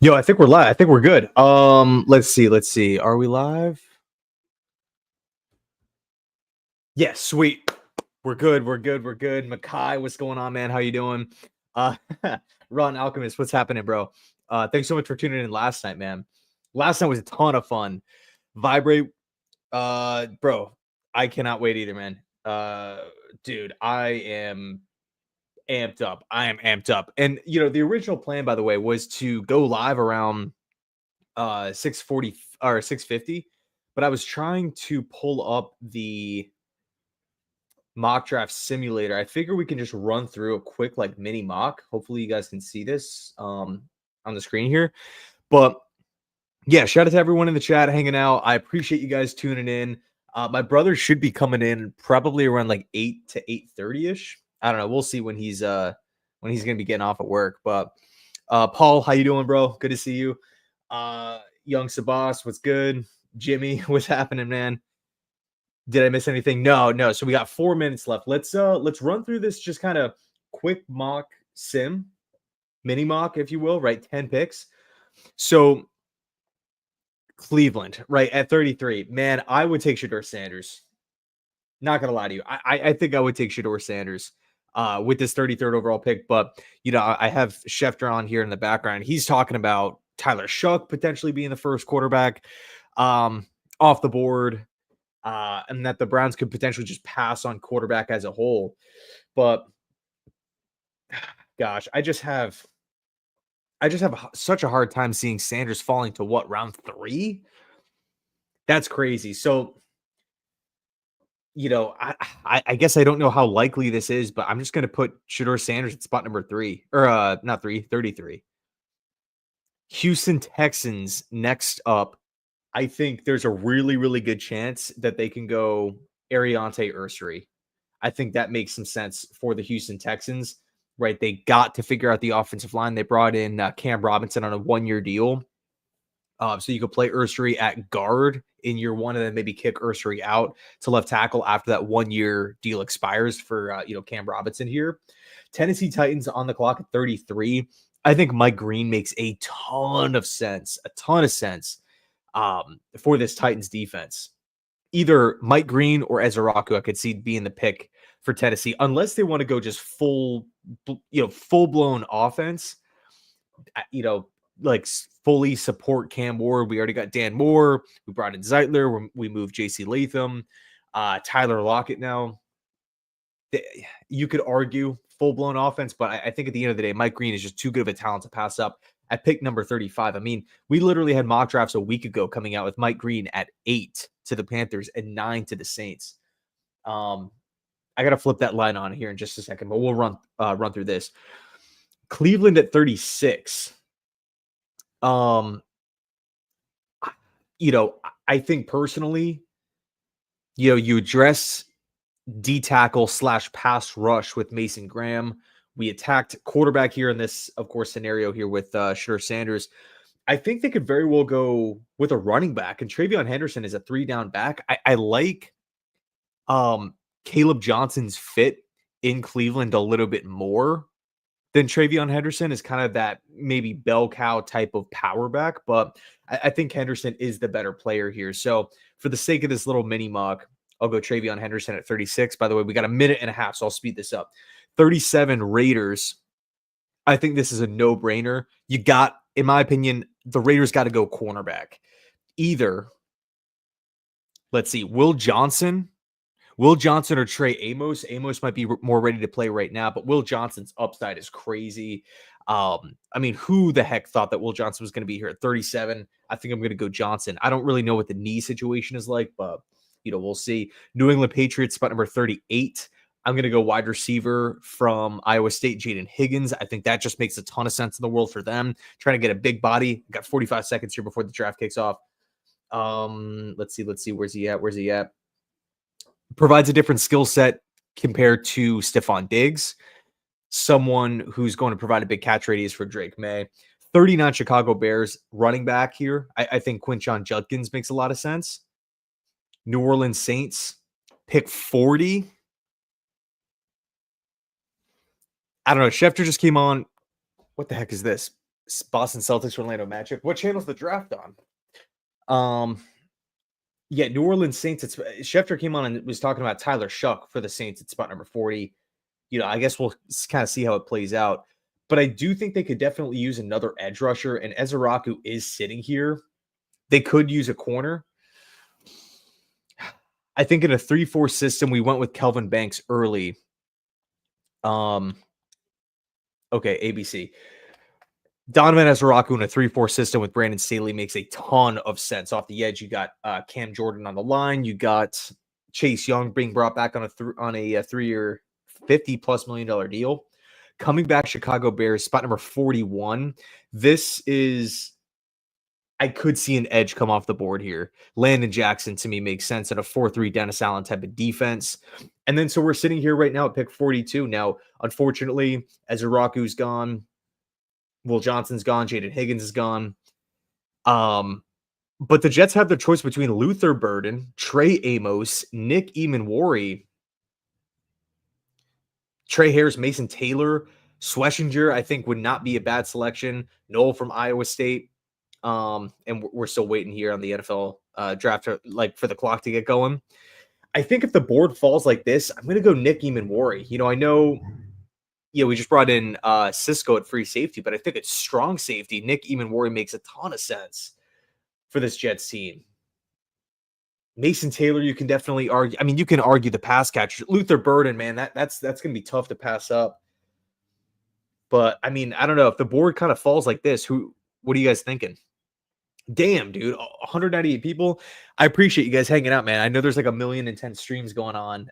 Yo, I think we're live. I think we're good. Let's see. Are we live? Yes, sweet. We're good. Makai, what's going on, man? How you doing? Ron Alchemist, what's happening, bro? Thanks so much for tuning in last night, man. Last night was a ton of fun. Vibrate, bro. I cannot wait either, man. Dude, I am amped up. And the original plan, by the way, was to go live around 6:40 or 6:50, but I was trying to pull up the mock draft simulator. I figure we can just run through a quick mini mock. Hopefully you guys can see this on the screen here. But yeah, shout out to everyone in the chat hanging out. I appreciate you guys tuning in. My brother should be coming in probably around 8 to 8:30ish. I don't know. We'll see when he's gonna be getting off at work. But Paul, how you doing, bro? Good to see you. Young Sabas, what's good? Jimmy, what's happening, man? Did I miss anything? No. So we got 4 minutes left. Let's run through this just kind of quick mock sim, mini mock, if you will, right? 10 picks. So Cleveland, right, at 33. Man, I would take Shedeur Sanders. Not gonna lie to you. I think I would take Shedeur Sanders with this 33rd overall pick. But I have Schefter on here in the background. He's talking about Tyler Shuck potentially being the first quarterback off the board. And that the Browns could potentially just pass on quarterback as a whole. But gosh, I just have such a hard time seeing Sanders falling to round 3? That's crazy. So, I guess I don't know how likely this is, but I'm just going to put Shedeur Sanders at spot number 3 or not 3, 33. Houston Texans next up. I think there's a really, really good chance that they can go Ariante Ursary. I think that makes some sense for the Houston Texans, right? They got to figure out the offensive line. They brought in Cam Robinson on a 1-year deal. So you could play Ursary at guard in year 1 and then maybe kick Ursary out to left tackle after that 1-year deal expires for, Cam Robinson here. Tennessee Titans on the clock at 33. I think Mike Green makes a ton of sense for this Titans defense. Either Mike Green or Ezeiruaku I could see being the pick for Tennessee, unless they want to go just full-blown offense, fully support Cam Ward. We already got Dan Moore. We brought in Zeitler. We moved J.C. Latham, Tyler Lockett now. You could argue full-blown offense, but I think at the end of the day, Mike Green is just too good of a talent to pass up at pick number 35. I mean, we literally had mock drafts a week ago coming out with Mike Green at 8 to the Panthers and 9 to the Saints. I got to flip that line on here in just a second, but we'll run through this. Cleveland at 36. I think personally, you address D tackle / pass rush with Mason Graham. We attacked quarterback here in this, of course, scenario here with Shedeur Sanders. I think they could very well go with a running back, and Travion Henderson is a 3-down back. I like Caleb Johnson's fit in Cleveland a little bit more than Travion Henderson is kind of that maybe bell cow type of power back, but I think Henderson is the better player here. So for the sake of this little mini mock, I'll go Travion Henderson at 36. By the way, we got a minute and a half, so I'll speed this up. 37 Raiders. I think this is a no-brainer. You got, in my opinion, the Raiders got to go cornerback. Either, let's see, Will Johnson or Trey Amos. Amos might be more ready to play right now, but Will Johnson's upside is crazy. I mean, who the heck thought that Will Johnson was going to be here at 37? I think I'm going to go Johnson. I don't really know what the knee situation is like, but we'll see. New England Patriots, spot number 38. I'm going to go wide receiver from Iowa State, Jayden Higgins. I think that just makes a ton of sense in the world for them. Trying to get a big body. Got 45 seconds here before the draft kicks off. Let's see. Where's he at? Provides a different skill set compared to Stephon Diggs. Someone who's going to provide a big catch radius for Drake May. 39 Chicago Bears running back here. I think Quinshon Judkins makes a lot of sense. New Orleans Saints, pick 40. I don't know. Schefter just came on. What the heck is this? Boston Celtics Orlando Magic. What channel's the draft on? Yeah, New Orleans Saints. Schefter came on and was talking about Tyler Shuck for the Saints at spot number 40. I guess we'll kind of see how it plays out. But I do think they could definitely use another edge rusher, and Ezeiruaku is sitting here. They could use a corner. I think in a 3-4 system, we went with Kelvin Banks early. Okay, ABC. Donovan Ezeiruaku in a 3-4 system with Brandon Staley makes a ton of sense. Off the edge, you got Cam Jordan on the line. You got Chase Young being brought back on a 3-year, $50+ million deal. Coming back, Chicago Bears, spot number 41. This is, I could see an edge come off the board here. Landon Jackson, to me, makes sense at a 4-3 Dennis Allen type of defense. And then, so we're sitting here right now at pick 42. Now, unfortunately, Ezeiruaku's gone. Will Johnson's gone. Jayden Higgins is gone. But the Jets have their choice between Luther Burden, Trey Amos, Nick Eamon-Warry, Tre Harris, Mason Taylor, Schlesinger, I think would not be a bad selection. Noel from Iowa State. And we're still waiting here on the NFL draft, for the clock to get going. I think if the board falls like this, I'm going to go Nick Eamon-Warry. I know, we just brought in Cisco at free safety, but I think it's strong safety. Nick Eamon-Warry makes a ton of sense for this Jets team. Mason Taylor, you can definitely argue. I mean, you can argue the pass catcher. Luther Burden, man, that's going to be tough to pass up. But I mean, I don't know if the board kind of falls like this. What are you guys thinking? Damn, dude, 198 people. I appreciate you guys hanging out, man. I know there's like 1,010 streams going on.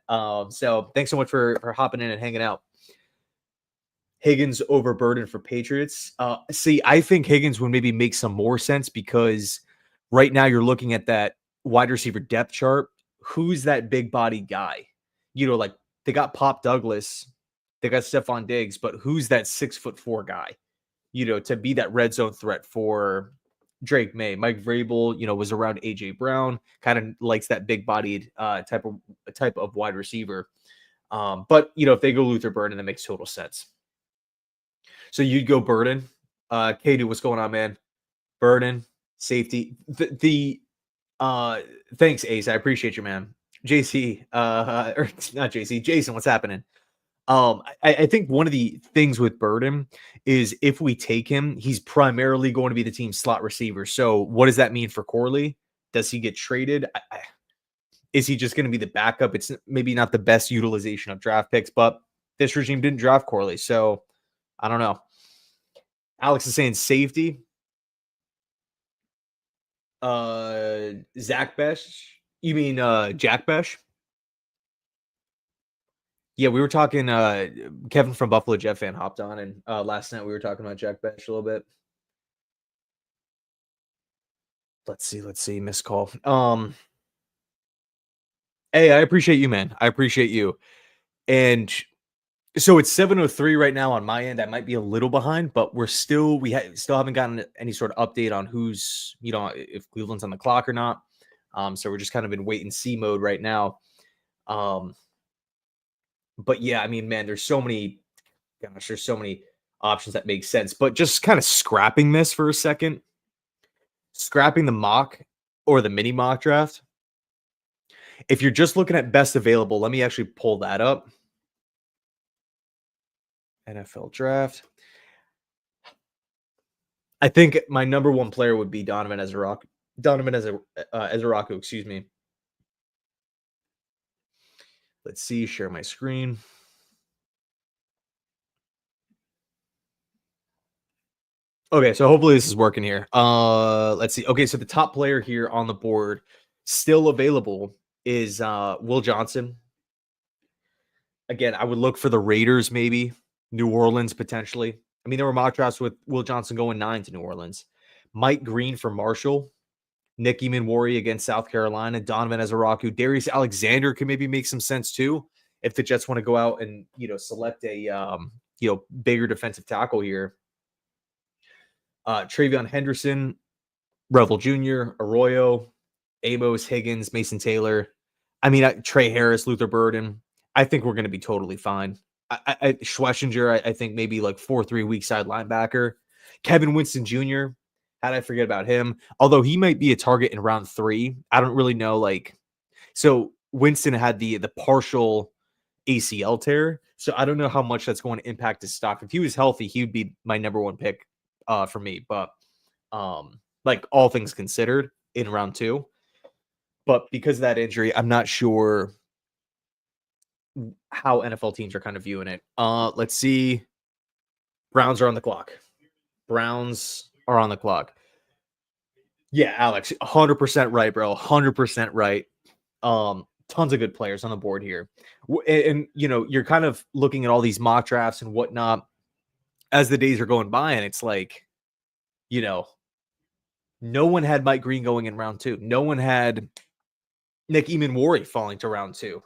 So thanks so much for hopping in and hanging out. Higgins over Burden for Patriots. See, I think Higgins would maybe make some more sense because right now you're looking at that wide receiver depth chart. Who's that big body guy? Like they got Pop Douglas, they got Stephon Diggs, but who's that 6'4" guy? To be that red zone threat for Drake May. Mike Vrabel, was around AJ Brown, kind of likes that big bodied type of wide receiver. But if they go Luther Burden, that makes total sense. So you'd go Burden. K-Dude, what's going on, man? Burden, safety. Thanks, Ace. I appreciate you, man. JC, or not JC, Jason, what's happening? I think one of the things with Burden is if we take him, he's primarily going to be the team's slot receiver. So what does that mean for Corley? Does he get traded? Is he just going to be the backup? It's maybe not the best utilization of draft picks, but this regime didn't draft Corley. So I don't know. Alex is saying safety. Zach Besh? You mean Jack Besh? Yeah, we were talking. Kevin from Buffalo Jet fan hopped on, and last night we were talking about Jack Besh a little bit. Let's see. Missed call. Hey, I appreciate you, man. I appreciate you. And so it's 7:03 right now on my end. I might be a little behind, but we still haven't gotten any sort of update on who's if Cleveland's on the clock or not. So we're just kind of in wait and see mode right now. But yeah, I mean, man, there's so many options that make sense. But just kind of scrapping this for a second, scrapping the mock or the mini mock draft. If you're just looking at best available, let me actually pull that up. NFL draft. I think my number one player would be Donovan Ezeiruaku, excuse me. Let's see, share my screen. Okay, so hopefully this is working here. Let's see. Okay, so the top player here on the board still available is Will Johnson. Again, I would look for the Raiders, maybe New Orleans potentially. I mean, there were mock drafts with Will Johnson going 9 to New Orleans. Mike Green for Marshall. Nick Eamon-Warry against South Carolina. Donovan Ezeiruaku. Darius Alexander could maybe make some sense too if the Jets want to go out and select a bigger defensive tackle here. Travion Henderson, Revel Jr., Arroyo, Amos, Higgins, Mason Taylor. I mean, Tre Harris, Luther Burden. I think we're going to be totally fine. Schlesinger, I think maybe like 4-3 weak side linebacker. Kevin Winston Jr. How did I forget about him? Although he might be a target in round 3. I don't really know. So Winston had the partial ACL tear. So I don't know how much that's going to impact his stock. If he was healthy, he would be my number 1 pick for me. But like all things considered in round 2. But because of that injury, I'm not sure how NFL teams are kind of viewing it. Let's see. Browns are on the clock. Yeah, Alex, 100% right, bro. 100% right. Tons of good players on the board here. And you're kind of looking at all these mock drafts and whatnot as the days are going by, and it's like, no one had Mike Green going in round 2. No one had Nick Eamon-Warry falling to round 2.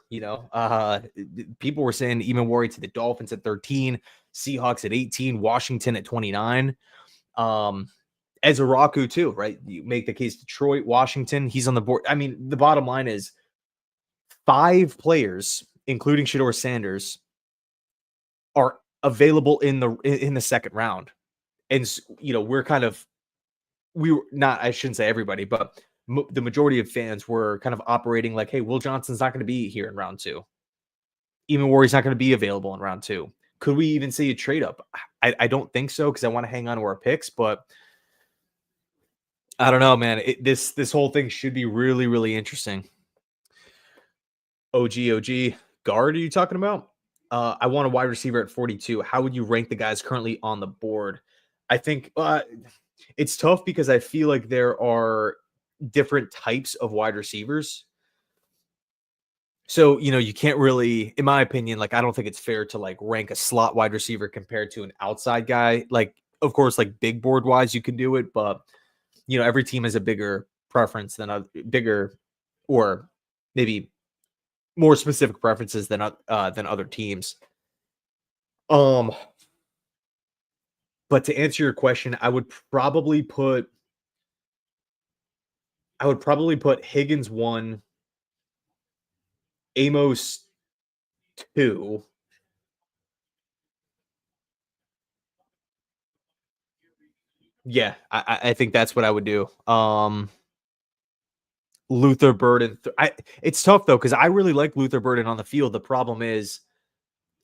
People were saying Eamon-Warry to the Dolphins at 13, Seahawks at 18, Washington at 29. Ezeiruaku too, right? You make the case Detroit, Washington, he's on the board. I mean, the bottom line is 5 players, including Shedeur Sanders, are available in the second round. And I shouldn't say everybody, but the majority of fans were kind of operating like, hey, Will Johnson's not going to be here in round 2. Eamon-Warry's not going to be available in round 2. Could we even see a trade up? I don't think so, because I want to hang on to our picks, but I don't know, man. This whole thing should be really, really interesting. OG guard, are you talking about? I want a wide receiver at 42. How would you rank the guys currently on the board? I think it's tough because I feel like there are different types of wide receivers. So, you can't really, in my opinion, I don't think it's fair to rank a slot wide receiver compared to an outside guy. Of course, big board wise, you can do it, but every team has a bigger preference than bigger, or maybe more specific preferences than other teams. But to answer your question, I would probably put Higgins 1, Amos 2. Yeah, I think that's what I would do. Luther Burden. It's tough though, because I really like Luther Burden on the field. The problem is,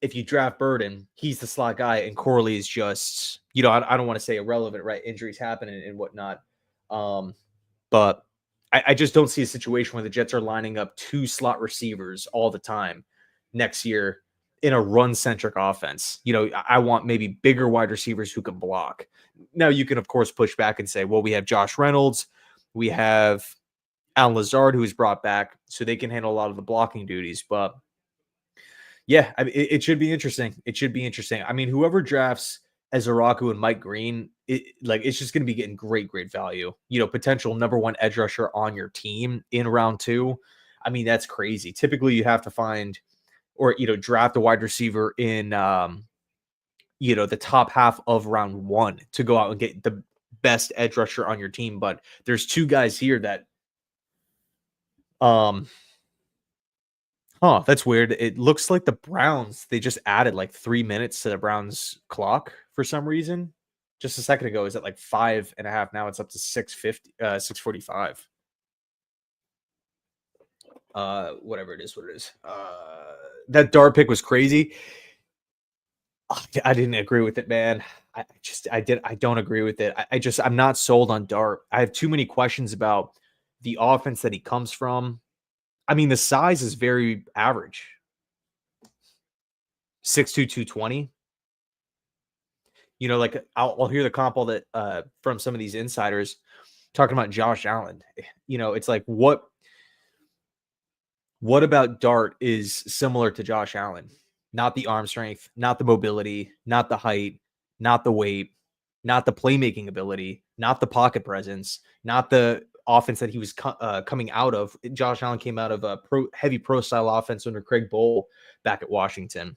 if you draft Burden, he's the slot guy, and Corley is just, I don't want to say irrelevant, right? Injuries happen and whatnot. But I just don't see a situation where the Jets are lining up 2 slot receivers all the time next year in a run-centric offense. I want maybe bigger wide receivers who can block. Now, you can, of course, push back and say, well, we have Josh Reynolds. We have Alan Lazard, who was brought back, so they can handle a lot of the blocking duties. But yeah, I mean, it should be interesting. It should be interesting. I mean, whoever drafts Ezeiruaku and Mike Green, it's just going to be getting great value. Potential number 1 edge rusher on your team in round 2. I mean, that's crazy. Typically, you have to find or draft a wide receiver in the top half of round 1 to go out and get the best edge rusher on your team. But there's 2 guys here that that's weird. It looks like the Browns, they just added 3 minutes to the Browns clock for some reason. Just a second ago, it was at 5.5. Now it's up to 6:45. Whatever it is, what it is. That Dart pick was crazy. I didn't agree with it, man. I don't agree with it. I'm not sold on Dart. I have too many questions about the offense that he comes from. I mean, the size is very average. 6'2", 220. I'll hear the comp all that from some of these insiders talking about Josh Allen. It's like, what about Dart is similar to Josh Allen? Not the arm strength, not the mobility, not the height, not the weight, not the playmaking ability, not the pocket presence, not the offense that he was coming out of. Josh Allen came out of a heavy pro style offense under Craig Bowl back at Wyoming.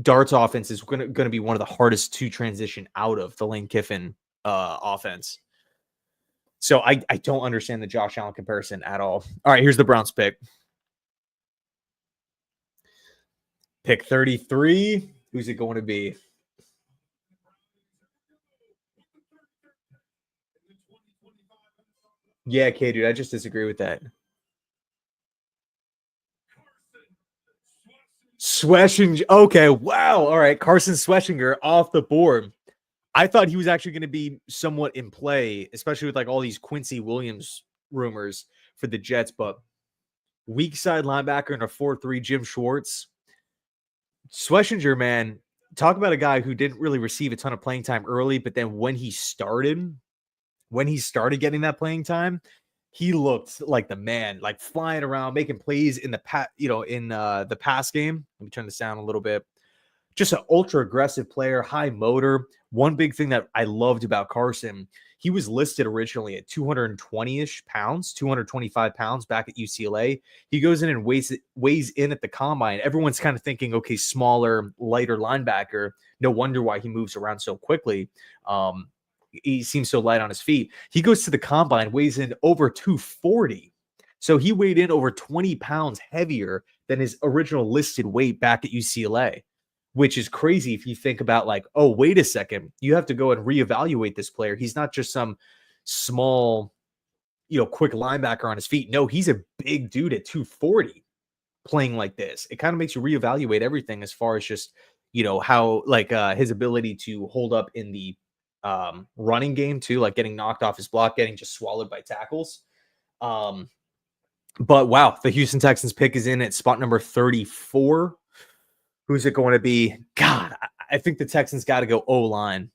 Dart's offense is going to be one of the hardest to transition out of the Lane Kiffin offense. So I don't understand the Josh Allen comparison at all. All right, here's the Browns pick. Pick 33. Who's it going to be? Yeah, okay, dude. I just disagree with that. Schweschinger. Okay, wow. All right, Carson Schweschinger off the board. I thought he was actually going to be somewhat in play, especially with like all these Quincy Williams rumors for the Jets, but weak side linebacker in a 4-3 Jim Schwartz. Schweschinger, man, talk about a guy who didn't really receive a ton of playing time early, but then when he started getting that playing time, he looked like the man, like flying around, making plays in the the pass game. Let me turn this down a little bit. Just an ultra aggressive player, high motor. One big thing that I loved about Carson, he was listed originally at 220-ish pounds, 225 pounds back at UCLA. He goes in and weighs in at the combine. Everyone's kind of thinking, okay, smaller, lighter linebacker. No wonder why he moves around so quickly. He seems so light on his feet. He goes to the combine, weighs in over 240. So he weighed in over 20 pounds heavier than his original listed weight back at UCLA, which is crazy if you think about like, oh, wait a second, you have to go and reevaluate this player. He's not just some small, quick linebacker on his feet. No, he's a big dude at 240 playing like this. It kind of makes you reevaluate everything as far as just, how like his ability to hold up in the running game too, like getting knocked off his block, getting just swallowed by tackles. But wow, the Houston Texans pick is in at spot number 34. Who's it going to be? God, I think the Texans got to go O-line.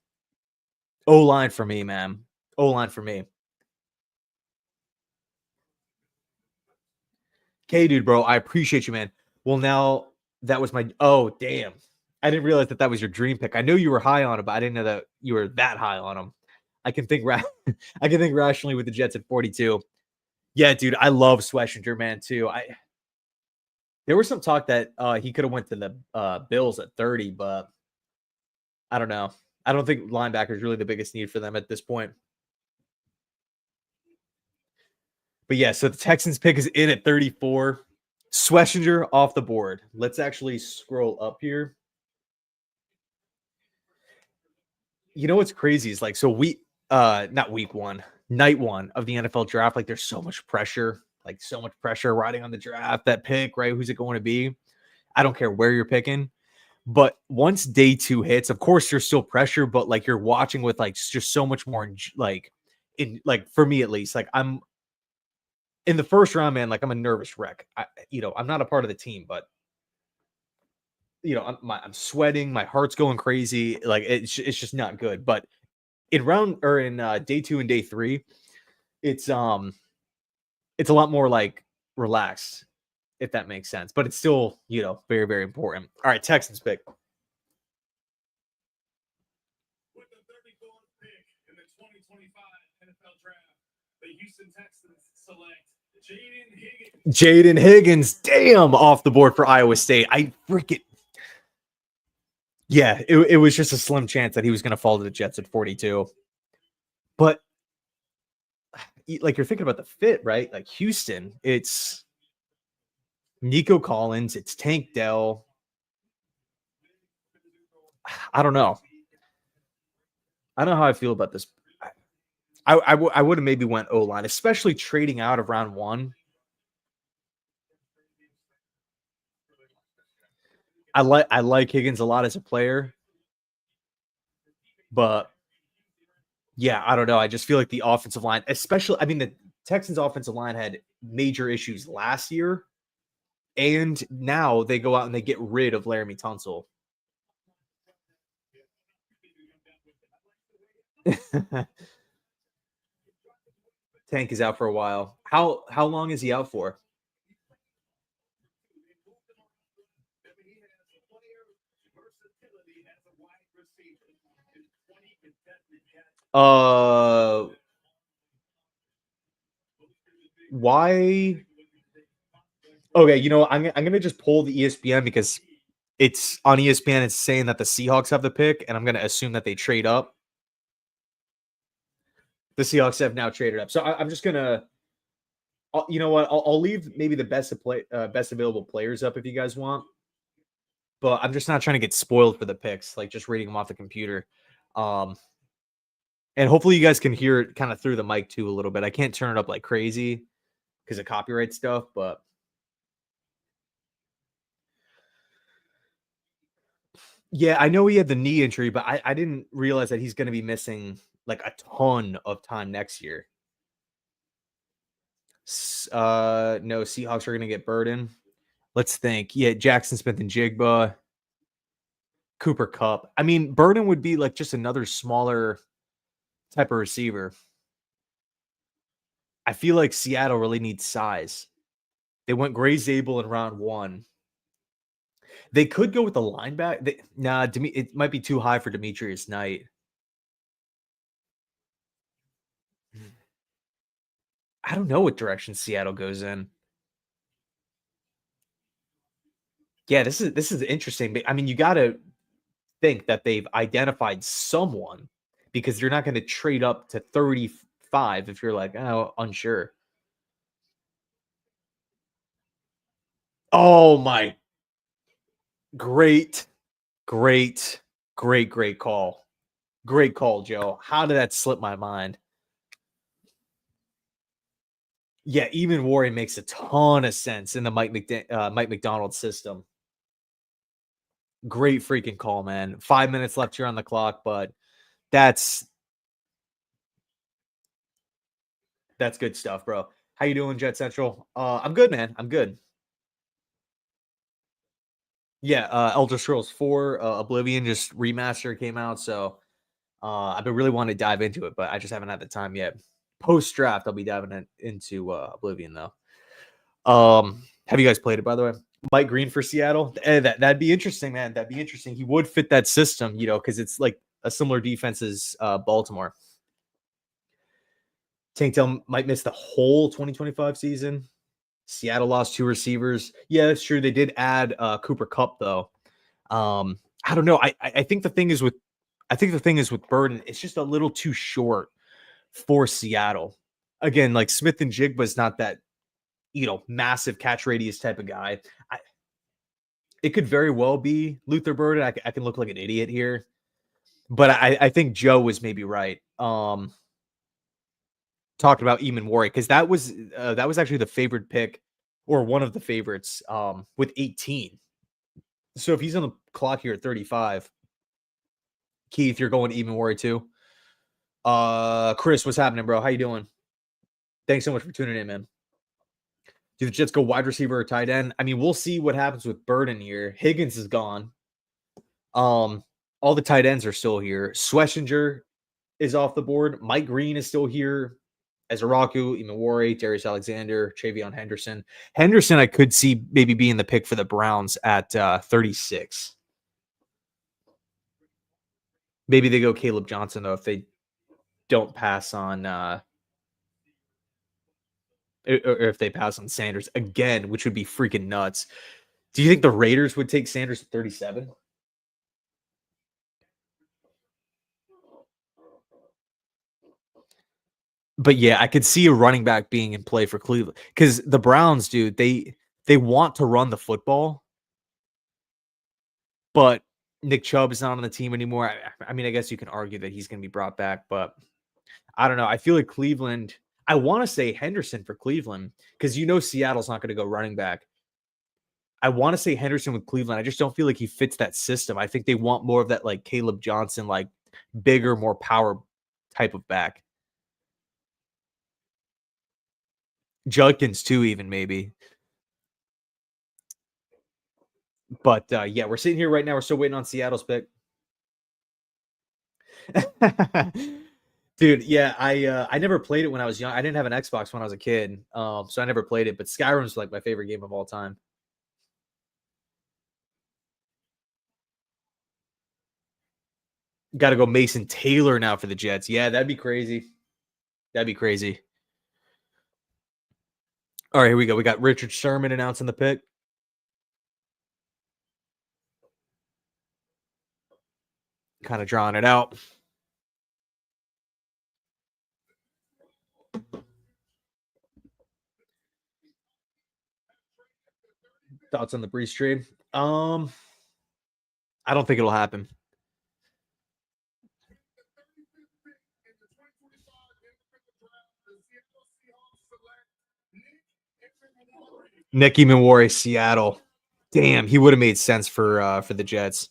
O-line for me, man. O-line for me. Okay, dude, bro. I appreciate you, man. Well, now that was my. Oh, damn. I didn't realize that was your dream pick. I knew you were high on him, but I didn't know that you were that high on him. I can think I can think rationally with the Jets at 42. Yeah, dude, I love Schweschinger, man, too. There was some talk that he could have went to the Bills at 30, but I don't know. I don't think linebacker is really the biggest need for them at this point. But yeah, so the Texans pick is in at 34. Schweschinger off the board. Let's actually scroll up here. You know what's crazy is like, so not week one, night one of the NFL draft, like there's so much pressure, riding on the draft, that pick, right? Who's it going to be? I don't care where you're picking. But once day two hits, of course, there's still pressure, but like you're watching with like just so much more like for me at least, like I'm in the first round, man, like I'm a nervous wreck. I'm not a part of the team, but I'm sweating, my heart's going crazy. Like it's just not good. But in day 2 and day 3, it's a lot more like relaxed, if that makes sense. But it's still, very, very important. All right, Texans pick. With the 34th pick in the 2025 NFL Draft, the Houston Texans select Jayden Higgins. Damn, off the board for Iowa State. Yeah, it was just a slim chance that he was going to fall to the Jets at 42. But like you're thinking about the fit, right? Like Houston, it's Nico Collins, it's Tank Dell. I don't know. I don't know how I feel about this. I would have maybe went O-line, especially trading out of round 1. I like Higgins a lot as a player, but yeah, I don't know. I just feel like the offensive line, especially, the Texans offensive line had major issues last year, and now they go out and they get rid of Laramie Tunsil. Tank is out for a while. How long is he out for? Why? Okay, I'm gonna just pull the ESPN because It's on ESPN, it's saying that the Seahawks have the pick, and I'm gonna assume that they trade up. The Seahawks have now traded up. So I'm just gonna you know what? I'll leave maybe the best available players up if you guys want, but I'm just not trying to get spoiled for the picks, like just reading them off the computer. Um, and hopefully you guys can hear it kind of through the mic too a little bit. I can't turn it up like crazy because of copyright stuff, but yeah, I know he had the knee injury, but I didn't realize that he's going to be missing like a ton of time next year. No, Seahawks are going to get Burden. Let's think. Yeah, Jackson Smith and Jigba, Cooper Cup. I mean, Burden would be like just another smaller type of receiver. I feel like Seattle really needs size. They went Gray Zabel in round 1. They could go with the linebacker. It might be too high for Demetrius Knight. I don't know what direction Seattle goes in. Yeah, this is interesting. I mean, you got to think that they've identified someone because you're not going to trade up to 35 if you're like, oh, unsure. Oh my, great, great call. Great call, Joe. How did that slip my mind? Yeah, even Warren makes a ton of sense in the Mike McDonald system. Great freaking call, man. 5 minutes left here on the clock, but that's good stuff, bro. How you doing, Jet Central? I'm good, man. I'm good. Yeah, Elder Scrolls 4 Oblivion just remaster came out, so I've been really wanting to dive into it, but I just haven't had the time yet. Post draft, I'll be diving into Oblivion though. Have you guys played it by the way? Mike Green for Seattle. That'd be interesting, man. That'd be interesting. He would fit that system, because it's like a similar defense as Baltimore. Tank Dell might miss the whole 2025 season. Seattle lost 2 receivers. Yeah, that's true. They did add Cooper Cup though. I don't know. I think the thing is with Burden, it's just a little too short for Seattle. Again, like Smith and Jigba's not that massive catch radius type of guy. It could very well be Luther Burden. I can look like an idiot here, but I think Joe was maybe right. Talking about Eamon Warwick because that was actually the favorite pick or one of the favorites with 18. So if he's on the clock here at 35, Keith, you're going Eamon Warwick too. Chris, what's happening, bro? How you doing? Thanks so much for tuning in, man. Do the Jets go wide receiver or tight end? I mean, we'll see what happens with Burden here. Higgins is gone. All the tight ends are still here. Schlesinger is off the board. Mike Green is still here. Ezeiruaku, Imawari, Darius Alexander, Travion Henderson. Henderson, I could see maybe being the pick for the Browns at 36. Maybe they go Caleb Johnson, though, if they don't pass on or if they pass on Sanders again, which would be freaking nuts. Do you think the Raiders would take Sanders at 37? But yeah, I could see a running back being in play for Cleveland because the Browns, dude, they want to run the football, but Nick Chubb is not on the team anymore. I mean, I guess you can argue that he's going to be brought back, but I don't know. I feel like Cleveland. I want to say Henderson for Cleveland because Seattle's not going to go running back. I want to say Henderson with Cleveland. I just don't feel like he fits that system. I think they want more of that like Caleb Johnson, like bigger, more power type of back. Judkins too, even maybe. But yeah, we're sitting here right now. We're still waiting on Seattle's pick. Dude, yeah, I never played it when I was young. I didn't have an Xbox when I was a kid, so I never played it. But Skyrim's like my favorite game of all time. Got to go Mason Taylor now for the Jets. Yeah, that'd be crazy. That'd be crazy. All right, here we go. We got Richard Sherman announcing the pick. kind of drawing it out. Thoughts on the Brees trade? I don't think it'll happen. Nicky Minwari, Seattle. Damn, he would have made sense for the Jets.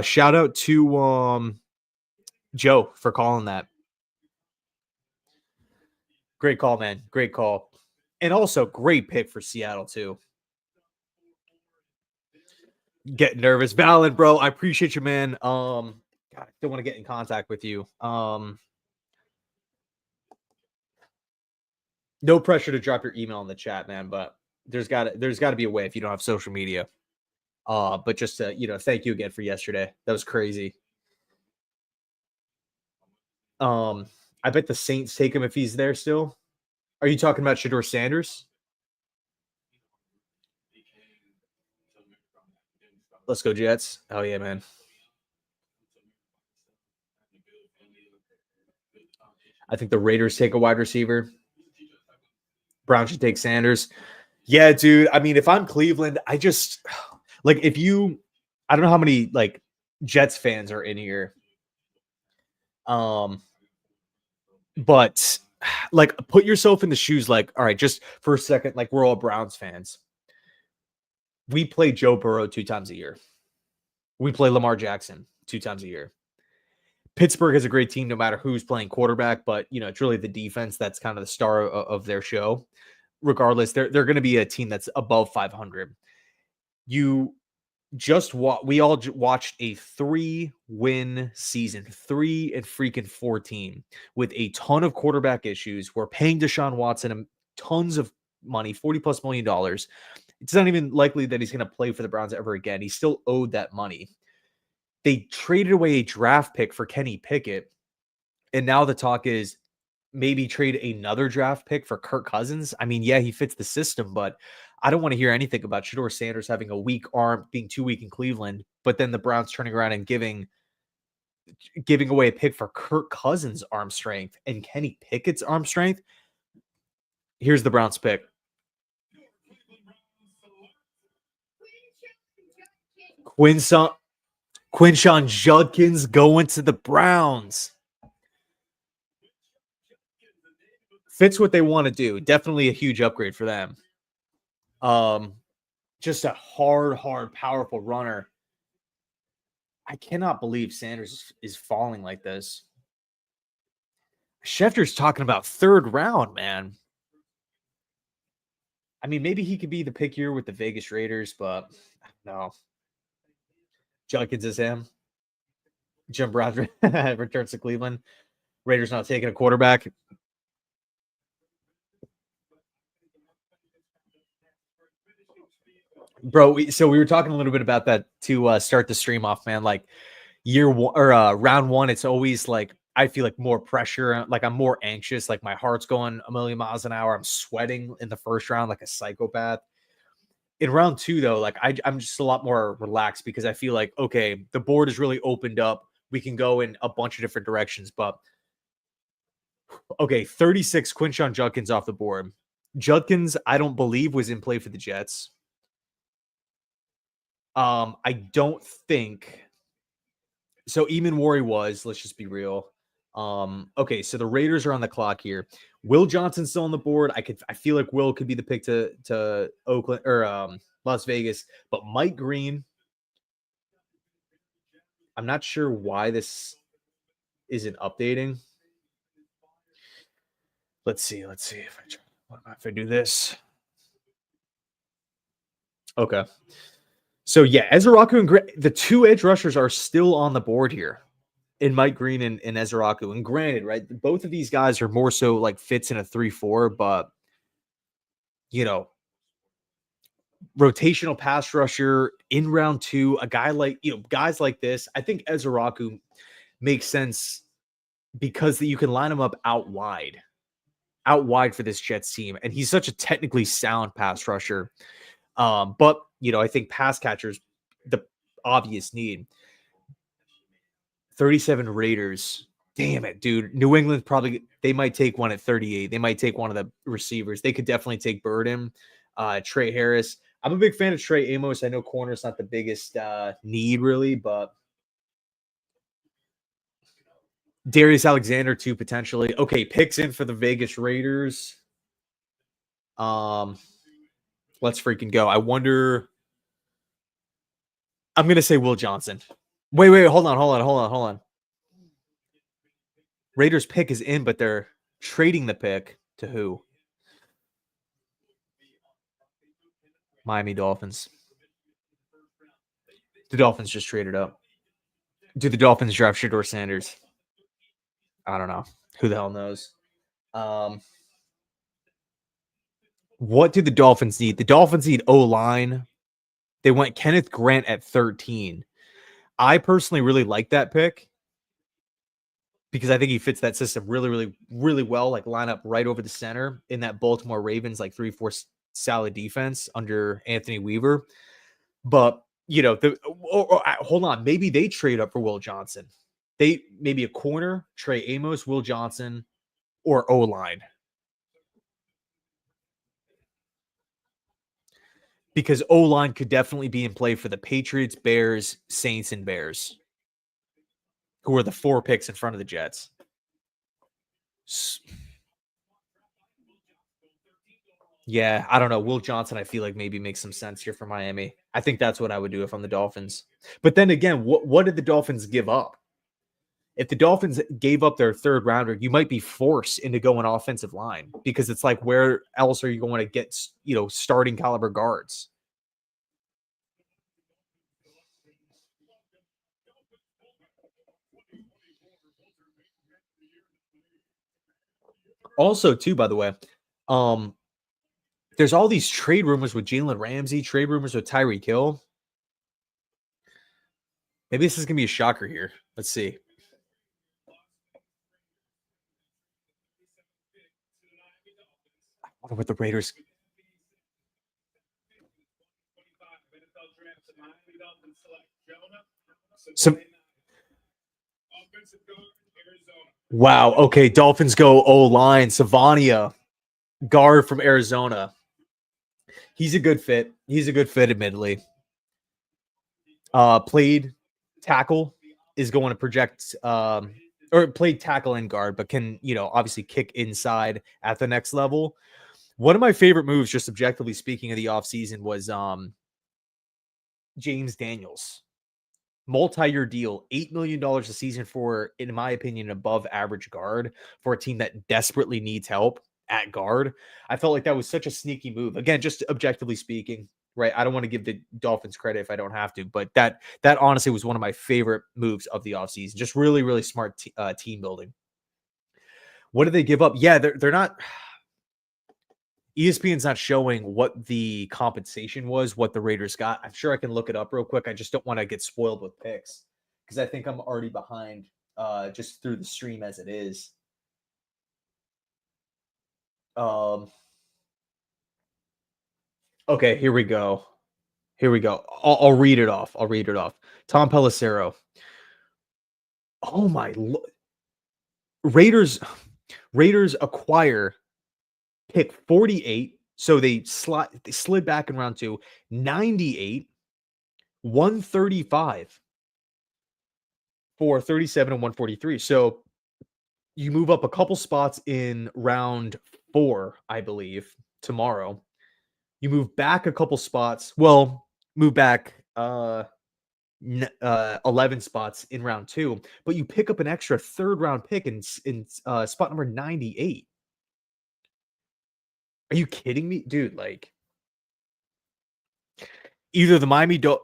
Shout out to Joe for calling that. Great call, man. Great call. And also great pick for Seattle too. Get nervous. Valid, bro. I appreciate you, man. God, I still want to get in contact with you. No pressure to drop your email in the chat, man, but there's got to be a way if you don't have social media. But just to, thank you again for yesterday. That was crazy. I bet the Saints take him if he's there still. Are you talking about Shedeur Sanders? Let's go Jets. Oh yeah, man. I think the Raiders take a wide receiver. Browns should take Sanders. Yeah, dude. I mean, if I'm Cleveland, I just like I don't know how many like Jets fans are in here. But like put yourself in the shoes, like, all right, just for a second, like we're all Browns fans. We play Joe Burrow 2 times a year. We play Lamar Jackson 2 times a year. Pittsburgh is a great team no matter who's playing quarterback, but it's really the defense that's kind of the star of their show. Regardless, they're going to be a team that's above 500. We all watched a 3-win season, 3-14, with a ton of quarterback issues. We're paying Deshaun Watson tons of money, $40+ million. It's not even likely that he's going to play for the Browns ever again. He's still owed that money. They traded away a draft pick for Kenny Pickett, and now the talk is maybe trade another draft pick for Kirk Cousins. I mean, yeah, he fits the system, but I don't want to hear anything about Shedeur Sanders having a weak arm, being too weak in Cleveland, but then the Browns turning around and giving away a pick for Kirk Cousins' arm strength and Kenny Pickett's arm strength. Here's the Browns pick. Quinshon Judkins going to the Browns. Fits what they want to do. Definitely a huge upgrade for them. Just a hard, powerful runner. I cannot believe Sanders is falling like this. Schefter's talking about 3rd round, man. I mean, maybe he could be the pick here with the Vegas Raiders, but no. Judkins is him. Jim Brown returns to Cleveland. Raiders not taking a quarterback. Bro, so we were talking a little bit about that to start the stream off, man. Like round 1, it's always like I feel like more pressure. Like I'm more anxious. Like my heart's going a million miles an hour. I'm sweating in the first round like a psychopath. In round 2, though, like I'm just a lot more relaxed because I feel like, okay, the board is really opened up. We can go in a bunch of different directions. But, okay, 36, Quinshon Judkins off the board. Judkins, I don't believe, was in play for the Jets. I don't think – so Eamon Wari was. Let's just be real. Okay, so the Raiders are on the clock here. Will Johnson's still on the board. I feel like Will could be the pick to Oakland or Las Vegas, but Mike Green. I'm not sure why this isn't updating. Let's see if I do this. Okay. So yeah, Ezeiruaku and the 2 edge rushers are still on the board here. In Mike Green and Ezeiruaku. And granted, right, both of these guys are more so like fits in a 3-4, but rotational pass rusher in round 2, a guy like, guys like this, I think Ezeiruaku makes sense because you can line him up out wide for this Jets team. And he's such a technically sound pass rusher. But I think pass catchers, the obvious need. 37 Raiders. Damn it, dude. New England they might take one at 38. They might take one of the receivers. They could definitely take Burden, Tre Harris. I'm a big fan of Trey Amos. I know corner's not the biggest need really, but Darius Alexander too, potentially. Okay, picks in for the Vegas Raiders. Let's freaking go. I wonder. I'm gonna say Will Johnson. Wait, hold on. Raiders pick is in, but they're trading the pick to who? Miami Dolphins. The Dolphins just traded up. Do the Dolphins draft Shedeur Sanders? I don't know. Who the hell knows? What do the Dolphins need? The Dolphins need O-line. They went Kenneth Grant at 13. I personally really like that pick because I think he fits that system really well. Like line up right over the center in that Baltimore Ravens like 3-4 solid defense under Anthony Weaver. But hold on, maybe they trade up for Will Johnson. They maybe a corner, Trey Amos, Will Johnson, or O-line. Because O-line could definitely be in play for the Patriots, Bears, Saints, and Bears, who are the 4 picks in front of the Jets. Yeah, I don't know. Will Johnson, I feel like maybe makes some sense here for Miami. I think that's what I would do if I'm the Dolphins. But then again, what did the Dolphins give up? If the Dolphins gave up their 3rd rounder, you might be forced into going offensive line because it's like, where else are you going to get, starting caliber guards? Also, too, by the way, there's all these trade rumors with Jalen Ramsey, trade rumors with Tyreek Hill. Maybe this is going to be a shocker here. Let's see. I wonder what the Raiders. Wow. Okay. Dolphins go O-line. Savania, guard from Arizona. He's a good fit. Admittedly. Played tackle, is going to project or played tackle and guard, but can, obviously kick inside at the next level. One of my favorite moves, just objectively speaking, of the offseason was James Daniels. Multi-year deal, $8 million a season for, in my opinion, an above average guard for a team that desperately needs help at guard. I felt like that was such a sneaky move. Again, just objectively speaking, right? I don't want to give the Dolphins credit if I don't have to, but that honestly was one of my favorite moves of the offseason. Just really smart team building. What did they give up? Yeah, they're not. ESPN's not showing what the compensation was, what the Raiders got. I'm sure I can look it up real quick. I just don't want to get spoiled with picks because I think I'm already behind just through the stream as it is. Okay, here we go. I'll read it off. Tom Pelissero. Oh my Raiders acquire pick 48. So they slid back in round 2, 98, 135 for 37 and 143. So you move up a couple spots in round 4, I believe, tomorrow. You move back a couple spots. Well, move back 11 spots in round 2, but you pick up an extra 3rd round pick in spot number 98. Are you kidding me, dude? Like, either the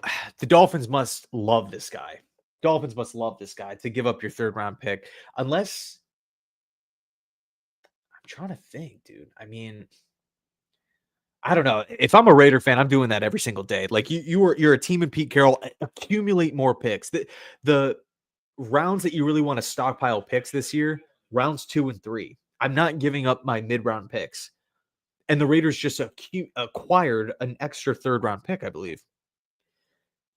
Dolphins must love this guy. Dolphins must love this guy to give up your 3rd round pick, unless I'm trying to think, dude. I mean, I don't know. If I'm a Raider fan, I'm doing that every single day. Like you're a team in Pete Carroll. Accumulate more picks. The rounds that you really want to stockpile picks this year, rounds 2 and 3. I'm not giving up my mid-round picks. And the Raiders just acquired an extra 3rd round pick, I believe.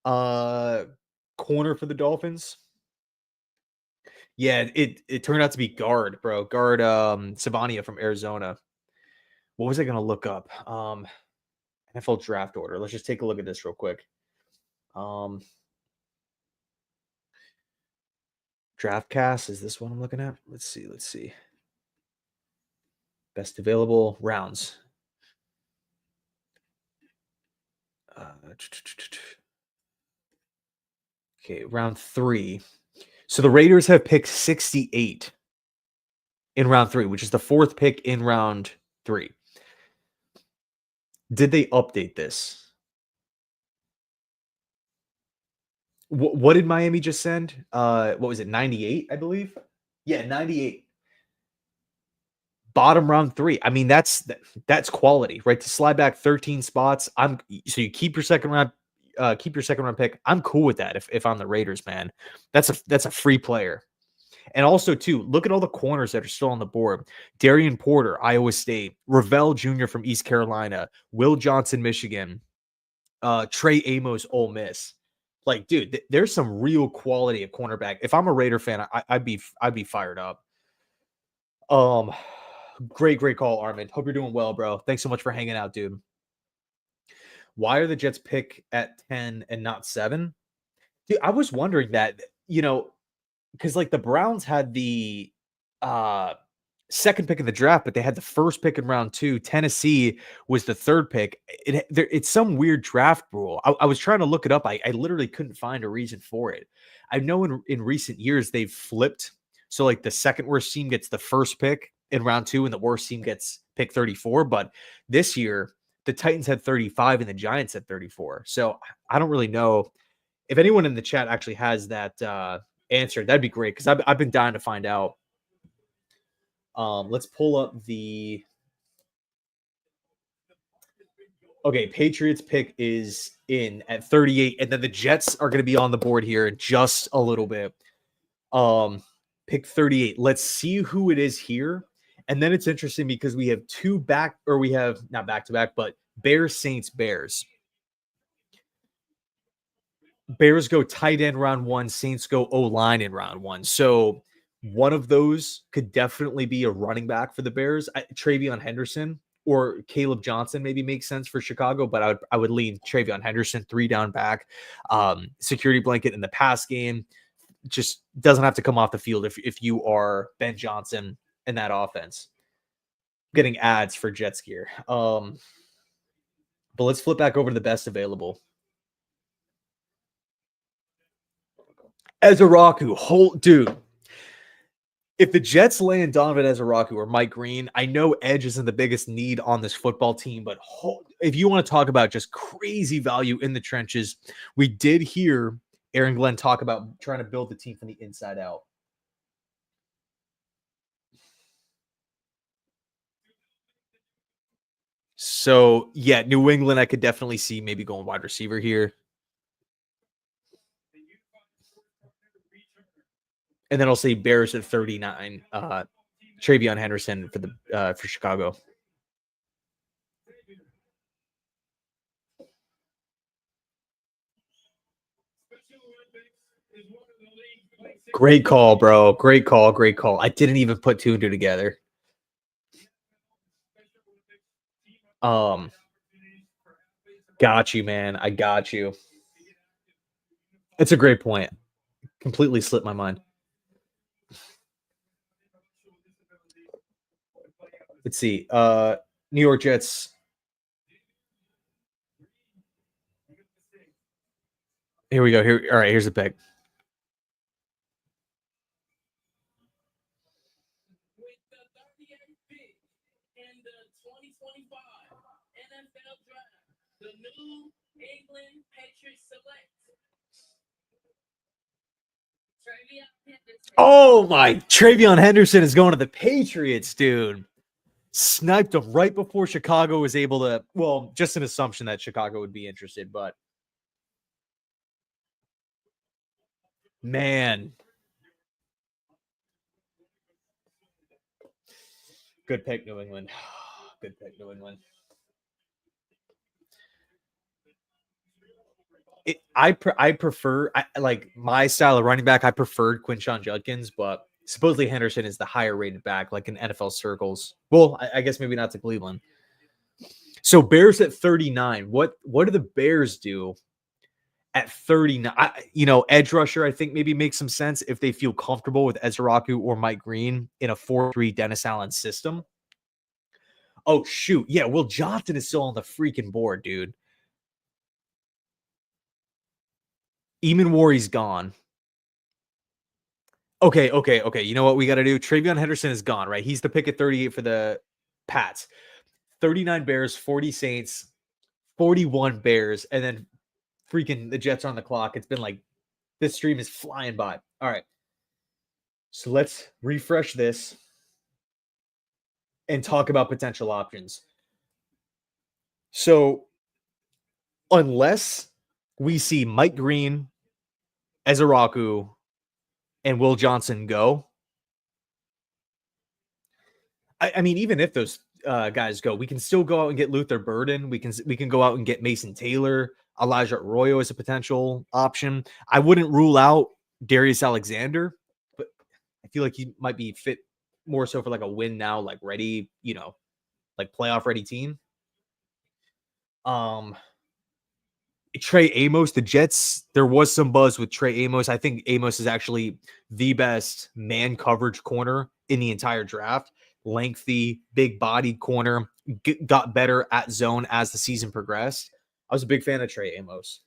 Corner for the Dolphins. Yeah, it turned out to be guard, bro. Guard Savania from Arizona. What was I gonna look up? NFL draft order. Let's just take a look at this real quick. Um Draft cast is this one I'm looking at? Let's see. Best available rounds. Okay, round 3. So the Raiders have picked 68 in round 3, which is the 4th pick in round 3. Did they update this? What did Miami just send? What was it? 98, I believe. Yeah, 98. Bottom round 3. I mean, that's quality, right? To slide back 13 spots. So you keep your second round pick. I'm cool with that if I'm the Raiders, man. That's a free player. And also, too, look at all the corners that are still on the board. Darian Porter, Iowa State. Ravel Jr. from East Carolina. Will Johnson, Michigan. Trey Amos, Ole Miss. Like, dude, there's some real quality at cornerback. If I'm a Raider fan, I'd be fired up. Great call, Armin. Hope you're doing well, bro. Thanks so much for hanging out, dude. Why are the Jets pick at 10 and not 7? Dude, I was wondering that, because like the Browns had the second pick of the draft, but they had the first pick in round 2. Tennessee was the 3rd pick. It's some weird draft rule. I was trying to look it up. I literally couldn't find a reason for it. I know in recent years they've flipped. So like the second worst team gets the first pick in round 2 and the worst team gets pick 34. But this year the Titans had 35 and the Giants had 34. So I don't really know if anyone in the chat actually has that answer. That'd be great because I've been dying to find out. Let's pull up the. Okay, Patriots pick is in at 38, and then the Jets are going to be on the board here in just a little bit. Pick 38. Let's see who it is here. And then it's interesting because we have not back to back, but Bears, Saints, Bears. Bears go tight end round 1, Saints go O-line in round 1. So one of those could definitely be a running back for the Bears. Travion Henderson or Caleb Johnson maybe makes sense for Chicago, but I would lean Travion Henderson, 3 down back, security blanket in the pass game. Just doesn't have to come off the field if you are Ben Johnson in that offense. Getting ads for Jets gear. But let's flip back over to the best available. Ezeiruaku, dude. If the Jets land Donovan Ezeiruaku or Mike Green, I know edge isn't the biggest need on this football team, but if you want to talk about just crazy value in the trenches, we did hear Aaron Glenn talk about trying to build the team from the inside out. So, yeah, New England, I could definitely see maybe going wide receiver here. And then I'll say Bears at 39. Travion Henderson for Chicago. Great call, bro. Great call. I didn't even put 2 and 2 together. Got you, man. I got you. It's a great point. Completely slipped my mind. Let's see. New York Jets. Here we go. All right, here's the pick. Oh my, Travion Henderson is going to the Patriots, dude. Sniped him right before Chicago was able to, well, just an assumption that Chicago would be interested, but man. Good pick, New England. Good pick, New England. I prefer like my style of running back. I preferred Quinshon Judkins, but supposedly Henderson is the higher rated back, like in NFL circles. Well, I guess maybe not to Cleveland. So Bears at 39. What do the Bears do at 39? Edge rusher, I think maybe makes some sense if they feel comfortable with Ezeiruaku or Mike Green in a 4-3 Dennis Allen system. Oh, shoot. Yeah, Will Johnson is still on the freaking board, dude. Eamon Warry's gone. Okay. You know what we got to do? Travion Henderson is gone, right? He's the pick at 38 for the Pats. 39 Bears, 40 Saints, 41 Bears, and then freaking the Jets are on the clock. It's been like this stream is flying by. All right. So let's refresh this and talk about potential options. So unless we see Mike Green, Ezeiruaku, and Will Johnson go, I mean, even if those guys go, we can still go out and get Luther Burden. We can go out and get Mason Taylor, Elijah Arroyo as a potential option. I wouldn't rule out Darius Alexander, but I feel like he might be fit more so for like a win now, like ready, like playoff ready team. Trey Amos, the Jets, there was some buzz with Trey Amos. I think Amos is actually the best man coverage corner in the entire draft. Lengthy, big bodied corner, got better at zone as the season progressed. I was a big fan of Trey Amos.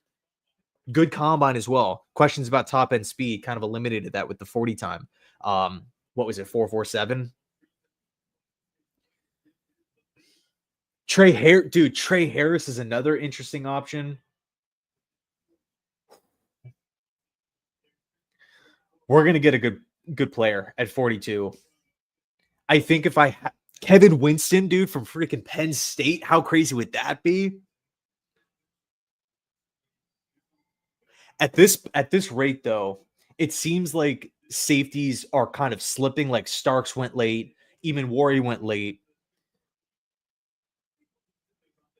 Good combine as well. Questions about top end speed kind of eliminated that with the 40 time. What was it, 4.47? Trey Harris is another interesting option. We're gonna get a good player at 42. I think if Kevin Winston, dude, from freaking Penn State, how crazy would that be? At this rate, though, it seems like safeties are kind of slipping. Like Starks went late, even Warry went late.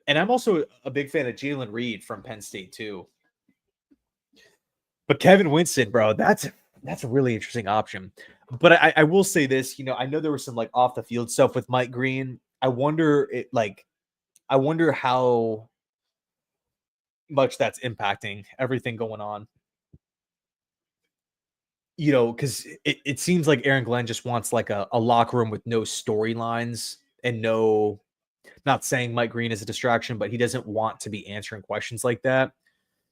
And I'm also a big fan of Jalen Reed from Penn State too. But Kevin Winston, bro, that's a really interesting option. But I will say this, I know there was some like off the field stuff with Mike Green. I wonder how much that's impacting everything going on. Because it seems like Aaron Glenn just wants like a locker room with no storylines and not saying Mike Green is a distraction, but he doesn't want to be answering questions like that.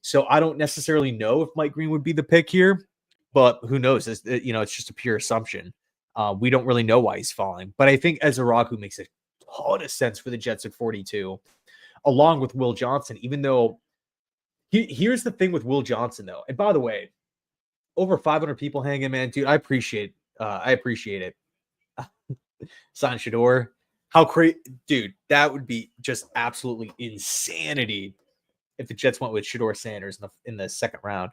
So I don't necessarily know if Mike Green would be the pick here, but who knows? It's just a pure assumption. We don't really know why he's falling, but I think Ezeiruaku makes a ton of sense for the Jets at 42, along with Will Johnson. Even though here's the thing with Will Johnson, though, and by the way, over 500 people hanging, man, dude, I appreciate it. Sign Shador, how crazy, dude! That would be just absolutely insanity if the Jets went with Shador Sanders in the second round.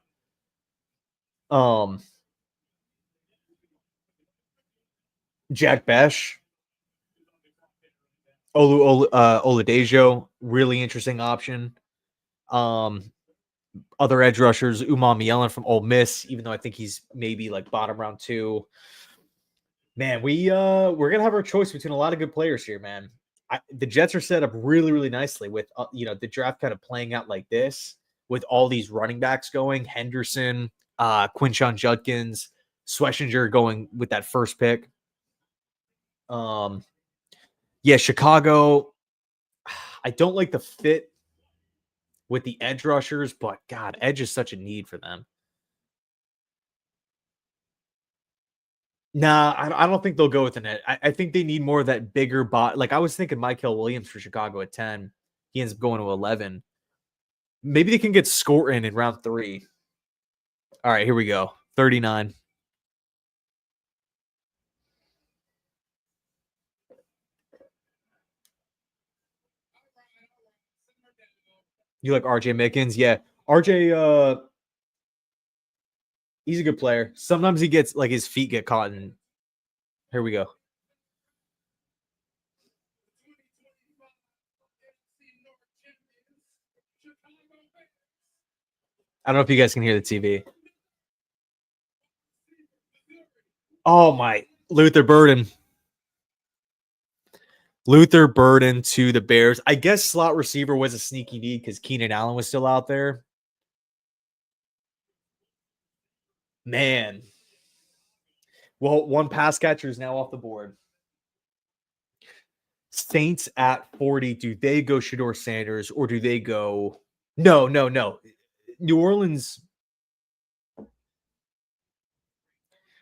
Jack Besh, Oladejo, really interesting option. Other edge rushers, Umam Yellen from Ole Miss, even though I think he's maybe like bottom round 2. Man, we're gonna have our choice between a lot of good players here, man. The Jets are set up really, really nicely with the draft kind of playing out like this with all these running backs going. Henderson, Quinshon Judkins, Schlesinger going with that first pick. Chicago. I don't like the fit with the edge rushers, but God, edge is such a need for them. Nah, I don't think they'll go with an edge. I think they need more of that bigger bot. Like I was thinking Michael Williams for Chicago at 10. He ends up going to 11. Maybe they can get Scourton in round 3. All right, here we go. 39. You like RJ Mickens? Yeah. RJ, he's a good player. Sometimes he gets like his feet get caught in. Here we go. I don't know if you guys can hear the TV. Oh my, Luther Burden. Luther Burden to the Bears. I guess slot receiver was a sneaky need because Keenan Allen was still out there. Man. Well, one pass catcher is now off the board. Saints at 40. Do they go Shedeur Sanders or do they go? No. New Orleans.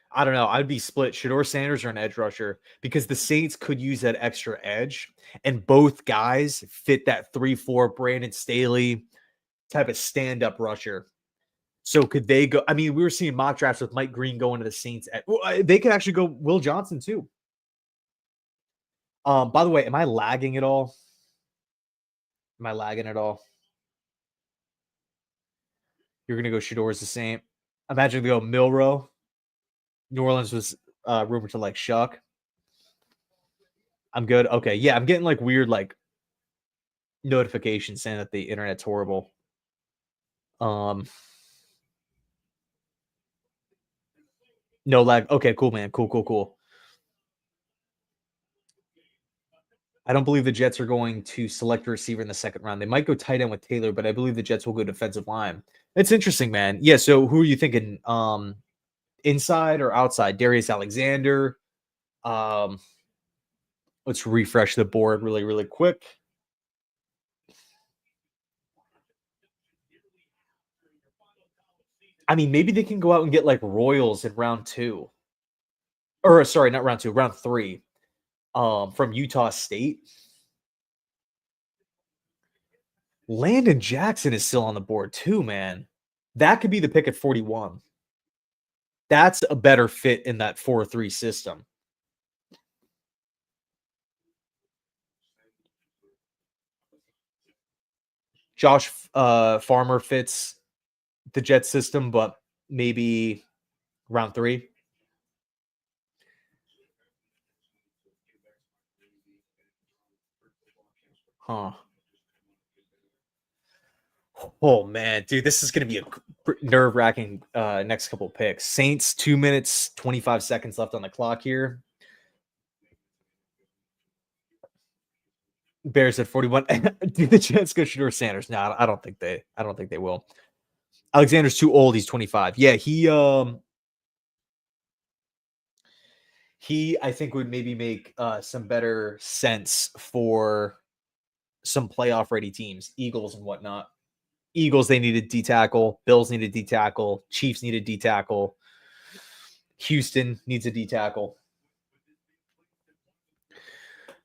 I don't know. I'd be split. Shedeur Sanders or an edge rusher because the Saints could use that extra edge, and both guys fit that 3-4 Brandon Staley type of stand-up rusher. So could they go? I mean, we were seeing mock drafts with Mike Green going to the Saints. They could actually go Will Johnson too. By the way, am I lagging at all? Am I lagging at all? You're gonna go Shedeur is the same. Imagine they go Milrow. New Orleans was rumored to like Shuck. I'm good. Okay, yeah, I'm getting like weird like notifications saying that the internet's horrible. No lag. Okay, cool, man. Cool. I don't believe the Jets are going to select a receiver in the second round. They might go tight end with Taylor, but I believe the Jets will go defensive line. It's interesting, man. Yeah, so who are you thinking? Inside or outside? Darius Alexander. Let's refresh the board really quick. I mean, maybe they can go out and get like Royals in round 2. Or sorry, not round 2, round 3. From Utah State. Landon Jackson is still on the board too, man. That could be the pick at 41. That's a better fit in that 4-3 system. Josh Farmer fits the Jets system, but maybe round 3. Huh. Oh man, dude, this is going to be a nerve-wracking next couple picks. Saints 2 minutes 25 seconds left on the clock here. Bears at 41. Do the Jets go Shedeur Sanders? No, I don't think they will. Alexander's too old. He's 25. Yeah, he I think would maybe make some better sense for some playoff ready teams, Eagles and whatnot. Eagles, they needed D tackle. Bills needed D tackle. Chiefs needed D tackle. Houston needs a D tackle.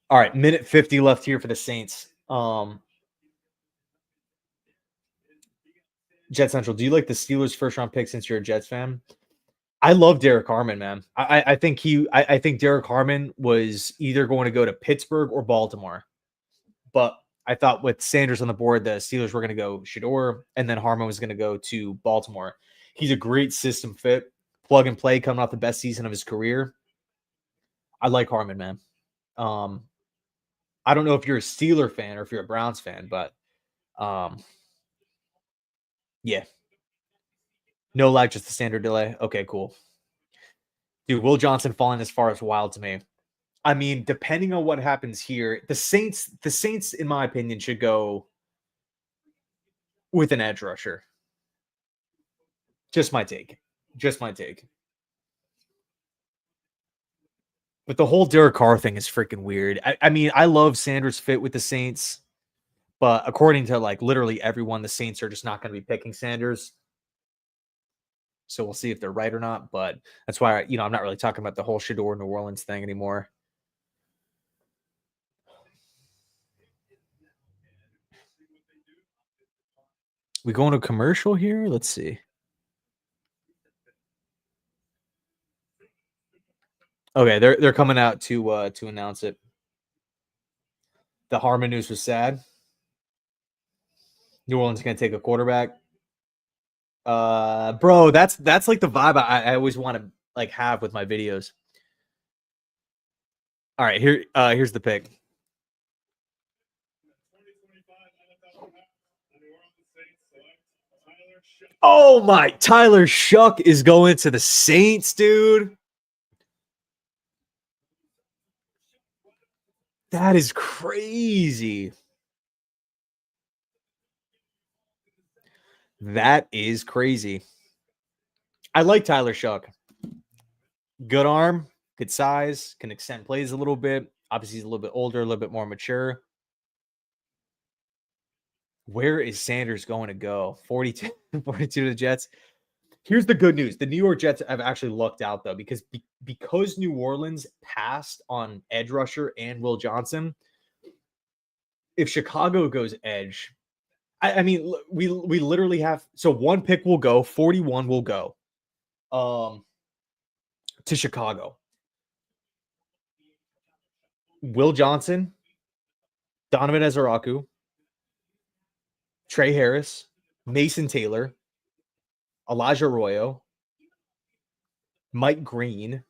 All right, minute 50 left here for the Saints. JetsCentral, do you like the Steelers' first round pick since you're a Jets fan? I love Derek Harmon, man. I think I think Derek Harmon was either going to go to Pittsburgh or Baltimore. But I thought with Sanders on the board, the Steelers were going to go Shedeur, and then Harmon was going to go to Baltimore. He's a great system fit, plug and play, coming off the best season of his career. I like Harmon, man. I don't know if you're a Steeler fan or if you're a Browns fan, but yeah. No lag, just the standard delay. Okay, cool. Dude, Will Johnson falling as far as wild to me. I mean, depending on what happens here, the Saints, in my opinion, should go with an edge rusher. Just my take. But the whole Derek Carr thing is freaking weird. I mean, I love Sanders' fit with the Saints, but according to like literally everyone, the Saints are just not going to be picking Sanders. So we'll see if they're right or not. But that's why, I'm not really talking about the whole Shedeur New Orleans thing anymore. We going to commercial here? Let's see. Okay, they're coming out to announce it. The Harmon news was sad. New Orleans going to take a quarterback. Bro, that's like the vibe I always want to like have with my videos. All right, here's the pick. Oh my, Tyler Shuck is going to the Saints, dude. That is crazy. That is crazy. I like Tyler Shuck. Good arm, good size, can extend plays a little bit. Obviously, he's a little bit older, a little bit more mature. Where is Sanders going to go? 42 to the Jets. Here's the good news. The New York Jets have actually lucked out, though, because New Orleans passed on edge rusher and Will Johnson. If Chicago goes edge, I mean, we literally have, so one pick will go, 41 will go to Chicago. Will Johnson, Donovan Ezeiruaku, Tre Harris, Mason Taylor, Elijah Arroyo, Mike Green.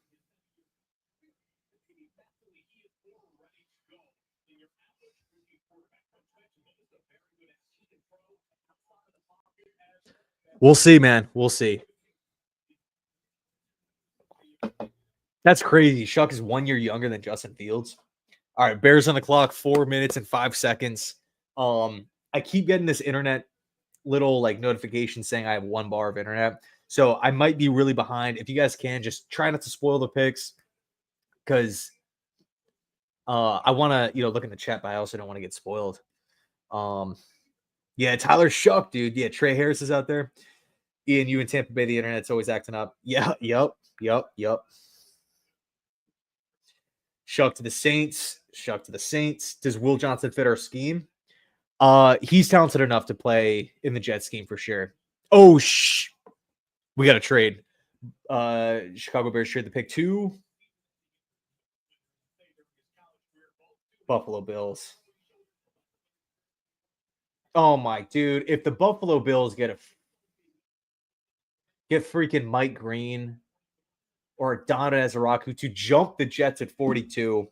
We'll see, man. We'll see. That's crazy. Shuck is 1 year younger than Justin Fields. All right, Bears on the clock, 4 minutes and 5 seconds. I keep getting this internet little like notification saying I have 1 bar of internet. So I might be really behind. If you guys can, just try not to spoil the picks because I want to, look in the chat, but I also don't want to get spoiled. Yeah, Tyler Shuck, dude. Yeah, Tre Harris is out there. Ian, you in Tampa Bay, the internet's always acting up. Yeah, yep. Shuck to the Saints. Does Will Johnson fit our scheme? He's talented enough to play in the Jet scheme for sure. Oh, we got to trade. Chicago Bears trade the pick to Buffalo Bills. Oh my dude, if the Buffalo Bills get freaking Mike Green or Donovan Ezeiruaku to jump the Jets at 42,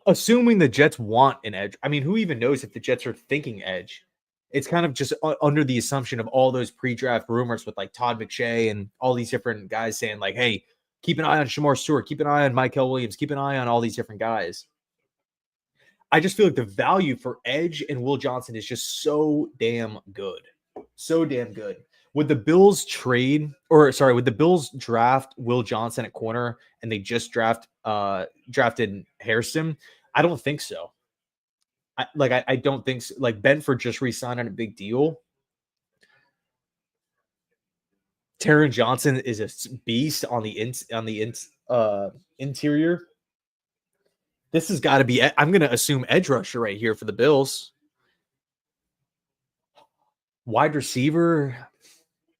assuming the Jets want an edge. I mean, who even knows if the Jets are thinking edge? It's kind of just under the assumption of all those pre-draft rumors with like Todd McShay and all these different guys saying like, hey, keep an eye on Shamar Stewart, keep an eye on Michael Williams, keep an eye on all these different guys. I just feel like the value for edge and Will Johnson is just so damn good. So damn good. Would the Bills would the Bills draft Will Johnson at corner and they just drafted Harrison? I don't think so. I don't think so. Like Benford just re-signed on a big deal. Taron Johnson is a beast on the interior. This has got to be. I'm going to assume edge rusher right here for the Bills. Wide receiver,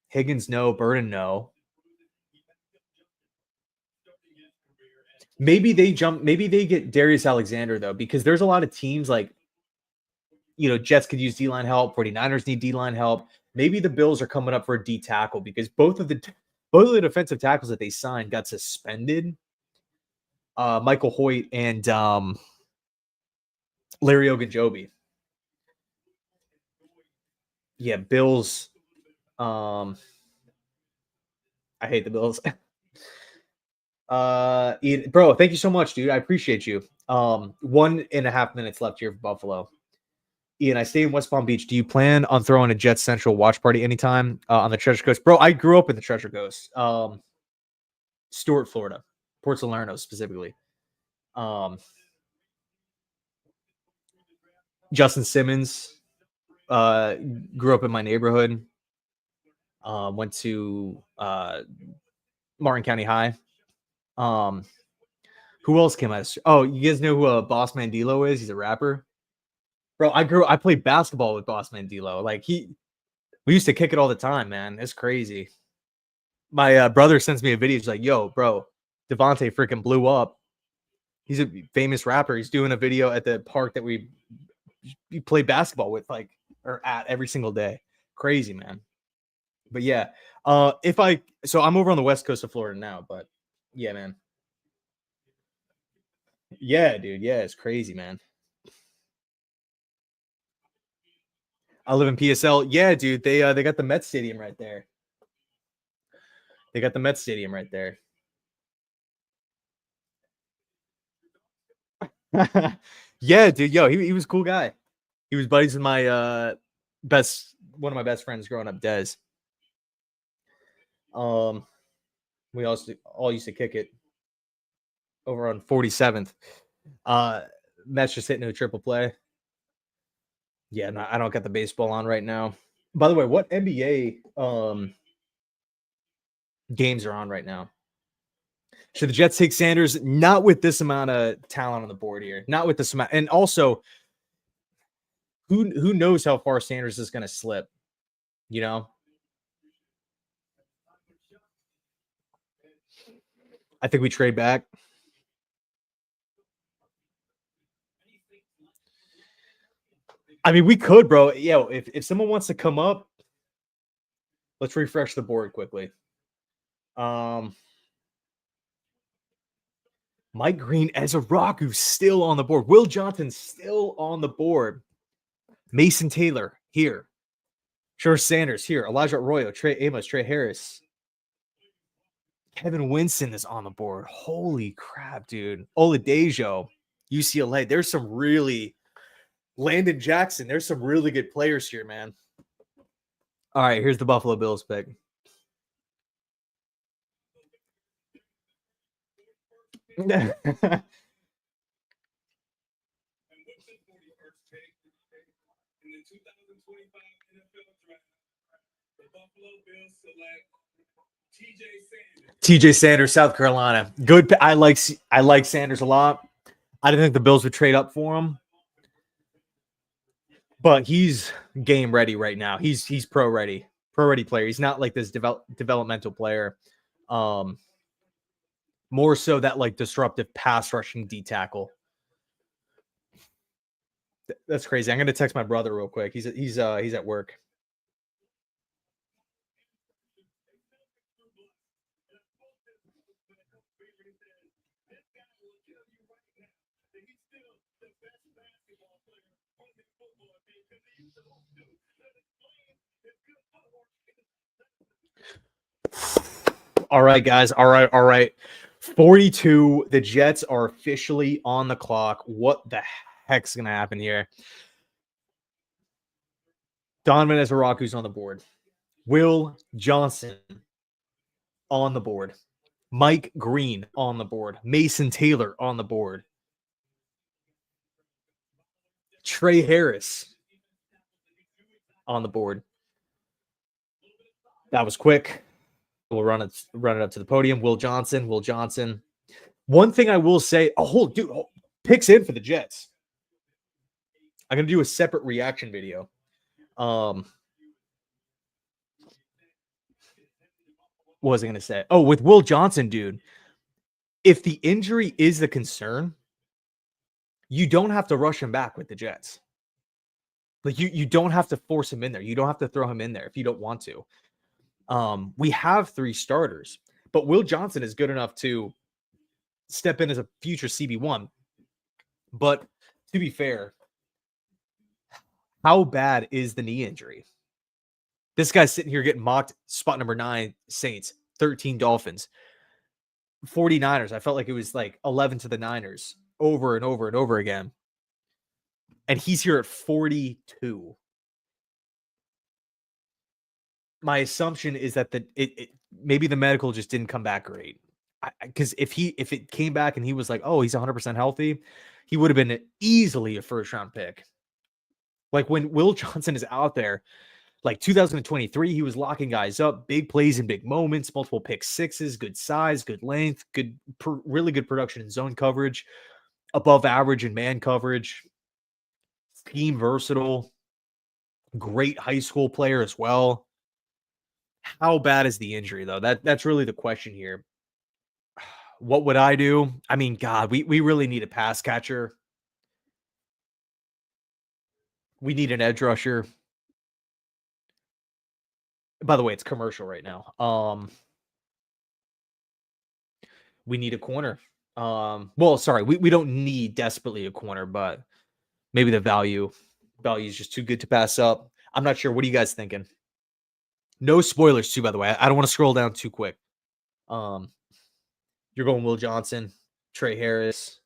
Higgins no, Burden no. Maybe they get Darius Alexander though, because there's a lot of teams like, Jets could use D-line help. 49ers need D-line help. Maybe the Bills are coming up for a D tackle because both of the defensive tackles that they signed got suspended. Michael Hoyt and Larry Ogunjobi. Yeah, Bills. I hate the Bills. Ian, bro, thank you so much, dude. I appreciate you. 1.5 minutes left here for Buffalo. Ian, I stay in West Palm Beach. Do you plan on throwing a JetsCentral watch party anytime on the Treasure Coast? Bro, I grew up in the Treasure Coast. Stuart, Florida. Port Salerno specifically. Justin Simmons grew up in my neighborhood. Went to Martin County High. Who else came out? Oh, you guys know who Boss Mandilo is? He's a rapper. Bro, I played basketball with Boss Mandilo. Like we used to kick it all the time, man. It's crazy. My brother sends me a video. He's like, yo, bro, Devontae freaking blew up. He's a famous rapper. He's doing a video at the park that we play basketball with, or at every single day. Crazy, man. But yeah, so I'm over on the west coast of Florida now, but yeah, man. Yeah, dude. Yeah, it's crazy, man. I live in PSL. Yeah, dude. They got the Mets Stadium right there. They got the Mets Stadium right there. Yeah, dude. Yo, he was a cool guy. He was buddies with my one of my best friends growing up, Des. We all used to kick it over on 47th. Mets just hitting a triple play. Yeah, no, I don't got the baseball on right now. By the way, what NBA games are on right now? Should the Jets take Sanders? Not with this amount of talent on the board here. Not with this amount. And also, who knows how far Sanders is going to slip? You know, I think we trade back. I mean, we could, bro. Yo, if someone wants to come up, let's refresh the board quickly. Mike Green, Ezeiruaku still on the board. Will Johnson still on the board. Mason Taylor here. Sure Sanders here. Elijah Arroyo, Tre Harris. Kevin Winston is on the board. Holy crap, dude. Oladejo, UCLA. There's some really Landon Jackson. There's some really good players here, man. All right, here's the Buffalo Bills pick. TJ Sanders, South Carolina. Good. I like Sanders a lot. I didn't think the Bills would trade up for him, but he's game ready right now. He's pro ready player. He's not like this developmental player. More so that like disruptive pass rushing D tackle. That's crazy. I'm gonna text my brother real quick. He's at work. All right, guys. All right. 42. The Jets are officially on the clock. What the heck's going to happen here? Donovan Ezeiruaku's on the board. Will Johnson on the board. Mike Green on the board. Mason Taylor on the board. Tre Harris on the board. That was quick. We'll run it up to the podium. Will Johnson. One thing I will say, picks in for the Jets. I'm gonna do a separate reaction video. What was I gonna say? Oh, with Will Johnson, dude. If the injury is the concern, you don't have to rush him back with the Jets. Like you don't have to force him in there. You don't have to throw him in there if you don't want to. We have 3 starters, but Will Johnson is good enough to step in as a future CB1. But to be fair, how bad is the knee injury? This guy's sitting here getting mocked. Spot number 9, Saints, 13 Dolphins, 49ers. I felt like it was like 11 to the Niners over and over and over again. And he's here at 42. My assumption is that maybe the medical just didn't come back great. Because if it came back and he was like, oh, he's 100% healthy, he would have been easily a first round pick. Like when Will Johnson is out there, like 2023, he was locking guys up, big plays in big moments, multiple pick sixes, good size, good length, really good production in zone coverage, above average in man coverage, scheme versatile, great high school player as well. How bad is the injury though? That's really the question here. What would I do? I mean, God, we really need a pass catcher. We need an edge rusher. By the way, it's commercial right now. We need a corner. Well, sorry, we don't need desperately a corner, but maybe the value is just too good to pass up. I'm not sure. What are you guys thinking? No spoilers too, by the way. I don't want to scroll down too quick. You're going Will Johnson, Tre Harris.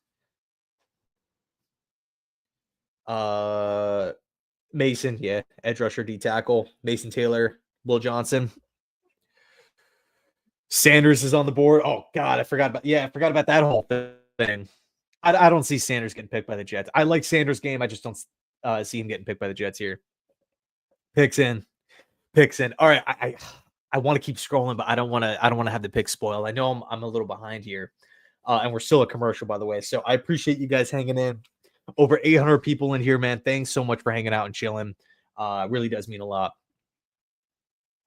Mason, yeah, edge rusher, D tackle. Mason Taylor, Will Johnson. Sanders is on the board. Oh God, I forgot about that whole thing. I don't see Sanders getting picked by the Jets. I like Sanders' game. I just don't see him getting picked by the Jets here. Picks in. All right, I want to keep scrolling, but I don't want to have the pick spoiled. I know I'm a little behind here, and we're still a commercial, by the way. So I appreciate you guys hanging in. Over 800 people in here, man. Thanks so much for hanging out and chilling. Really does mean a lot.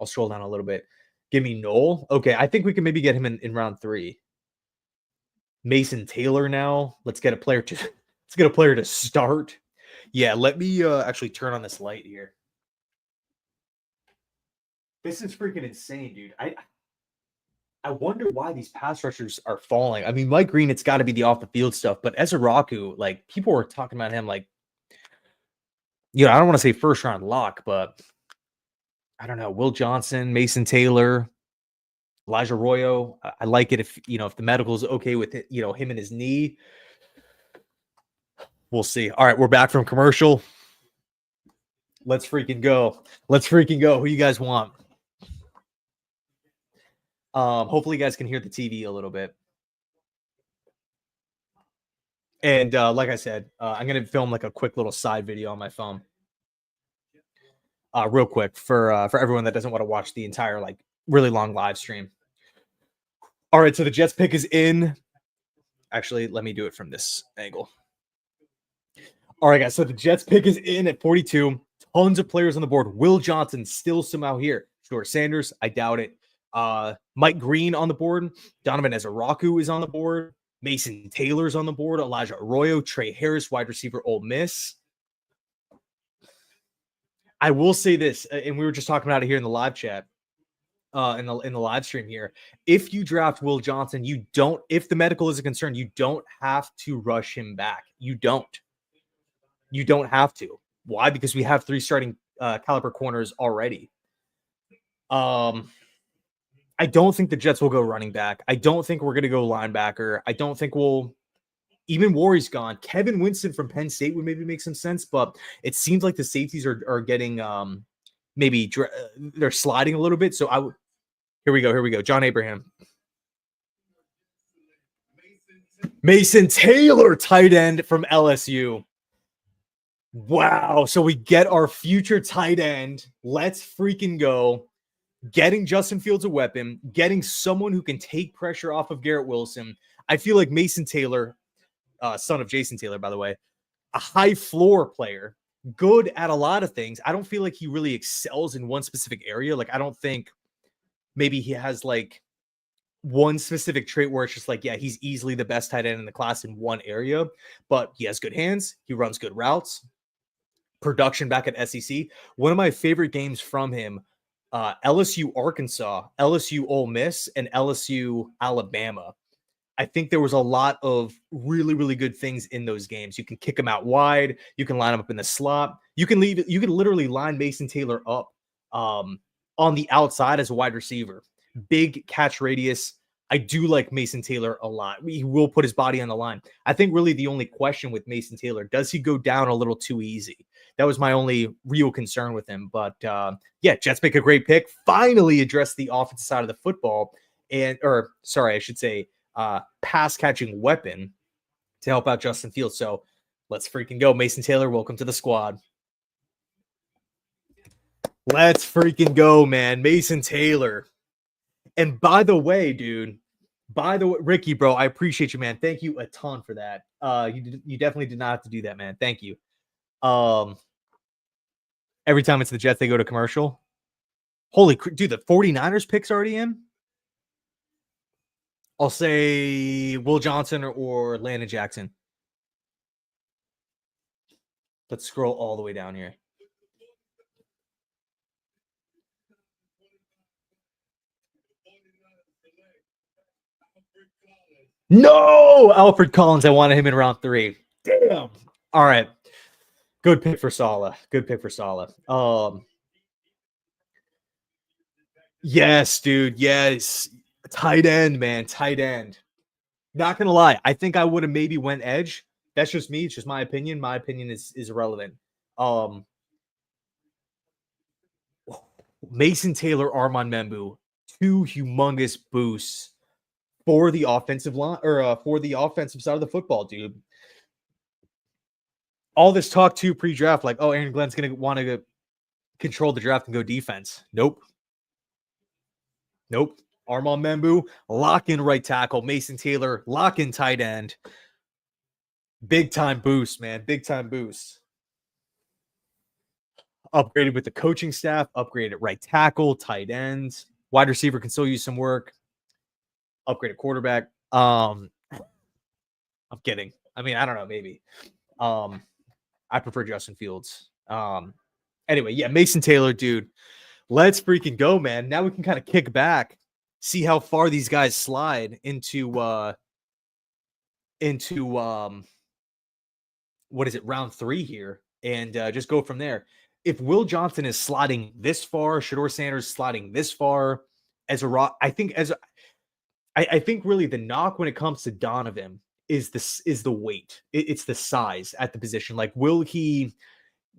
I'll scroll down a little bit. Give me Noel. Okay, I think we can maybe get him in round 3. Mason Taylor now. Let's get a player to start. Yeah, let me actually turn on this light here. This is freaking insane, dude. I wonder why these pass rushers are falling. I mean, Mike Green, it's got to be the off the field stuff, but Ezeiruaku, like people were talking about him, like, I don't want to say first round lock, but I don't know. Will Johnson, Mason Taylor, Elijah Arroyo. I like it if the medical's okay with it, him and his knee. We'll see. All right, we're back from commercial. Let's freaking go. Who you guys want? Hopefully you guys can hear the TV a little bit. And like I said, I'm going to film like a quick little side video on my phone. Real quick for everyone that doesn't want to watch the entire like really long live stream. All right, so the Jets pick is in. Actually, let me do it from this angle. All right, guys, so the Jets pick is in at 42. Tons of players on the board. Will Johnson still somehow here. Sure, Sanders, I doubt it. Mike Green on the board. Donovan Ezeiruaku is on the board. Mason Taylor's on the board. Elijah Arroyo, Tre Harris, wide receiver, Ole Miss. I will say this, and we were just talking about it here in the live chat, in the live stream here. If you draft Will Johnson, if the medical is a concern, you don't have to rush him back. You don't have to. Why? Because we have 3 starting caliber corners already. I don't think the Jets will go running back. I don't think we're going to go linebacker. I don't think even Warry's gone. Kevin Winston from Penn State would maybe make some sense, but it seems like the safeties are getting maybe they're sliding a little bit. So here we go. John Abraham. Mason Taylor, tight end from LSU. Wow. So we get our future tight end. Let's freaking go. Getting Justin Fields a weapon, getting someone who can take pressure off of Garrett Wilson. I feel like Mason Taylor, son of Jason Taylor, by the way, a high floor player, good at a lot of things. I don't feel like he really excels in one specific area. Like, I don't think maybe he has like one specific trait where it's just like, yeah, he's easily the best tight end in the class in one area, but he has good hands. He runs good routes. Production back at SEC. One of my favorite games from him, LSU Arkansas, LSU Ole Miss, and LSU Alabama. I think there was a lot of really, really good things in those games. You can kick them out wide. You can line them up in the slot. You can literally line Mason Taylor up on the outside as a wide receiver. Big catch radius. I do like Mason Taylor a lot. He will put his body on the line. I think really the only question with Mason Taylor, does he go down a little too easy? That was my only real concern with him. But yeah, Jets make a great pick. Finally address the offensive side of the football. Pass catching weapon to help out Justin Fields. So let's freaking go. Mason Taylor, welcome to the squad. Let's freaking go, man. Mason Taylor. And by the way, Ricky, bro, I appreciate you, man. Thank you a ton for that. You definitely did not have to do that, man. Thank you. Every time it's the Jets, they go to commercial. Holy dude, the 49ers pick's already in. I'll say Will Johnson or Landon Jackson. Let's scroll all the way down here. No, Alfred Collins. I wanted him in round 3. Damn. All right. Good pick for Saleh. Yes, dude. Yes. Tight end, man. Tight end. Not going to lie. I think I would have maybe went edge. That's just me. It's just my opinion. My opinion is irrelevant. Mason Taylor, Armand Membu, two humongous boosts for the offensive line or for the offensive side of the football, dude. All this talk too pre-draft, like, oh, Aaron Glenn's gonna want to control the draft and go defense. Nope. Armand Membu, lock in right tackle. Mason Taylor, lock in tight end. Big time boost, man. Big time boost. Upgraded with the coaching staff, upgraded at right tackle, tight ends, wide receiver can still use some work. Upgraded quarterback. I'm kidding. I mean, I don't know, maybe. I prefer Justin Fields. Anyway, yeah, Mason Taylor, dude. Let's freaking go, man. Now we can kind of kick back, see how far these guys slide into what is it, round 3 here, and just go from there. If Will Johnson is sliding this far, Shedeur Sanders sliding this far, I think really the knock when it comes to Donovan is the weight. It's the size at the position. Like, will he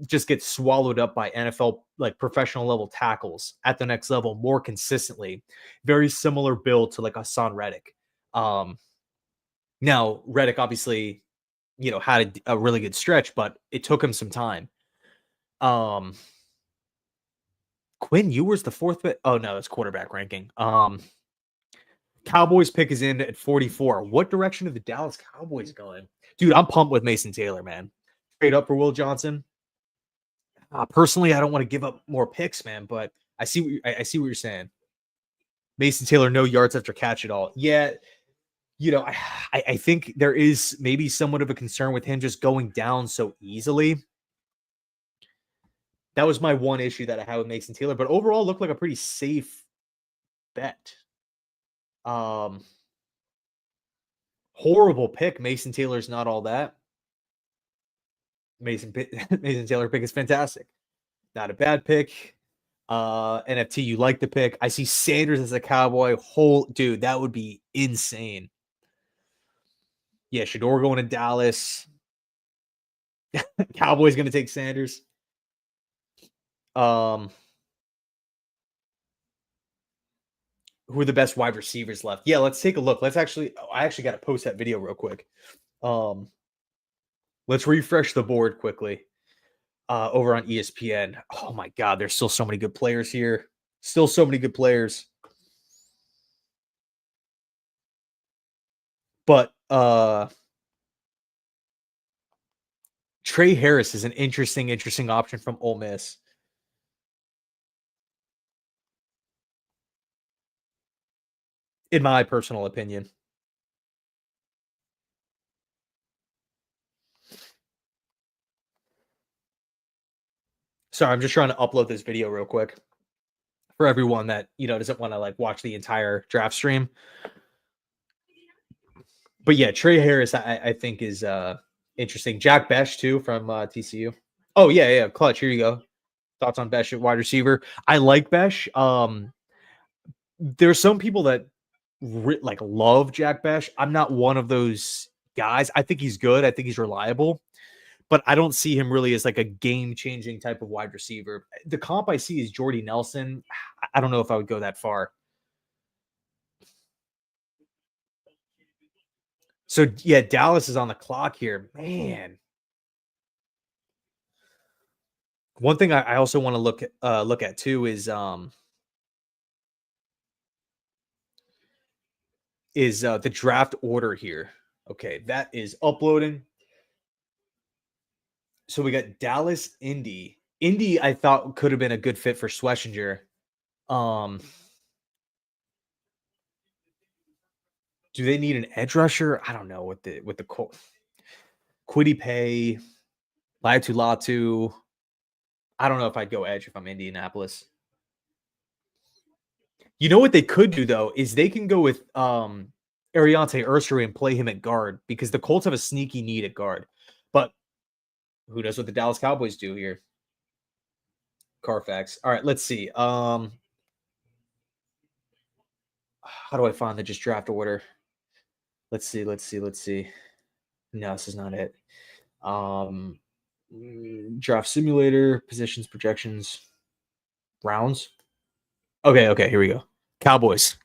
just get swallowed up by NFL, like professional level tackles at the next level more consistently? Very similar build to like Hassan Reddick. Now Reddick obviously, had a really good stretch, but it took him some time. Quinn Ewers the 4th pick. Oh no, that's quarterback ranking. Cowboys pick is in at 44. What direction are the Dallas Cowboys going? Dude, I'm pumped with Mason Taylor, man. Trade up for Will Johnson. Personally, I don't want to give up more picks, man, but I see what you're saying. Mason Taylor, no yards after catch at all. Yeah, I think there is maybe somewhat of a concern with him just going down so easily. That was my one issue that I had with Mason Taylor, but overall looked like a pretty safe bet. Horrible pick. Mason Taylor's not all that. Mason Taylor pick is fantastic. Not a bad pick. NFT, you like the pick. I see Sanders as a Cowboy. Dude, that would be insane. Yeah, Shedeur going to Dallas. Cowboys going to take Sanders. Who are the best wide receivers left? Yeah, let's take a look. I actually got to post that video real quick. Let's refresh the board quickly. Over on ESPN. Oh my God, there's still so many good players here. Still so many good players. But Tre Harris is an interesting option from Ole Miss. In my personal opinion. Sorry, I'm just trying to upload this video real quick for everyone that, doesn't want to like watch the entire draft stream. But yeah, Tre Harris, I think is interesting. Jack Besh too from TCU. Oh yeah, clutch. Here you go. Thoughts on Besh at wide receiver? I like Besh. There's some people that love Jack Besh. I'm not one of those guys. I think he's good. I think he's reliable, but I don't see him really as like a game-changing type of wide receiver. The comp I see is Jordy Nelson. I don't know if I would go that far. So yeah, Dallas is on the clock here, man. One thing I also want to look at too is the draft order here. Okay, that is uploading. So we got Dallas, Indy. Indy, I thought could have been a good fit for Schlesinger. Do they need an edge rusher? I don't know with the Kwity Paye, Latu. I don't know if I'd go edge if I'm Indianapolis. You know what they could do though is they can go with Ariante Ursary and play him at guard because the Colts have a sneaky need at guard. But who knows what the Dallas Cowboys do here? Carfax. All right, let's see. How do I find the just draft order? Let's see. No, this is not it. Draft simulator, positions, projections, rounds. Okay, here we go. Cowboys.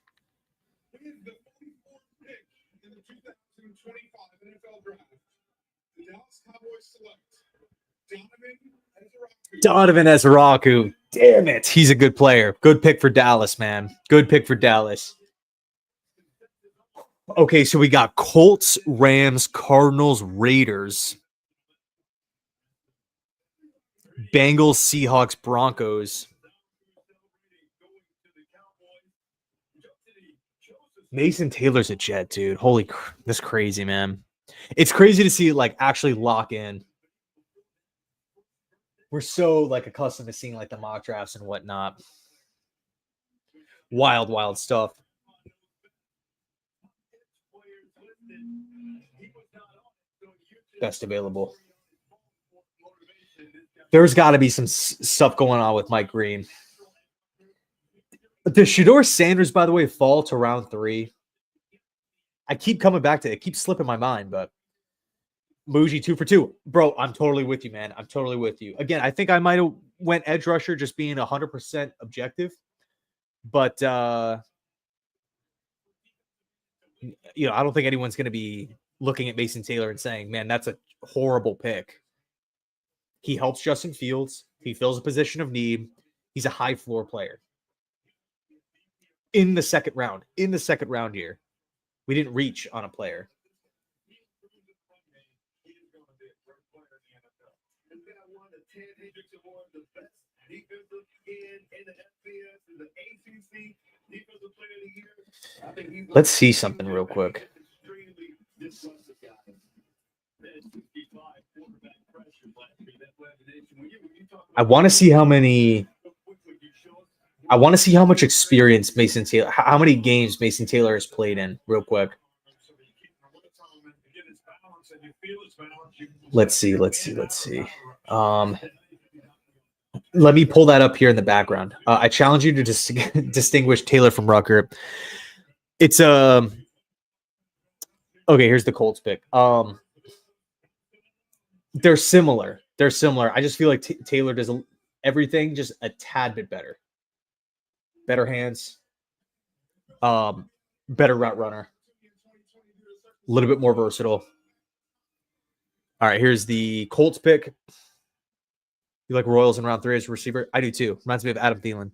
Donovan Ezeiruaku. Damn it. He's a good player. Good pick for Dallas, man. Good pick for Dallas. Okay, so we got Colts, Rams, Cardinals, Raiders, Bengals, Seahawks, Broncos. Mason Taylor's a Jet, dude. That's crazy, man. It's crazy to see it like actually lock in. We're so like accustomed to seeing like the mock drafts and whatnot. Wild stuff. Best available. There's got to be some stuff going on with Mike Green. Does Shedeur Sanders, by the way, fall to round 3? I keep coming back to it. It keeps slipping my mind, but Muji 2 for 2. Bro, I'm totally with you, man. I'm totally with you. Again, I think I might have went edge rusher just being 100% objective. But, I don't think anyone's going to be looking at Mason Taylor and saying, man, that's a horrible pick. He helps Justin Fields. He fills a position of need. He's a high floor player. In the second round here, we didn't reach on a player. Let's see something real quick. I want to see how much experience Mason Taylor, how many games Mason Taylor has played in, real quick. Let's see. Let me pull that up here in the background. I challenge you to distinguish Taylor from Rucker. It's okay. Here's the Colts pick. They're similar. I just feel like Taylor does everything just a tad bit better. Better hands. Better route runner. A little bit more versatile. All right, here's the Colts pick. You like Royals in round 3 as a receiver? I do too. Reminds me of Adam Thielen.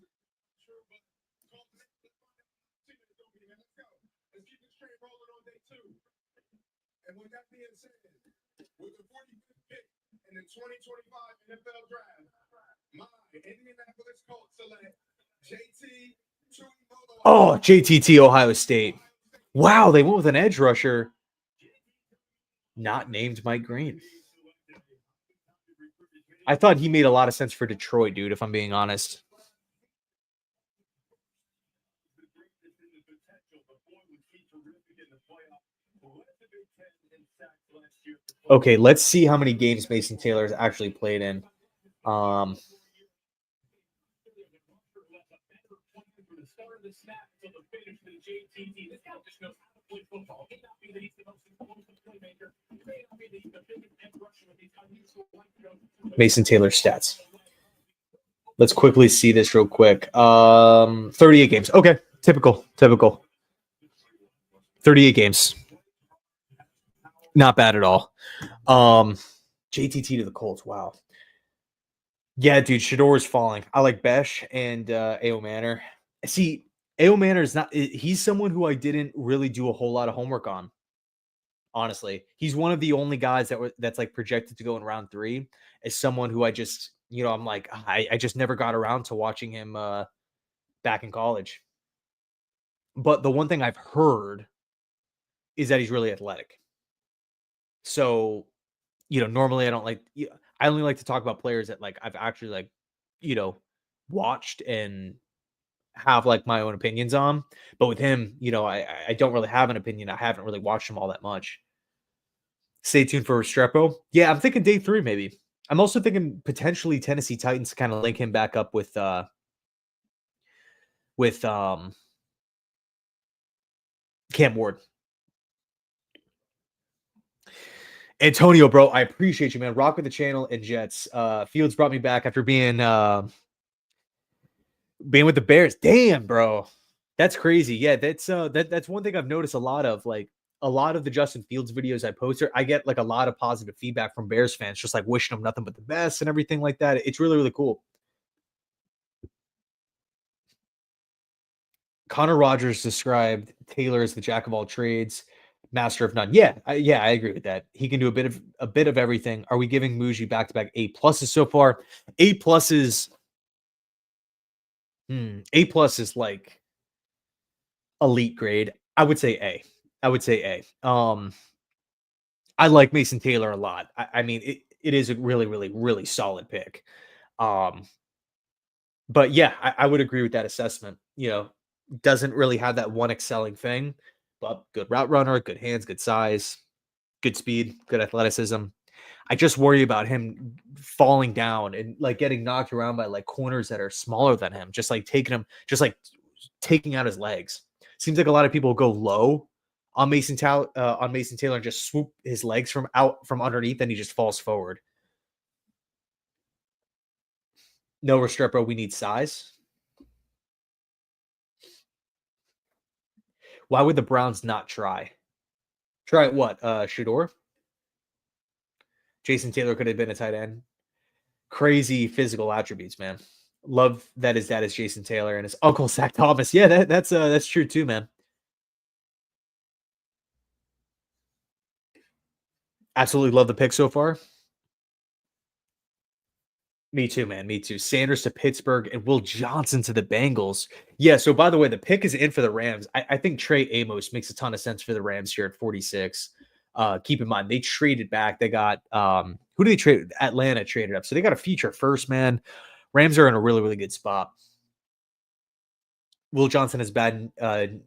Oh, JTT Ohio State. Wow, they went with an edge rusher not named Mike Green. I thought he made a lot of sense for Detroit, dude, if I'm being honest. Okay, let's see how many games Mason Taylor has actually played in. Mason Taylor stats. Let's quickly see this real quick. 38 games. Okay, typical. 38 games. Not bad at all. JTT to the Colts. Wow. Yeah, dude, Shedeur is falling. I like Besh and A.O. Manor. See, A.O. Manor is not. He's someone who I didn't really do a whole lot of homework on. Honestly, he's one of the only guys that's like projected to go in round 3. As someone who I just, I'm like, I just never got around to watching him back in college. But the one thing I've heard is that he's really athletic. So, normally I don't like. I only like to talk about players that like I've actually like, watched and have like my own opinions on. But with him, I don't really have an opinion. I haven't really watched him all that much. Stay tuned for Restrepo. Yeah, I'm thinking day 3 maybe. I'm also thinking potentially Tennessee Titans kind of link him back up with Cam Ward. Antonio, bro, I appreciate you, man. Rock with the channel and Jets. Fields brought me back after being with the Bears. Damn, bro. That's crazy. Yeah, that's one thing I've noticed a lot of. Like a lot of the Justin Fields videos I post, I get like a lot of positive feedback from Bears fans, just like wishing him nothing but the best and everything like that. It's really, really cool. Connor Rogers described Taylor as the jack of all trades, master of none. Yeah, I agree with that. He can do a bit of everything. Are we giving Muji back to back A pluses so far? A pluses. A plus is like elite grade. I would say A. I would say A. I like Mason Taylor a lot. I mean, it is a really, really, really solid pick. Um, but yeah, I would agree with that assessment. You know, doesn't really have that one excelling thing, but good route runner, good hands, good size, good speed, good athleticism. I just worry about him falling down and like getting knocked around by like corners that are smaller than him, just like taking out his legs. Seems like a lot of people go low on Mason Taylor and just swoop his legs from underneath, and he just falls forward. No Restrepo, we need size. Why would the Browns not try? Try what? Shador? Jason Taylor could have been a tight end. Crazy physical attributes, man. Love that his dad is Jason Taylor and his uncle Zach Thomas. Yeah, that's true too, man. Absolutely love the pick so far. Me too, man. Me too. Sanders to Pittsburgh and Will Johnson to the Bengals. Yeah. So, by the way, the pick is in for the Rams. I think Trey Amos makes a ton of sense for the Rams here at 46. Keep in mind, they traded back. They got, who did they trade? Atlanta traded up. So, they got a future first, man. Rams are in a really, really good spot. Will Johnson has bad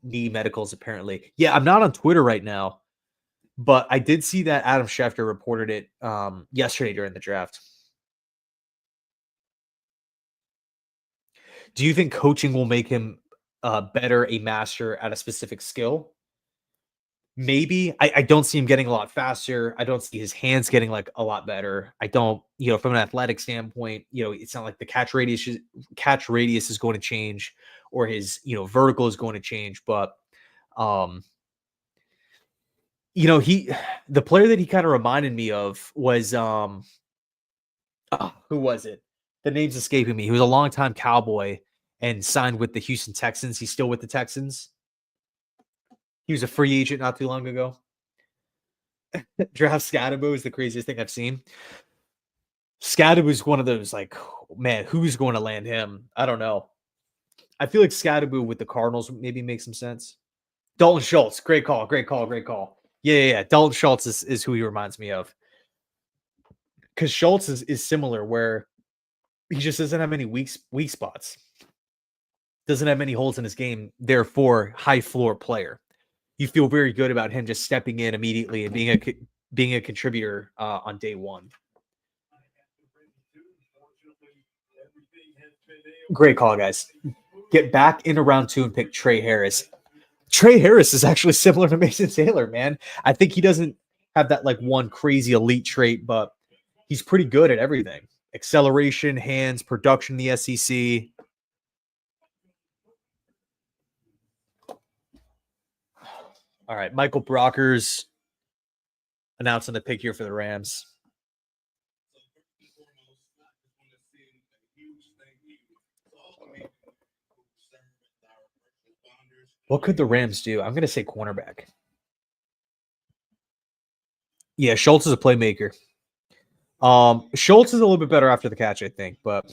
knee medicals, apparently. Yeah. I'm not on Twitter right now, but I did see that Adam Schefter reported it yesterday during the draft. Do you think coaching will make him better, a master at a specific skill? Maybe. I don't see him getting a lot faster. I don't see his hands getting like a lot better. I don't, from an athletic standpoint, it's not like the catch radius is going to change or his, vertical is going to change. But um, the player that he kind of reminded me of was who was it? The name's escaping me. He was a longtime Cowboy and signed with the Houston Texans. He's still with the Texans. He was a free agent not too long ago. Draft Scadaboo is the craziest thing I've seen. Scadaboo is one of those like, man, who's going to land him? I don't know. I feel like Scadaboo with the Cardinals maybe makes some sense. Dalton Schultz, great call, great call, great call. Yeah. Dalton Schultz is who he reminds me of. Because Schultz is similar, where he just doesn't have many weak spots. Doesn't have many holes in his game. Therefore, high floor player. You feel very good about him just stepping in immediately and being a contributor on day one. Great call, guys. Get back into round 2 and pick Tre Harris. Tre Harris is actually similar to Mason Taylor, man. I think he doesn't have that like one crazy elite trait, but he's pretty good at everything. Acceleration, hands, production in the SEC. All right, Michael Brockers announcing the pick here for the Rams. What could the Rams do? I'm going to say cornerback. Yeah, Schultz is a playmaker. Schultz is a little bit better after the catch, I think, but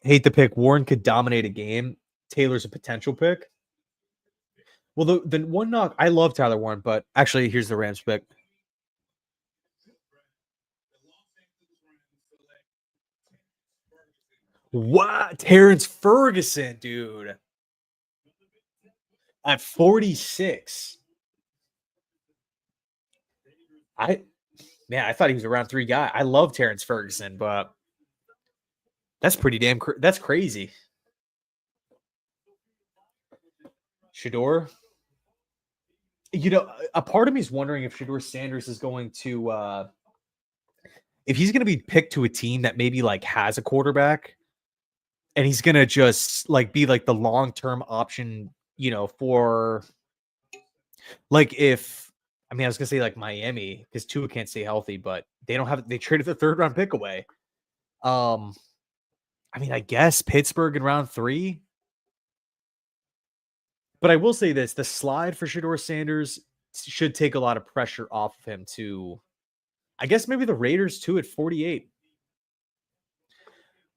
hate the pick. Warren could dominate a game. Taylor's a potential pick. Well, the one knock, I love Tyler Warren, but actually, here's the Rams pick. What? Terrence Ferguson, dude. At 46. I thought he was a round 3 guy. I love Terrence Ferguson, but that's pretty that's crazy. Shador. A part of me is wondering if Shedeur Sanders is going to if he's going to be picked to a team that maybe like has a quarterback and he's going to just like be like the long-term option, for like if I mean I was going to say like Miami because Tua can't stay healthy, but they traded the third round pick away. I mean, I guess Pittsburgh in round 3. But I will say this, the slide for Shedeur Sanders should take a lot of pressure off of him to, I guess maybe the Raiders too at 48.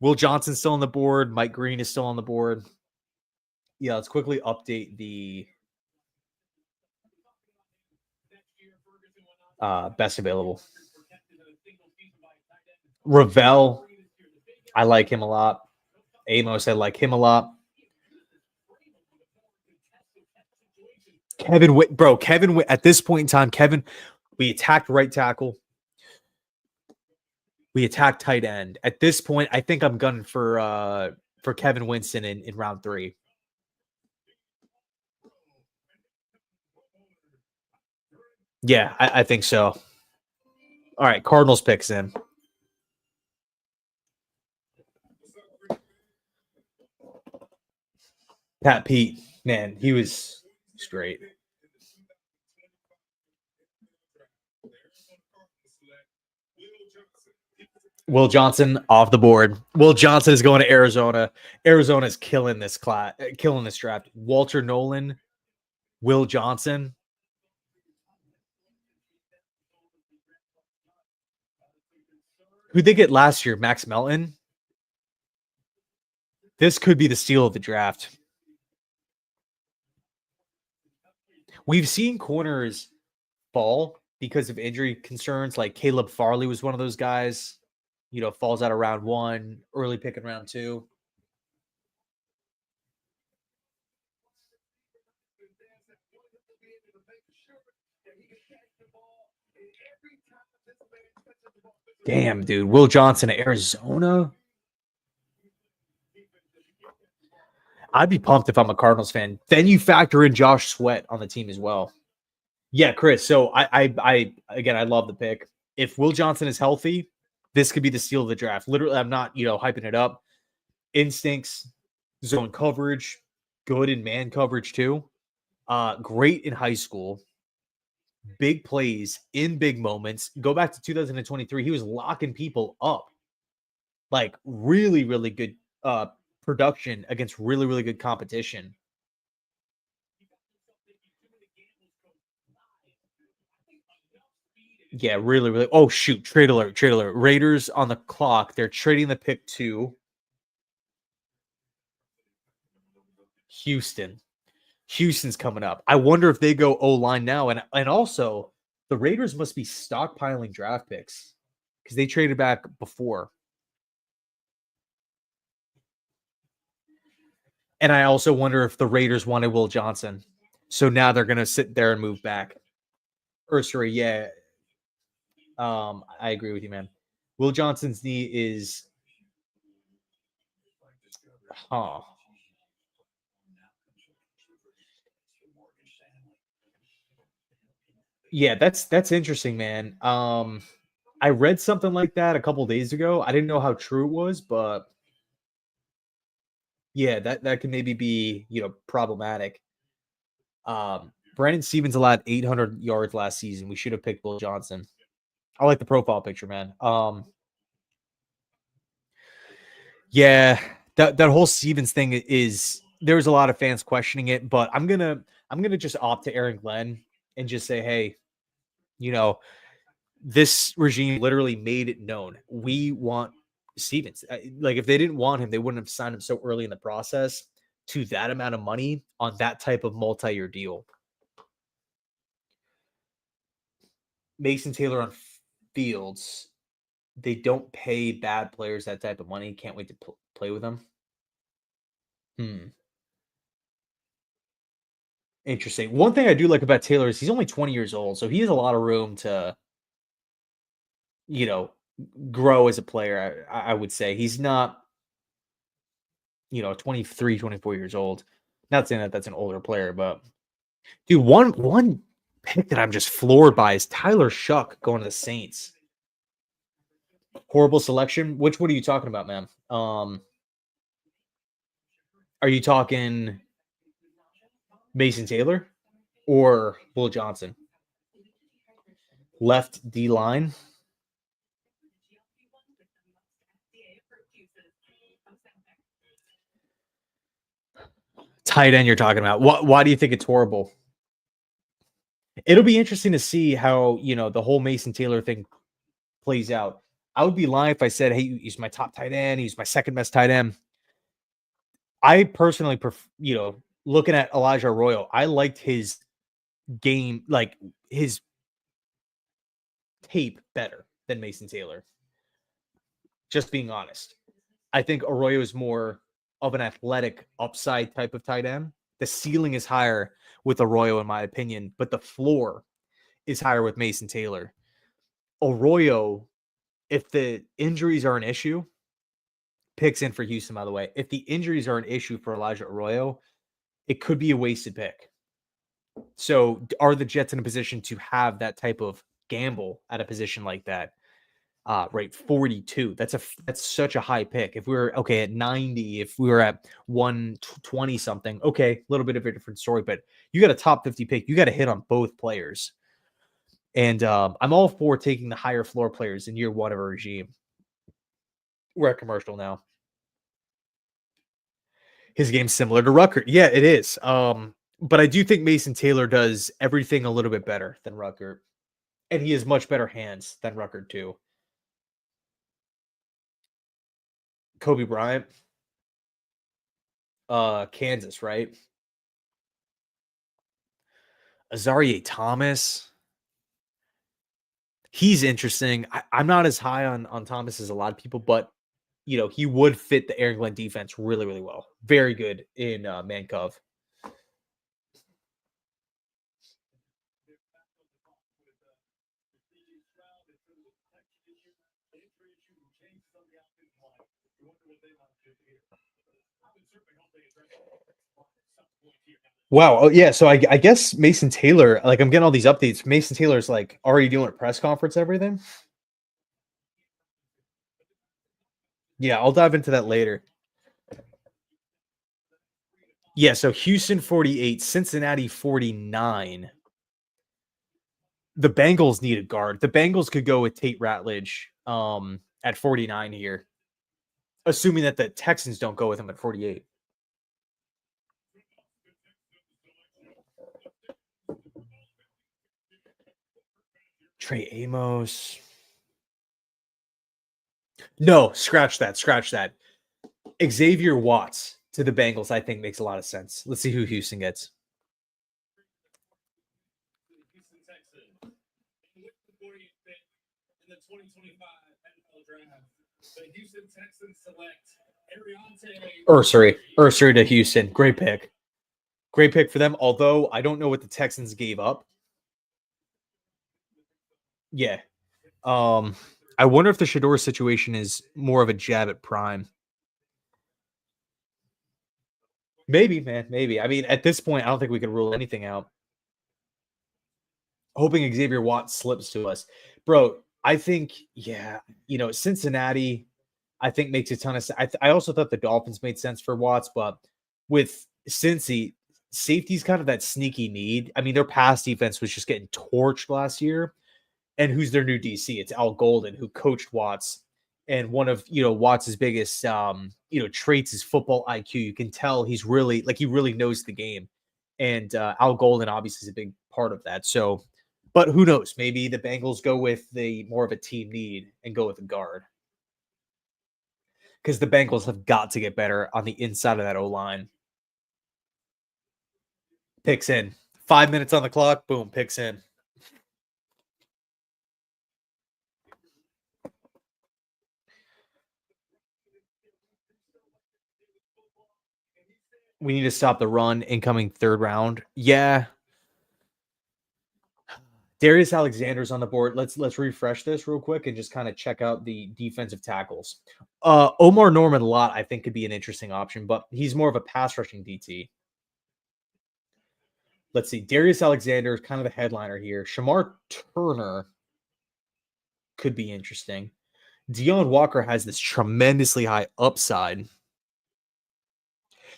Will Johnson's still on the board. Mike Green is still on the board. Yeah, let's quickly update the best available. Ravel, I like him a lot. Amos, I like him a lot. Kevin Witt, at this point in time, we attacked right tackle. We attacked tight end. At this point, I think I'm gunning for Kevin Winston in round 3. Yeah, I think so. All right, Cardinals picks in. Pat Pete, man, he was great. Will Johnson off the board. Will Johnson is going to Arizona. Arizona is killing this draft. Walter Nolan, Will Johnson. Who'd they get last year? Max Melton. This could be the steal of the draft. We've seen corners fall because of injury concerns. Like Caleb Farley was one of those guys, falls out of round 1, early pick in round 2. Damn, dude. Will Johnson, Arizona. I'd be pumped if I'm a Cardinals fan. Then you factor in Josh Sweat on the team as well. Yeah, Chris. So I again, I love the pick. If Will Johnson is healthy, this could be the steal of the draft. Literally, I'm not, hyping it up. Instincts, zone coverage, good in man coverage too. Great in high school. Big plays in big moments. Go back to 2023. He was locking people up. Like really, really good production against really, really good competition. Yeah, really, really. Oh, shoot. Trade alert. Raiders on the clock. They're trading the pick to Houston. Houston's coming up. I wonder if they go O-line now. And also, the Raiders must be stockpiling draft picks because they traded back before. And I also wonder if the Raiders wanted Will Johnson. So now they're going to sit there and move back. Sorry, yeah. I agree with you, man. Will Johnson's knee is Yeah, that's interesting, man. I read something like that a couple days ago. I didn't know how true it was, but yeah, that could maybe be, problematic. Brandon Stevens allowed 800 yards last season. We should have picked Will Johnson. I like the profile picture, man. Yeah, that whole Stevens thing is there's a lot of fans questioning it, but I'm gonna just opt to Aaron Glenn and just say, hey, this regime literally made it known we want Stevens. Like if they didn't want him, they wouldn't have signed him so early in the process to that amount of money on that type of multi-year deal. Mason Taylor on Fields, they don't pay bad players that type of money. Can't wait to play with them. Interesting. One thing I do like about Taylor is he's only 20 years old, so he has a lot of room to, grow as a player. I would say he's not, 23, 24 years old. Not saying that that's an older player, but dude, one pick that I'm just floored by is Tyler Shuck going to the Saints. Horrible selection. Which one are you talking about, man? Are you talking Mason Taylor or Will Johnson? Left D line. Tight end you're talking about. Why do you think it's horrible? It'll be interesting to see how, the whole Mason Taylor thing plays out. I would be lying if I said, hey, he's my top tight end. He's my second best tight end. I personally prefer, looking at Elijah Arroyo, I liked his game, like his tape better than Mason Taylor. Just being honest. I think Arroyo is more of an athletic upside type of tight end. The ceiling is higher with Arroyo, in my opinion, but the floor is higher with Mason Taylor. Arroyo, if the injuries are an issue, picks in for Houston, by the way. If the injuries are an issue for Elijah Arroyo, it could be a wasted pick. So are the Jets in a position to have that type of gamble at a position like that? Right, 42. That's such a high pick. If we were at 90, if we were at 120 something, okay, a little bit of a different story. But you got a top 50 pick. You got to hit on both players. And I'm all for taking the higher floor players in year one of a regime. We're at commercial now. His game's similar to Rucker. Yeah, it is. But I do think Mason Taylor does everything a little bit better than Rucker. And he has much better hands than Rucker, too. Kobe Bryant. Kansas, right? Azarie Thomas. He's interesting. I'm not as high on Thomas as a lot of people, but he would fit the Aaron Glenn defense really, really well. Very good in man cov. Wow. Oh, yeah. So I guess Mason Taylor, like I'm getting all these updates. Mason Taylor's like already doing a press conference, everything. Yeah, I'll dive into that later. Yeah, so Houston 48, Cincinnati 49. The Bengals need a guard. The Bengals could go with Tate Ratledge at 49 here, assuming that the Texans don't go with him at 48. Trey Amos. No, scratch that. Scratch that. Xavier Watts to the Bengals, I think, makes a lot of sense. Let's see who Houston gets. Ursary to Houston. Great pick. Great pick for them. Although I don't know what the Texans gave up. Yeah. I wonder if the Shador situation is more of a jab at Prime. Maybe, man. Maybe. I mean, at this point, I don't think we can rule anything out. Hoping Xavier Watts slips to us. Bro, I think, Cincinnati, I think makes a ton of sense. I also thought the Dolphins made sense for Watts, but with Cincy, safety's kind of that sneaky need. I mean, their pass defense was just getting torched last year. And who's their new DC? It's Al Golden, who coached Watts. And one of Watts' biggest traits is football IQ. You can tell he's really he really knows the game. And Al Golden obviously is a big part of that. So, but who knows? Maybe the Bengals go with the more of a team need and go with a guard. Because the Bengals have got to get better on the inside of that O-line. Picks in. 5 minutes on the clock. Boom, picks in. We need to stop the run incoming third round. Yeah. Darius Alexander's on the board. Let's refresh this real quick and just kind of check out the defensive tackles. Omar Norman Lott, I think, could be an interesting option, but he's more of a pass rushing DT. Let's see. Darius Alexander is kind of the headliner here. Shamar Turner could be interesting. Deion Walker has this tremendously high upside.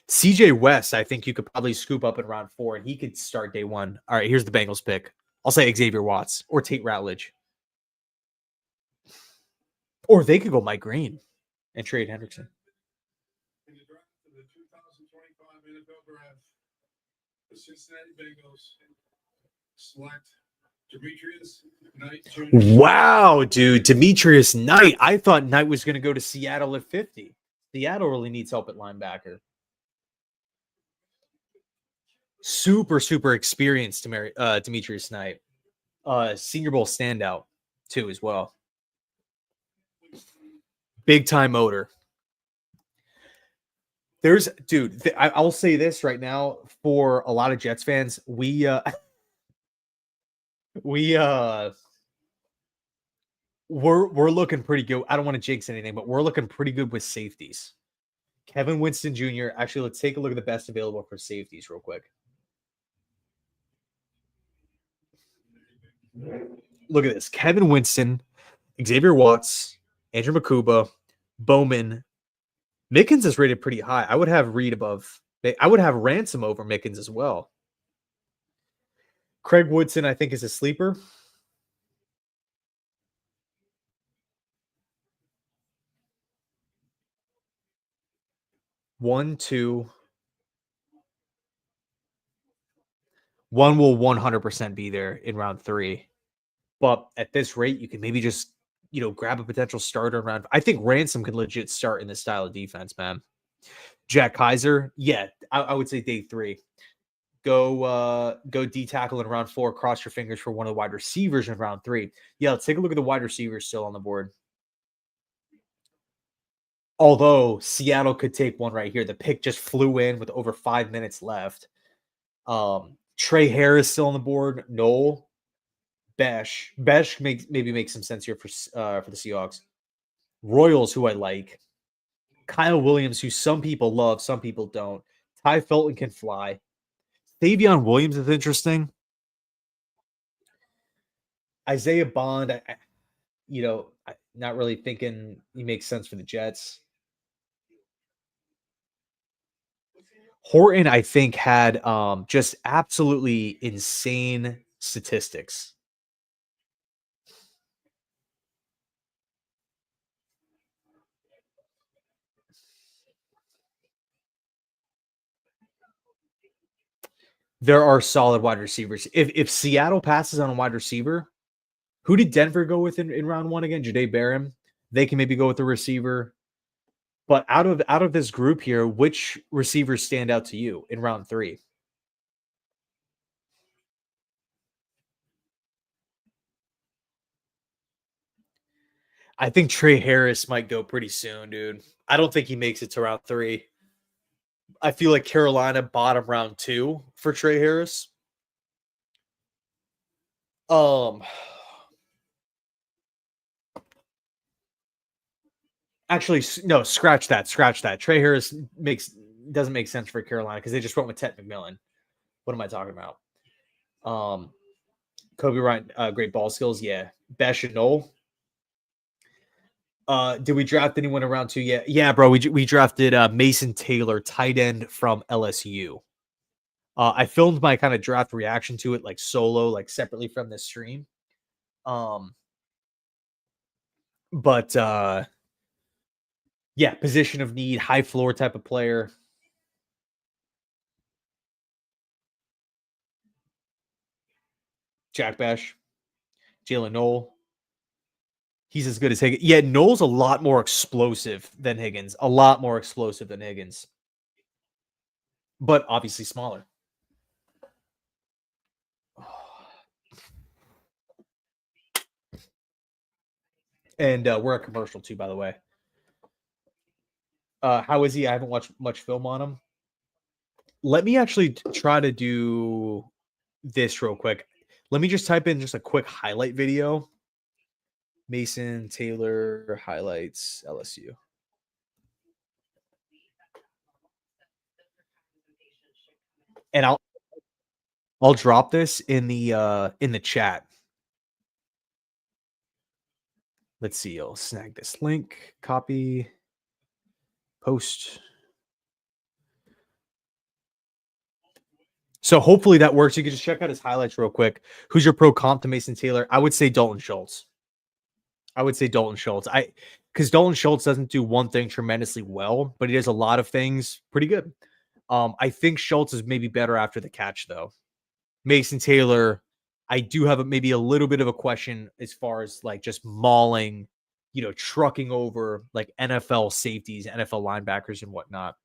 CJ West, I think you could probably scoop up in round 4, and he could start day 1. All right, here's the Bengals pick. I'll say Xavier Watts or Tate Ratledge. Or they could go Mike Green and trade Hendrickson. In the draft of the 2025 NFL Draft, the Cincinnati Bengals select Demetrius Knight Jr. Wow, dude. Demetrius Knight. I thought Knight was going to go to Seattle at 50. Seattle really needs help at linebacker. Super, super experienced Demetrius Knight. Senior Bowl standout, too, as well. Big time motor. There's, dude, I'll say this right now for a lot of Jets fans. We're looking pretty good. I don't want to jinx anything, but we're looking pretty good with safeties. Kevin Winston Jr. Actually, let's take a look at the best available for safeties real quick. Look at this. Kevin Winston, Xavier Watts, Andrew Makuba, Bowman. Mickens is rated pretty high. I would have Reed above. I would have Ransom over Mickens as well. Craig Woodson, I think, is a sleeper. One will 100% be there in round 3. But at this rate, you can maybe just, grab a potential starter around. I think Ransom can legit start in this style of defense, man. Jack Kaiser, yeah, I would say day 3. Go D tackle in round 4. Cross your fingers for one of the wide receivers in round 3. Yeah, let's take a look at the wide receivers still on the board. Although Seattle could take one right here. The pick just flew in with over 5 minutes left. Tre Harris still on the board. Noel. Besh maybe makes some sense here for the Seahawks. Royals, who I like. Kyle Williams, who some people love, some people don't. Ty Felton can fly. Davion Williams is interesting. Isaiah Bond, not really thinking he makes sense for the Jets. Horton, I think, had just absolutely insane statistics. There are solid wide receivers. If Seattle passes on a wide receiver, who did Denver go with in round 1 again? Jahdae Barham. They can maybe go with the receiver. But out of this group here, which receivers stand out to you in round 3? I think Tre Harris might go pretty soon, dude. I don't think he makes it to round 3. I feel like Carolina bottom round 2 for Tre Harris. Actually, no, scratch that. Tre Harris doesn't make sense for Carolina because they just went with Ted McMillan. What am I talking about? Kobe Bryant, great ball skills. Yeah. Besh and Noel. Did we draft anyone around 2 yet? Yeah, bro. We drafted Mason Taylor, tight end from LSU. I filmed my kind of draft reaction to it, like solo, like separately from this stream. But yeah, position of need, high floor type of player. Jack Besh, Jalen Noel. He's as good as Higgins. Yeah, Noel's a lot more explosive than Higgins. But obviously smaller. And we're a commercial too, by the way. How is he? I haven't watched much film on him. Let me actually try to do this real quick. Let me just type in just a quick highlight video. Mason Taylor highlights LSU. And I'll drop this in the chat. Let's see. I'll snag this link, copy, post. So hopefully that works. You can just check out his highlights real quick. Who's your pro comp to Mason Taylor? I would say Dalton Schultz. Because Dalton Schultz doesn't do one thing tremendously well, but he does a lot of things pretty good. I think Schultz is maybe better after the catch, though. Mason Taylor, I do have maybe a little bit of a question as far as like just mauling, trucking over like NFL safeties, NFL linebackers, and whatnot.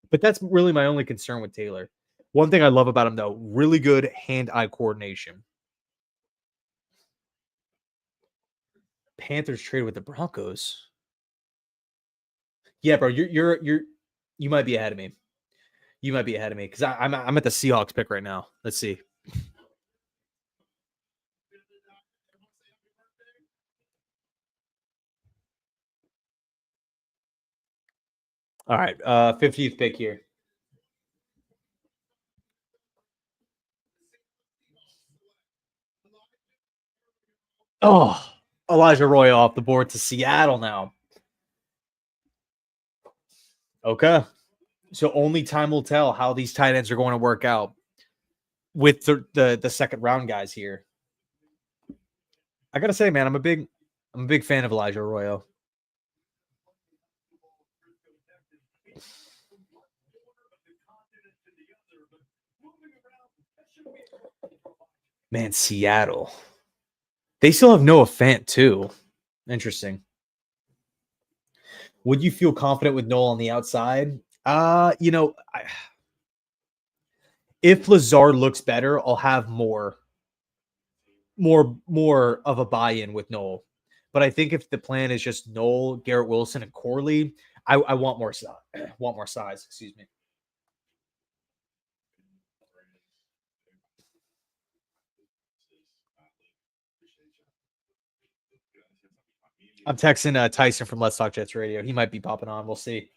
But that's really my only concern with Taylor. One thing I love about him, though, really good hand-eye coordination. Panthers trade with the Broncos. Yeah, bro, you might be ahead of me. You might be ahead of me because I'm at the Seahawks pick right now. Let's see. All right, 50th pick here. Oh, Elijah Roy off the board to Seattle now. Okay. So only time will tell how these tight ends are going to work out with the second round guys here. I gotta say, man, I'm a big fan of Elijah Arroyo. Man, Seattle. They still have Noah Fant too. Interesting. Would you feel confident with Noel on the outside? If Lazard looks better, I'll have more of a buy-in with Noel. But I think if the plan is just Noel, Garrett Wilson, and Corley, I want more size. Want more size. Excuse me. I'm texting Tyson from Let's Talk Jets Radio. He might be popping on. We'll see.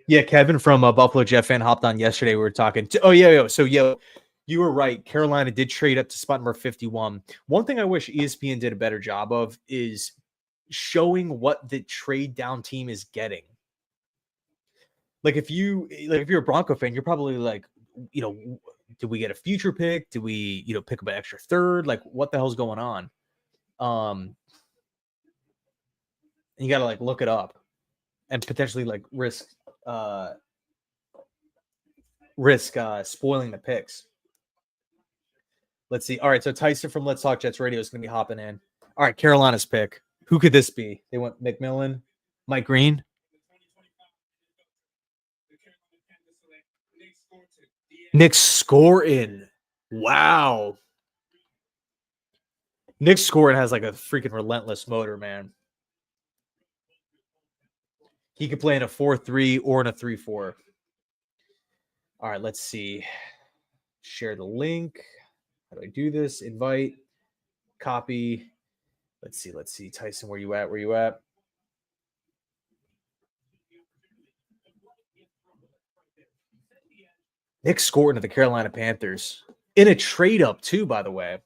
Yeah, Kevin from Buffalo Jet fan hopped on yesterday. We were talking. So you were right. Carolina did trade up to spot number 51. One thing I wish ESPN did a better job of is showing what the trade down team is getting. Like if you're a Bronco fan, you're probably like, did we get a future pick? Did we, pick up an extra third? Like what the hell's going on? You got to like look it up and potentially like risk spoiling the picks. Let's see. All right, so Tyson from Let's Talk Jets Radio is going to be hopping in. All right, Carolina's pick. Who could this be? They went McMillan, Mike Green. Nick Scorin. Wow. Nick Scorin has like a freaking relentless motor, man. He could play in a 4-3 or in a 3-4. All right, let's see. Share the link. How do I do this? Invite, copy. Let's see. Tyson, where you at? Nick Scorin to the Carolina Panthers. In a trade up, too, by the way.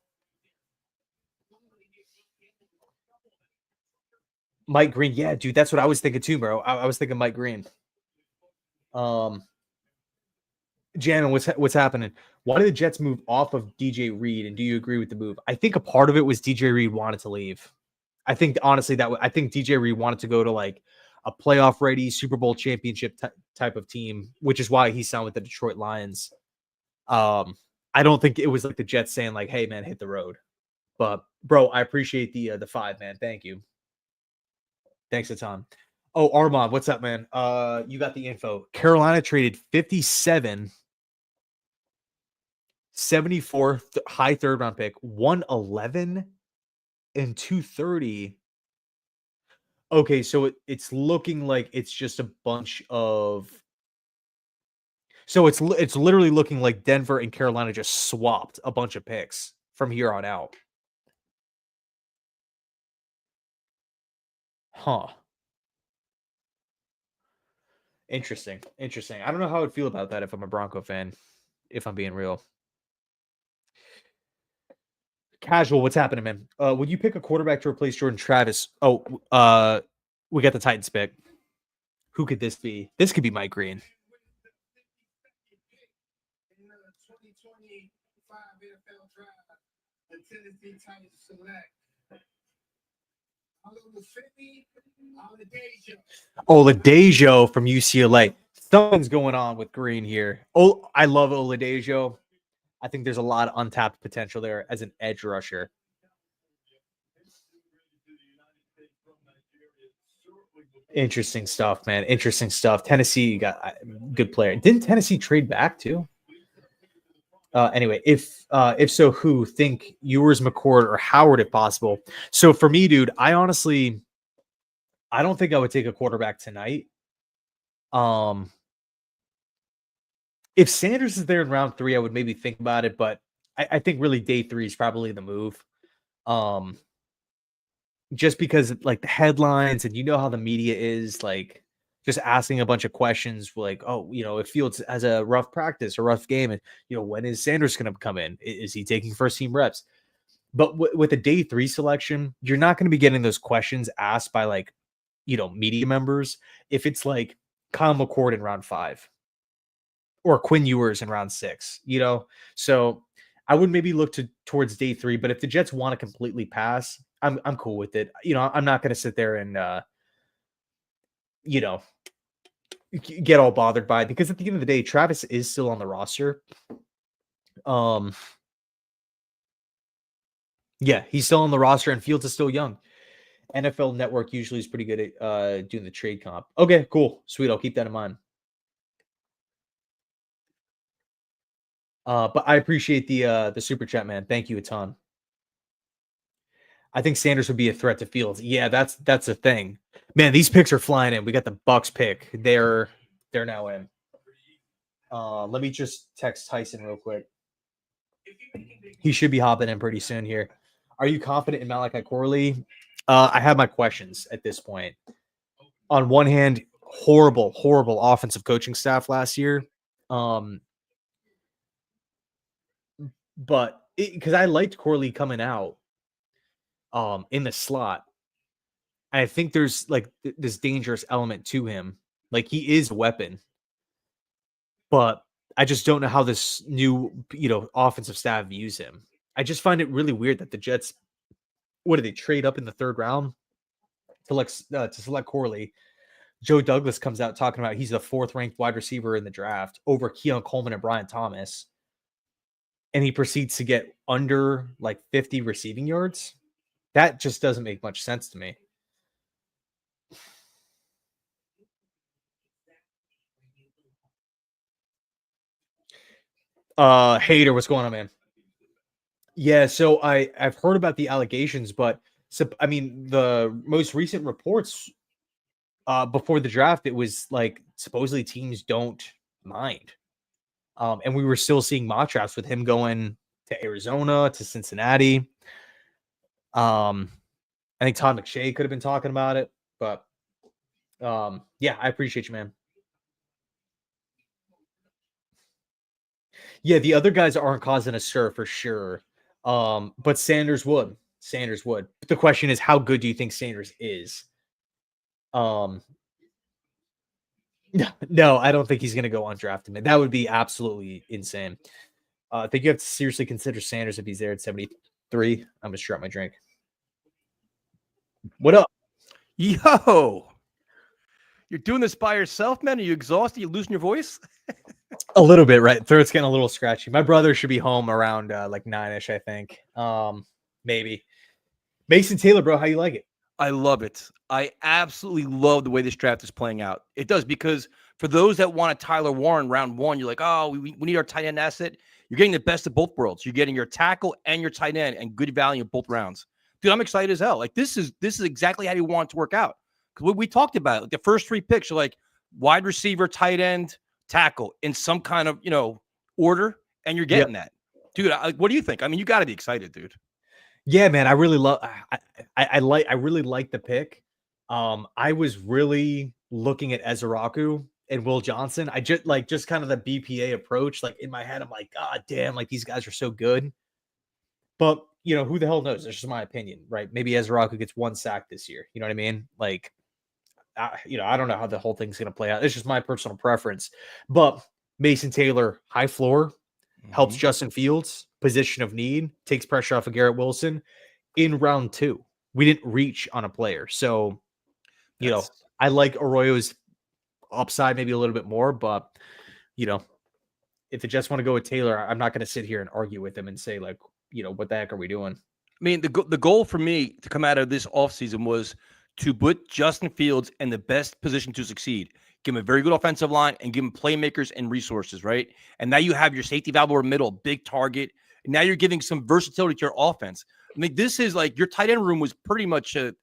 Mike Green. Yeah, dude, that's what I was thinking too, bro. I was thinking Mike Green. Jamin, what's happening? Why did the Jets move off of DJ Reed, and do you agree with the move? I think a part of it was DJ Reed wanted to leave. I think honestly I think DJ Reed wanted to go to like a playoff ready Super Bowl championship type of team, which is why he signed with the Detroit Lions. I don't think it was like the Jets saying like, "Hey man, hit the road." But bro, I appreciate the 5, man. Thank you. Thanks a ton. Oh, Armand, what's up, man? You got the info. Carolina traded 57, 74, high third round pick, 111, and 230. Okay, so it's looking like it's just a bunch of. So it's literally looking like Denver and Carolina just swapped a bunch of picks from here on out. Huh. Interesting. I don't know how I'd feel about that if I'm a Bronco fan, if I'm being real. Casual, what's happening, man? Would you pick a quarterback to replace Jordan Travis? Oh, we got the Titans pick. Who could this be? This could be Mike Green. Oladejo from UCLA. Something's going on with Green here. Oh, I love Oladejo. I think there's a lot of untapped potential there as an edge rusher. Interesting stuff, man. Interesting stuff. Tennessee got a good player. Didn't Tennessee trade back too? Anyway, if so, who think Ewers, McCord, or Howard if possible? So for me, dude, I don't think I would take a quarterback tonight. If Sanders is there in round 3, I would maybe think about it, but I think really day 3 is probably the move. Just because like the headlines and you know how the media is, like just asking a bunch of questions like, oh, if Fields has a rough practice or rough game, and when is Sanders going to come in? Is he taking first team reps? But with a day 3 selection, you're not going to be getting those questions asked by like, media members. If it's like Kyle McCord in round 5 or Quinn Ewers in round 6, so I would maybe look towards day 3, but if the Jets want to completely pass, I'm cool with it. I'm not going to sit there and, get all bothered by it, because at the end of the day, Travis is still on the roster. Yeah, he's still on the roster and Fields is still young. NFL Network usually is pretty good at doing the trade comp. Okay, cool. Sweet. I'll keep that in mind. But I appreciate the super chat, man. Thank you a ton. I think Sanders would be a threat to Fields. Yeah, that's the thing. Man, these picks are flying in. We got the Bucks pick. They're now in. Let me just text Tyson real quick. He should be hopping in pretty soon here. Are you confident in Malachi Corley? I have my questions at this point. On one hand, horrible offensive coaching staff last year. But because I liked Corley coming out in the slot, I think there's like this dangerous element to him. Like he is a weapon, but I just don't know how this new offensive staff views him. I just find it really weird that the Jets, what do they trade up in the 3rd round to select Corley? Joe Douglas comes out talking about he's the 4th ranked wide receiver in the draft over Keon Coleman and Brian Thomas. And he proceeds to get under like 50 receiving yards. That just doesn't make much sense to me. Hater, what's going on, man? Yeah, so I've heard about the allegations, but I mean the most recent reports before the draft, it was like supposedly teams don't mind. And we were still seeing mock drafts with him going to Arizona, to Cincinnati. I think Todd McShay could have been talking about it, but yeah, I appreciate you, man. Yeah, the other guys aren't causing a stir for sure. But Sanders would. But the question is, how good do you think Sanders is? No, I don't think he's going to go undrafted, man. That would be absolutely insane. I think you have to seriously consider Sanders if he's there at 73. I'm going to shut my drink. What up? Yo, you're doing this by yourself, man? Are you exhausted? You losing your voice? A little bit, right? Throat's getting a little scratchy. My brother should be home around like 9-ish, I think. Maybe. Mason Taylor, bro, how you like it? I love it. I absolutely love the way this draft is playing out. It does, because for those that want a Tyler Warren round 1, you're like, oh, we need our tight end asset. You're getting the best of both worlds. You're getting your tackle and your tight end and good value in both rounds. Dude, I'm excited as hell. Like this is exactly how you want it to work out. Because we talked about it. Like the first 3 picks are like wide receiver, tight end, tackle in some kind of, order, and you're getting that. Dude, what do you think? I mean, you got to be excited, dude. Yeah, man, I really love. I really like the pick. I was really looking at Ezeiruaku and Will Johnson. I just kind of the BPA approach. Like in my head, I'm like, God damn, like these guys are so good. But who the hell knows? That's just my opinion, right? Maybe Ezeiruaku gets 1 sack this year. You know what I mean? Like, I don't know how the whole thing's gonna play out. It's just my personal preference. But Mason Taylor, high floor, helps Justin Fields, position of need, takes pressure off of Garrett Wilson. In round 2, we didn't reach on a player. So, I like Arroyo's upside maybe a little bit more, but, if the Jets want to go with Taylor, I'm not going to sit here and argue with him and say, like, what the heck are we doing? I mean, the goal for me to come out of this offseason was to put Justin Fields in the best position to succeed. Give him a very good offensive line and give him playmakers and resources, right? And now you have your safety valve over middle, big target. And now you're giving some versatility to your offense. I mean, this is like your tight end room was pretty much a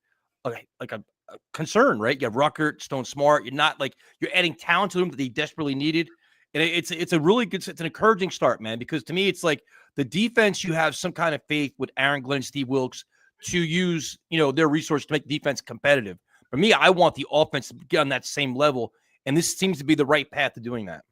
concern, right? You have Ruckert, Stone Smart. You're adding talent to them that they desperately needed. And it's a really good, it's an encouraging start, man, because to me, it's like the defense, you have some kind of faith with Aaron Glenn, Steve Wilkes to use, their resources to make defense competitive. For me, I want the offense to get on that same level. And this seems to be the right path to doing that.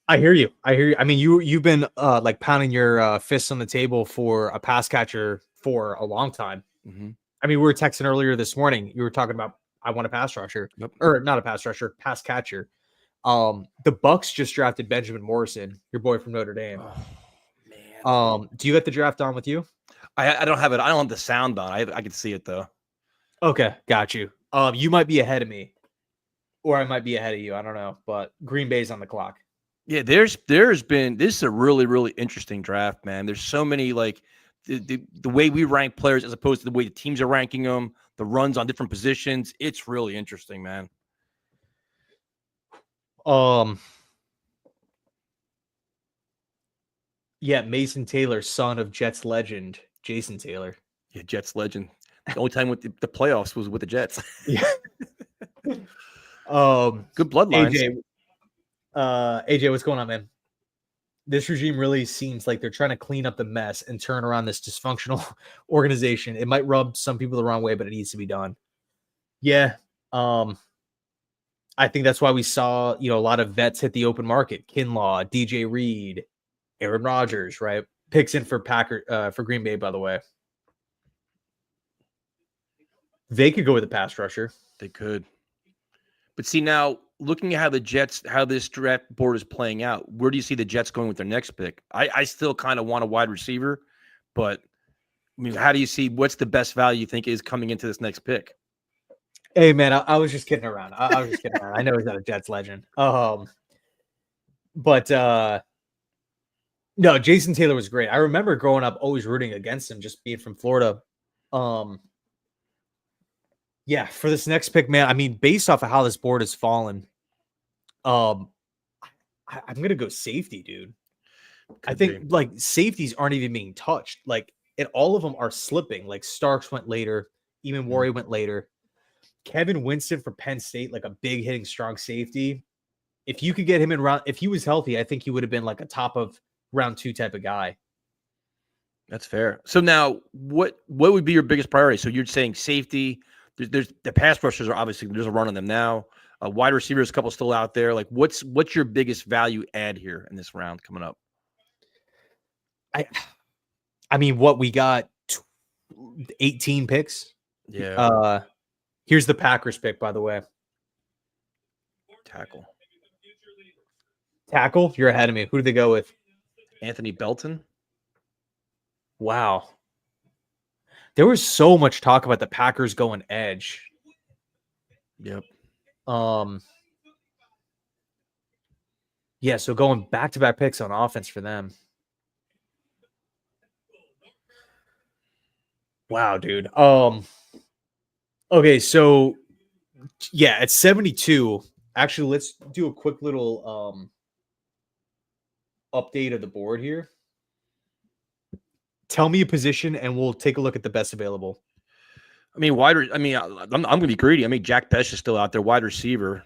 I hear you. I mean, you've been like pounding your fists on the table for a pass catcher for a long time. Mm-hmm. I mean, we were texting earlier this morning. You were talking about I want a pass rusher, or not a pass rusher, pass catcher. The Bucks just drafted Benjamin Morrison, your boy from Notre Dame. Oh, man. Do you get the draft on with you? I don't have it. I don't have the sound on. I can see it though. Okay, got you. You might be ahead of me, or I might be ahead of you. I don't know, but Green Bay's on the clock. Yeah, this is a really, really interesting draft, man. There's so many, like the way we rank players as opposed to the way the teams are ranking them, the runs on different positions. It's really interesting, man. Yeah, Mason Taylor, son of Jets legend Jason Taylor. Yeah, Jets legend. The only time with the playoffs was with the Jets. Yeah. Good bloodlines. AJ, what's going on, man? This regime really seems like they're trying to clean up the mess and turn around this dysfunctional organization. It might rub some people the wrong way, but it needs to be done. Yeah. I think that's why we saw, a lot of vets hit the open market. Kinlaw, DJ Reed, Aaron Rodgers, right? Picks in for Green Bay, by the way. They could go with a pass rusher. They could. But see, now looking at how this draft board is playing out, where do you see the Jets going with their next pick? I still kind of want a wide receiver, but I mean, how do you see what's the best value you think is coming into this next pick? Hey, man, I was just kidding around. I was just kidding around. I know he's not a Jets legend. But no, Jason Taylor was great. I remember growing up always rooting against him, just being from Florida. Yeah, for this next pick, man, I mean, based off of how this board has fallen, I'm gonna go safety, dude. I think like safeties aren't even being touched. Like, and all of them are slipping. Like Starks went later, even Warrior went later. Kevin Winston for Penn State, like a big hitting strong safety. If you could get him in round, if he was healthy, I think he would have been like a top of round 2 type of guy. That's fair. So now, what would be your biggest priority? So you're saying safety. There's the pass rushers are obviously there's a run on them now. Wide receivers, a couple still out there. Like, what's your biggest value add here in this round coming up? I mean, what we got 18 picks. Yeah. Here's the Packers pick, by the way. Tackle. You're ahead of me. Who did they go with? Anthony Belton. Wow. There was so much talk about the Packers going edge. Yep. Yeah, so going back-to-back picks on offense for them. Wow, dude. Okay, so yeah, at 72, actually let's do a quick little update of the board here. Tell me a position and we'll take a look at the best available. I mean, I'm going to be greedy. I mean, Jack Pesh is still out there, wide receiver.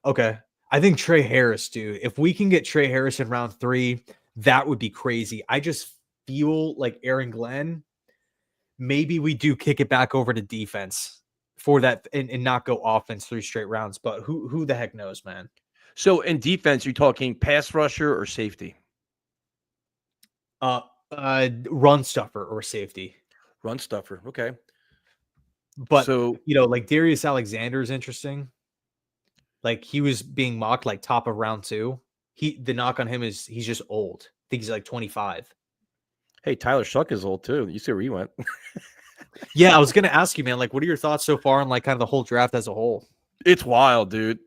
Okay. I think Tre Harris, dude. If we can get Tre Harris in round 3, that would be crazy. I just feel like Aaron Glenn, maybe we do kick it back over to defense for that and not go offense 3 straight rounds. But who the heck knows, man? So in defense, you're talking pass rusher or safety? Run stuffer or safety. Run stuffer. Okay. But So like Darius Alexander is interesting. Like he was being mocked like top of round 2. The knock on him is he's just old. I think he's like 25. hey, Tyler Shuck is old too. You see where he went? Yeah, I was gonna ask you, man. Like, what are your thoughts so far on like kind of the whole draft as a whole? It's wild, dude.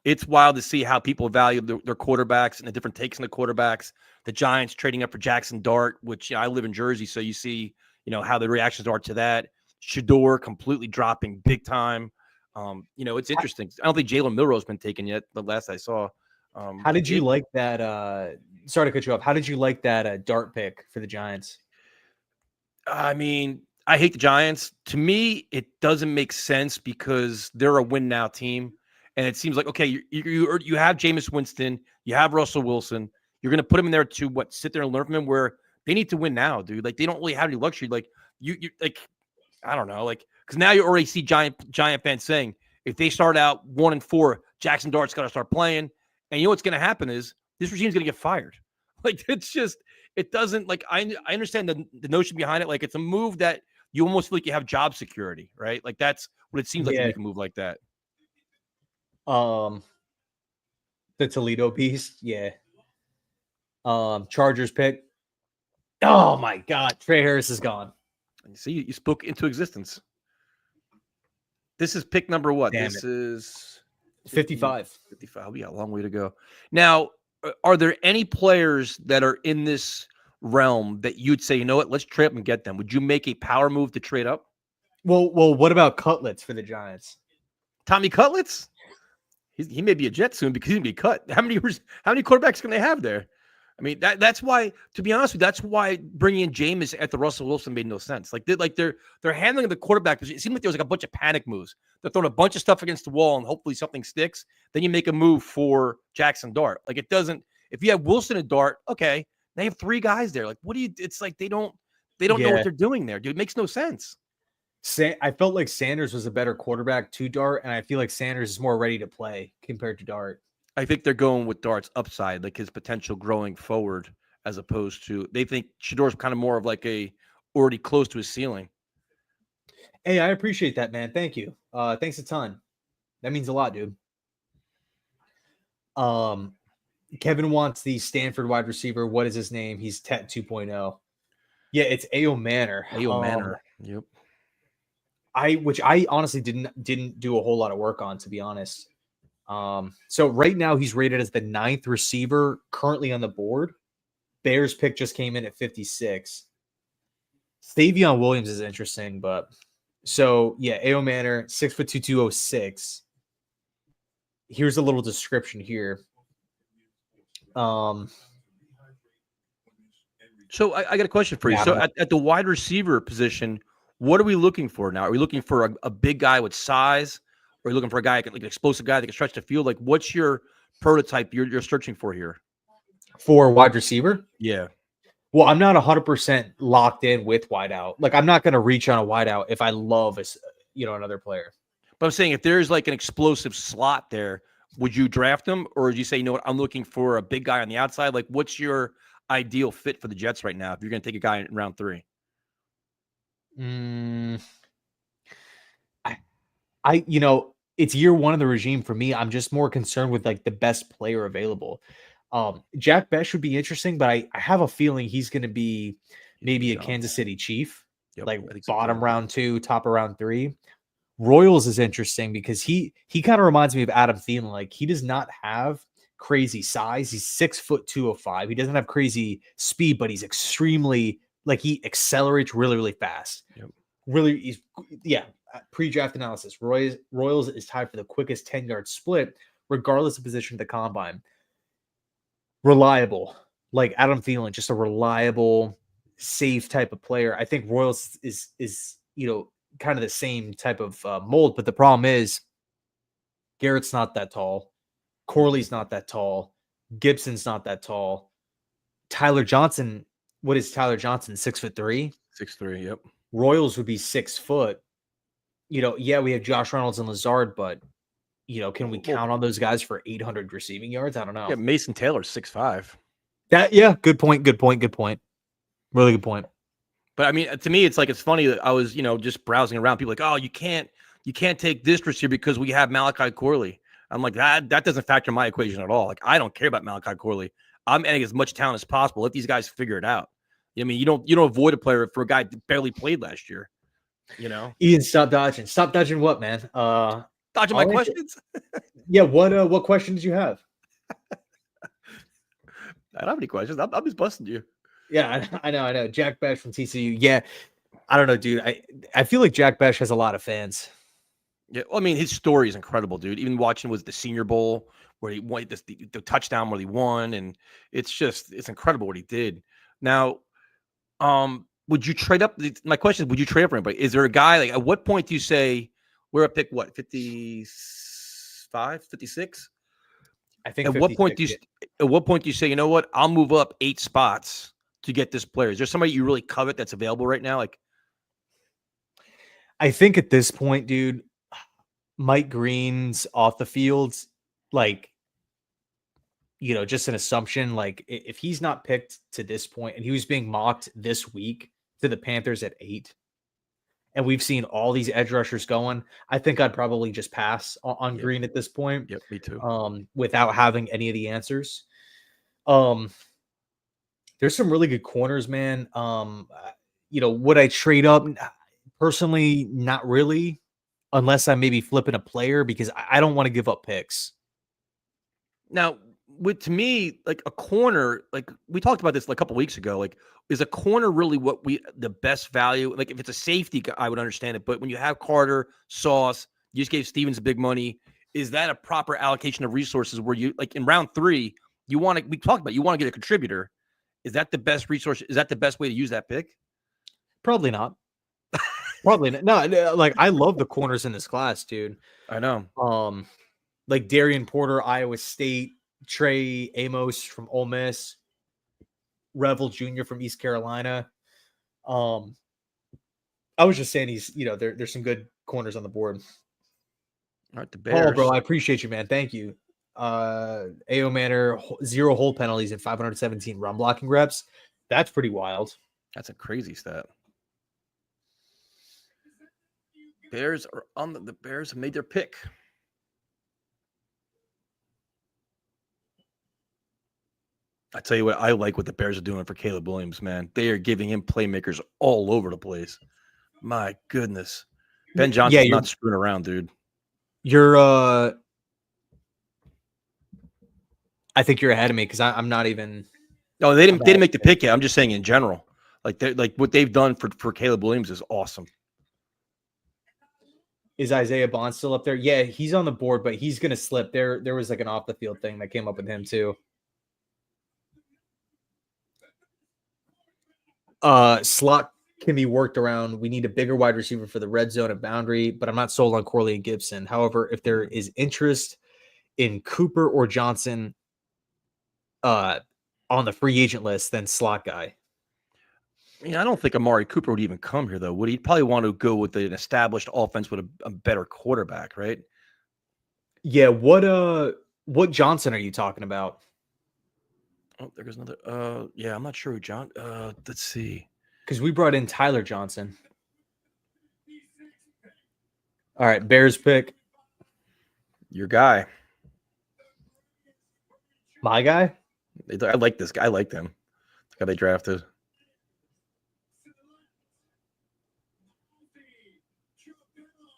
It's wild to see how people value their quarterbacks and the different takes on the quarterbacks. The Giants trading up for Jackson Dart, which I live in Jersey, so you see, how the reactions are to that. Shador completely dropping big time. It's interesting. I don't think Jalen Milroe's been taken yet. The last I saw. How did you like that? Sorry to cut you off. How did you like that Dart pick for the Giants? I mean, I hate the Giants. To me, it doesn't make sense because they're a win now team. And it seems like, okay, you have Jameis Winston, you have Russell Wilson. You're going to put him in there to sit there and learn from him where they need to win now, dude. Like, they don't really have any luxury. Like, you like, I don't know. Like, because now you already see Giant fans saying, if they start out 1-4, Jackson Dart's got to start playing. And you know what's going to happen is this regime's going to get fired. Like, it's just, it doesn't, like, I understand the notion behind it. Like, it's a move that you almost feel like you have job security, right? Like, that's what it seems like to make a move like that. The Toledo piece, yeah. Chargers pick. Oh my God, Tre Harris is gone. See, you spoke into existence. This is pick number what? Damn this it. is 55. 55. We got a long way to go. Now, are there any players that are in this realm that you'd say, you know what, let's trade up and get them? Would you make a power move to trade up? Well, what about Cutlets for the Giants? Tommy Cutlets? He may be a Jet soon because he's gonna be cut. How many quarterbacks can they have there? I mean, that's why, to be honest with you, that's why bringing in Jameis after Russell Wilson made no sense. Like they're handling the quarterback. It seemed like there was like a bunch of panic moves. They're throwing a bunch of stuff against the wall and hopefully something sticks. Then you make a move for Jackson Dart. Like, it doesn't. If you have Wilson and Dart, okay, they have 3 guys there. Like, what do you? It's like they don't know what they're doing there, dude. It makes no sense. I felt like Sanders was a better quarterback to Dart, and I feel like Sanders is more ready to play compared to Dart. I think they're going with Dart's upside, like his potential growing forward, as opposed to they think Shador's kind of more of like already close to his ceiling. Hey, I appreciate that, man. Thank you. Thanks a ton. That means a lot, dude. Kevin wants the Stanford wide receiver. What is his name? He's Tet 2.0. Yeah, it's A.O. Manor. A.O. Manor. Yep. Which I honestly didn't do a whole lot of work on, to be honest. So right now he's rated as the 9th receiver currently on the board. Bears pick just came in at 56. Savion Williams is interesting, but so yeah, A.O. Manor, 6'2", 206. Here's a little description here. So I got a question for you. Yeah, So at the wide receiver position, what are we looking for now? Are we looking for a big guy with size? Or are you looking for a guy, like an explosive guy that can stretch the field? Like, what's your prototype you're searching for here? For wide receiver? Yeah. Well, I'm not 100% locked in with wideout. Like, I'm not going to reach on a wideout if I love another player. But I'm saying if there's like an explosive slot there, would you draft him? Or would you say, you know what, I'm looking for a big guy on the outside? Like, what's your ideal fit for the Jets right now if you're going to take a guy in round 3? It's year 1 of the regime for me. I'm just more concerned with like the best player available. Jack Besh would be interesting, but I have a feeling he's going to be maybe a Kansas City Chief, like bottom round 2, top of round 3. Royals is interesting because he kind of reminds me of Adam Thielen. Like, he does not have crazy size. He's 6'2", 205. He doesn't have crazy speed, but he's extremely, like, he accelerates really, really fast. Really, pre-draft analysis. Royals is tied for the quickest 10-yard split, regardless of position of the combine. Reliable, like Adam Thielen, just a reliable, safe type of player. I think Royals is kind of the same type of mold, but the problem is Garrett's not that tall. Corley's not that tall. Gibson's not that tall. Tyler Johnson, what is Tyler Johnson? 6'3"? 6'3", yep. Royals would be 6 foot. Yeah, we have Josh Reynolds and Lazard, but can we count on those guys for 800 receiving yards? I don't know. Yeah, Mason Taylor's 6'5". Good point. Really good point. But I mean, to me, it's like, it's funny that I was, just browsing around. People like, oh, you can't take this receiver because we have Malachi Corley. I'm like, that doesn't factor in my equation at all. Like, I don't care about Malachi Corley. I'm adding as much talent as possible. Let these guys figure it out. I mean, you don't avoid a player for a guy that barely played last year. Ian, stop dodging. Stop dodging what, man? Dodging my questions? Yeah, what question did you have? I don't have any questions. I'm just busting you. Yeah, I know. Jack Bash from TCU. Yeah, I don't know, dude. I feel like Jack Bash has a lot of fans. Yeah, well, I mean, his story is incredible, dude. Even watching was the Senior Bowl where he won the touchdown where he won, and it's incredible what he did. Now, would you trade up? My question is, would you trade up for anybody? Is there a guy, like, at what point do you say we're at pick 55, 56? I think at what point do you say, you know what, I'll move up 8 spots to get this player? Is there somebody you really covet that's available right now? Like, I think at this point, dude, Mike Green's off the field, like, just an assumption. Like, if he's not picked to this point, and he was being mocked this week to the Panthers at 8, and we've seen all these edge rushers going, I think I'd probably just pass on Green at this point. Yep, me too. Without having any of the answers. There's some really good corners, man. Would I trade up? Personally, not really, unless I'm maybe flipping a player, because I don't want to give up picks. Now, to me, like, a corner, like we talked about this like a couple weeks ago, like, is a corner really the best value? Like, if it's a safety, I would understand it. But when you have Carter, Sauce, you just gave Stevens big money. Is that a proper allocation of resources where you, like, in round 3, we talked about, you want to get a contributor? Is that the best resource? Is that the best way to use that pick? Probably not. Probably not. No, like, I love the corners in this class, dude. I know. Like Darian Porter, Iowa State, Trey Amos from Ole Miss, Revel Jr. from East Carolina. I was just saying there's some good corners on the board. All right, the Bears. Oh, bro, I appreciate you, man. Thank you. A.O. Manor, 0 hold penalties and 517 run blocking reps. That's pretty wild. That's a crazy stat. Bears are on the Bears have made their pick. I tell you what, I like what the Bears are doing for Caleb Williams, man. They are giving him playmakers all over the place. My goodness. Ben Johnson's not screwing around, dude. I think you're ahead of me because I'm not even. No, they didn't make the pick yet. I'm just saying in general. Like what they've done for Caleb Williams is awesome. Is Isaiah Bond still up there? Yeah, he's on the board, but he's gonna slip. There was like an off the field thing that came up with him too. Slot can be worked around. We need a bigger wide receiver for the red zone and boundary, but I'm not sold on Corley and Gibson. However, if there is interest in Cooper or Johnson on the free agent list, then slot guy. I mean, I don't think Amari Cooper would even come here, though. Would he? Probably want to go with an established offense with a better quarterback, right? Yeah. What Johnson are you talking about? Oh, there goes another. Yeah, I'm not sure who John. Let's see. Because we brought in Tyler Johnson. All right, Bears pick. Your guy. My guy? I like this guy. I like them. The guy they drafted.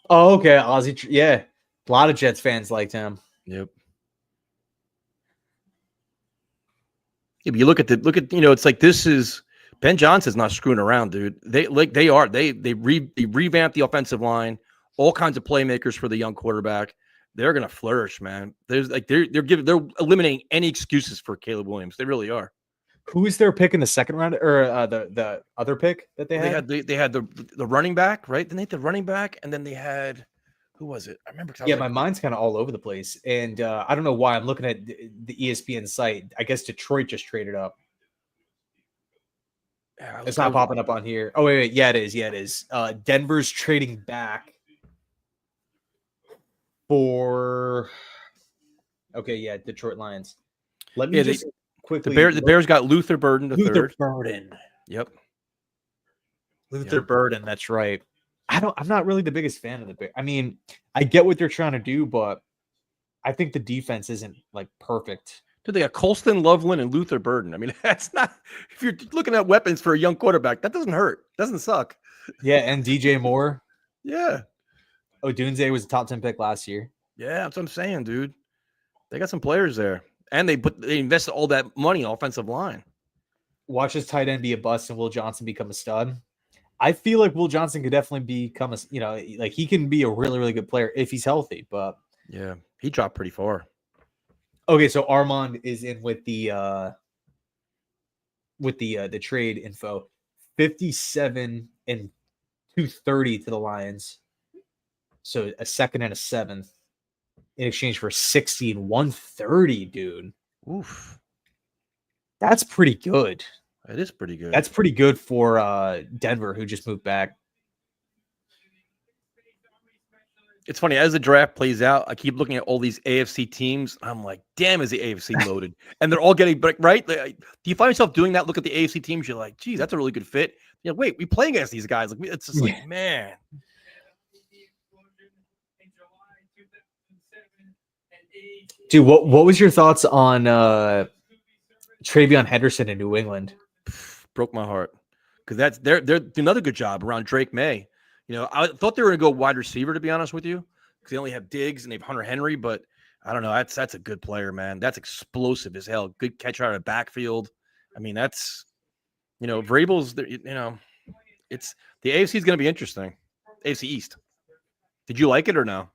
Oh, okay. Ozzie. Yeah. A lot of Jets fans liked him. Yep. Yeah, but you look at it's like this is Ben Johnson's not screwing around, dude. They revamped the offensive line, all kinds of playmakers for the young quarterback. They're gonna flourish, man. They're eliminating any excuses for Caleb Williams. They really are. Who is their pick in the second round, or the other pick that they had? They had the running back, right? Then they had the running back, and then they had Who was it? I remember. 'Cause I was Yeah, like, my mind's kind of all over the place, and I don't know why. I'm looking at the ESPN site. I guess Detroit just traded up. yeah, It's not popping up on here. Oh wait, yeah, it is. Yeah, it is. Denver's trading back for. Okay, yeah, Detroit Lions. Let me just quickly. The Bears got Luther Burden the Luther third. Burden. Yep. Luther Burden. That's right. I'm not really the biggest fan of the Bears. I mean, I get what they're trying to do, but I think the defense isn't like perfect. Dude, they got Colston, Loveland, and Luther Burden. I mean, that's not. If you're looking at weapons for a young quarterback, that doesn't hurt. Doesn't suck. Yeah, and DJ Moore. Yeah. Odunze was a top 10 pick last year. Yeah, that's what I'm saying, dude. They got some players there, and they invested all that money in offensive line. Watch his tight end be a bust and Will Johnson become a stud. I feel like Will Johnson could definitely become like he can be a really, really good player if he's healthy. But yeah, he dropped pretty far. Okay, so Armand is in with the trade info. 57 and 230 to the Lions. So a second and a seventh in exchange for 60 and 130, dude. Oof. That's pretty good. It is pretty good. That's pretty good for Denver, who just moved back. It's funny, as the draft plays out, I keep looking at all these AFC teams. I'm like, damn, is the AFC loaded? And they're all getting, right? Do you find yourself doing that? Look at the AFC teams. You're like, geez, that's a really good fit. You're like, wait, we play against these guys. Like, it's just like, man. Dude, what was your thoughts on Travion Henderson in New England? Broke my heart. Because they're doing another good job around Drake May. You know, I thought they were going to go wide receiver, to be honest with you, because they only have Diggs and they have Hunter Henry. But I don't know. That's a good player, man. That's explosive as hell. Good catcher out of the backfield. I mean, that's, Vrabel's, it's the AFC is going to be interesting. AFC East. Did you like it or no?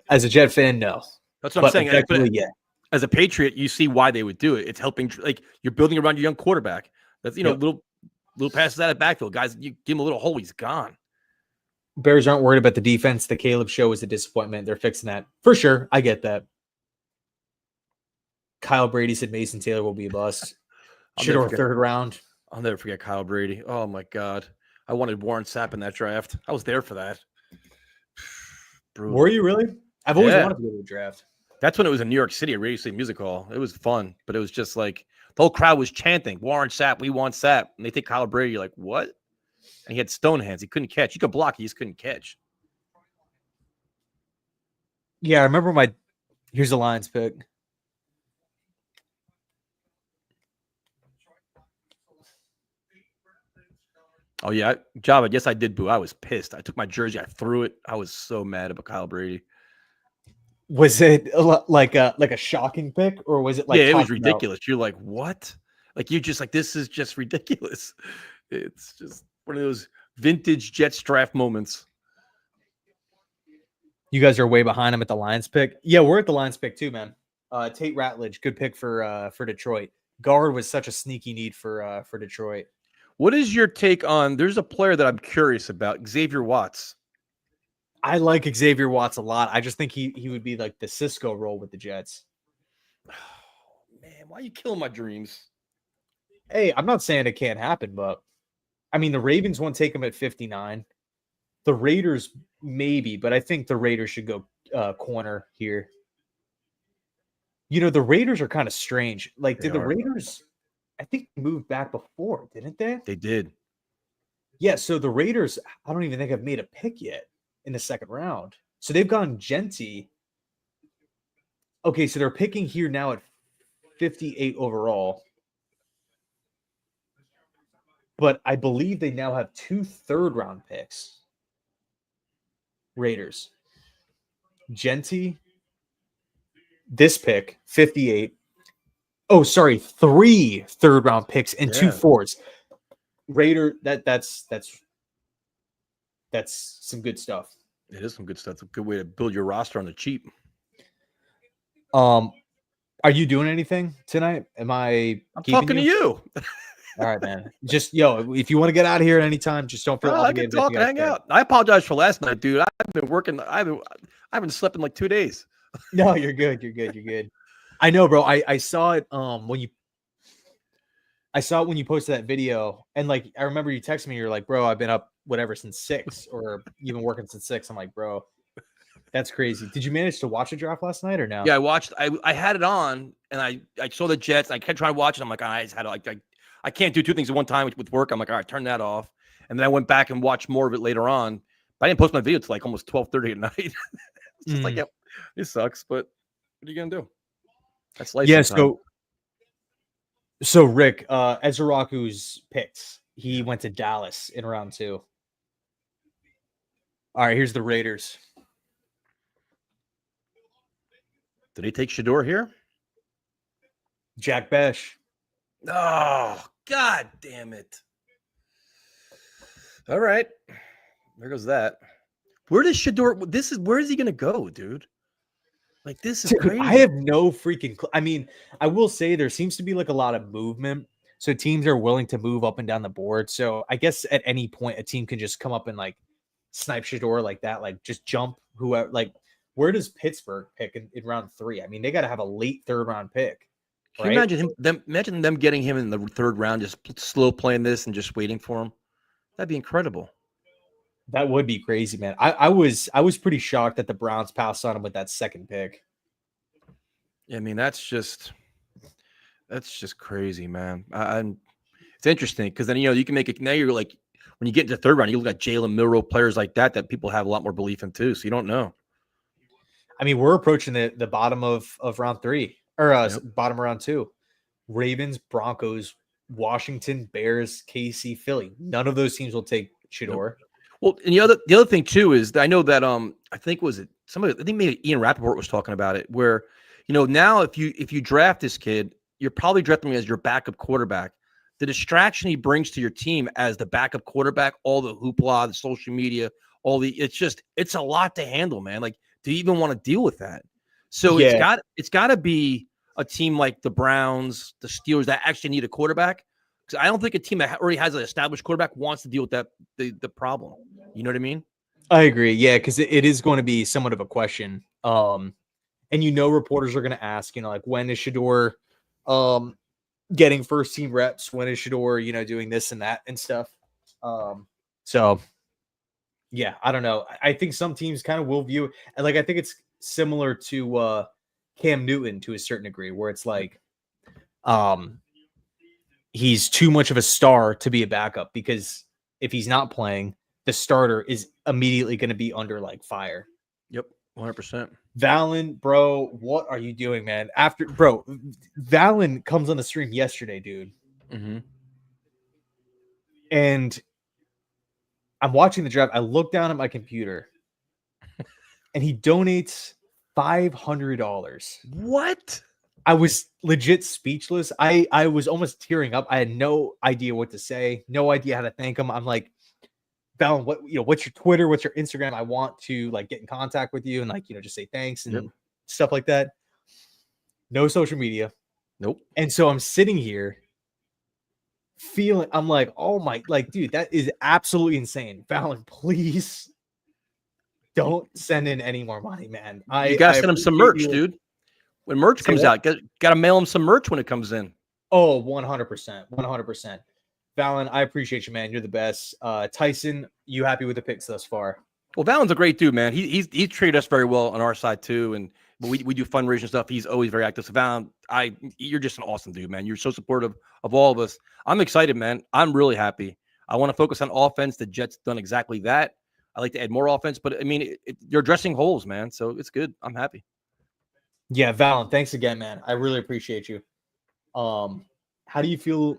As a Jet fan, no. That's what I'm saying. Yeah. As a Patriot, you see why they would do it. It's helping, like, you're building around your young quarterback. That's, little passes out of backfield. Guys, you give him a little hole, he's gone. Bears aren't worried about the defense. The Caleb show was a disappointment. They're fixing that. For sure. I get that. Kyle Brady said Mason Taylor will be a bust. Shedeur third round. I'll never forget Kyle Brady. Oh, my God. I wanted Warren Sapp in that draft. I was there for that. Brutal. Were you really? I've always wanted to go to a draft. That's when it was in New York City at Radio City Music Hall. It was fun, but it was just like the whole crowd was chanting, Warren Sapp, we want Sapp. And they take Kyle Brady. You're like, what? And he had stone hands. He couldn't catch. He could block. He just couldn't catch. Yeah, I remember here's the Lions pick. Oh, yeah. Java, yes, I did boo. I was pissed. I took my jersey. I threw it. I was so mad about Kyle Brady. Was it like a shocking pick, or was it like? Yeah, it was ridiculous. You're like, what? Like, you're just like, this is just ridiculous. It's just one of those vintage Jets draft moments. You guys are way behind him at the Lions pick. Yeah, we're at the Lions pick too, man. Tate Ratledge, good pick for Detroit. Guard was such a sneaky need for Detroit. What is your take on? There's a player that I'm curious about, Xavier Watts. I like Xavier Watts a lot. I just think he would be like the Cisco role with the Jets. Oh, man, why are you killing my dreams? Hey, I'm not saying it can't happen, but I mean, the Ravens won't take him at 59. The Raiders maybe, but I think the Raiders should go corner here. The Raiders are kind of strange. Like, did the Raiders? I think they moved back before, didn't they? They did. Yeah, so the Raiders, I don't even think have made a pick yet in the second round. So they've gone Genty. Okay, so they're picking here now at 58 overall. But I believe they now have 2 third-round picks. Raiders. Genty. This pick, 58. Oh, sorry, 3 third-round picks and 2 fourths. Raider, that's some good stuff. It is some good stuff. It's a good way to build your roster on the cheap. Are you doing anything tonight? I'm talking to you. All right, man. Just if you want to get out of here at any time, just don't feel I can obligated. talk and hang out. I apologize for last night, dude. I've been working. I haven't slept in like 2 days. No, you're good. You're good. You're good. I know, bro. I saw it when you posted that video, and like I remember you texted me. You're like, bro, I've been up whatever since 6, or you've been working since 6. I'm like, bro, that's crazy. Did you manage to watch the draft last night or no? Yeah, I watched. I had it on, and I saw the Jets. I kept trying to watch it. I'm like, I just had I can't do 2 things at one time with work. I'm like, all right, turn that off. And then I went back and watched more of it later on. But I didn't post my video till like almost 12:30 at night. It's just like, yep, this sucks. But what are you gonna do? That's life. Yeah. Sometimes. So Rick, Ezeiruaku's picks. He went to Dallas in round 2. All right, here's the Raiders. Did he take Shador here? Jack Besh. Oh, God damn it. All right. There goes that. Where does Shador? Where is he going to go, dude? Like, this is crazy. I have no freaking I mean, I will say there seems to be like a lot of movement. So teams are willing to move up and down the board. So I guess at any point a team can just come up and like snipe Shador like that, like just jump whoever. Like, where does Pittsburgh pick in round 3? I mean, they got to have a late 3rd round pick. Can you imagine them getting him in the 3rd round, just slow playing this and just waiting for him? That'd be incredible. That would be crazy, man. I was pretty shocked that the Browns passed on him with that 2nd pick. I mean, that's just crazy, man. It's interesting because then you can make it. Now you're like, when you get into the 3rd round, you look at Jalen Milroe, players like that people have a lot more belief in too. So you don't know. I mean, we're approaching the bottom of round 3 or bottom of round 2. Ravens, Broncos, Washington, Bears, KC, Philly. None of those teams will take Shador. Nope. Well, and the other thing too is I know that I think maybe Ian Rappaport was talking about it, where now if you draft this kid, you're probably drafting him as your backup quarterback. The distraction he brings to your team as the backup quarterback, all the hoopla, the social media, it's a lot to handle, man. Like, do you even want to deal with that? So it's got to be a team like the Browns, the Steelers that actually need a quarterback. Because I don't think a team that already has an established quarterback wants to deal with the problem. You know what I mean? I agree. Yeah, because it is going to be somewhat of a question. And reporters are going to ask, like, when is Shador getting first team reps? When is Shador, doing this and that and stuff? So yeah, I don't know. I think some teams kind of will view, and like I think it's similar to Cam Newton to a certain degree, where it's like he's too much of a star to be a backup, because if he's not playing, the starter is immediately going to be under like fire. Yep, 100%. Valen, bro, what are you doing, man? Valen comes on the stream yesterday, dude. Mm-hmm. And I'm watching the draft. I look down at my computer and he donates $500. What? I was legit speechless. I was almost tearing up. I had no idea what to say, no idea how to thank him. I'm like, Valen, what's your Twitter? What's your Instagram? I want to like get in contact with you and like, just say thanks and stuff like that. No social media. Nope. And so I'm sitting here feeling, I'm like, oh my, like, dude, that is absolutely insane. Valen, please don't send in any more money, man. You gotta send him some merch, dude. When merch comes out, gotta mail him some merch when it comes in. Oh, 100%. 100%. Valen, I appreciate you, man. You're the best. Tyson, you happy with the picks thus far? Well, Valen's a great dude, man. He's treated us very well on our side too, and we do fundraising stuff. He's always very active. So Valen, you're just an awesome dude, man. You're so supportive of all of us. I'm excited, man. I'm really happy. I want to focus on offense. The Jets done exactly that. I like to add more offense, but I mean, you're addressing holes, man. So it's good. I'm happy. Yeah, Valen, thanks again, man. I really appreciate you. How do you feel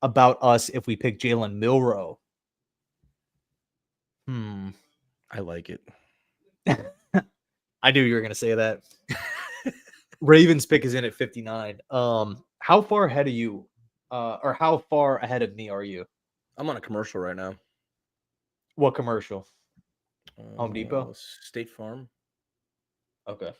about us if we pick Jalen Milroe? I like it. I knew you were going to say that. Ravens pick is in at 59. How far ahead of you, or how far ahead of me are you? I'm on a commercial right now. What commercial? Home Depot? State Farm. Okay.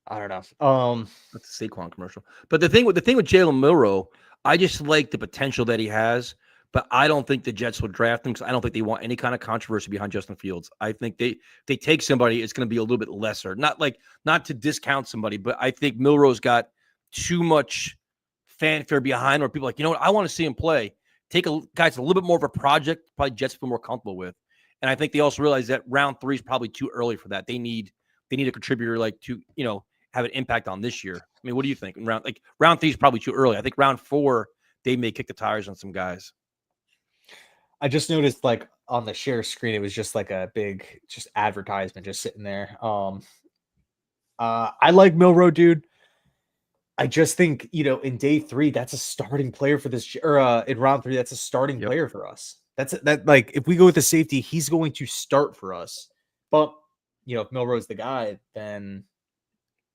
I don't know. That's a Saquon commercial. But the thing with Jalen Milroe, I just like the potential that he has, but I don't think the Jets will draft him because I don't think they want any kind of controversy behind Justin Fields. I think they take somebody, it's going to be a little bit lesser. Not to discount somebody, but I think Milroe's got too much fanfare behind where people are like, you know what, I want to see him play. Take a guy's a little bit more of a project, probably Jets feel more comfortable with. And I think they also realize that round 3 is probably too early for that. They need a contributor like to, have an impact on this year. I mean, what do you think? Round 3 is probably too early. I think round 4, they may kick the tires on some guys. I just noticed like on the share screen, it was just like a big just advertisement just sitting there. I like Milroe, dude. I just think, in day 3, that's a starting player for this, or in round 3, that's a starting player for us. Like if we go with the safety, he's going to start for us. But if Milroe's the guy, then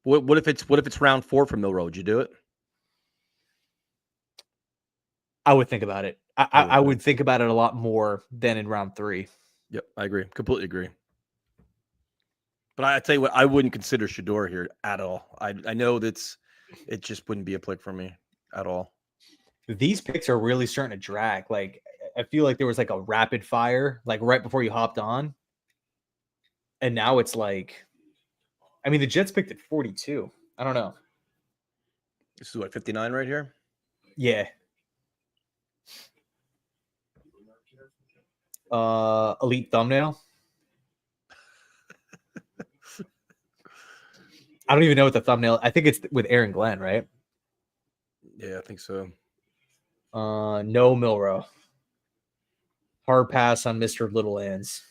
what if it's round 4 for Milroe? Would you do it? I would think about it. I would think about it a lot more than in round 3. Yep, I agree. Completely agree. But I tell you what, I wouldn't consider Shedeur here at all. I know it just wouldn't be a pick for me at all. These picks are really starting to drag. Like I feel like there was like a rapid fire, like right before you hopped on. And now it's like, I mean, the Jets picked at 42. I don't know. This is what, 59 right here? Yeah. Elite thumbnail. I don't even know what the thumbnail. I think it's with Aaron Glenn, right? Yeah, I think so. No Milroe. Hard pass on Mr. Little Ends.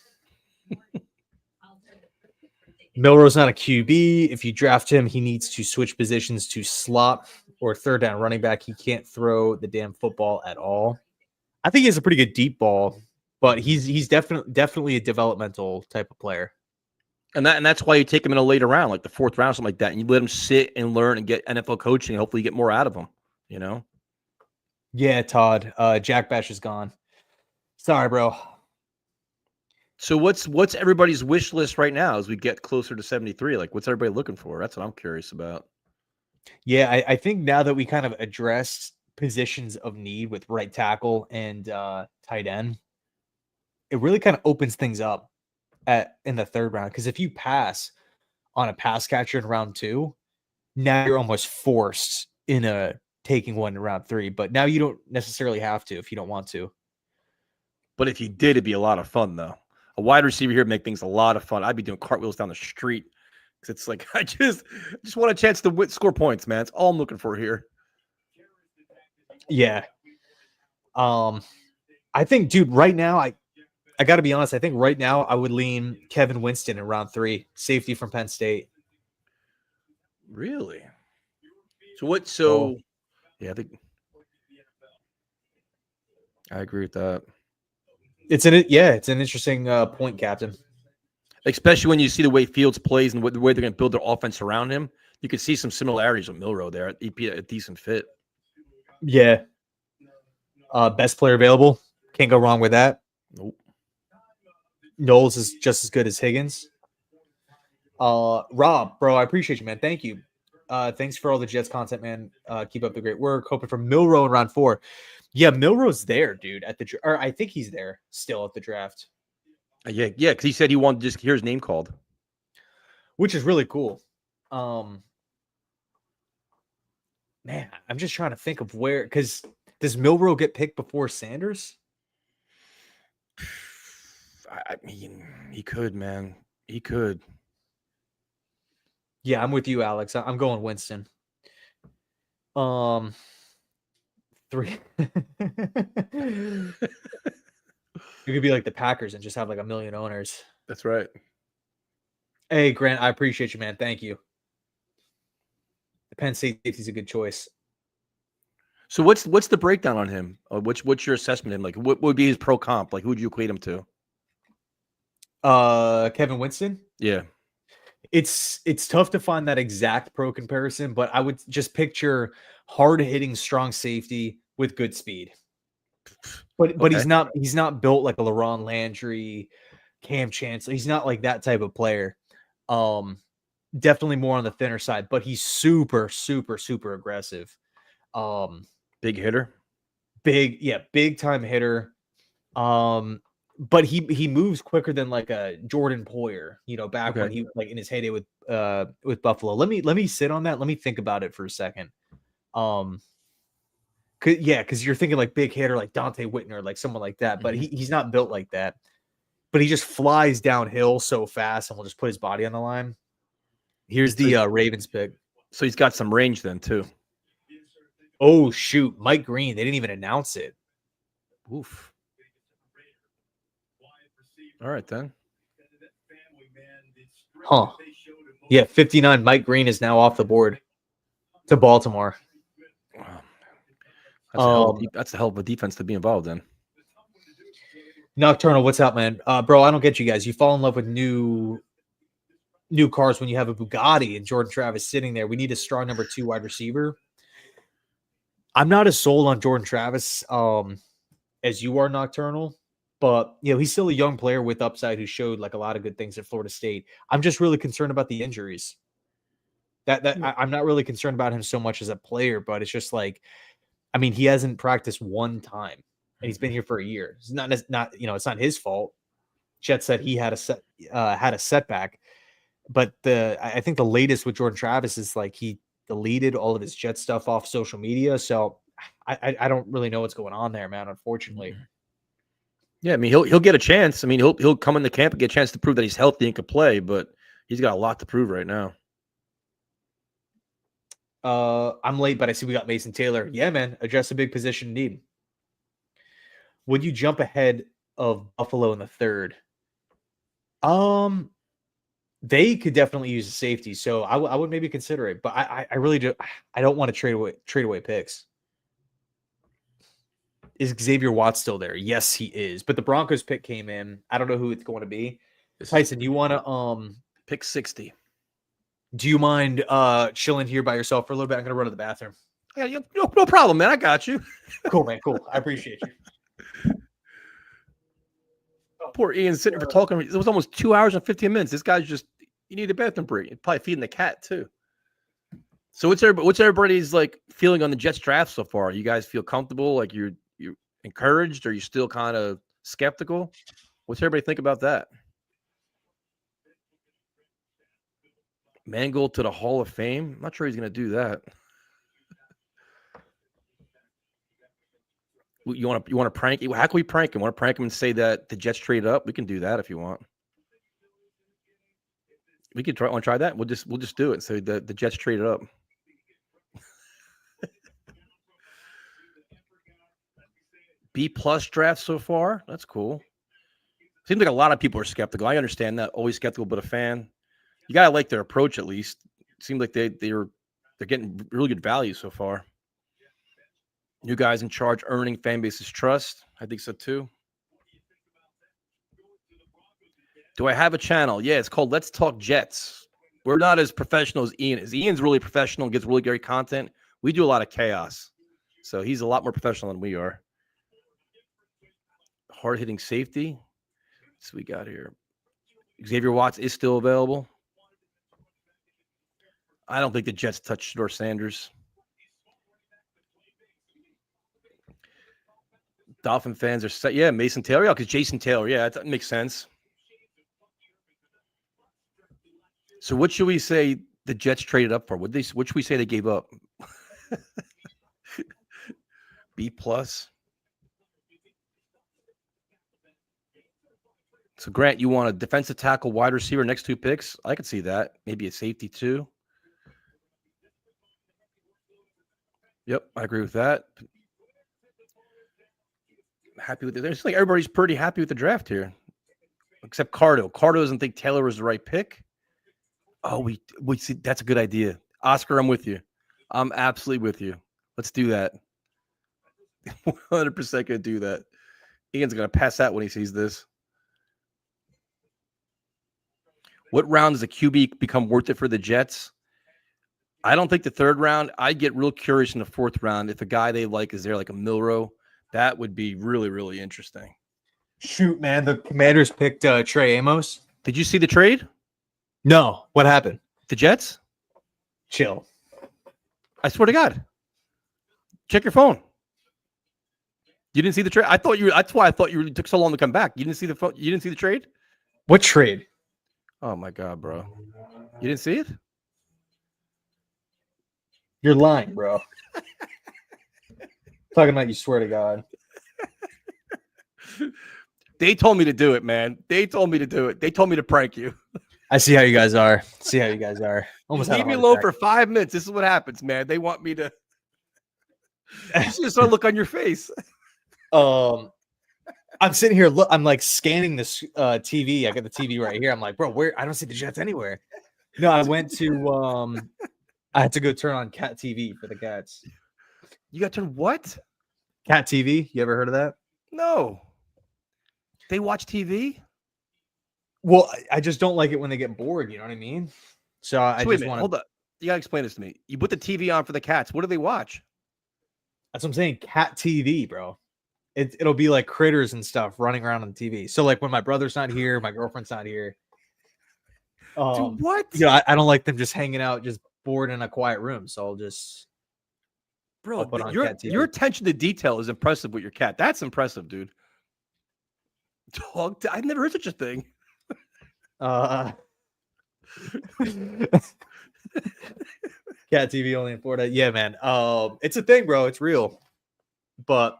Milroe's not a QB. If you draft him, he needs to switch positions to slot or third down running back. He can't throw the damn football at all. I think he has a pretty good deep ball, but he's definitely a developmental type of player. And that's why you take him in a later round, like the 4th round, something like that, and you let him sit and learn and get NFL coaching, and hopefully you get more out of him, Yeah, Todd. Jack Bash is gone. Sorry, bro. So what's everybody's wish list right now as we get closer to 73? Like, what's everybody looking for? That's what I'm curious about. Yeah, I think now that we kind of addressed positions of need with right tackle and tight end, it really kind of opens things up in the 3rd round. Because if you pass on a pass catcher in round 2, now you're almost forced in taking one in round 3. But now you don't necessarily have to if you don't want to. But if you did, it'd be a lot of fun, though. A wide receiver here would make things a lot of fun. I'd be doing cartwheels down the street because it's like I just want a chance to score points, man. It's all I'm looking for here. Yeah. I think, dude, right now, I got to be honest. I think right now I would lean Kevin Winston in round 3, safety from Penn State. Really? So yeah, I agree with that. It's an interesting point, Captain. Especially when you see the way Fields plays and the way they're going to build their offense around him, you can see some similarities with Milroe there. He'd be a decent fit. Yeah. Best player available. Can't go wrong with that. Nope. Knowles is just as good as Higgins. Rob, bro, I appreciate you, man. Thank you. Thanks for all the Jets content, man. Keep up the great work. Hoping for Milroe in round 4. Yeah, Milroe's there, dude. Or I think he's there still at the draft. Yeah, because he said he wanted to just hear his name called, which is really cool. Man, I'm just trying to think of where, because does Milroe get picked before Sanders? I mean, he could, man. He could. Yeah, I'm with you, Alex. I'm going Winston. 3. You could be like the Packers and just have like a million owners. That's right. Hey, Grant, I appreciate you, man. Thank you. The Penn State safety's a good choice. So what's the breakdown on him? What's your assessment of him? Like, what would be his pro comp? Like, who would you equate him to? Kevin Winston? Yeah. It's tough to find that exact pro comparison, but I would just picture hard-hitting strong safety with good speed. But okay. he's not built like a LaRon Landry, Cam Chancellor. He's not like that type of player. Definitely more on the thinner side, but he's super, super, super aggressive. Big hitter. Big time hitter. But he moves quicker than like a Jordan Poyer, back when he like in his heyday with Buffalo. Let me sit on that. Let me think about it for a second. Because you're thinking like big hitter like Dante Whitner, like someone like that, but he's not built like that. But he just flies downhill so fast and will just put his body on the line. Here's the Ravens pick. So he's got some range then too. Oh shoot, Mike Green. They didn't even announce it. Oof. All right then. Huh. Yeah, 59. Mike Green is now off the board to Baltimore. Wow. That's a hell of a defense to be involved in. Nocturnal, what's up, man? Bro, I don't get you guys. You fall in love with new cars when you have a Bugatti and Jordan Travis sitting there. We need a strong number 2 wide receiver. I'm not as sold on Jordan Travis as you are, Nocturnal, but he's still a young player with upside who showed like a lot of good things at Florida State. I'm just really concerned about the injuries. I'm not really concerned about him so much as a player, but it's just like, I mean, he hasn't practiced one time and he's been here for a year. It's not it's not his fault. Jet said he had a setback, but I think the latest with Jordan Travis is like he deleted all of his Jet stuff off social media. So I don't really know what's going on there, man, unfortunately. Yeah, I mean, he'll get a chance. I mean, he'll come into camp and get a chance to prove that he's healthy and can play, but he's got a lot to prove right now. I'm late, but I see we got Mason Taylor. Yeah, man, address a big position need. Would you jump ahead of Buffalo in the 3rd? They could definitely use a safety, so I would maybe consider it, but I really do. I don't want to trade away picks. Is Xavier Watts still there? Yes, he is. But the Broncos pick came in. I don't know who it's going to be. Tyson, you want to pick 60? Do you mind chilling here by yourself for a little bit? I'm gonna run to the bathroom. Yeah, no problem, man. I got you. Cool, man. Cool. I appreciate you. Poor Ian sitting for talking. It was almost 2 hours and 15 minutes. This guy's you need a bathroom break. Probably feeding the cat too. So what's everybody's like feeling on the Jets draft so far? You guys feel comfortable? Like you're encouraged, or you still kind of skeptical? What's everybody think about that? Mangold to the Hall of Fame? I'm not sure he's going to do that. You want to prank? How can we prank him? Want to prank him and say that the Jets trade up? We can do that if you want. We could want to try that. We'll just do it. So the Jets traded up. B+ draft so far. That's cool. Seems like a lot of people are skeptical. I understand that. Always skeptical, but a fan. You gotta like their approach at least. It seems like they're getting really good value so far. New guys in charge, earning fan base's trust. I think so too. Do I have a channel? Yeah, it's called Let's Talk Jets. We're not as professional as Ian is. Ian's really professional, gets really great content. We do a lot of chaos. So he's a lot more professional than we are. Hard-hitting safety. So we got here. Xavier Watts is still available. I don't think the Jets touch Shedeur Sanders. Dolphin fans are set. Yeah, Mason Taylor. Yeah, because Jason Taylor. Yeah, that makes sense. So what should we say the Jets traded up for? What should we say they gave up? B+. So Grant, you want a defensive tackle, wide receiver, next 2 picks? I could see that. Maybe a safety too. Yep, I agree with that. Happy with it. It's like everybody's pretty happy with the draft here, except Cardo. Cardo doesn't think Taylor was the right pick. Oh, we see. That's a good idea. Oscar, I'm with you. I'm absolutely with you. Let's do that. 100% going to do that. Ian's going to pass out when he sees this. What round does a QB become worth it for the Jets? I don't think the 3rd round. I'd get real curious in the 4th round if a guy they like is there, like a Milrow. That would be really, really interesting. Shoot, man. The Commanders picked Trey Amos. Did you see the trade? No. What happened? The Jets? Chill. I swear to God. Check your phone. You didn't see the trade? I thought you. That's why I thought you took so long to come back. You didn't see the phone. You didn't see the trade? What trade? Oh my god, bro! You didn't see it? You're lying, bro. Talking about you swear to God. They told me to do it, man. They told me to do it. They told me to prank you. I see how you guys are. Almost had Leave a me heart alone attack. for 5 minutes. This is what happens, man. They want me to. You should have saw a look on your face. I'm sitting here. Look, I'm like scanning this TV. I got the TV right here. I'm like, bro, where? I don't see the Jets anywhere. No, I went to. I had to go turn on Cat TV for the cats. You got to turn what? Cat TV. You ever heard of that? No. They watch TV? Well, I just don't like it when they get bored. You know what I mean? So I Wait a just minute. want to. Hold up. You gotta explain this to me. You put the TV on for the cats. What do they watch? That's what I'm saying. Cat TV, bro. It'll be like critters and stuff running around on the TV. So like when my brother's not here, my girlfriend's not here. Dude, what? Yeah, I don't like them just hanging out, just bored in a quiet room. So I'll just, Bro, I'll put on your Cat TV. your attention to detail is impressive with your cat. That's impressive, dude. Dog, I've never heard such a thing. Cat TV only in Florida. Yeah, man. It's a thing, bro. It's real. But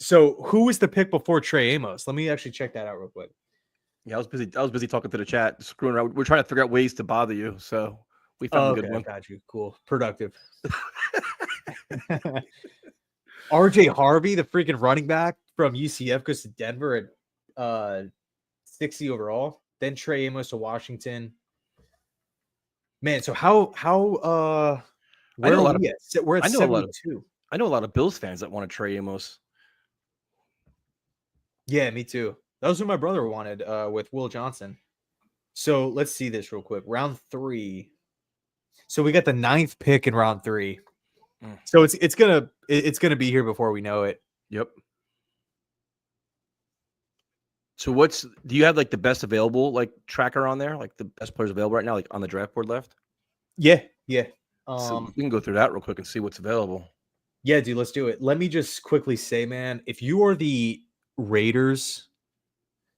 so who was the pick before Tre Amos? Let me actually check that out real quick. Yeah, I was busy talking to the chat, screwing around. We're trying to figure out ways to bother you, so we found a good one. Got you. Cool. Productive. RJ Harvey, the freaking running back from UCF, goes to Denver at 60 overall. Then Tre Amos to Washington. Man, so where are we at? We're at 72. I know a lot of Bills fans that want to Tre Amos. Yeah, me too. That was what my brother wanted with Will Johnson. So let's see this real quick. Round 3. So we got the 9th pick in round 3. So it's gonna be here before we know it. Yep. So do you have like the best available like tracker on there, like the best players available right now, like on the draft board left? Yeah. So we can go through that real quick and see what's available. Yeah, dude, let's do it. Let me just quickly say, man, if you are the Raiders,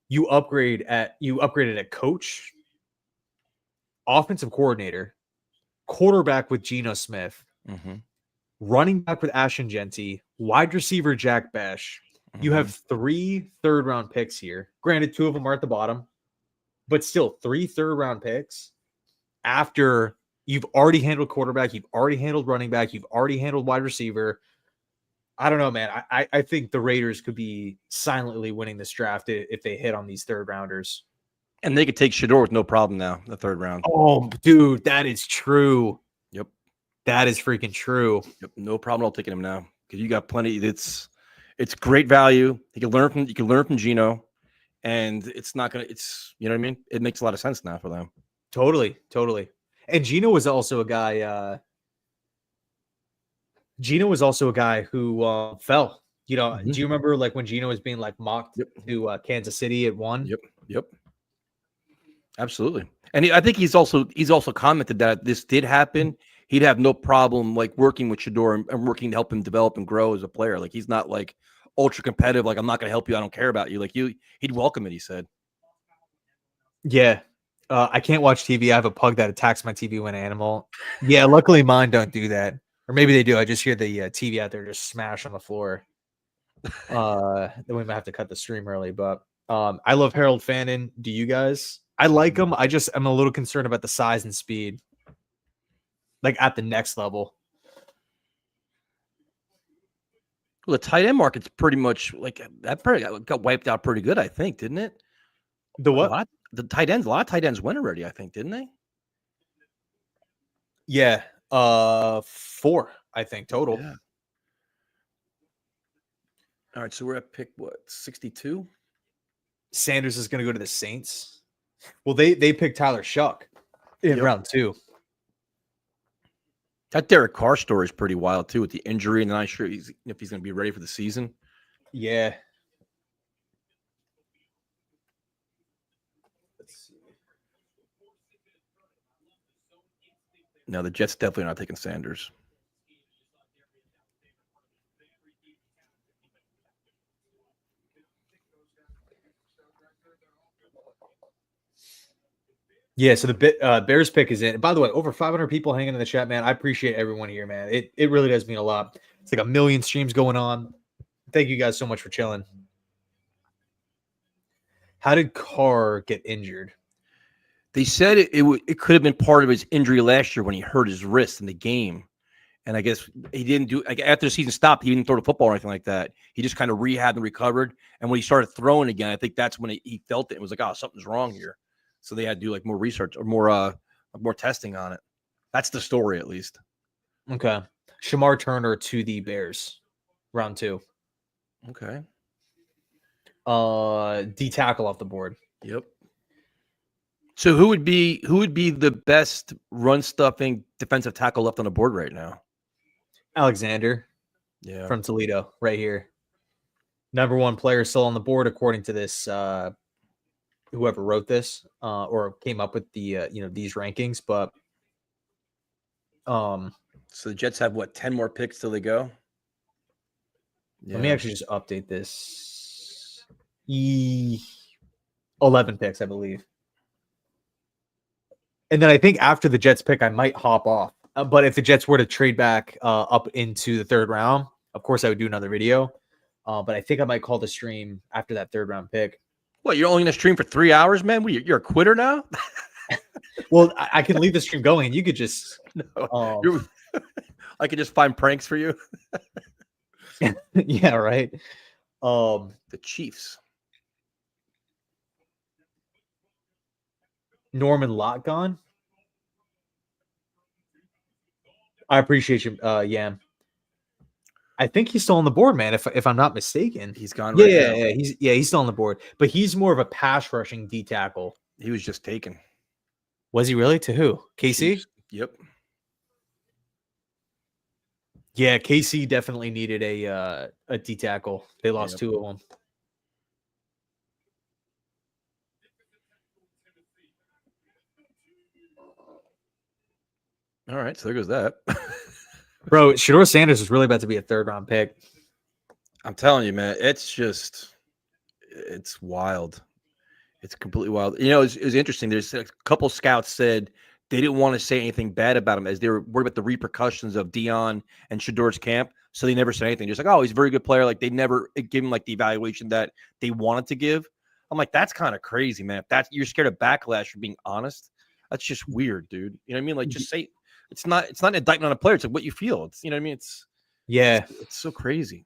you upgraded at coach, offensive coordinator, quarterback with Geno Smith, running back with Ashton Genty, wide receiver Jack Besh. You have 3 third-round picks here. Granted, 2 of them are at the bottom, but still 3 third-round picks after you've already handled quarterback, you've already handled running back, you've already handled wide receiver. I don't know, man. I think the Raiders could be silently winning this draft if they hit on these third-rounders. And they could take Shador with no problem now, the 3rd round. Oh, dude, that is true. Yep. That is freaking true. Yep. No problem at all taking him now because you got plenty. It's great value. You can learn from Geno, and it's not gonna. It's you know what I mean. It makes a lot of sense now for them. Totally. And Geno was also a guy. Geno was also a guy who fell. You know, do you remember like when Geno was being like mocked to Kansas City at 1? Yep. Absolutely. And I think he's also commented that if this did happen, he'd have no problem like working with Shador and working to help him develop and grow as a player. Like he's not like ultra competitive. Like I'm not going to help you. I don't care about you. Like he'd welcome it. He said. Yeah. I can't watch TV. I have a pug that attacks my TV when animal. Yeah. Luckily mine don't do that. Or maybe they do. I just hear the TV out there just smash on the floor. Then we might have to cut the stream early, but I love Harold Fannin. Do you guys? I like him. I'm a little concerned about the size and speed. Like at the next level. Well, the tight end market's pretty much like that. Probably got wiped out pretty good, I think, didn't it? The what? The tight ends. A lot of tight ends went already, I think, didn't they? Yeah. 4, I think total. Yeah. All right, so we're at pick 62. Sanders is going to go to the Saints. Well, they picked Tyler Shuck in round 2. That Derek Carr story is pretty wild too, with the injury, and I'm not sure if he's going to be ready for the season. Yeah. Let's see. No, the Jets definitely not taking Sanders. Yeah, so the Bears pick is in. By the way, over 500 people hanging in the chat, man. I appreciate everyone here, man. It really does mean a lot. It's like 1 million streams going on. Thank you guys so much for chilling. How did Carr get injured? They said it could have been part of his injury last year when he hurt his wrist in the game. And I guess he didn't do, like, after the season stopped, he didn't throw the football or anything like that. He just kind of rehabbed and recovered. And when he started throwing again, I think that's when he felt it. It was like, oh, something's wrong here. So they had to do like more research or more testing on it. That's the story, at least. Okay. Shamar Turner to the Bears, round 2. Okay. D tackle off the board. Yep. So who would be the best run stuffing defensive tackle left on the board right now? Alexander. Yeah. From Toledo, right here. Number 1 player still on the board according to this whoever wrote this or came up with the these rankings, but so the Jets have what, 10 more picks till they go? Yeah. Let me actually just update this. 11 picks, I believe. And then I think after the Jets pick, I might hop off. But if the Jets were to trade back up into the 3rd round, of course I would do another video. But I think I might call the stream after that 3rd round pick. What, you're only going to stream for 3 hours, man? You're a quitter now? Well, I can leave the stream going, and you could just. No, I could just find pranks for you. Yeah, right. The Chiefs. Norman Lott gone. I appreciate you, Yam. I think he's still on the board, man. If I'm not mistaken, he's gone. Right now. He's still on the board, but he's more of a pass rushing D tackle. He was just taken. Was he really? To who? KC? Yep. Yeah, KC definitely needed a D tackle. They lost 2 of them. All right, so there goes that. Bro, Shador Sanders is really about to be a 3rd round pick. I'm telling you, man, it's wild. It's completely wild. You know, it was interesting. There's a couple scouts said they didn't want to say anything bad about him as they were worried about the repercussions of Dion and Shador's camp. So they never said anything. Just like, oh, he's a very good player. Like, they never gave him like the evaluation that they wanted to give. I'm like, that's kind of crazy, man. If you're scared of backlash for being honest, that's just weird, dude. You know what I mean? Like, just say it's not an indictment on a player. It's like what you feel. It's, you know what I mean? It's so crazy.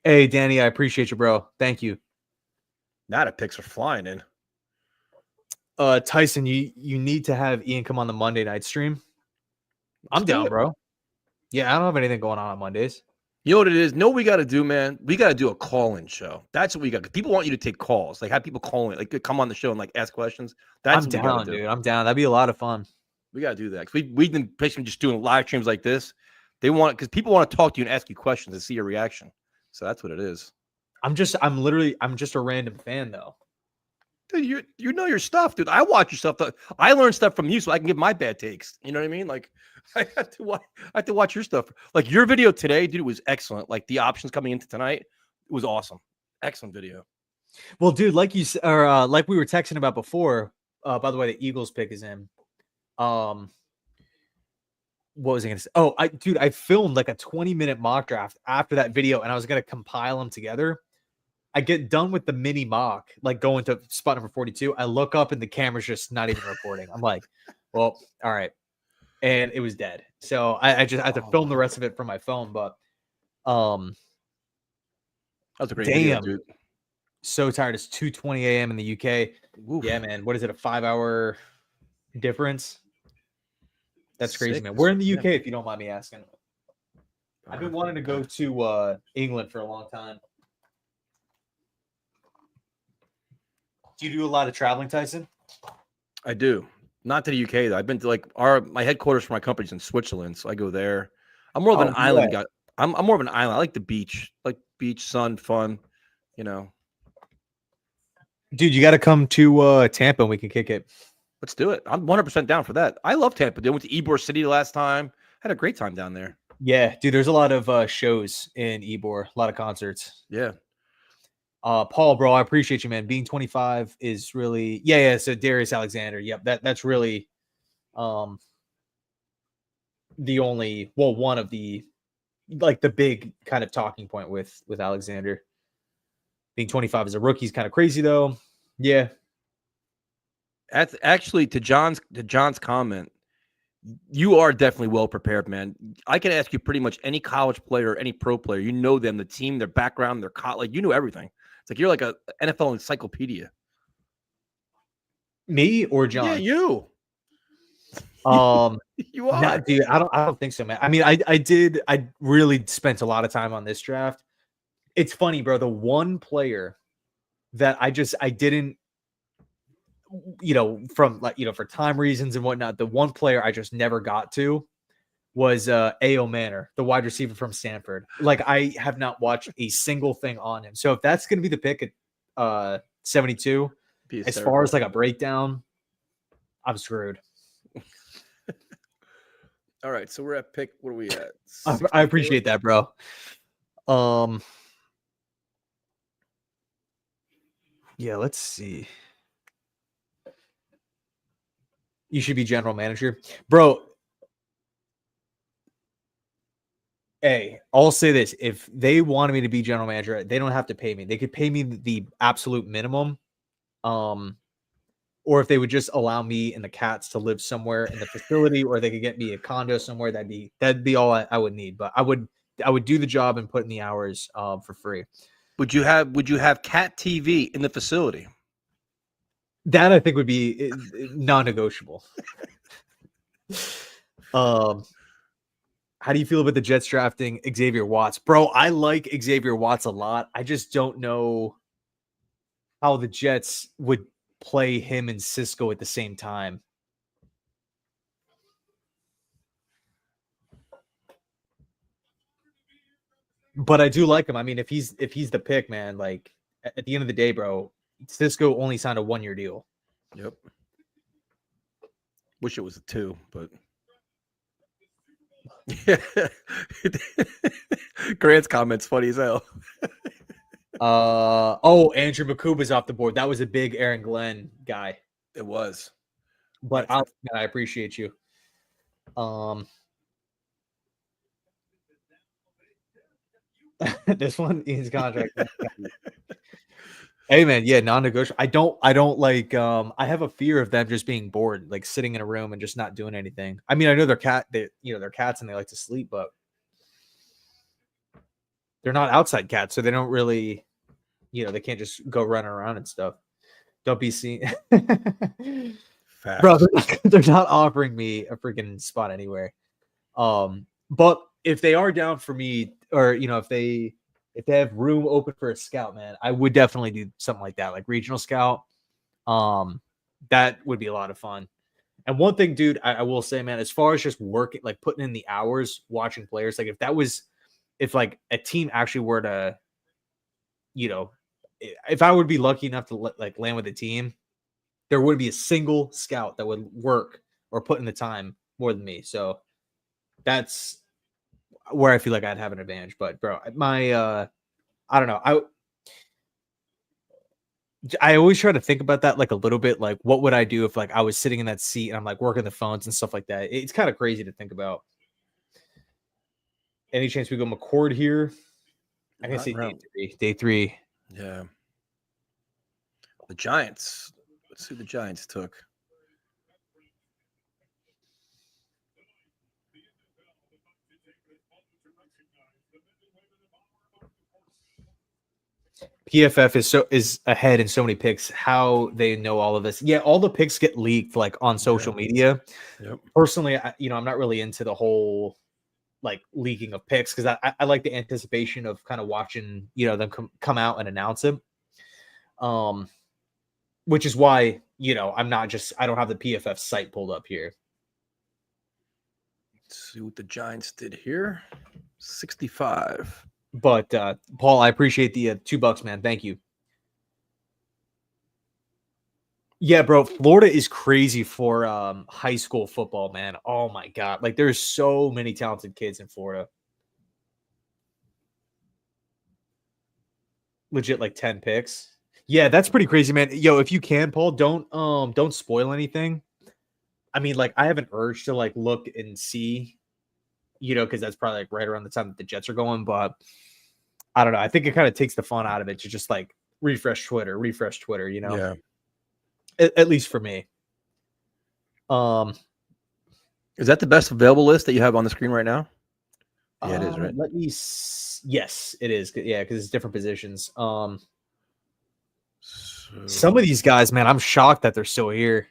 Hey, Danny, I appreciate you, bro. Thank you. Now the picks are flying in. Tyson, you need to have Ian come on the Monday night stream. I'm down, bro. Yeah, I don't have anything going on Mondays. You know what it is? No, we got to do, man. We got to do a call-in show. That's what we got. People want you to take calls, like have people call in, like come on the show and like ask questions. That's I'm down, dude. I'm down. That'd be a lot of fun. We got to do that. We've been basically just doing live streams like this. They want, because people want to talk to you and ask you questions and see your reaction. So that's what it is. I'm just a random fan, though. Dude, you know your stuff, dude. I watch your stuff. I learn stuff from you, so I can give my bad takes. You know what I mean? Like, I have to watch your stuff. Like your video today, dude, was excellent. Like the options coming into tonight, it was awesome. Excellent video. Well, dude, like you or like we were texting about before. By the way, the Eagles pick is in. What was I gonna say? Oh, I filmed like a 20-minute mock draft after that video, and I was gonna compile them together. I get done with the mini mock, like going to spot number 42. I look up and the camera's just not even recording. I'm like, well, all right. And it was dead. So I just had to film the rest of it from my phone. But that's a great video, dude. So tired. It's 2:20 a.m. in the UK. Oof. Yeah, man. What is it? A 5-hour difference? That's crazy, man. We're in the UK, if you don't mind me asking. I've been wanting to go to England for a long time. Do you do a lot of traveling, Tyson? I do. Not to the UK, though. I've been to like my headquarters for my company's in Switzerland, so I go there. I'm more of an island guy. I'm more of an island. I like the beach, sun, fun, you know. Dude, you got to come to Tampa and we can kick it. Let's do it. I'm 100% down for that. I love Tampa. They went to Ybor City last time. Had a great time down there. Yeah, dude, there's a lot of shows in Ybor, a lot of concerts. Yeah. Paul, bro, I appreciate you, man. Being 25 is really, yeah. So Darius Alexander, yep, that's really, the only, well, one of the, like the big kind of talking point with Alexander. Being 25 as a rookie is kind of crazy, though. Yeah, That's actually to John's comment. You are definitely well prepared, man. I can ask you pretty much any college player, any pro player. You know them, the team, their background, their like you know everything. It's like you're like a NFL encyclopedia. me or Yeah, John? you. You are. Not, dude. I don't think so, man. I mean, I really spent a lot of time on this draft. It's funny, bro. The one player that I didn't, from like, for time reasons and whatnot, the one player I just never got to was A.O. Manor, the wide receiver from Stanford. Like, I have not watched a single thing on him. So if that's going to be the pick at 72, as far as like a breakdown, I'm screwed. All right, so we're at pick. What are we at? I appreciate that, bro. Yeah, let's see. You should be general manager, bro. Hey, I'll say this: if they wanted me to be general manager, they don't have to pay me. They could pay me the absolute minimum, or if they would just allow me and the cats to live somewhere in the facility, or they could get me a condo somewhere. That'd be all I would need. But I would do the job and put in the hours for free. Would you have cat TV in the facility? That I think would be non-negotiable. How do you feel about the Jets drafting Xavier Watts? Bro, I like Xavier Watts a lot. I just don't know how the Jets would play him and Cisco at the same time. But I do like him. I mean, if he's the pick, man, like at the end of the day, bro, Cisco only signed a 1-year deal. Yep. Wish it was a 2, but yeah. Grant's comment's funny as hell. Andrew Makuba's off the board. That was a big Aaron Glenn guy. It was. But I appreciate you. This one is contract. Hey man, yeah, non-negotiable. I don't like I have a fear of them just being bored, like sitting in a room and just not doing anything. I mean, I know they're cats and they like to sleep, but they're not outside cats, so they don't really, they can't just go running around and stuff. Don't be seen. Bro, they're not offering me a freaking spot anywhere. But if they are down for me, or if they have room open for a scout, man, I would definitely do something like that, like regional scout. That would be a lot of fun. And one thing, dude, I will say, man, as far as just working, like putting in the hours, watching players, like if like a team actually were to, if I would be lucky enough to land with a team, there would be a single scout that would work or put in the time more than me. So that's where I feel like I'd have an advantage. But bro, I don't know. I always try to think about that like a little bit, like what would I do if like I was sitting in that seat and I'm like working the phones and stuff like that. It's kind of crazy to think about. Any chance we go McCord here? I can say day three. Yeah. The Giants. Let's see who the Giants took. PFF is ahead in so many picks. How they know all of this? Yeah, all the picks get leaked like on social media. Yep. Personally, I'm not really into the whole like leaking of picks because I like the anticipation of kind of watching them come out and announce it. Which is why I don't have the PFF site pulled up here. Let's see what the Giants did here. 65. But Paul, I appreciate the $2, man. Thank you. Yeah, bro. Florida is crazy for high school football, man. Oh my God. Like there's so many talented kids in Florida. legit like 10 picks. Yeah, that's pretty crazy, man. Yo, if you can, Paul, don't spoil anything. I mean, like, I have an urge to like look and see, because that's probably like right around the time that the Jets are going, but I don't know. I think it kind of takes the fun out of it to just like refresh Twitter, Yeah. At least for me. Is that the best available list that you have on the screen right now? Yeah, it is, right? Yes, it is. Yeah, because it's different positions. Some of these guys, man, I'm shocked that they're still here.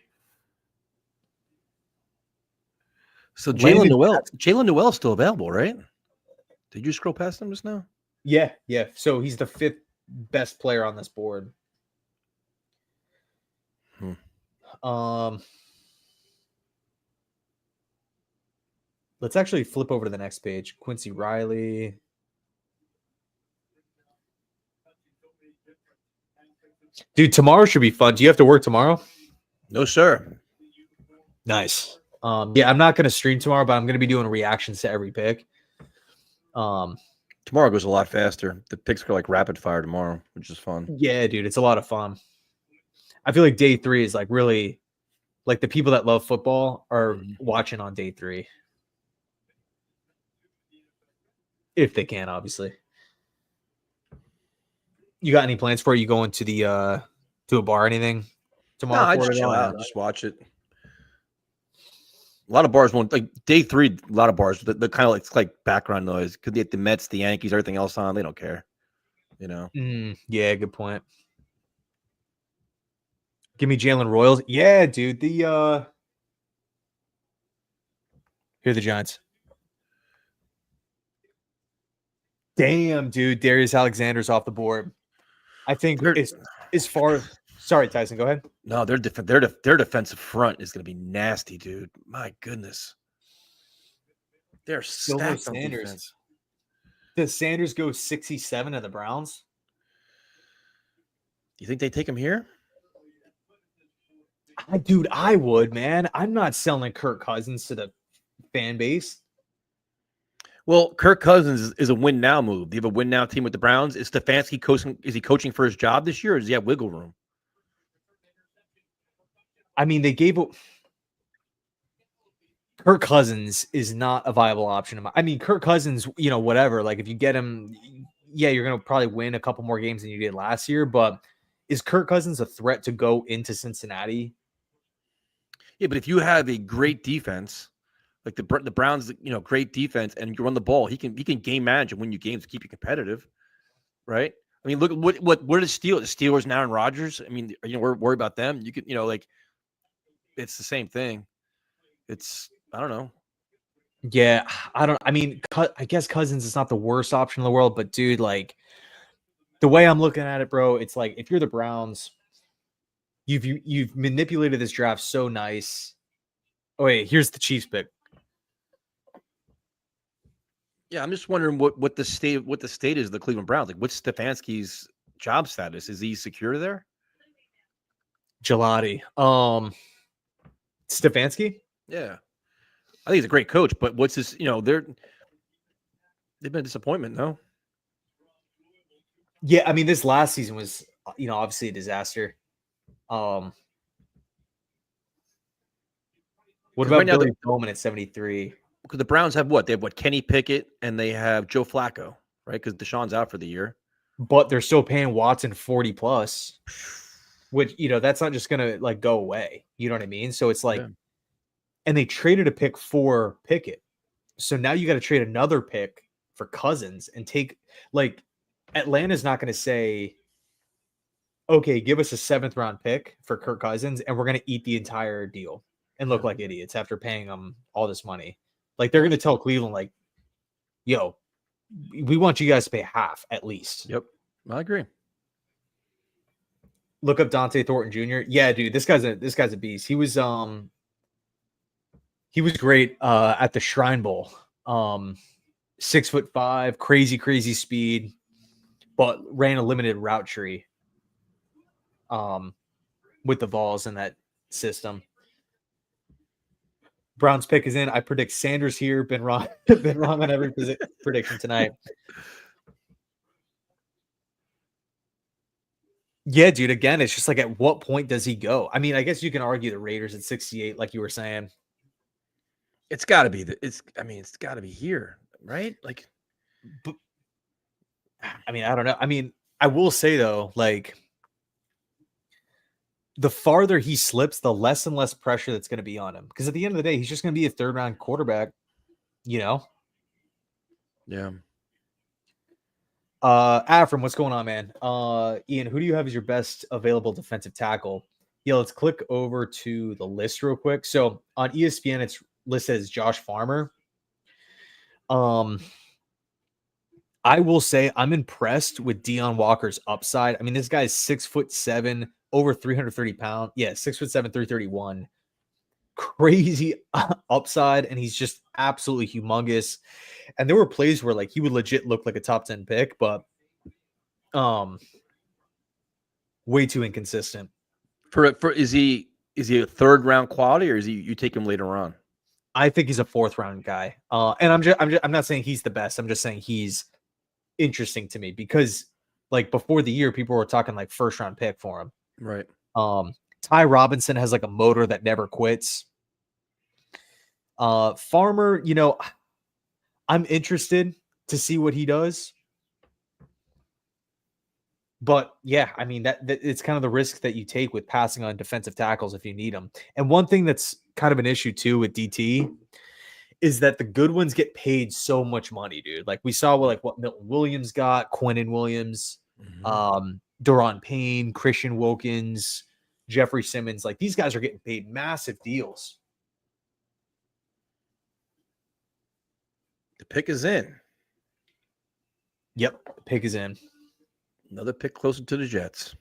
So Jaylen Noel is still available, right? Did you scroll past him just now? Yeah. So he's the 5th best player on this board. Let's actually flip over to the next page. Quincy Riley. Dude, tomorrow should be fun. Do you have to work tomorrow? No, sir. Nice. Yeah, I'm not going to stream tomorrow, but I'm going to be doing reactions to every pick. Tomorrow goes a lot faster. The picks go like rapid fire tomorrow, which is fun. Yeah, dude, it's a lot of fun. I feel like day 3 is like really like the people that love football are watching on day 3. If they can, obviously. You got any plans for it? You going to the to a bar or anything tomorrow? No, I just chill out, just watch it. A lot of bars won't like day 3. A lot of bars, the kind of like background noise. Could get the Mets, the Yankees, everything else on. They don't care, Yeah, good point. Give me Jalen Royals. Yeah, dude. Here are the Giants. Damn, dude. Darius Alexander's off the board. I think as far. Sorry, Tyson. Go ahead. No, their defensive front is going to be nasty, dude. My goodness, they're stacked on defense. Does Sanders go 67 to the Browns? Do you think they take him here? Dude, I would, man. I'm not selling Kirk Cousins to the fan base. Well, Kirk Cousins is a win now move. Do you have a win now team with the Browns? Is Stefanski coaching? Is he coaching for his job this year, or does he have wiggle room? I mean, they gave Kirk Cousins is not a viable option. I mean, Kirk Cousins, whatever. Like, if you get him, yeah, you're going to probably win a couple more games than you did last year. But is Kirk Cousins a threat to go into Cincinnati? Yeah, but if you have a great defense, like the Browns, great defense, and you run the ball, he can game manage and win you games to keep you competitive, right? I mean, look at what are the Steelers now and Rodgers. I mean, we're worried about them. You could, it's the same thing. I don't know. Yeah, I guess Cousins is not the worst option in the world, but dude, like the way I'm looking at it, bro, it's like if you're the Browns, you've manipulated this draft so nice. Oh wait, here's the Chiefs pick. Yeah, I'm just wondering what the state is of the Cleveland Browns. Like, what's Stefanski's job status? Is he secure there? Gelati. Stefanski? Yeah. I think he's a great coach, but what's this, they've been a disappointment, no? Yeah, I mean, this last season was, obviously a disaster. What about Billy Bowman at 73? Because the Browns have what? They have Kenny Pickett and they have Joe Flacco, right? Because Deshaun's out for the year. But they're still paying Watson 40 plus, which, that's not just going to like go away. You know what I mean? So it's like, and they traded a pick for Pickett. So now you got to trade another pick for Cousins and take like Atlanta's not going to say, okay, give us a 7th round pick for Kirk Cousins and we're going to eat the entire deal and look like idiots after paying them all this money. Like they're going to tell Cleveland like, yo, we want you guys to pay half at least. Yep. I agree. Look up Dante Thornton Jr. Yeah, dude, this guy's a beast. He was great at the Shrine Bowl. 6'5", crazy speed, but ran a limited route tree with the Vols in that system. Browns pick is in. I predict Sanders here. Been wrong on every prediction tonight. Yeah, dude. Again, it's just like, at what point does he go? I mean, I guess you can argue the Raiders at 68, like you were saying. It's got to be it's got to be here, right? Like, But, I mean, I don't know. I mean, I will say though, like, the farther he slips, the less and less pressure that's going to be on him. Because at the end of the day, he's just going to be a third round quarterback, you know? yeah. Afram, what's going on, man? Ian, who do you have as your best available defensive tackle? Yeah, let's click over to the list real quick. So on ESPN, it's listed as Josh Farmer. I will say I'm impressed with Deion Walker's upside. I mean, this guy's 6'7", over 330 pounds. Yeah, 6'7", 331. Crazy upside, and he's just absolutely humongous. And there were plays where like he would legit look like a top 10 pick, but way too inconsistent. For is he a third round quality, or is he you take him later on? I think he's a fourth round guy. And I'm not saying he's the best. I'm just saying he's interesting to me because like before the year, people were talking like first round pick for him. Right. Ty Robinson has like a motor that never quits. Farmer, you know, I'm interested to see what he does. But yeah, I mean that it's kind of the risk that you take with passing on defensive tackles if you need them. And one thing that's kind of an issue too with DT is that the good ones get paid so much money, dude. Like we saw what Milton Williams got, Quinnen Williams, Daron Payne, Christian Wilkins, Jeffrey Simmons. Like these guys are getting paid massive deals. The pick is in. Yep, the pick is in. Another pick closer to the Jets.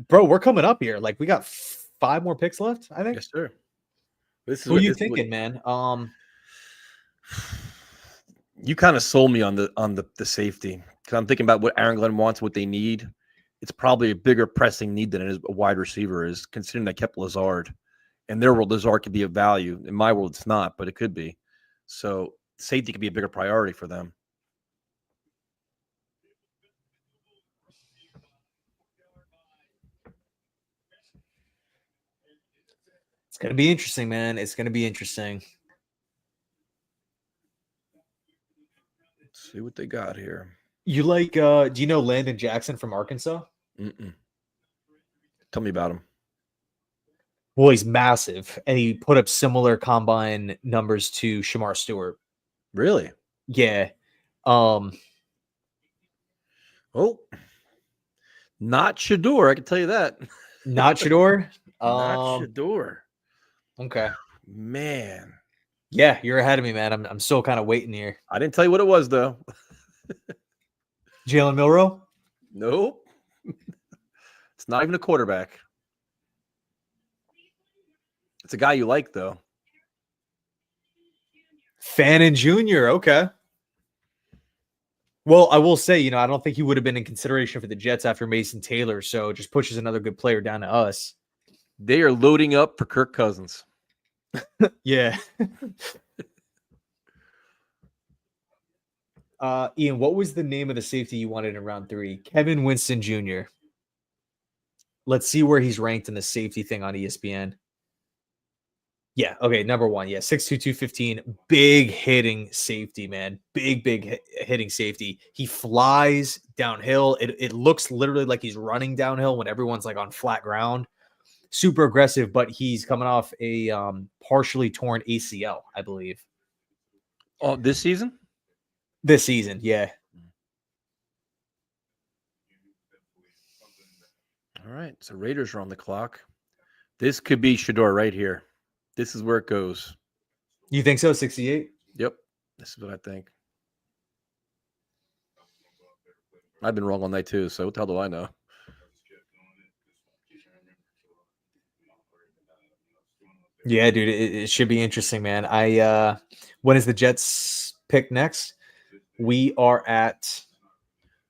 Bro, we're coming up here. Like we got 5 more picks left, I think. Yes, sir. Who are you thinking, man? You kind of sold me on the safety because I'm thinking about what Aaron Glenn wants, what they need. It's probably a bigger pressing need than it is a wide receiver is, considering they kept Lazard. In their world, Lazard could be of value. In my world, it's not, but it could be. So safety could be a bigger priority for them. It's going to be interesting, man. It's going to be interesting. Let's see what they got here. You like, do you know Landon Jackson from Arkansas? Tell me about him. Well, he's massive, and he put up similar combine numbers to Shamar Stewart. Really? Yeah. Oh, not Shador. I can tell you that. Not Shador? Not Shador. Okay. Man. Yeah, you're ahead of me, man. I'm still kind of waiting here. I didn't tell you what it was, though. Jalen Milroe? Nope. It's not even a quarterback. It's a guy you like, though. Fannin Jr. Okay. Well, I will say, I don't think he would have been in consideration for the Jets after Mason Taylor, so it just pushes another good player down to us. They are loading up for Kirk Cousins. Yeah. Ian, what was the name of the safety you wanted in round 3? Kevin Winston Jr. Let's see where he's ranked in the safety thing on ESPN. Yeah, okay, number 1. Yeah, 6'2", 215. Big hitting safety, man. Big hitting safety. He flies downhill. It looks literally like he's running downhill when everyone's like on flat ground. Super aggressive, but he's coming off a partially torn ACL, I believe. Oh, this season? This season, yeah. All right, so Raiders are on the clock. This could be Shador right here. This is where it goes. You think so? 68? Yep, this is what I think. I've been wrong all night too, so what the hell do I know? Yeah, dude, it should be interesting, man. When is the Jets pick next? We are at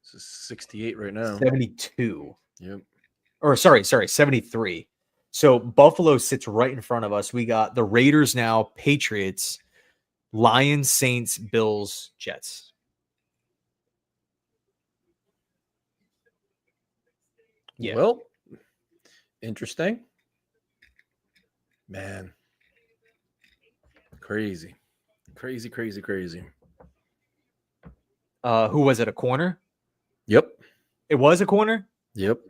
68 right now. 72. Yep. Or sorry, 73. So Buffalo sits right in front of us. We got the Raiders now, Patriots, Lions, Saints, Bills, Jets. Yeah. Well, interesting. Man. Crazy. Crazy. Who was it? A corner? Yep. It was a corner. Yep.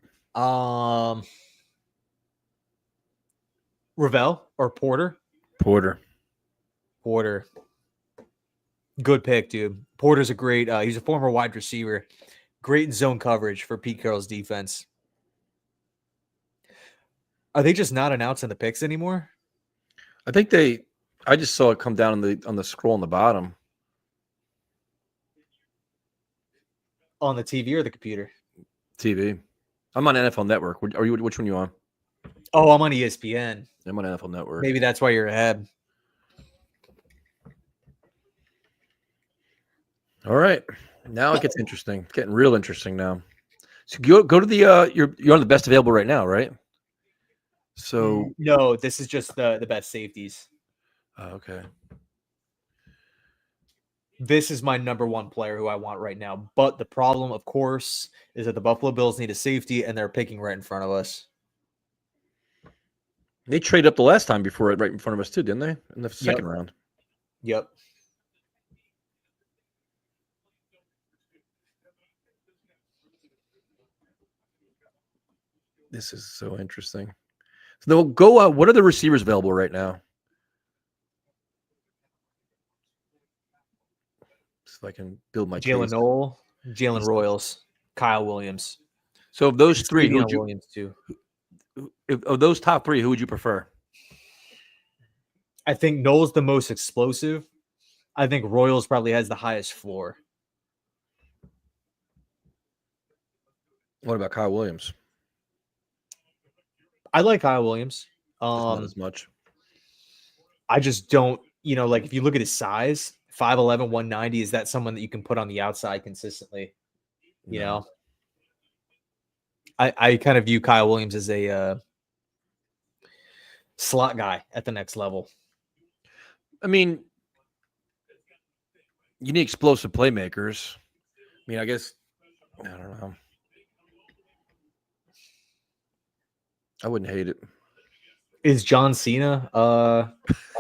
Ravel or Porter? Porter. Good pick, dude. Porter's a great. He's a former wide receiver. Great in zone coverage for Pete Carroll's defense. Are they just not announcing the picks anymore? I think I just saw it come down on the scroll on the bottom. On the TV or the computer? TV. I'm on NFL Network. Are you? Which one are you on? Oh, I'm on ESPN. I'm on NFL Network. Maybe that's why you're ahead. All right. Now it gets interesting. It's getting real interesting now. So go to the you're on the best available right now, right? So No, this is just the best safeties. okay. This is my number one player who I want right now. But the problem, of course, is that the Buffalo Bills need a safety, and they're picking right in front of us. They traded up the last time before right in front of us too, didn't they? In the second round. Yep. This is so interesting. So they'll go. What are the receivers available right now? So I can build my Jalen case. Noel, Jalen Royals, Kyle Williams. So of those three, who would you, Williams too. of those top three, who would you prefer? I think Noel's the most explosive. I think Royals probably has the highest floor. What about Kyle Williams? I like Kyle Williams. Not as much. I just don't, like if you look at his size, 5'11", 190, is that someone that you can put on the outside consistently? You know? I kind of view Kyle Williams as a slot guy at the next level. I mean, you need explosive playmakers. I mean, I guess, I don't know. I wouldn't hate it. Is John Cena on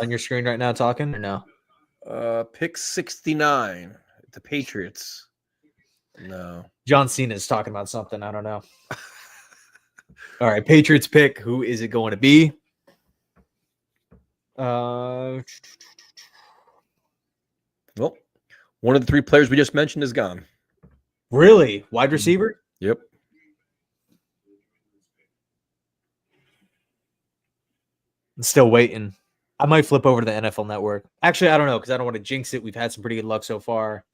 your screen right now talking or no? Pick 69, the Patriots. No. John Cena is talking about something. I don't know. All right, Patriots pick. Who is it going to be? Well, one of the three players we just mentioned is gone. Really? Wide receiver? Yep. I'm still waiting. I might flip over to the NFL Network. Actually, I don't know because I don't want to jinx it. We've had some pretty good luck so far.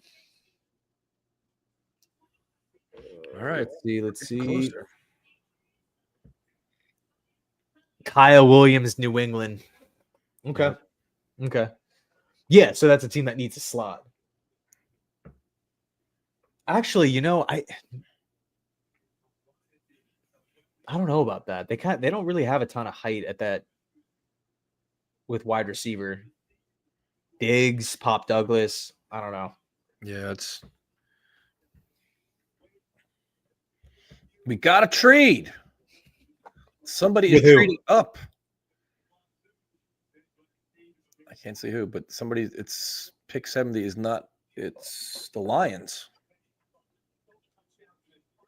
All right. Let's see. Closer. Kyle Williams, New England. Okay. Yeah, so that's a team that needs a slot. Actually, I don't know about that. They don't really have a ton of height at that with wide receiver. Diggs, Pop Douglas. I don't know. Yeah, we got to trade. Somebody is trading up. I can't say who, but it's pick 70 is not, it's the Lions.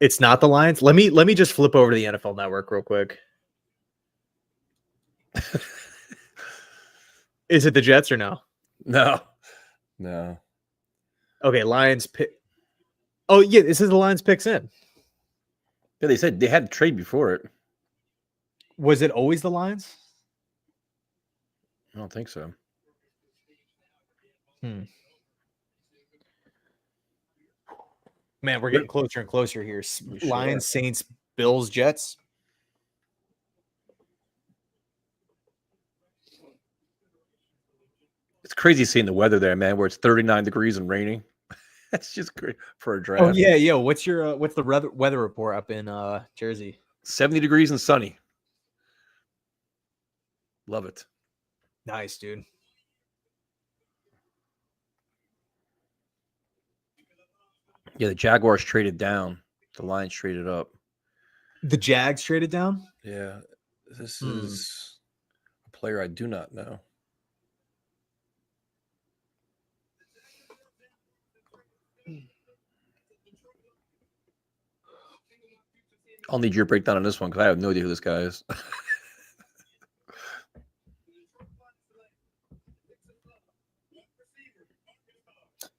It's not the Lions. Let me just flip over to the NFL Network real quick. Is it the Jets or no? No. Okay, Lions pick. Oh yeah, this is the Lions picks in. Yeah, they said they had to trade before it. Was it always the Lions? I don't think so. Man, we're getting closer and closer here. Lions, Saints, Bills, Jets. It's crazy seeing the weather there, man, where it's 39 degrees and raining. That's just great for a draft. Oh yeah. What's the weather report up in Jersey? 70 degrees and sunny. Love it. Nice, dude. Yeah, the Jaguars traded down. The Lions traded up. The Jags traded down? Yeah. This is a player I do not know. I'll need your breakdown on this one because I have no idea who this guy is.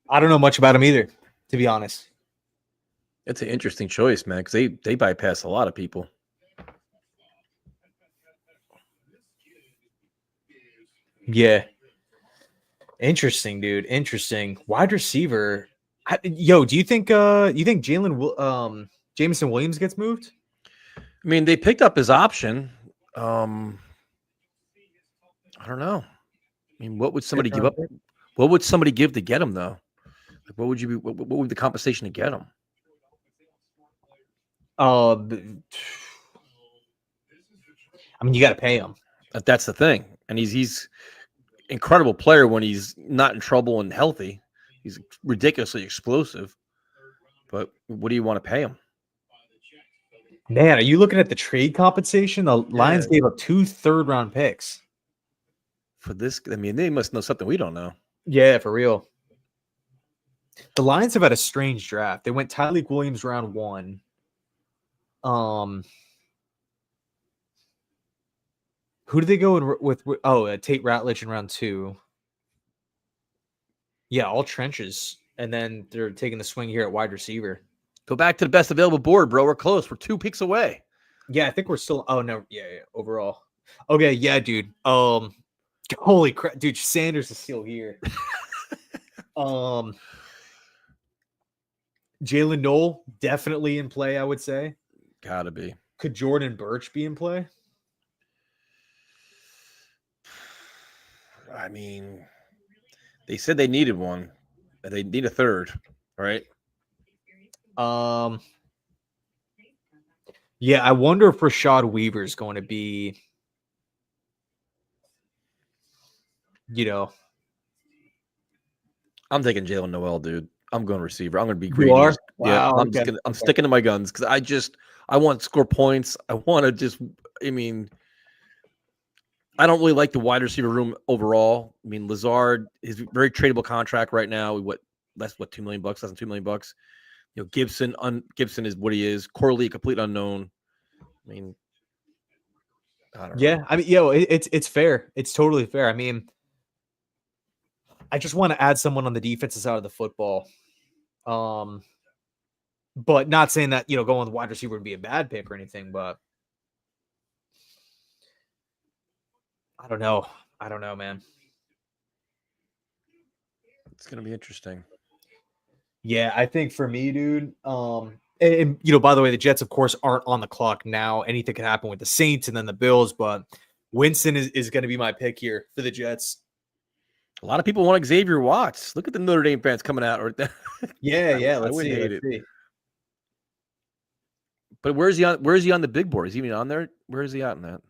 I don't know much about him either, to be honest. It's an interesting choice, man, because they bypass a lot of people. Yeah. Interesting, dude. Interesting. Wide receiver. Do you think Jameson Williams gets moved? I mean, they picked up his option. I don't know. I mean, what would somebody give up? What would somebody give to get him, though? Like, what would you be? What would the compensation to get him? I mean, you got to pay him. That's the thing, and he's incredible player when he's not in trouble and healthy. He's ridiculously explosive. But what do you want to pay him? Man, are you looking at the trade compensation? The Lions gave up 2 third-round picks. For this, I mean, they must know something we don't know. Yeah, for real. The Lions have had a strange draft. They went Tyreek Williams round 1. Who did they go with? Tate Ratledge in round 2. Yeah, all trenches. And then they're taking the swing here at wide receiver. Go back to the best available board, bro. We're close. We're 2 picks away. Yeah, I think we're still. Oh no, yeah. Overall, okay, yeah, dude. Holy crap, dude. Sanders is still here. Jalen Noel definitely in play. I would say. Gotta be. Could Jordan Birch be in play? I mean, they said they needed one. They need a third, right? Yeah, I wonder if Rashad Weaver is going to be, I'm taking Jalen Noel, dude. I'm going receiver. I'm going to be greedy. You are? Yeah, Wow, I'm sticking to my guns because I want to score points. I want to I don't really like the wide receiver room overall. I mean, Lazard is a very tradable contract right now. That's $2 million, less than $2 million. Gibson is what he is. Corley, a complete unknown. I mean, I don't know. Yeah, I mean, it's fair. It's totally fair. I mean, I just want to add someone on the defensive side of the football. But not saying that, going with wide receiver would be a bad pick or anything, but I don't know. I don't know, man. It's going to be interesting. Yeah, I think for me, dude, and by the way, the Jets, of course, aren't on the clock now. Anything can happen with the Saints and then the Bills, but Winston is going to be my pick here for the Jets. A lot of people want Xavier Watts. Look at the Notre Dame fans coming out. Yeah. Let's see. But where's he on the big board? Is he even on there? Where is he at in that?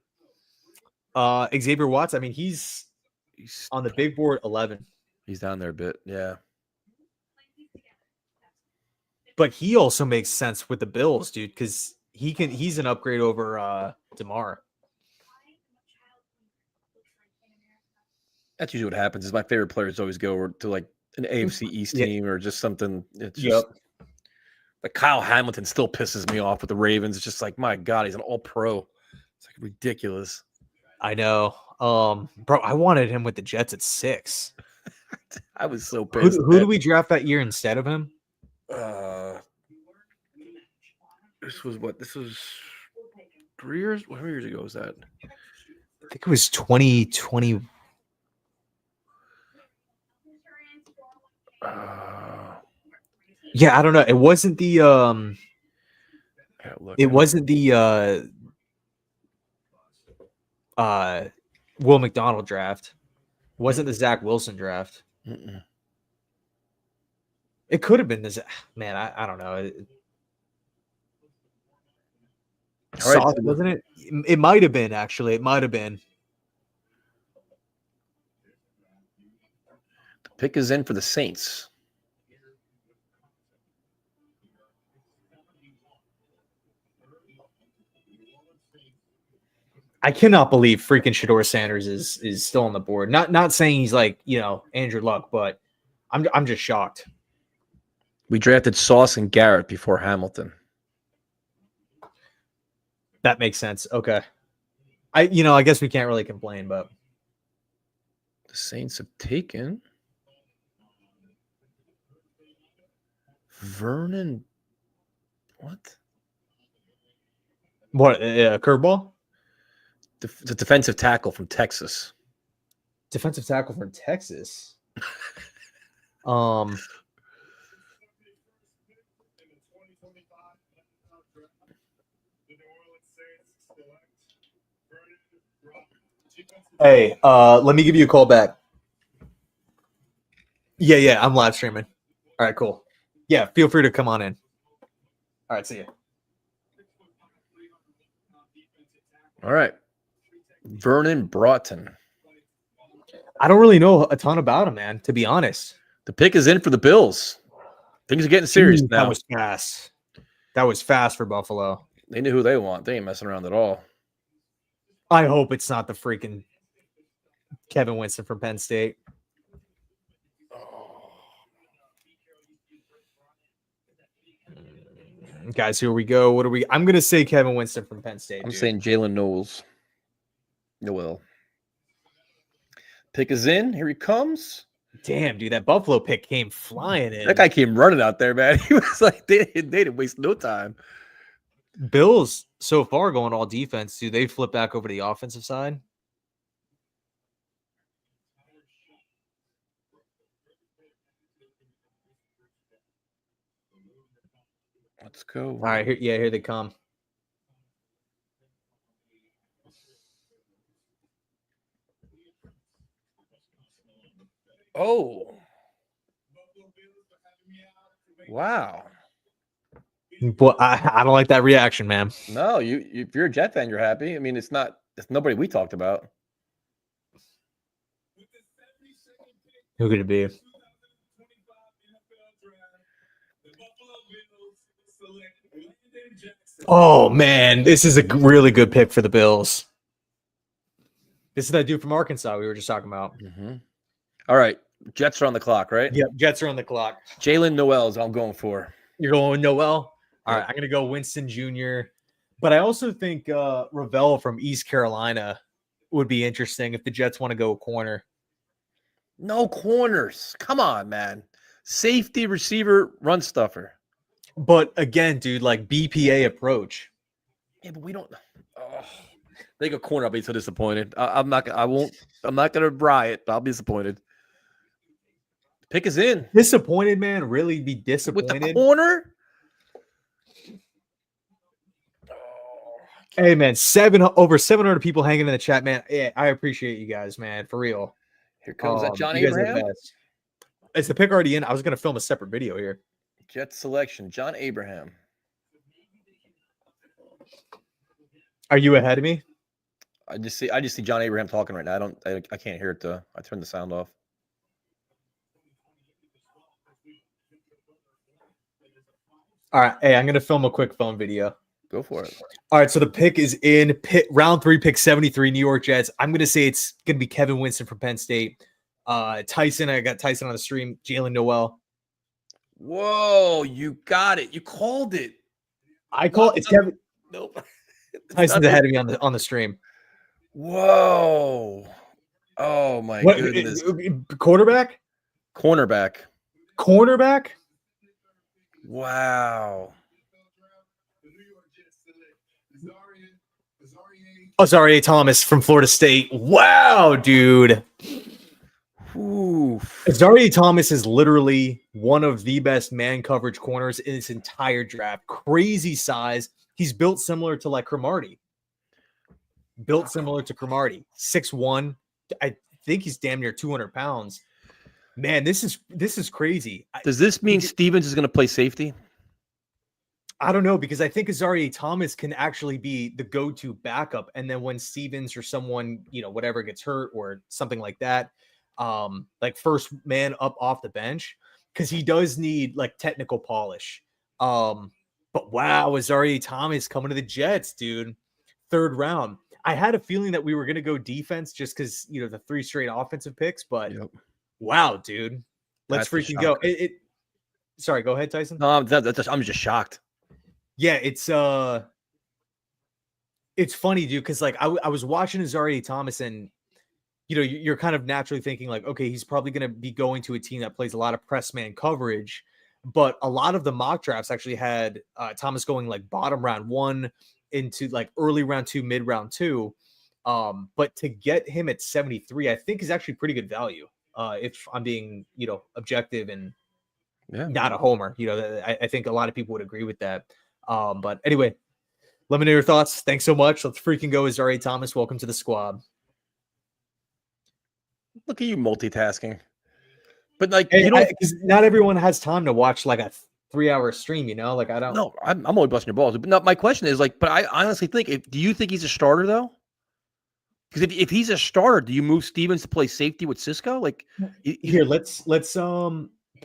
Xavier Watts. I mean, he's on the big board 11. He's down there a bit, yeah. But he also makes sense with the Bills, dude, because he's an upgrade over DeMar. That's usually what happens. Is my favorite players always go to like an AFC East team or just something. It's just like Kyle Hamilton still pisses me off with the Ravens. It's just like, my God, he's an all-pro. It's like ridiculous. I know. Bro, I wanted him with the Jets at 6. I was so pissed. Who do we draft that year instead of him? This was 3 years? How many years ago was that? I think it was 2020. Yeah, I don't know. It wasn't the Will McDonald draft. It wasn't the Zach Wilson draft. It could have been this. Man, I don't know. Soft, wasn't it? It might have been, actually. It might have been. The pick is in for the Saints. I cannot believe freaking Shador Sanders is still on the board. Not saying he's like, Andrew Luck, but I'm just shocked. We drafted Sauce and Garrett before Hamilton. That makes sense. Okay. I guess we can't really complain, but The Saints have taken Vernon. What? What, curveball? The defensive tackle from Texas. Defensive tackle from Texas. Hey, let me give you a call back. Yeah, I'm live streaming. All right, cool. Yeah, feel free to come on in. All right, see you. All right. Vernon Broughton. I don't really know a ton about him, man, to be honest. The pick is in for the Bills. Things are getting serious now. That was fast. That was fast for Buffalo. They knew who they want. They ain't messing around at all. I hope it's not the freaking Kevin Winston from Penn State. Guys, here we go. What are we? I'm going to say Kevin Winston from Penn State. I'm saying Jalen Knowles. Noel. Pick is in. Here he comes. Damn, dude, that Buffalo pick came flying in. That guy came running out there, man. He was like, they didn't waste no time. Bills so far going all defense. Do they flip back over to the offensive side? Let's go. All right, here they come. Oh. Wow. But I don't like that reaction, man. No, if you're a Jet fan, you're happy. I mean, it's nobody we talked about. Who could it be? Oh, man, this is a really good pick for the Bills. This is that dude from Arkansas we were just talking about. Mm-hmm. All right, Jets are on the clock, right? Yep, Jets are on the clock. Jalen Noel is what I'm going for. You're going with Noel? All right, I'm going to go Winston Jr. But I also think Ravel from East Carolina would be interesting if the Jets want to go corner. No corners. Come on, man. Safety, receiver, run stuffer. But again, dude, like BPA approach. Yeah, but we don't. Oh, they go corner. I'll be so disappointed. I'm not gonna riot. I'll be disappointed. Pick is in. Disappointed, man. Really be disappointed with the corner. Hey, man, over 700 people hanging in the chat, man. Yeah, I appreciate you guys, man, for real. Here comes that John Abraham. Is the pick already in? I was gonna film a separate video here. Jet selection, John Abraham. Are you ahead of me? I just see John Abraham talking right now. I can't hear it though. I turned the sound off. All right, hey, I'm gonna film a quick phone video. Go for it. All right, so the pick is in. Round 3, pick 73, New York Jets. I'm gonna say it's gonna be Kevin Winston from Penn State. Tyson, I got Tyson on the stream. Jalen Noel. Whoa, you got it. You called it. I call it. It's Kevin. Nope. Tyson's ahead of me on the stream. Whoa. Oh my goodness. Quarterback? Cornerback. Cornerback? Wow. Ezeiruaku Thomas from Florida State. Wow, dude. Ezeiruaku Thomas is literally one of the best man coverage corners in this entire draft. Crazy size. He's built similar to like Cromartie. 6'1". I think he's damn near 200 pounds. Man, this is crazy. Does this mean Stevens is going to play safety? I don't know, because I think Ezeiruaku Thomas can actually be the go-to backup. And then when Stevens or someone, whatever gets hurt or something like that, like first man up off the bench, because he does need like technical polish. But wow, Ezeiruaku Thomas coming to the Jets, dude. third round. I had a feeling that we were going to go defense just because, the 3 straight offensive picks, but wow, dude. Let's That's a freaking go. shocker. Sorry, go ahead, Tyson. No, I'm just shocked. Yeah, it's funny, dude, because like I was watching Ezeiruaku Thomas, and you're kind of naturally thinking like, okay, he's probably going to be going to a team that plays a lot of press man coverage, but a lot of the mock drafts actually had Thomas going like bottom round 1 into like early round 2, mid round 2. But to get him at 73, I think is actually pretty good value. If I'm being, objective and not a homer, I think a lot of people would agree with that. But anyway, let me know your thoughts. Thanks so much. Let's freaking go. Ezeiruaku Thomas, welcome to the squad. Look at you multitasking. But like, because not everyone has time to watch like a 3-hour stream, Like I don't. No, I'm only busting your balls. But no, my question is like, but I honestly think, do you think he's a starter though? Because if he's a starter, do you move Stevens to play safety with Cisco? Like, here, let's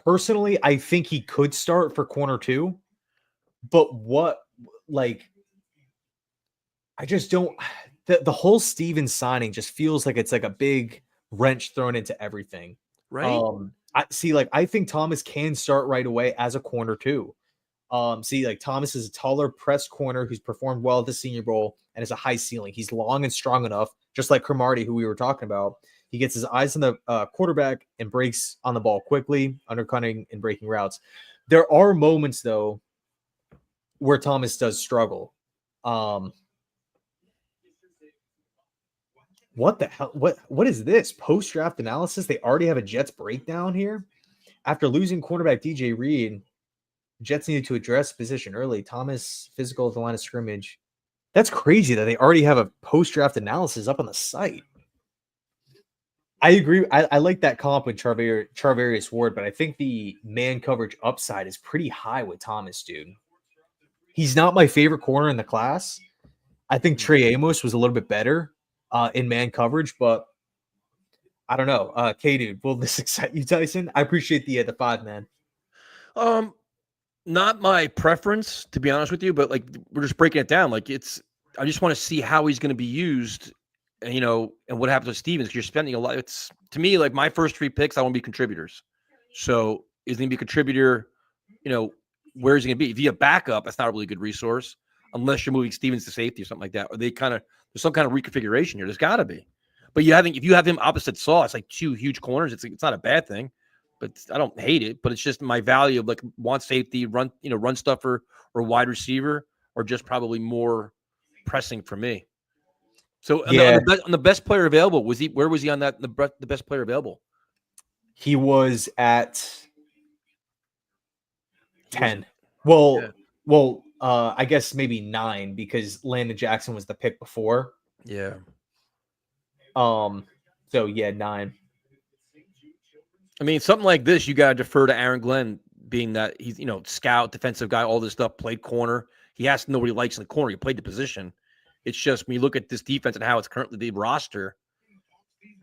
personally, I think he could start for corner 2, but I just don't. The whole Stevens signing just feels like it's like a big wrench thrown into everything. Right. I think Thomas can start right away as a corner 2. Thomas is a taller press corner who's performed well at the Senior Bowl and has a high ceiling. He's long and strong enough, just like Cromartie, who we were talking about. He gets his eyes on the quarterback and breaks on the ball quickly, undercutting and breaking routes. There are moments, though, where Thomas does struggle. What the hell? What is this? Post-draft analysis? They already have a Jets breakdown here? After losing cornerback DJ Reed, Jets needed to address position early. Thomas physical at the line of scrimmage. That's crazy that they already have a post-draft analysis up on the site. I agree. I like that comp with Charvarius Ward, but I think the man coverage upside is pretty high with Thomas, dude. He's not my favorite corner in the class. I think Tre Amos was a little bit better in man coverage, but I don't know. K-Dude, will this excite you, Tyson? I appreciate the 5, man. Not my preference, to be honest with you, but like we're just breaking it down. Like I just want to see how he's going to be used, and and what happens with Stevens. Because you're spending a lot. It's to me like my first 3 picks. I want to be contributors. So is he going to be a contributor? Where is he going to be? If you have backup, that's not a really good resource unless you're moving Stevens to safety or something like that. Or there's some kind of reconfiguration here. There's got to be. But if you have him opposite Saw, it's like 2 huge corners. It's not a bad thing. But I don't hate it, but it's just my value of like want safety, run stuffer or wide receiver, or just probably more pressing for me. So on the best player available, where was he on that? The best player available? He was at 10. Well, I guess maybe 9 because Landon Jackson was the pick before. Yeah. So yeah, 9. I mean, something like this, you got to defer to Aaron Glenn, being that he's, scout, defensive guy, all this stuff, played corner. He has to know what he likes in the corner. He played the position. It's just when you look at this defense and how it's currently the roster,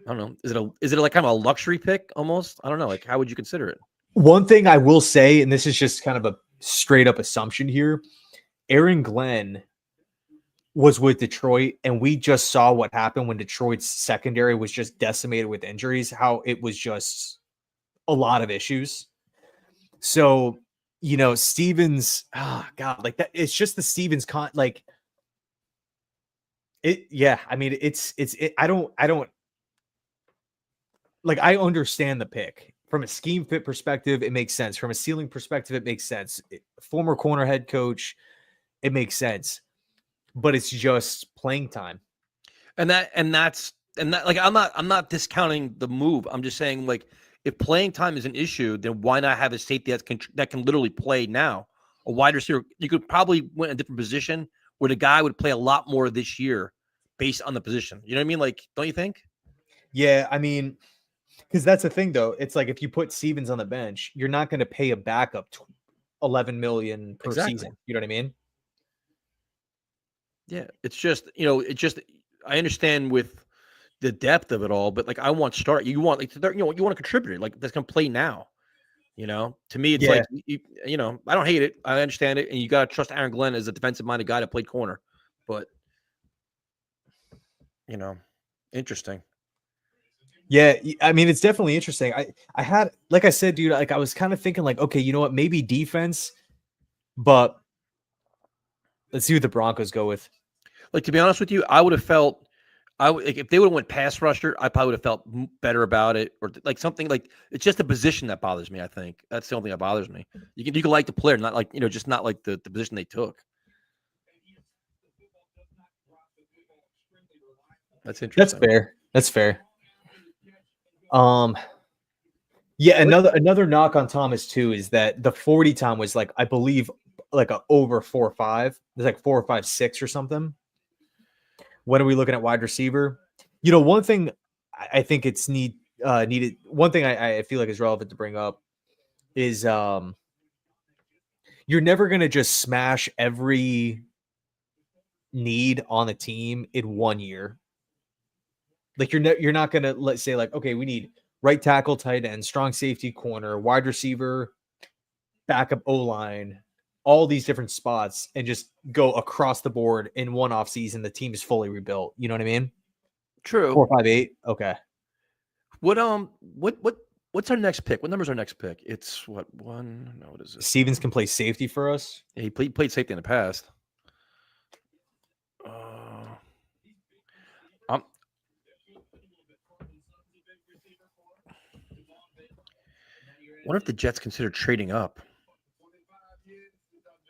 I don't know. Is it like kind of a luxury pick almost? I don't know. Like, how would you consider it? One thing I will say, and this is just kind of a straight up assumption here, Aaron Glenn was with Detroit, and we just saw what happened when Detroit's secondary was just decimated with injuries, how it was just a lot of issues. So, Stevens, like that, it's just the Stevens I mean, I understand the pick from a scheme fit perspective. It makes sense. From a ceiling perspective, it makes sense. Former corner head coach, it makes sense, but it's just playing time. And that's like, I'm not discounting the move. I'm just saying, like, if playing time is an issue, then why not have a safety that can literally play now? A wide receiver, you could probably win a different position where the guy would play a lot more this year based on the position. You know what I mean? Like, don't you think? Yeah, I mean, because that's the thing, though. It's like if you put Stevens on the bench, you're not going to pay a backup $11 million per season. You know what I mean? Yeah, it's just I understand with the depth of it all, but like I want start. You want you want a contributor like that's gonna play now. To me, it's like I don't hate it. I understand it, and you gotta trust Aaron Glenn as a defensive minded guy that played corner. But Interesting. Yeah, I mean, it's definitely interesting. I had, like I said, dude, like I was kind of thinking like, okay, you know what, maybe defense, but let's see what the Broncos go with. Like, to be honest with you, I would have felt like if they would have went pass rusher, I probably would have felt better about it, or like something like it's just the position that bothers me. I think that's the only thing that bothers me. You can like the player, not like just not like the position they took. That's interesting. That's fair. That's fair. Yeah, another knock on Thomas too is that the 40 time was like, I believe, like a over 4.5. It's like 4.56 or something. When are we looking at wide receiver? One thing I think it's needed. One thing I feel like is relevant to bring up is you're never gonna just smash every need on a team in 1 year. Like you're not gonna, let's say, like, okay, we need right tackle, tight end, strong safety, corner, wide receiver, backup O-line, all these different spots, and just go across the board in one off season. The team is fully rebuilt. You know what I mean? True. 4.58. Okay. What's our next pick? What number's our next pick? It's what one? No, what is it? Stevens can play safety for us. Yeah, he played safety in the past. What if the Jets consider trading up?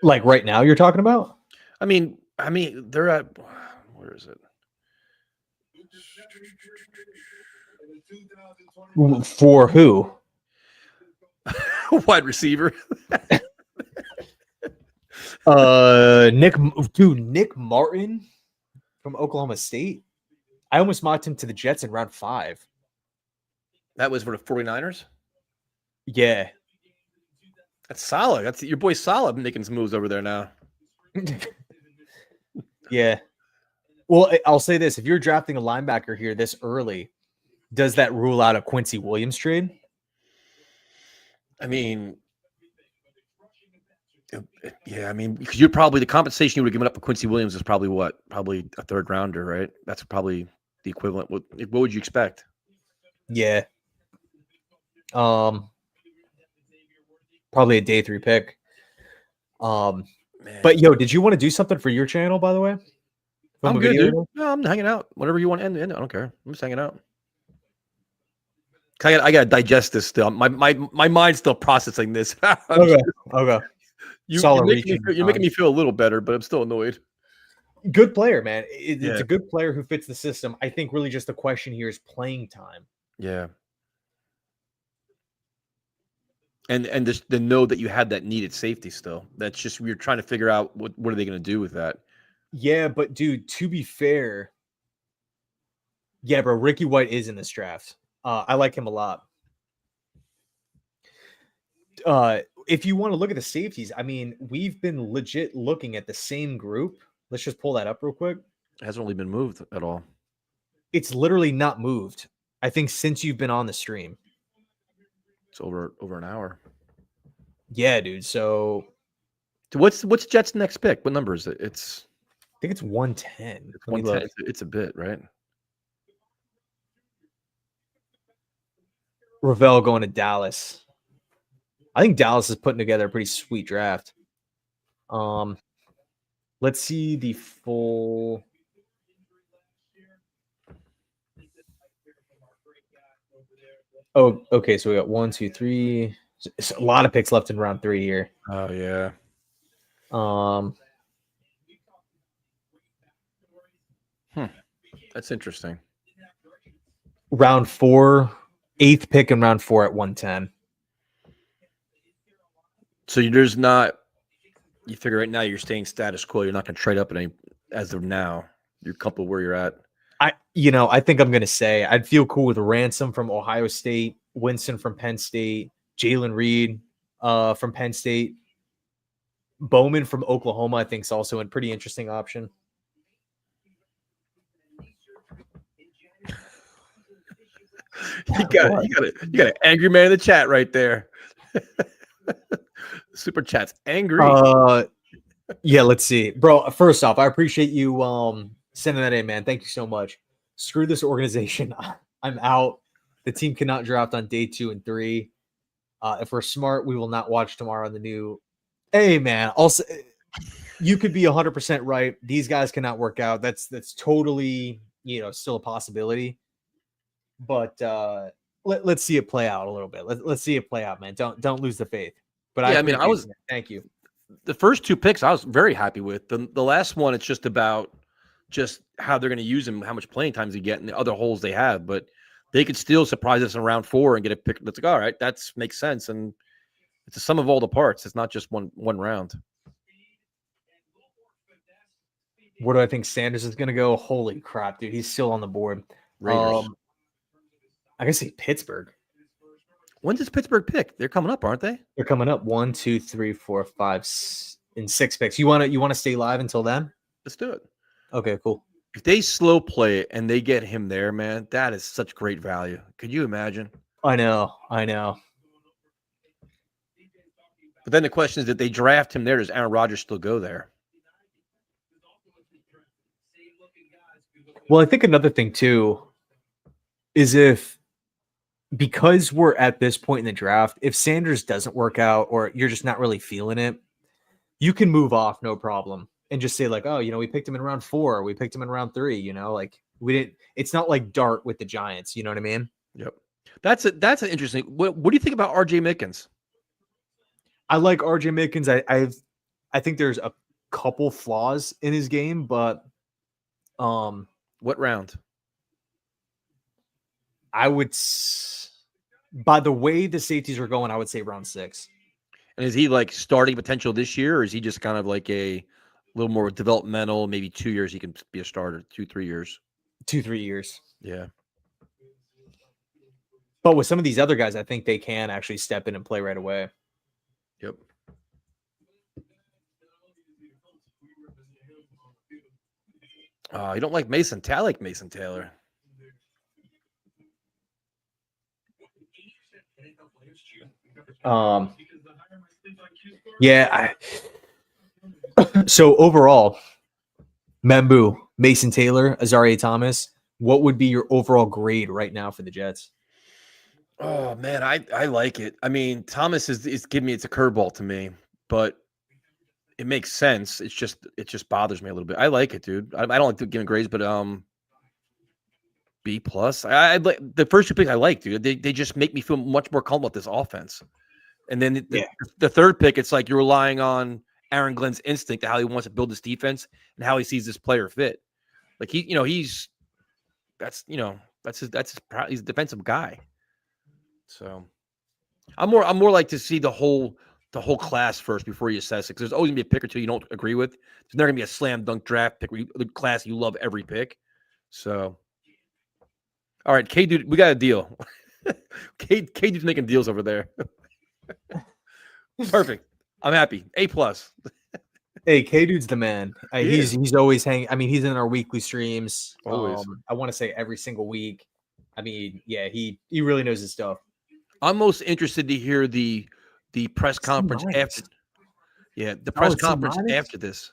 Like right now, you're talking about? I mean, they're at, where is it? For who? Wide receiver. Nick Martin from Oklahoma State. I almost mocked him to the Jets in round 5. That was for the 49ers? Yeah. That's solid. That's your boy Solid making some moves over there now. Yeah. Well, I'll say this. If you're drafting a linebacker here this early, does that rule out a Quincy Williams trade? I mean, yeah, because you're probably the compensation you would have given up for Quincy Williams is probably what? Probably a third rounder, right? That's probably the equivalent. What would you expect? Yeah. Probably a day 3 pick. But did you want to do something for your channel, by the way? I'm good, dude. No, I'm hanging out. Whatever you want to end, I don't care. I'm just hanging out. I gotta digest this still. My mind's still processing this. Okay. You're making me feel a little better, but I'm still annoyed. Good player, man. It's a good player who fits the system. I think really just the question here is playing time. Yeah. And just to know that you had that needed safety still. That's just we're trying to figure out what are they going to do with that. Yeah, but dude, to be fair, yeah, bro, Ricky White is in this draft. I like him a lot. If you want to look at the safeties, I mean, we've been legit looking at the same group. Let's just pull that up real quick. It hasn't really been moved at all. It's literally not moved, I think, since you've been on the stream. It's over an hour. Yeah, dude. So what's Jets' next pick? What number is it? I think it's 110. It's 110. It's a bit, right? Ravel going to Dallas. I think Dallas is putting together a pretty sweet draft. Let's see the full. Oh, okay. So we got 1, 2, 3. It's a lot of picks left in round 3 here. Oh yeah. That's interesting. Round 4, 8th pick in round 4 at 110. So there's not. You figure right now you're staying status quo. You're not going to trade up as of now. You're comfortable where you're at. I think I'm going to say I'd feel cool with Ransom from Ohio State, Winston from Penn State, Jalen Reed from Penn State, Bowman from Oklahoma. I think is also a pretty interesting option. You got an angry man in the chat right there. Super chat's angry. Yeah, let's see. Bro, first off, I appreciate you sending that in, man. Thank you so much. Screw this organization. I'm out. The team cannot draft on day 2 and 3. If we're smart, we will not watch tomorrow on the new. Hey, man. Also, you could be 100% right. These guys cannot work out. That's totally, still a possibility. But let's see it play out a little bit. Let's see it play out, man. Don't lose the faith. But Yeah, I was. Thank you. The first 2 picks I was very happy with. The last one, it's just about how they're going to use him, how much playing time they get, and the other holes they have. But they could still surprise us in round 4 and get a pick that's like, all right, that makes sense. And it's a sum of all the parts. It's not just one round. Where do I think Sanders is going to go? Holy crap, dude. He's still on the board. Raiders. I guess say Pittsburgh. When does Pittsburgh pick? They're coming up, aren't they? They're coming up 1, 2, 3, 4, 5, in 6 picks. You want to stay live until then? Let's do it. Okay, cool. If they slow play it and they get him there, man, that is such great value. Could you imagine? I know. But then the question is, if they draft him there, does Aaron Rodgers still go there? Well, I think another thing too is because we're at this point in the draft, if Sanders doesn't work out or you're just not really feeling it, you can move off, no problem. And just say like, oh, we picked him in round 4. We picked him in round 3, like we didn't, it's not like dart with the Giants. You know what I mean? Yep. That's an interesting. What do you think about RJ Mickens? I like RJ Mickens. I think there's a couple flaws in his game, but what round? I would, by the way the safeties are going, I would say round 6. And is he like starting potential this year, or is he just kind of like a little more developmental? Maybe 2 years he can be a starter. 2-3 years. 2-3 years. Yeah. But with some of these other guys, I think they can actually step in and play right away. Yep. You don't like Mason Taylor? I like Mason Taylor. Yeah. So overall, Membu, Mason Taylor, Azaria Thomas, what would be your overall grade right now for the Jets? Oh man, I like it. I mean, Thomas is giving me, it's a curveball to me, but it makes sense. It just bothers me a little bit. I like it, dude. I don't like giving grades, but B plus. I like the first 2 picks. I like, dude. They just make me feel much more comfortable with this offense. And then the third pick, it's like you're relying on Aaron Glenn's instinct to how he wants to build this defense and how he sees this player fit. Like he's a defensive guy. So I'm more like to see the whole class first before you assess it, because there's always gonna be a pick or two you don't agree with. There's never gonna be a slam dunk draft pick where the class you love every pick. So, all right, K dude, we got a deal. K dude's making deals over there. Perfect. I'm happy. A plus. Hey, K dude's the man. He's always hanging. I mean, he's in our weekly streams. Always. I want to say every single week. I mean, yeah, he really knows his stuff. I'm most interested to hear the press conference after. Yeah, the press conference after this.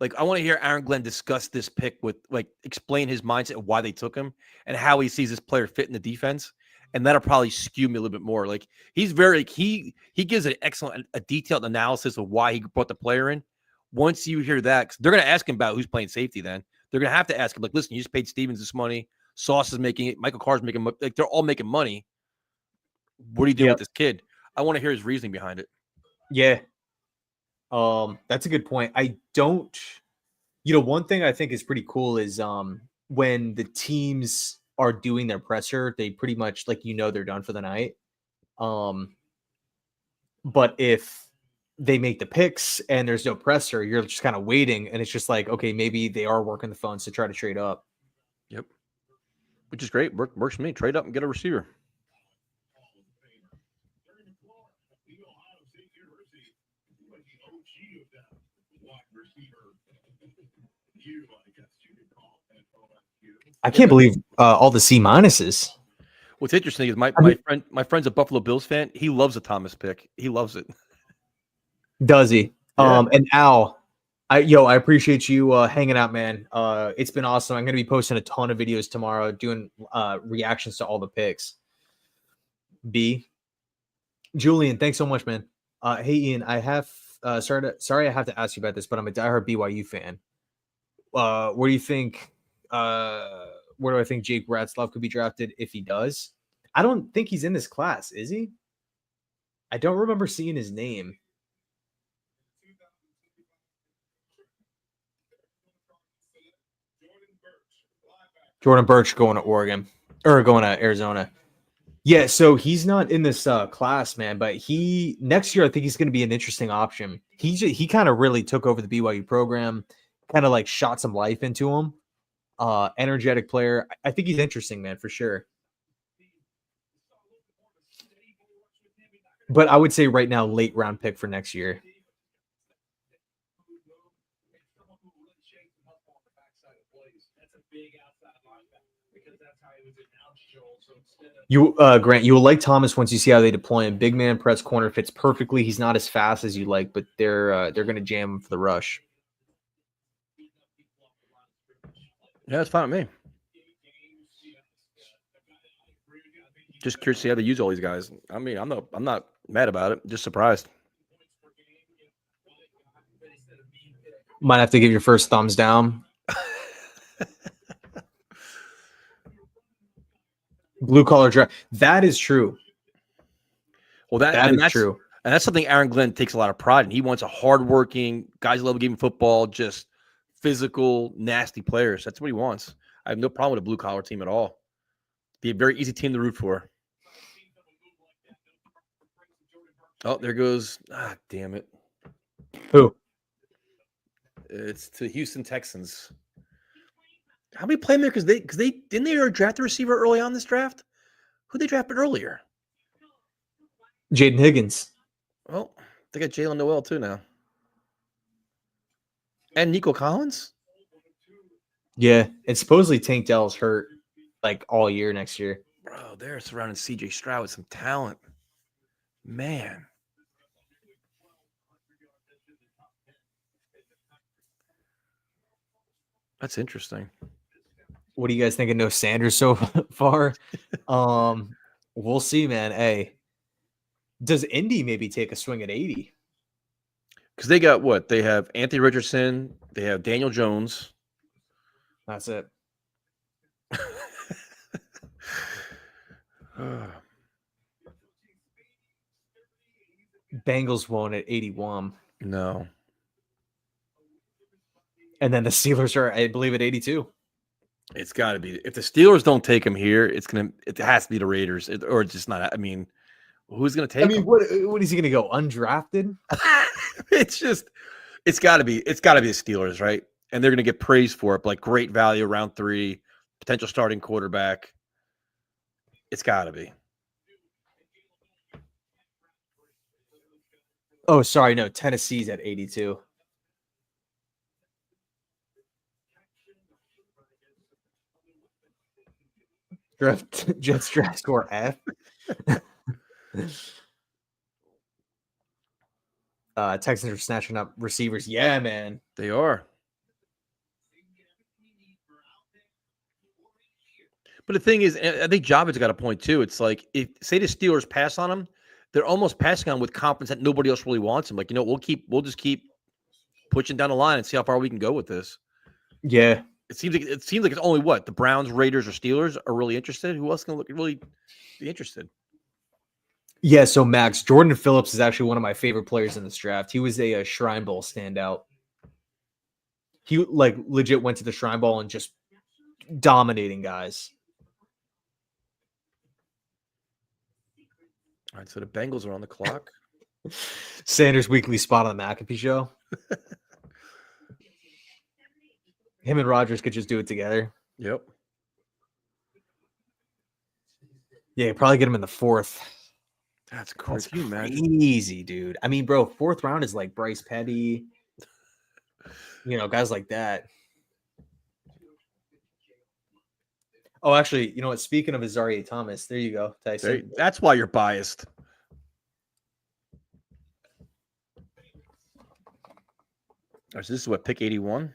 Like, I want to hear Aaron Glenn discuss this pick with, like, explain his mindset, why they took him, and how he sees this player fit in the defense. And that'll probably skew me a little bit more. Like, he's very he gives an excellent, a detailed analysis of why he brought the player in. Once you hear that, 'cause they're going to ask him about who's playing safety. Then they're going to have to ask him, like, listen, you just paid Stevens this money. Sauce is making it. Michael Carr's making, like, they're all making money. What do you do with this kid? I want to hear his reasoning behind it. Yeah. That's a good point. I don't, one thing I think is pretty cool is when the teams are doing their presser, they pretty much, like, they're done for the night. But if they make the picks and there's no presser, you're just kind of waiting, and it's just like, okay, maybe they are working the phones to try to trade up. Yep. Which is great. Works for me. Trade up and get a receiver. I can't believe all the C minuses. What's interesting is my friend's a Buffalo Bills fan. He loves a Thomas pick. He loves it. Does he? Yeah. And Al, I appreciate you hanging out, man. It's been awesome. I'm gonna be posting a ton of videos tomorrow, doing reactions to all the picks. B. Julian, thanks so much, man. Hey Ian, I have sorry I have to ask you about this, but I'm a diehard BYU fan. Where do you think where do I think Jake Ratzlaff could be drafted if he does? I don't think he's in this class, is he? I don't remember seeing his name. Jordan Birch going to Oregon or going to Arizona. Yeah, so he's not in this class, man, but he next year I think he's going to be an interesting option. He kind of really took over the BYU program, kind of like shot some life into him. Energetic player. I think he's interesting, man, for sure. But I would say right now, late round pick for next year. You Grant, you will like Thomas once you see how they deploy him. Big man press corner fits perfectly. He's not as fast as you like, but they're going to jam him for the rush. Yeah, it's fine with me. Just curious to see how they use all these guys. I mean, I'm not mad about it. Just surprised. Might have to give your first thumbs down. Blue collar draft. That is true. Well, that's true. And that's something Aaron Glenn takes a lot of pride in. He wants a hardworking, guys who love game of football, just physical, nasty players. That's what he wants. I have no problem with a blue collar team at all. Be a very easy team to root for. Oh, there goes. Ah, damn it. Who? It's to Houston Texans. How many playmakers because they didn't they draft a receiver early on this draft? Who they drafted earlier? Jayden Higgins. Well, they got Jalen Noel too now. And Nico Collins? Yeah. And supposedly Tank Dell's hurt like all year next year. Bro, they're surrounding CJ Stroud with some talent. Man. That's interesting. What do you guys think of No Sanders so far? We'll see, man. Hey, does Indy maybe take a swing at 80? Because they got what? They have Anthony Richardson. They have Daniel Jones. That's it. Bengals won at 81. No. And then the Steelers are, I believe, at 82. It's got to be. If the Steelers don't take him here, it has to be the Raiders, or it's just not. I mean, who's going to take him? What is he going to go undrafted? It's got to be the Steelers, right? And they're going to get praised for it, like great value, round 3, potential starting quarterback. It's got to be. Oh, sorry, no, Tennessee's at 82. Jets draft score F. Texans are snatching up receivers. Yeah, man. They are. But the thing is, I think Javid's got a point too. It's like, if say the Steelers pass on him, they're almost passing on him with confidence that nobody else really wants him. Like, we'll just keep pushing down the line and see how far we can go with this. Yeah. It seems like it's only what the Browns, Raiders, or Steelers are really interested. Who else can really be interested? Yeah. So Max, Jordan Phillips is actually one of my favorite players in this draft. He was a Shrine Bowl standout. He like legit went to the Shrine Bowl and just dominating guys. All right, so the Bengals are on the clock. Sanders' weekly spot on the McAfee show. Him and Rodgers could just do it together. Yep. Yeah, probably get him in the 4th. That's crazy, dude. I mean, bro, 4th round is like Bryce Petty. Guys like that. Oh, actually, you know what? Speaking of Ezeiruaku Thomas, there you go, Tyson. That's why you're biased. So this is what, pick 81?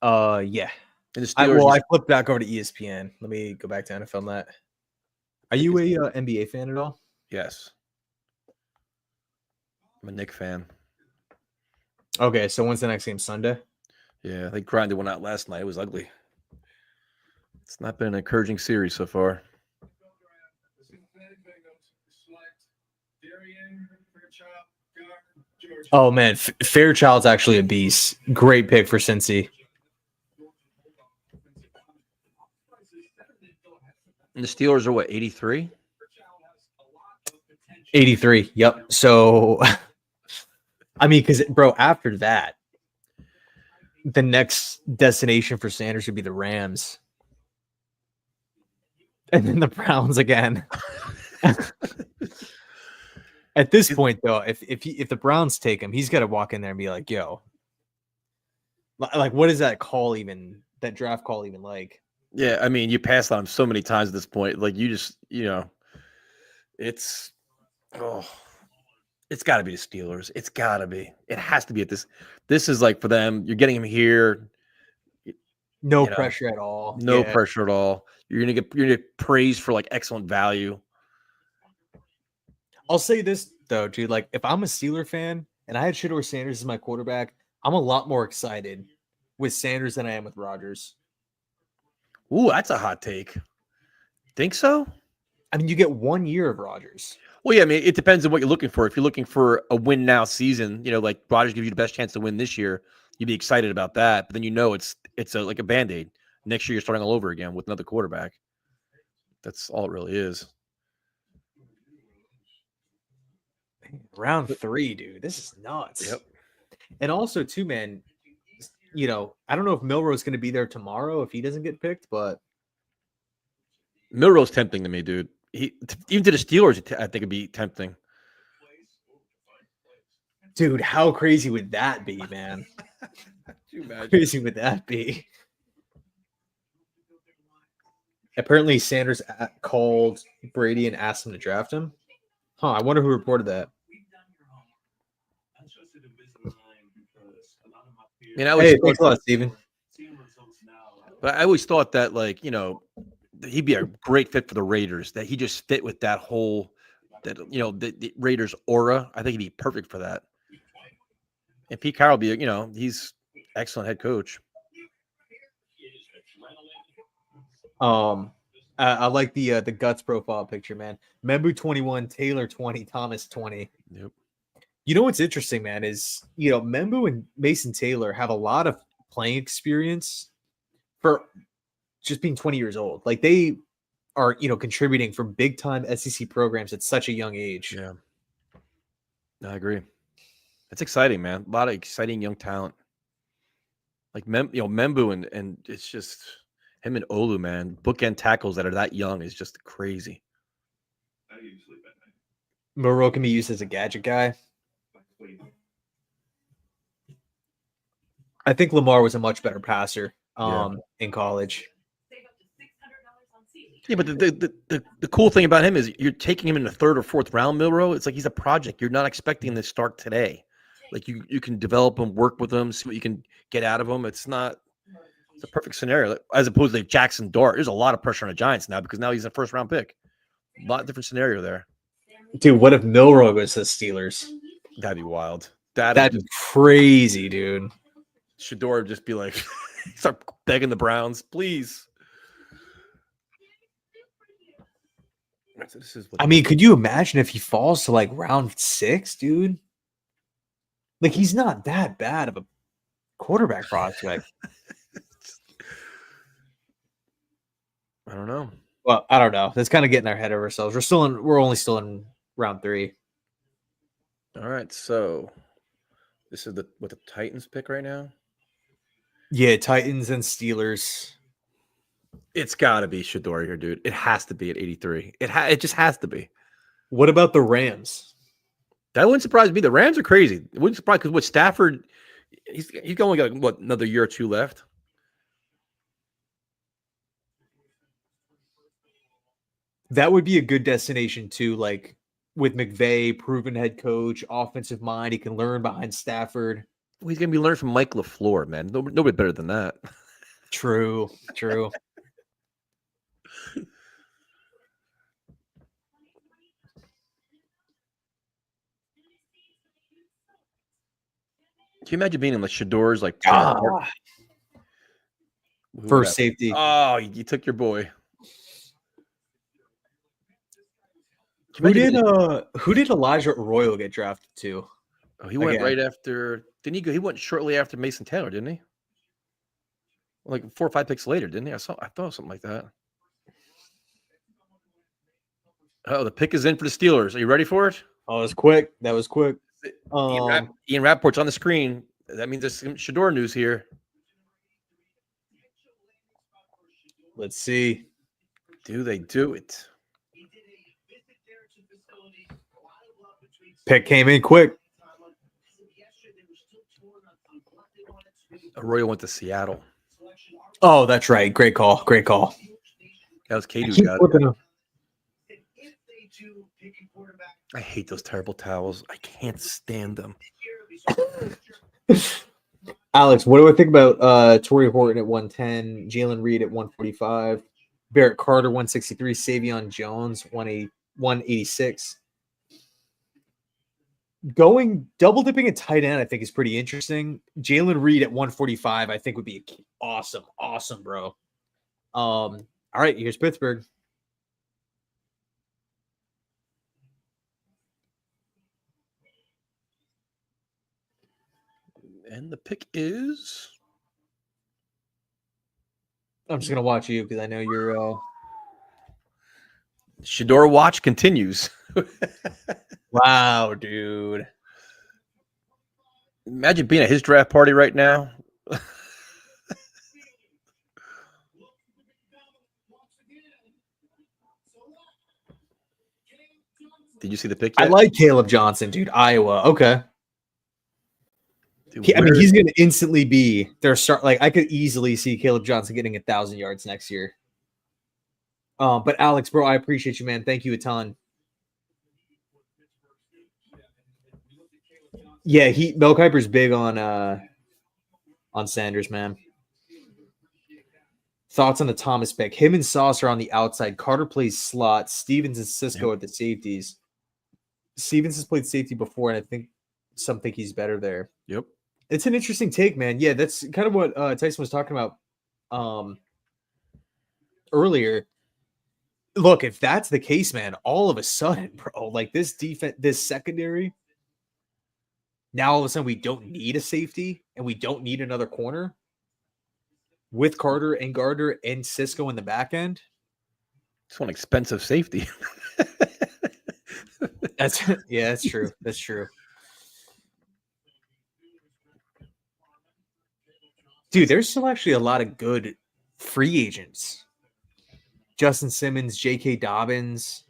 Yeah. And the Steelers. I flipped back over to ESPN. Let me go back to NFL Net. Are you a NBA fan at all? Yes. I'm a Knicks fan. Okay, so when's the next game? Sunday? Yeah, they grinded one out last night. It was ugly. It's not been an encouraging series so far. Oh, man. Fairchild's actually a beast. Great pick for Cincy. And the Steelers are what, 83? 83. Yep. So, I mean, because, bro, after that, the next destination for Sanders would be the Rams. And then the Browns again. At this point, though, if the Browns take him, he's got to walk in there and be like, yo, like, what is that call even, that draft call even like? Yeah, I mean, you passed on him so many times at this point. Like, you just, it's got to be the Steelers. It's got to be. It has to be at this. This is like for them. You're getting him here. No pressure at all. No pressure at all. You're gonna get praised for like excellent value. I'll say this though, dude. Like, if I'm a Steeler fan and I had Shedeur Sanders as my quarterback, I'm a lot more excited with Sanders than I am with Rodgers. Ooh, that's a hot take. Think so? I mean, you get 1 year of Rodgers. Well, yeah, I mean, it depends on what you're looking for. If you're looking for a win now season, like Rodgers gives you the best chance to win this year, you'd be excited about that. But then it's like a Band-Aid. Next year you're starting all over again with another quarterback. That's all it really is. Round 3, dude. This is nuts. Yep. And also, too, man, I don't know if Milroe's going to be there tomorrow if he doesn't get picked, but Milroe's tempting to me, dude. Even to the Steelers, I think it'd be tempting. Dude, how crazy would that be, man? How crazy would that be? Apparently, Sanders called Brady and asked him to draft him. Huh, I wonder who reported that. I mean, hey, thanks a lot, Steven. But I always thought that, like, he'd be a great fit for the Raiders, that he just fit with that whole, the Raiders aura. I think he'd be perfect for that. And Pete Carroll be, he's excellent head coach. I like the guts profile picture, man. Membu 21, Taylor 20, Thomas 20. Yep. You know what's interesting, man, is Membu and Mason Taylor have a lot of playing experience for just being 20 years old. Like, they are contributing for big time SEC programs at such a young age. Yeah, I agree. That's exciting, man. A lot of exciting young talent. Like Membu and it's just him and Olu, man. Bookend tackles that are that young is just crazy. Moreau can be used as a gadget guy. I think Lamar was a much better passer in college. Yeah, but the cool thing about him is you're taking him in the 3rd or 4th round, Milroe. It's like he's a project. You're not expecting him to start today. Like you can develop him, work with him, see what you can get out of him. It's a perfect scenario as opposed to Jackson Dart. There's a lot of pressure on the Giants now because now he's a 1st round pick. A lot different scenario there. Dude, what if Milroe goes to the Steelers? That'd be wild. That'd be crazy, dude. Shedeur would just be like, start begging the Browns, please. I mean, could you imagine if he falls to like round 6, dude? Like, he's not that bad of a quarterback prospect. I don't know. Well, I don't know. That's kind of getting our head of ourselves. We're only still in round 3. All right, so this is the Titans pick right now. Yeah, Titans and Steelers. It's got to be Shedeur here, dude. It has to be at 83. It just has to be. What about the Rams? That wouldn't surprise me. The Rams are crazy. It wouldn't surprise because with Stafford, he's only got another year or 2 left. That would be a good destination too. Like, with McVay, proven head coach, offensive mind. He can learn behind Stafford. Well, he's going to be learning from Mike LaFleur, man. Nobody better than that. True. Can you imagine being in the Shador's like First safety? Oh, you took your boy. Who did Elijah Royal get drafted to? Oh, he went right after. Didn't he go? He went shortly after Mason Taylor, didn't he? Like 4 or 5 picks later, didn't he? I thought something like that. Oh, the pick is in for the Steelers. Are you ready for it? Oh, that was quick. Ian Rappaport's on the screen. That means there's some Shador news here. Let's see. Do they do it? Pick came in quick. Arroyo went to Seattle. Oh, that's right. Great call. That was K-Dude got it. I hate those terrible towels. I can't stand them. Alex, what do I think about Torrey Horton at 110, Jalen Reed at 145, Barrett Carter 163, Savion Jones 186? Going double dipping a tight end, I think, is pretty interesting. Jalen Reed at 145, I think, would be awesome, bro. All right, here's Pittsburgh. And the pick is. I'm just gonna watch you because I know you're. Shador watch continues. Wow, dude. Imagine being at his draft party right now. Did you see the pick yet? I like Caleb Johnson, dude. Iowa. Okay. Dude, he's going to instantly be their start. Like, I could easily see Caleb Johnson getting 1,000 yards next year. But Alex, bro, I appreciate you, man. Thank you a ton. Yeah, Mel Kiper's big on Sanders, man. Thoughts on the Thomas pick? Him and Sauce are on the outside. Carter plays slot. Stevens and Cisco at the safeties. Stevens has played safety before, and I think some think he's better there. Yep. It's an interesting take, man. Yeah, that's kind of what Tyson was talking about earlier. Look, if that's the case, man, all of a sudden, bro, like this defense, this secondary, now all of a sudden we don't need a safety and we don't need another corner with Carter and Gardner and Cisco in the back end. It's one expensive safety. That's true. That's true. Dude, there's still actually a lot of good free agents. Justin Simmons, J.K. Dobbins.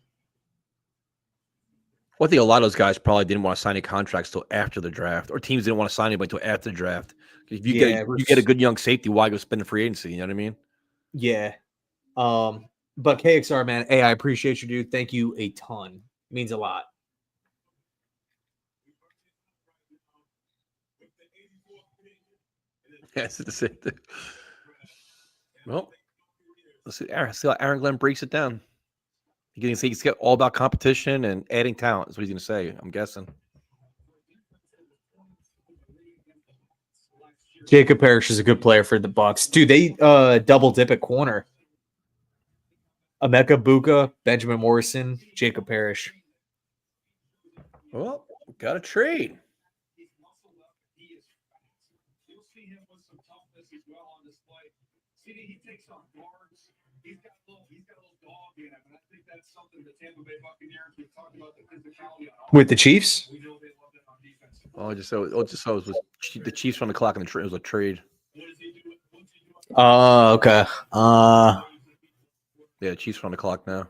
Well, I think a lot of those guys probably didn't want to sign any contracts till after the draft, or teams didn't want to sign anybody until after the draft. If you get a good young safety, why go spend a free agency? You know what I mean? Yeah. But KXR, man, hey, I appreciate you, dude. Thank you a ton. It means a lot. Yes, it's the same thing. Well, let's see how Aaron Glenn breaks it down. He's got all about competition and adding talent. Is what he's going to say, I'm guessing. Jacob Parrish is a good player for the Bucs. Dude, they double dip at corner. Emeka Buka, Benjamin Morrison, Jacob Parrish. Well, got a trade. He takes on guards. He's got a little dog in him, and I think that's something the Tampa Bay Buccaneers, we've talked about the physicality with the Chiefs. We know they love it on defense. Oh, just so it was the Chiefs on the clock, and it was a trade. Okay. Yeah, Chiefs on the clock now.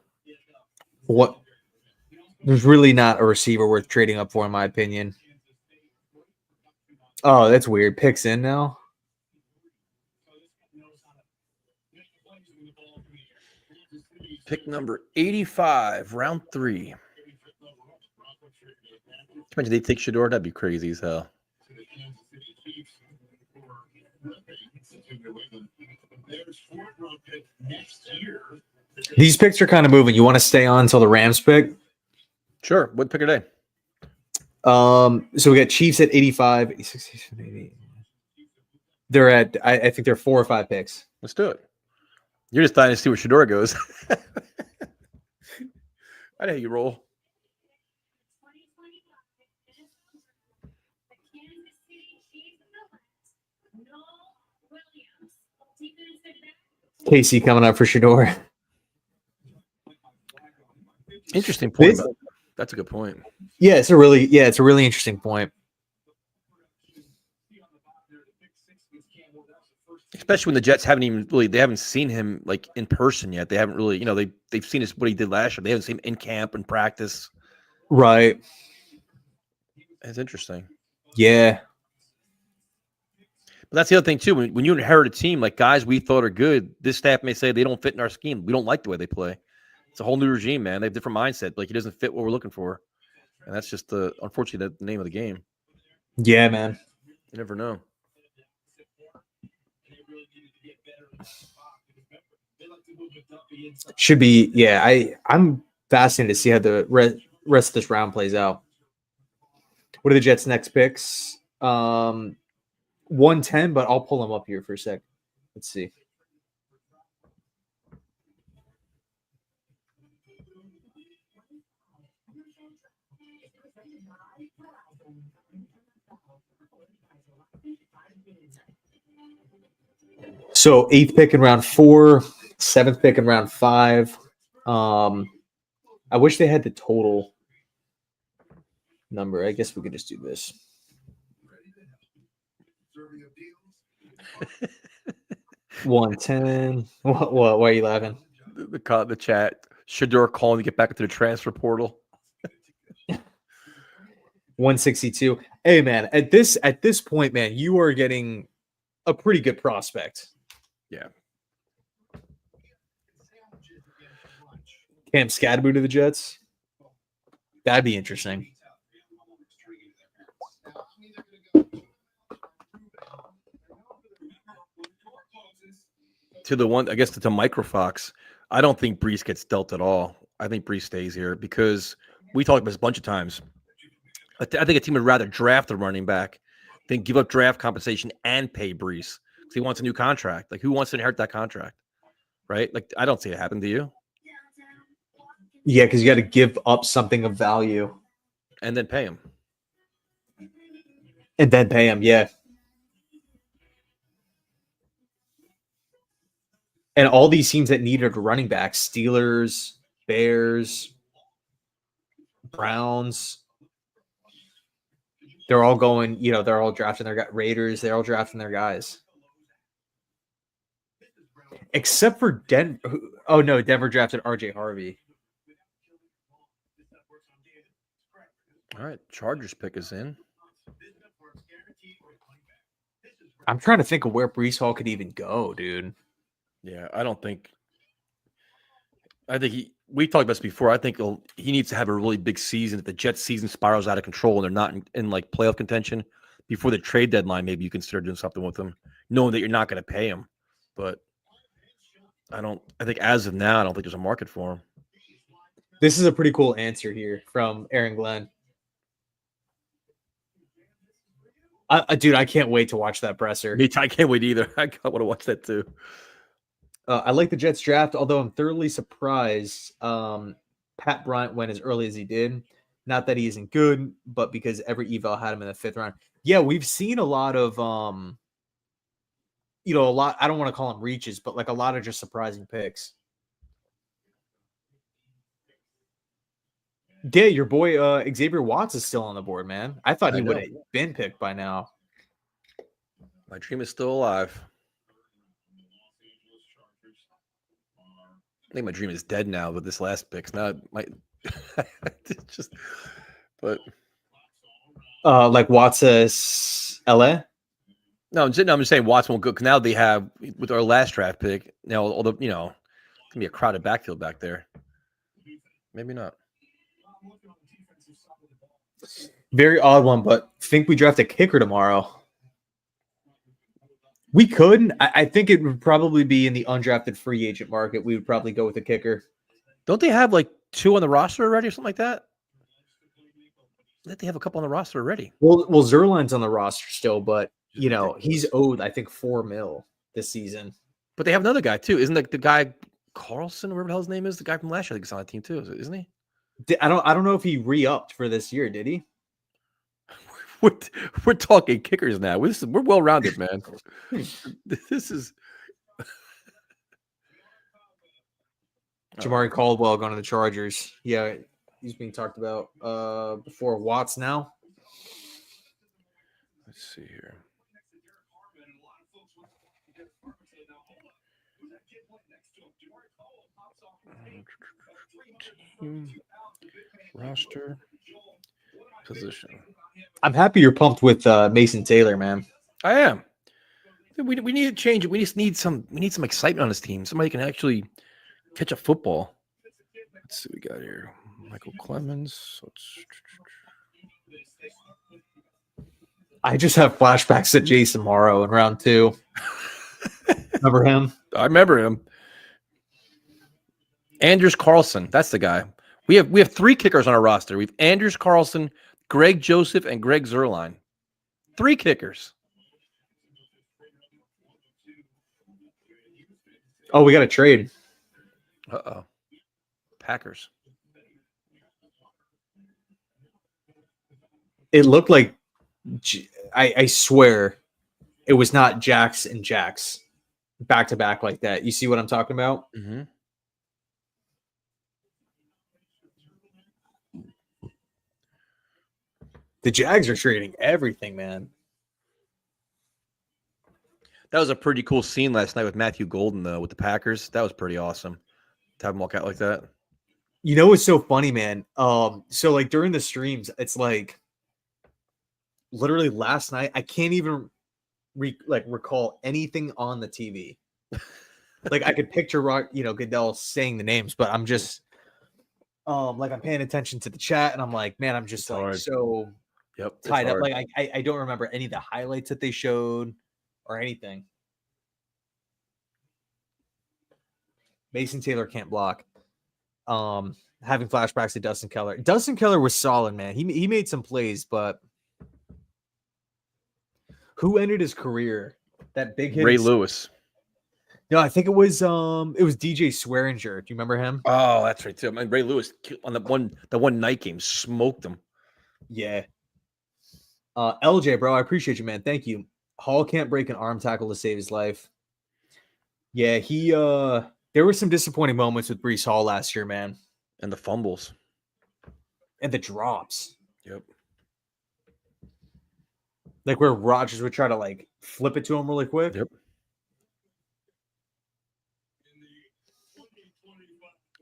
What? There's really not a receiver worth trading up for, in my opinion. Oh, that's weird. Picks in now. Pick number 85, round 3. Imagine they take Shador. That'd be crazy as hell. These picks are kind of moving. You want to stay on until the Rams pick? Sure. What pick are they? So we got Chiefs at 85, 86, 80. They're at, I think they're 4 or 5 picks. Let's do it. You're just dying to see where Shador goes. I know how you roll. KC coming up for Shador. Interesting point. That's a good point. Yeah, it's a really interesting point. Especially when the Jets they haven't seen him like in person yet. They haven't really, they've seen what he did last year. They haven't seen him in camp and practice. Right. It's interesting. Yeah. But that's the other thing too. When you inherit a team, like guys we thought are good, this staff may say they don't fit in our scheme. We don't like the way they play. It's a whole new regime, man. They have a different mindset. Like he doesn't fit what we're looking for. And that's just unfortunately the name of the game. Yeah, man. You never know. Should be, yeah. I'm fascinated to see how the rest of this round plays out. What are the Jets' next picks? 110, but I'll pull them up here for a sec. Let's see. So 8th pick in round 4, 7th pick in round 5. I wish they had the total number. I guess we could just do this. 110. What? Why are you laughing? The chat. Shador calling to get back into the transfer portal. 162. Hey man, at this point, man, you are getting a pretty good prospect. Yeah. Cam Scadaboo to the Jets. That'd be interesting. To the one, I guess, to Microfox, I don't think Brees gets dealt at all. I think Brees stays here because we talked about this a bunch of times. I think a team would rather draft a running back than give up draft compensation and pay Brees because he wants a new contract. Like, who wants to inherit that contract? Right? Like, I don't see it happen to you. Yeah, because you got to give up something of value. And then pay him. Yeah. And all these teams that needed running backs, Steelers, Bears, Browns, they're all going, they're all drafting their Raiders, they're all drafting their guys. Except for Denver. Oh, no, Denver drafted RJ Harvey. All right, Chargers pick is in. I'm trying to think of where Brees Hall could even go, dude. Yeah, I think we talked about this before. I think he needs to have a really big season. If the Jets season spirals out of control and they're not in like playoff contention before the trade deadline, maybe you consider doing something with him, knowing that you're not going to pay him. But I think as of now, I don't think there's a market for him. This is a pretty cool answer here from Aaron Glenn. Dude, I can't wait to watch that presser. I can't wait either. I want to watch that too. I like the Jets draft, although I'm thoroughly surprised Pat Bryant went as early as he did. Not that he isn't good, but because every eval had him in the 5th round. Yeah, we've seen a lot of, a lot. I don't want to call them reaches, but like a lot of just surprising picks. Yeah, your boy Xavier Watts is still on the board, man. I thought he would have been picked by now. My dream is still alive. I think my dream is dead now with this last pick. Now like Watts is LA? No, I'm just saying Watts won't go because now they have with our last draft pick. Now, although it's gonna be a crowded backfield back there. Maybe not. Very odd one, but think we draft a kicker tomorrow. We could. I think it would probably be in the undrafted free agent market. We would probably go with a kicker. Don't they have like 2 on the roster already or something like that? I think they have a couple on the roster already. Well, Zerline's on the roster still, but you know he's owed I think $4 million this season. But they have another guy too, isn't the guy Carlson, whatever the hell his name is, the guy from last year? I think he's on the team too, isn't he? I don't know if he re-upped for this year. Did he? We're talking kickers now. We're well rounded, man. This is Jamari Caldwell going to the Chargers. Yeah, he's being talked about before Watts now. Let's see here. Team roster position. I'm happy you're pumped with Mason Taylor, man. I am. We need to change it. We just need some excitement on this team. Somebody can actually catch a football. Let's see what we got here. Michael Clemens. I just have flashbacks to Jason Morrow in round 2. Remember him? I remember him. Anders Carlson. That's the guy. We have 3 kickers on our roster. We have Anders Carlson, Greg Joseph, and Greg Zerline. 3 kickers. Oh, we got a trade. Uh-oh. Packers. It looked like, I swear, it was not Jax and Jax back to back like that. You see what I'm talking about? Mm-hmm. The Jags are trading everything, man. That was a pretty cool scene last night with Matthew Golden, though, with the Packers. That was pretty awesome to have him walk out like that. You know what's so funny, man? So like during the streams, it's like literally last night, I can't even recall anything on the TV. Like I could picture Goodell saying the names, but I'm just like I'm paying attention to the chat and I'm like, man, I'm just It's like hard. so tied up. Like I don't remember any of the highlights that they showed or anything. Mason Taylor can't block. Having flashbacks to Dustin Keller. Dustin Keller was solid, man. He made some plays, but who ended his career? That big hit. Ray Lewis. No, I think it was DJ Swearinger. Do you remember him? Oh, that's right too. I mean, Ray Lewis on the one night game smoked him. Yeah. LJ, bro, I appreciate you, man. Thank you. Hall can't break an arm tackle to save his life. Yeah, there were some disappointing moments with Breece Hall last year, man. And the fumbles. And the drops. Yep. Like where Rodgers would try to like flip it to him really quick. Yep.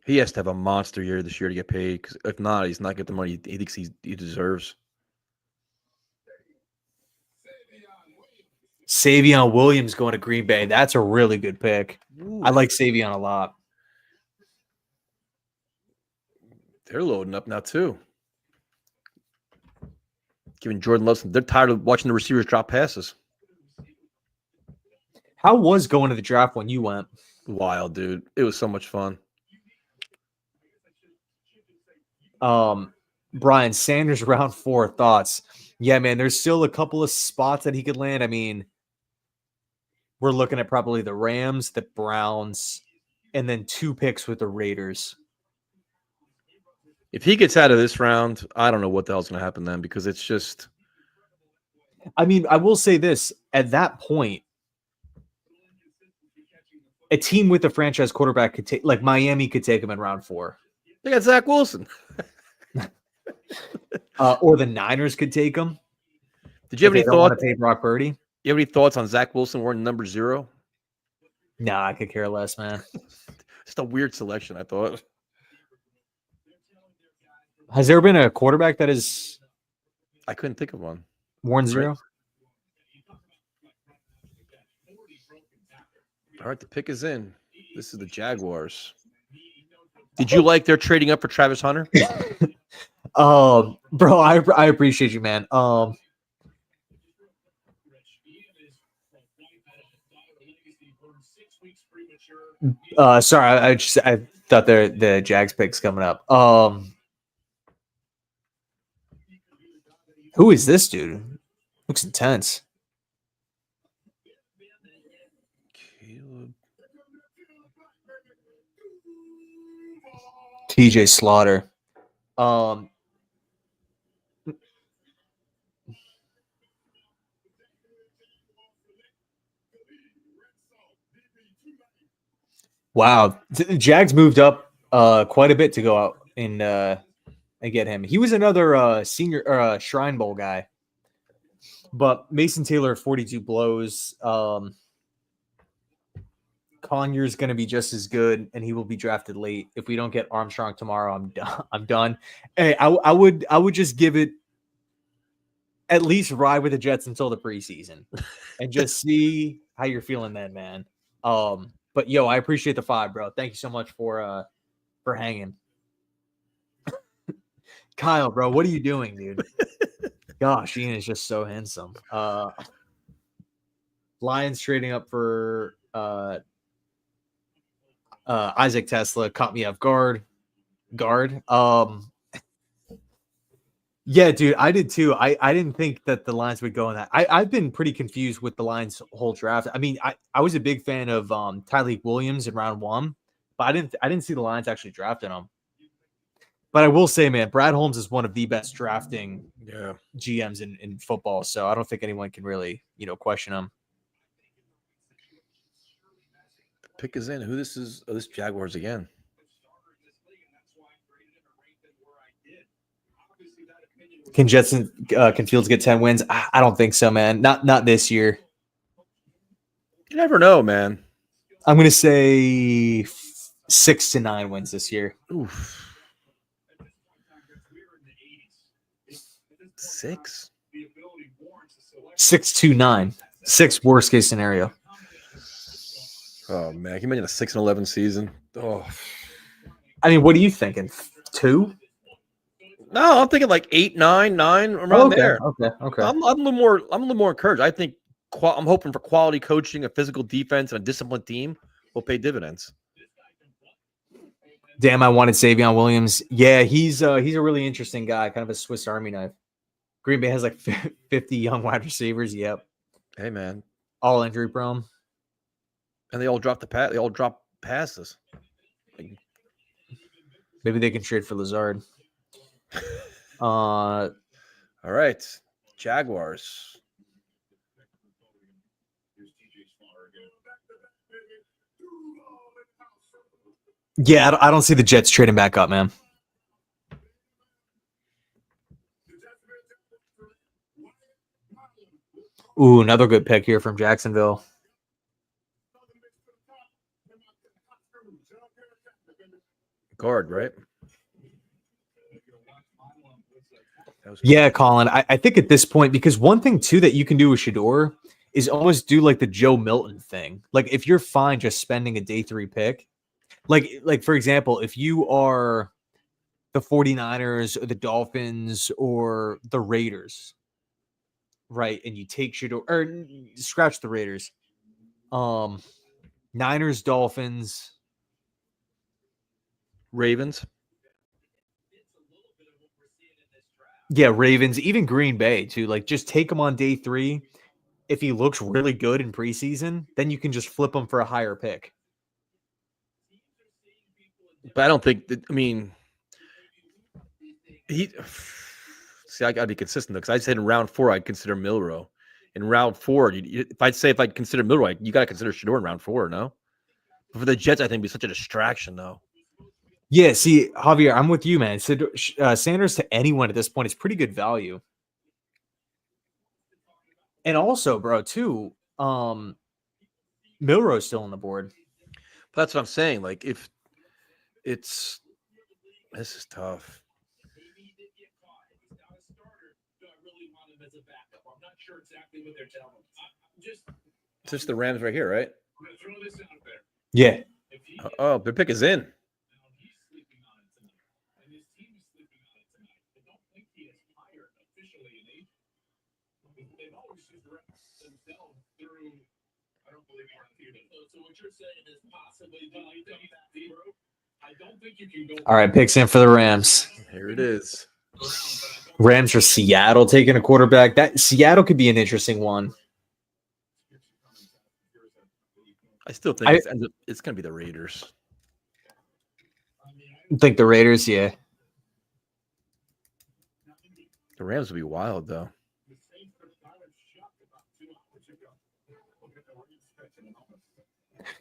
He has to have a monster year this year to get paid, because if not, he's not getting the money he thinks he deserves. Savion Williams going to Green Bay. That's a really good pick. Ooh. I like Savion a lot. They're loading up now too. Giving Jordan Love some. They're tired of watching the receivers drop passes. How was going to the draft when you went? Wild, dude. It was so much fun. Brian Sanders, round 4 thoughts. Yeah, man, there's still a couple of spots that he could land. I mean, we're looking at probably the Rams, the Browns, and then 2 picks with the Raiders. If he gets out of this round, I don't know what the hell's going to happen then, because it's just. I mean, I will say this. At that point, a team with a franchise quarterback could take, like Miami could take him in round 4. They got Zach Wilson. Or the Niners could take him. Did you have any thoughts? To pay Brock Purdy? You have any thoughts on Zach Wilson wearing number 0? Nah, I could care less, man. Just a weird selection, I thought. Has there been a quarterback that is? I couldn't think of one. Worn 0? All right, the pick is in. This is the Jaguars. Did you like their trading up for Travis Hunter? Bro, I appreciate you, man. Sorry, I thought the Jags pick's coming up. Who is this dude? Looks intense. Caleb. TJ Slaughter. Wow, the Jags moved up quite a bit to go out and get him. He was another senior Shrine Bowl guy. But Mason Taylor 42 blows. Conyers going to be just as good, and he will be drafted late. If we don't get Armstrong tomorrow, I'm done. I'm done. Hey, I would just give it at least ride with the Jets until the preseason, and just see how you're feeling then, man. But yo, I appreciate the 5, bro. Thank you so much for hanging. Kyle, bro, what are you doing, dude? Gosh, Ian is just so handsome. Lions trading up for Isaac Tesla caught me off guard. Yeah, dude, I did too. I didn't think that the Lions would go in that. I've been pretty confused with the Lions' whole draft. I mean, I was a big fan of Tyreek Williams in round 1, but I didn't see the Lions actually drafting him. But I will say, man, Brad Holmes is one of the best drafting GMs in football, so I don't think anyone can really, question him. Pick is in. Who this is? Oh, this Jaguars again. Can Jetson can Fields get 10 wins? I don't think so, man. Not this year. You never know, man. I'm gonna say 6 to 9 wins this year. Oof. 6? 6 to 9. 6 worst case scenario. Oh man, can you imagine a 6-11 season? Oh, I mean, what are you thinking? 2? No, I'm thinking like 8, 9, 9 around there. Okay. I'm a little more encouraged. I think I'm hoping for quality coaching, a physical defense, and a disciplined team will pay dividends. Damn, I wanted Savion Williams. Yeah, he's a really interesting guy, kind of a Swiss Army knife. Green Bay has like 50 young wide receivers. Yep. Hey man, all injury prone, and they all drop the pass. They all drop passes. Maybe they can trade for Lazard. All right, Jaguars. Yeah, I don't see the Jets trading back up, man. Ooh, another good pick here from Jacksonville. Guard, right? Yeah, Colin. I think at this point, because one thing too that you can do with Shedeur is almost do like the Joe Milton thing. Like if you're fine just spending a day 3 pick, like for example, if you are the 49ers or the Dolphins or the Raiders, right, and you take Shedeur or scratch the Raiders, Niners, Dolphins, Ravens. Yeah, Ravens, even Green Bay too. Like, just take him on day 3. If he looks really good in preseason, then you can just flip him for a higher pick. But I don't think that. I mean, I got to be consistent because I said in round 4 I'd consider Milroe. In round 4, if I'd consider Milroe, you got to consider Shedeur in round 4. No, but for the Jets, I think it'd be such a distraction though. Yeah, see, Javier, I'm with you, man. Sanders to anyone at this point is pretty good value. And also, bro, too, Milroe's still on the board. But that's what I'm saying. Like, if this is tough. It's just the Rams right here, right? Yeah. Oh, their pick is in. All right, picks in for the Rams. Here it is. Rams or Seattle taking a quarterback. That Seattle could be an interesting one. I still think it's going to be the Raiders. Think the Raiders, yeah. The Rams would be wild, though.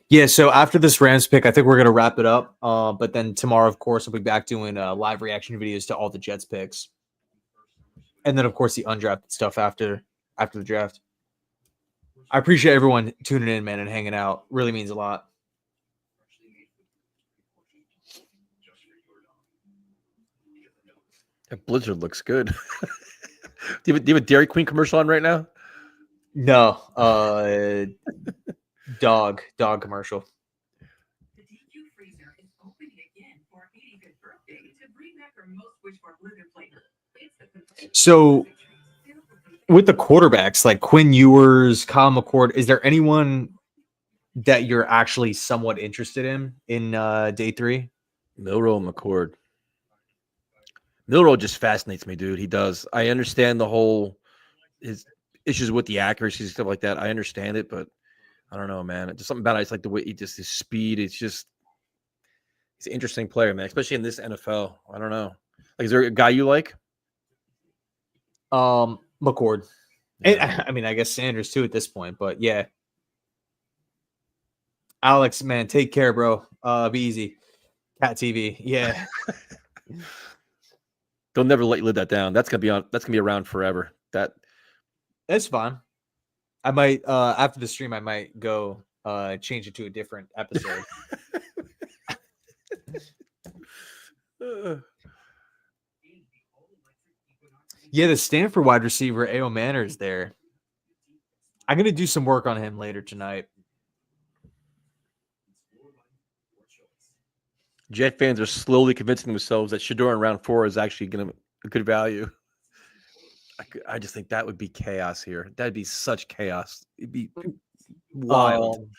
Yeah, so after this Rams pick, I think we're going to wrap it up. But then tomorrow, of course, we'll be back doing live reaction videos to all the Jets picks. And then, of course, the undrafted stuff after the draft. I appreciate everyone tuning in, man, and hanging out. Really means a lot. That Blizzard looks good. do you have a Dairy Queen commercial on right now? No. Dog commercial. The DQ freezer is opening again for our 85th birthday to bring back our most wished for blizzard flavor. So with the quarterbacks like Quinn Ewers, Kyle McCord, is there anyone that you're actually somewhat interested in day 3? Milroe McCord. Milroe just fascinates me, dude. He does. I understand the whole his issues with the accuracy and stuff like that. I understand it, but I don't know, man. Just something about it. It's like the way his speed. It's just he's an interesting player, man. Especially in this NFL. I don't know. Like, is there a guy you like? McCord. Yeah. I mean, I guess Sanders too at this point, but yeah. Alex, man, take care, bro. Be easy. Cat TV. Yeah. They'll never let you live that down. That's gonna be around forever. That's fine. I might after the stream I might go change it to a different episode. Yeah, the Stanford wide receiver A.O. Manor is there. I'm gonna do some work on him later tonight. Jet fans are slowly convincing themselves that Shador in round 4 is actually going to a good value. I just think that would be chaos here. That'd be such chaos. It'd be wild.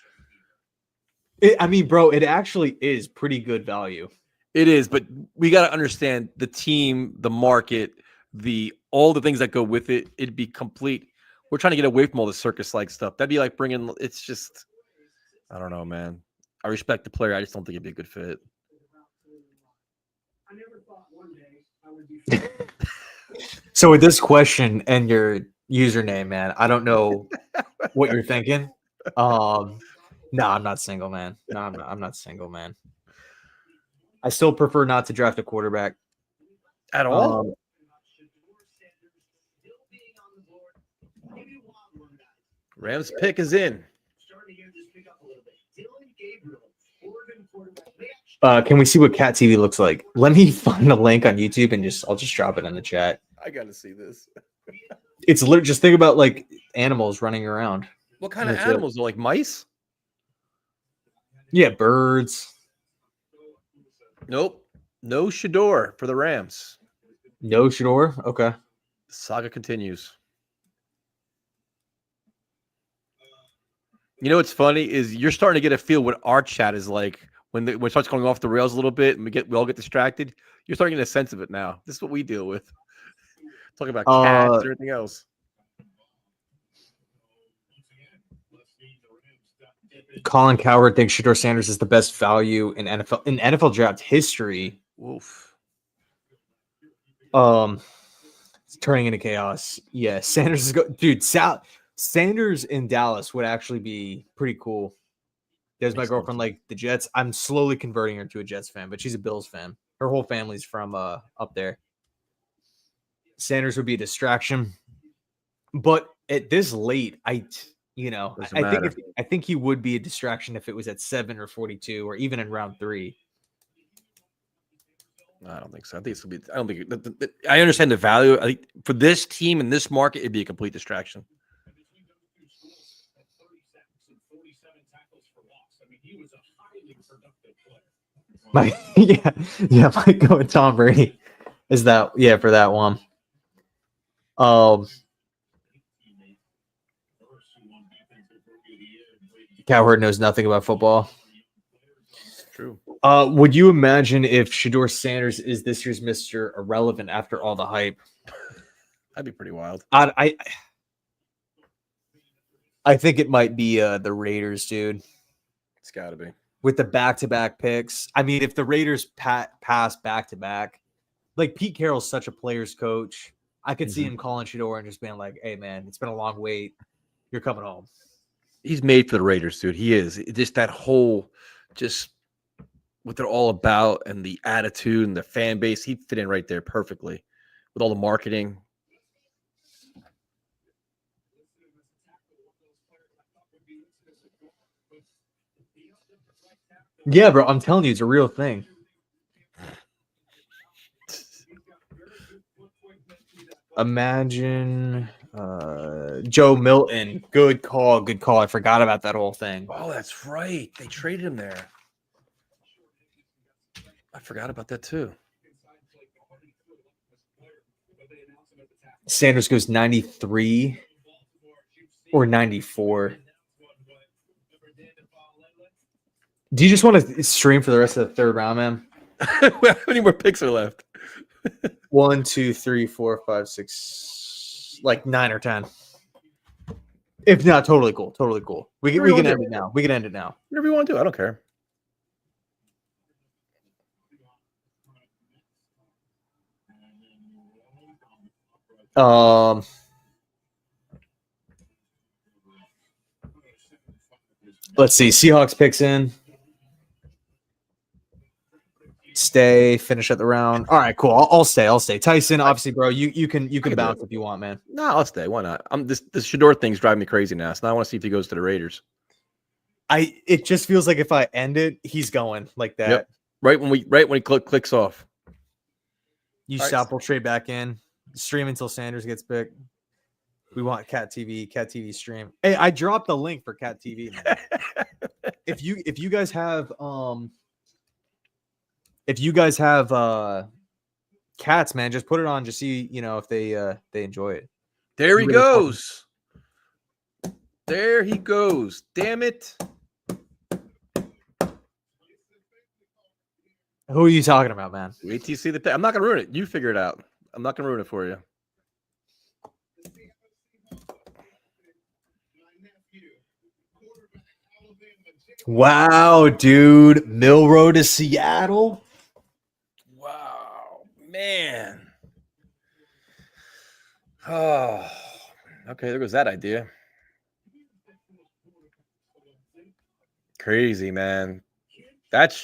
I mean, bro, it actually is pretty good value. It is, but we got to understand the team, the market, all the things that go with it. It'd be complete. We're trying to get away from all the circus-like stuff. That'd be like bringing. It's just, I don't know, man. I respect the player. I just don't think it'd be a good fit. I never thought one day I would be. So with this question and your username, man, I don't know what you're thinking. No, I'm not single, man. No, I'm not single, man. I still prefer not to draft a quarterback At all? Rams pick is in. Can we see what Cat TV looks like? Let me find a link on YouTube and I'll just drop it in the chat. I gotta see this. It's literally just think about like animals running around. What kind of That's animals? Like mice? Yeah, birds. Nope. No Shador for the Rams. No Shador. Okay. Saga continues. You know what's funny is you're starting to get a feel what our chat is like when it starts going off the rails a little bit and we all get distracted. You're starting to get a sense of it now. This is what we deal with. Talking about cats and everything else. Colin Cowherd thinks Shador Sanders is the best value in NFL draft history. Oof. It's turning into chaos. Yeah, Sanders is dude. Sanders in Dallas would actually be pretty cool. There's my girlfriend like the Jets. I'm slowly converting her to a Jets fan, but she's a Bills fan. Her whole family's from up there. Sanders would be a distraction, but at this late, I think he would be a distraction if it was at 7 or 42 or even in round 3. I don't think so. I think it's gonna be. I don't think. I understand the value. I think for this team in this market, it'd be a complete distraction. Might go with Tom Brady. Is that for that one? Cowherd knows nothing about football. True. Would you imagine if Shedeur Sanders is this year's Mr. Irrelevant after all the hype? That'd be pretty wild. I think it might be the Raiders, dude. It's got to be. With the back-to-back picks. I mean, if the Raiders pass back-to-back, like Pete Carroll's such a player's coach. I could see him calling Shedeur and just being like, hey, man, it's been a long wait. You're coming home. He's made for the Raiders, dude. He is. Just that whole, just what they're all about and the attitude and the fan base. He'd fit in right there perfectly with all the marketing. Yeah, bro. I'm telling you, it's a real thing. Imagine Joe Milton. Good call. Good call. I forgot about that whole thing. Oh, that's right. They traded him there. I forgot about that too. Sanders goes 93 or 94. Do you just want to stream for the rest of the third round, man? How many more picks are left? 1, 2, 3, 4, 5, 6, like 9 or 10. If not, totally cool. Totally cool. We can end it now. We can end it now. Whatever you want to do. I don't care. Let's see. Seahawks picks in. Stay. Finish at the round. All right, cool. I'll stay. I'll stay. Tyson, obviously, bro. You can bounce if you want, man. No, I'll stay. Why not? This Shedeur thing's driving me crazy now. So now I want to see if he goes to the Raiders. It just feels like if I end it, he's going like that. Yep. Right when he clicks off. You stop. We'll trade back in. Stream until Sanders gets picked. We want Cat TV stream. Hey, I dropped the link for Cat TV. Man. if you guys have cats, man, just put it on. Just see if they enjoy it. There he goes. There he goes. Damn it. Who are you talking about, man? Wait till you see the pick. I'm not gonna ruin it. You figure it out. I'm not gonna ruin it for you. Wow, dude. Milrow to Seattle. Wow, man. Oh, okay. There goes that idea. Crazy, man. It's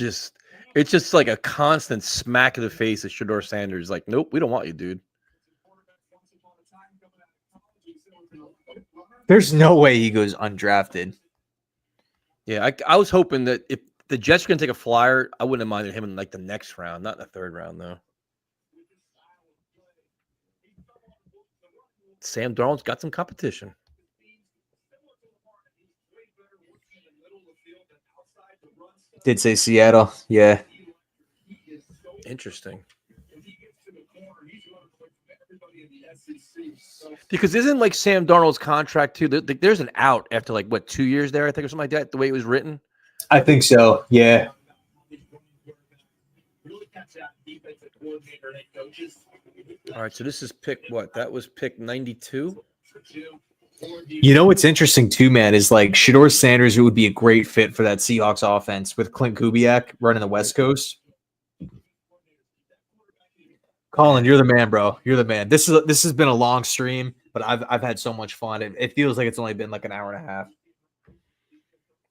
just like a constant smack in the face of Shedeur Sanders. Like, nope, we don't want you, dude. There's no way he goes undrafted. Yeah, I was hoping that if the Jets are going to take a flyer, I wouldn't have minded him in like the next round, not in the third round, though. Sam Darnold's got some competition. Did say Seattle. Yeah. Interesting. Because isn't like Sam Darnold's contract too? There's an out after like what 2 years there, I think, or something like that. The way it was written. I think so. Yeah. All right, so this is pick what? That was pick 92. You know what's interesting too, man, is like Shedeur Sanders would be a great fit for that Seahawks offense with Clint Kubiak running the West Coast. Colin, you're the man, bro. You're the man. This has been a long stream, but I've had so much fun. It feels like it's only been like an hour and a half.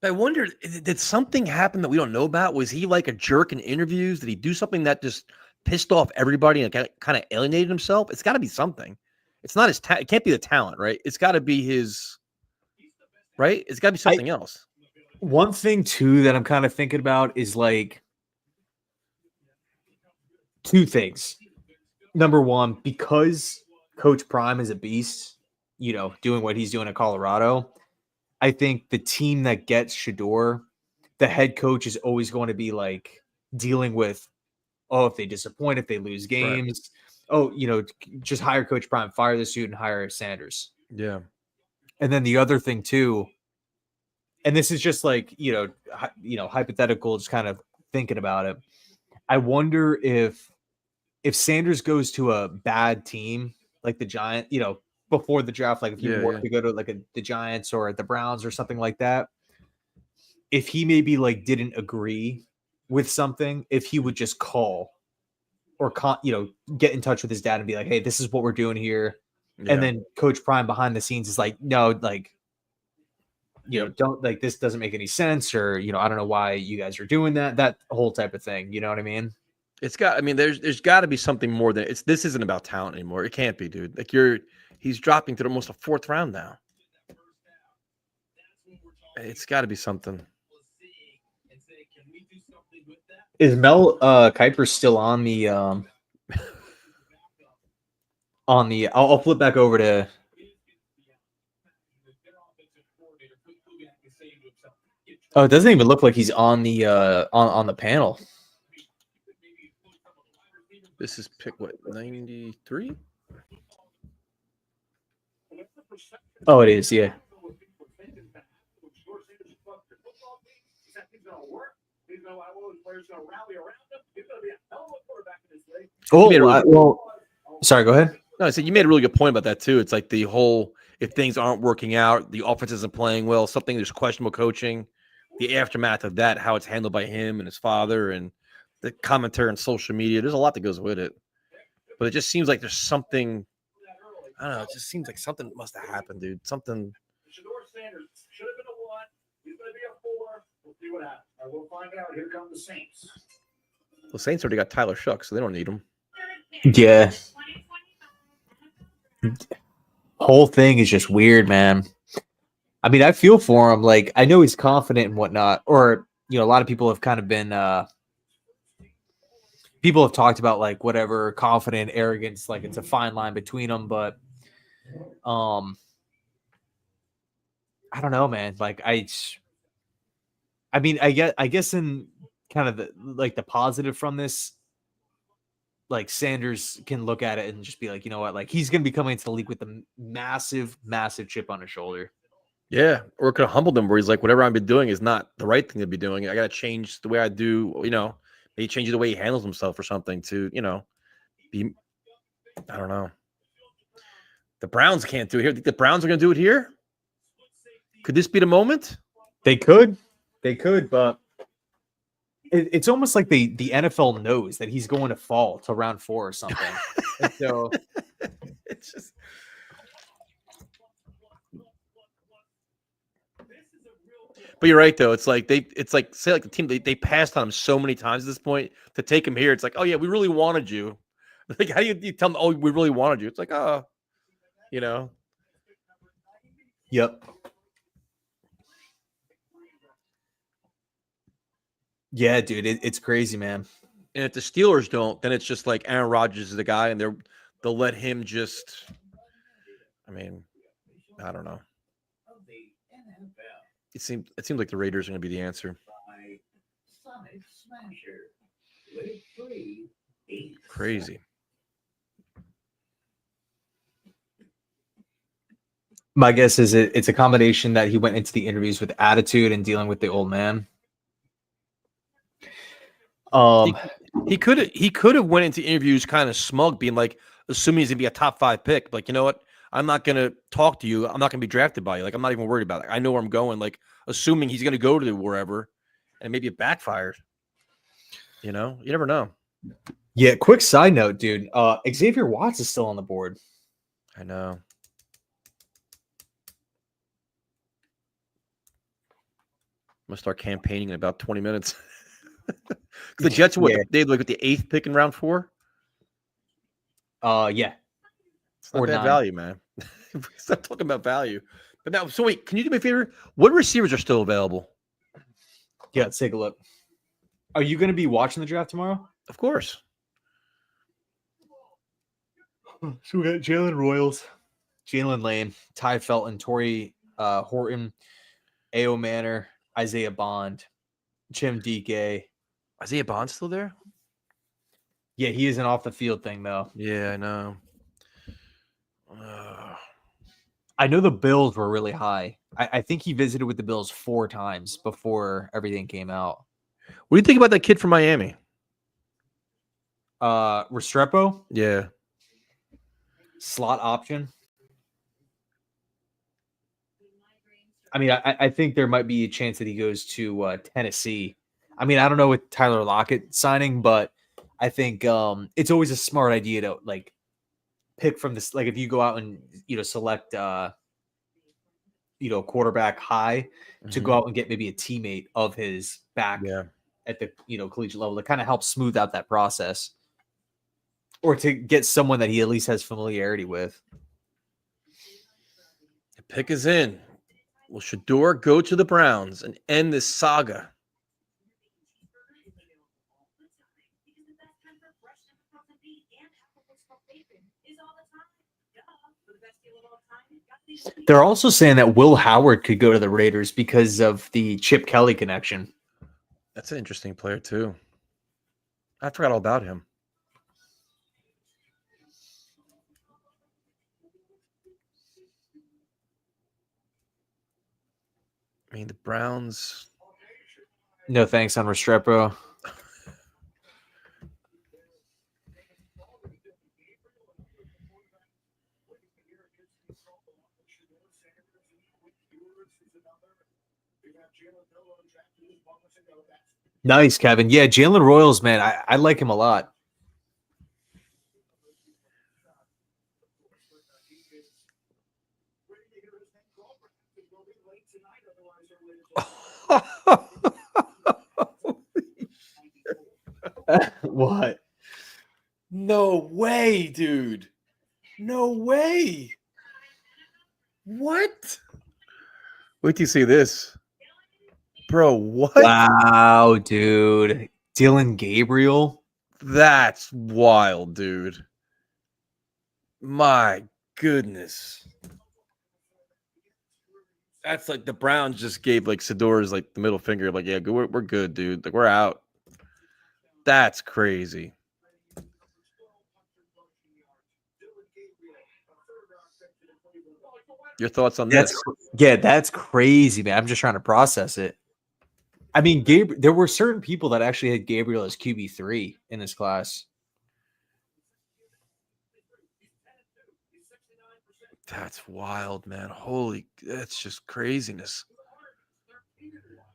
I wonder, did something happen that we don't know about? Was he like a jerk in interviews? Did he do something that just pissed off everybody and kind of alienated himself? It's got to be something. It's not his it can't be the talent, right? It's got to be his, right? It's got to be something else. One thing too that I'm kind of thinking about is like two things. Number one, because Coach Prime is a beast, doing what he's doing at Colorado, I think the team that gets Shedeur, the head coach is always going to be like dealing with, if they disappoint, if they lose games, just hire Coach Prime, fire the suit and hire Sanders. Yeah. And then the other thing too and this is just like, hypothetical, just kind of thinking about it. I wonder if Sanders goes to a bad team like the Giants, before the draft, like if you were to go to like the Giants or the Browns or something like that, if he maybe like didn't agree with something, if he would just call or get in touch with his dad and be like, hey, this is what we're doing here. Yeah. And then Coach Prime behind the scenes is like, no, like, don't, like, this doesn't make any sense, or, I don't know why you guys are doing that whole type of thing. You know what I mean? There's got to be something more than this isn't about talent anymore. It can't be, dude. Like he's dropping to almost a 4th round now. It's got to be something. Is Mel Kiper still on the I'll flip back over to it doesn't even look like he's on the on the panel. This is pick what, 93? Oh, it is, yeah. Sorry, go ahead. No, I said you made a really good point about that too. It's like the whole, if things aren't working out, the offense isn't playing well, there's questionable coaching, the aftermath of that, how it's handled by him and his father, and the commentary on social media. There's a lot that goes with it. But it just seems like there's something, I don't know, it just seems like something must have happened, dude. Something. Shador Sanders should have been a 1. He's going to be a 4. We'll see what happens. We'll find out. Here come the Saints. The Saints already got Tyler Shuck, so they don't need him. Yeah. Whole thing is just weird, man. I mean, I feel for him. Like, I know he's confident and whatnot, or, a lot of people have kind of been, people have talked about like whatever confident arrogance, like it's a fine line between them, but, I don't know, man. Like, I guess in kind of the positive from this, like Sanders can look at it and just be like, you know what, like he's going to be coming into the league with a massive, massive chip on his shoulder. Yeah. Or it could have humbled him where he's like, whatever I've been doing is not the right thing to be doing. I got to change the way I do, maybe change the way he handles himself or something to, be, I don't know. The Browns can't do it here. The Browns are going to do it here. Could this be the moment? They could, but it's almost like the NFL knows that he's going to fall to round 4 or something. And so it's just. But you're right, though. It's like say like the team they passed on him so many times at this point to take him here. It's like, oh yeah, we really wanted you. Like, how do you tell them? Oh, we really wanted you. It's like, oh, Yep. Yeah, dude, it's crazy, man. And if the Steelers don't, then it's just like Aaron Rodgers is the guy, and they'll let him just. I mean, I don't know. It seems like the Raiders are going to be the answer. Crazy. My guess is it's a combination that he went into the interviews with attitude and dealing with the old man. He could have went into interviews kind of smug, being like, assuming he's gonna be a top 5 pick. Like, you know what? I'm not gonna talk to you. I'm not gonna be drafted by you. Like, I'm not even worried about it. I know where I'm going. Like, assuming he's gonna go to wherever, and maybe it backfires. You never know. Yeah. Quick side note, dude. Xavier Watts is still on the board. I know. I'm gonna start campaigning in about 20 minutes. The Jets, they had like the 8th pick in round 4. Yeah. It's not bad value, man. Stop talking about value. But now, so wait, can you do me a favor? What receivers are still available? Yeah, let's take a look. Are you going to be watching the draft tomorrow? Of course. So we got Jalen Royals, Jalen Lane, Ty Felton, Torrey Horton, A.O. Manor, Isaiah Bond, Jim DK. Isaiah Bond still there? Yeah, he is an off the field thing though. Yeah, I know. I know the Bills were really high. I think he visited with the Bills 4 times before everything came out. What do you think about that kid from Miami? Restrepo, Yeah. slot option. I mean, I think there might be a chance that he goes to Tennessee. I mean, I don't know with Tyler Lockett signing, but I think it's always a smart idea to like pick from this. Like if you go out and select quarterback high to go out and get maybe a teammate of his back Yeah. at the collegiate level to kind of help smooth out that process, or to get someone that he at least has familiarity with. The pick is in. Will Shador go to the Browns and end this saga? They're also saying that Will Howard could go to the Raiders because of the Chip Kelly connection. That's an interesting player too. I forgot all about him. I mean, the Browns. No thanks on Restrepo. Nice, Kevin. Yeah, Jalen Royals, man. I like him a lot. What? No way, dude. No way. What? Wait till you see this. Bro, what? Wow, dude. Dylan Gabriel. That's wild, dude. My goodness. That's like the Browns just gave like Sador's like the middle finger, like, yeah, we're good, dude. Like, we're out. That's crazy. Your thoughts on this? That's crazy, man. I'm just trying to process it. I mean, there were certain people that actually had Gabriel as QB3 in this class. That's wild, man. That's just craziness.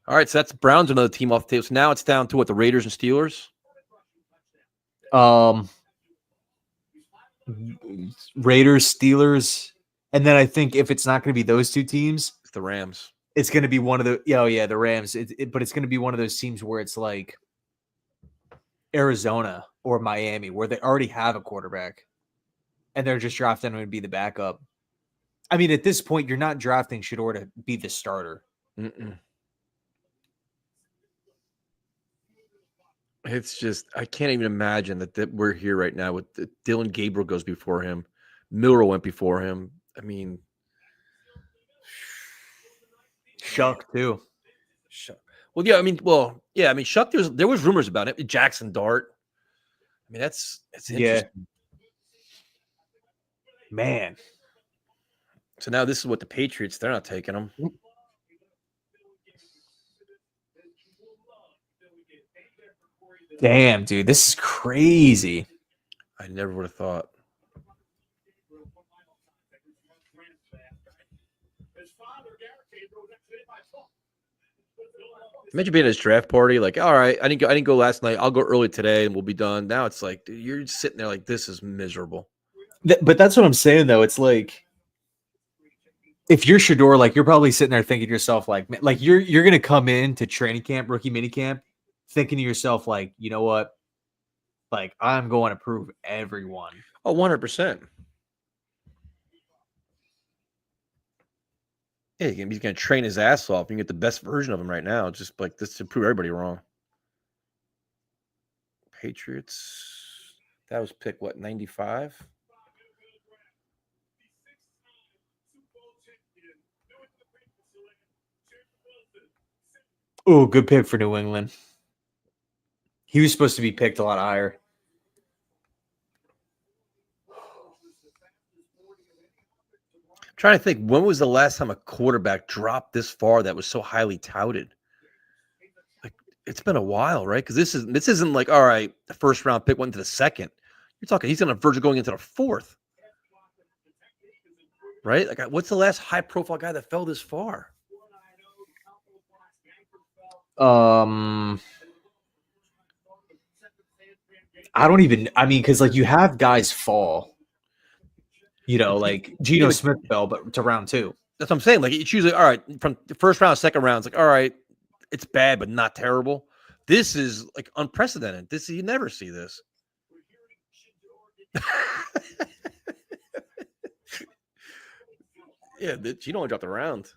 All right, so that's Browns, another team off the table. So now it's down to what, the Raiders and Steelers? Raiders, Steelers, and then I think if it's not going to be those two teams, It's the Rams. it's going to be one of the the Rams. But it's going to be one of those teams where it's like Arizona or Miami, where they already have a quarterback, and they're just drafting him to be the backup. I mean, at this point, you're not drafting Shador to be the starter. It's just, I can't even imagine that we're here right now with Dylan Gabriel goes before him. Miller went before him. I mean, Shuck too. Well, yeah, I mean, Shuck, there was rumors about it. Jackson Dart. I mean, it's interesting. Man. So now this is what the Patriots, they're not taking them. Damn, dude, this is crazy. I never would have thought. Imagine being at his draft party, like, all right, I didn't go last night. I'll go early today and we'll be done. Now it's like, dude, you're just sitting there like, this is miserable. But that's what I'm saying, though. It's like, if you're Shador, like, you're probably sitting there thinking to yourself, like you're gonna come in to training camp, rookie mini camp, thinking to yourself, like, you know what, like, I'm going to prove everyone. Oh, 100%. Yeah, he's going to train his ass off. You can get the best version of him right now, just like this to prove everybody wrong. Patriots. That was pick, what, 95? Oh, good pick for New England. He was supposed to be picked a lot higher. Trying to think, when was the last time a quarterback dropped this far that was so highly touted? Like, it's been a while, right? Because this isn't like, all right, the first round pick went to the second. You're talking he's on the verge of going into the fourth, right? Like, what's the last high profile guy that fell this far? I don't even. I mean, because like you have guys fall. You know, like Geno Smith fell, but to round 2. That's what I'm saying. Like, it's usually all right from the first round, second round. It's like, all right, it's bad, but not terrible. This is like unprecedented. You never see this. Yeah, she only dropped a round.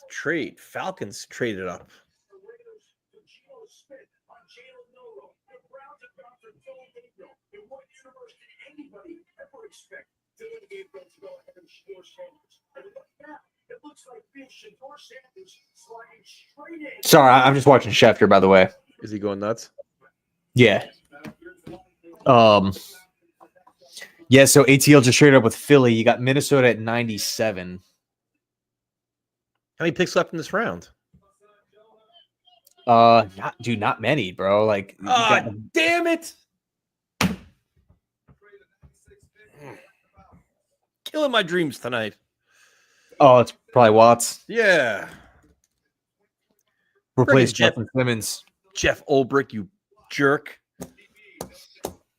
Trade. Falcons traded up. Sorry, I'm just watching Schefter, by the way. Is he going nuts? Yeah. Yeah, so ATL just traded up with Philly. You got Minnesota at 97. How many picks left in this round? Not many, bro. Like, damn it. Killing my dreams tonight. Oh, it's probably Watts. Yeah. Replace Justin Simmons. Jeff Ulbrich, you jerk.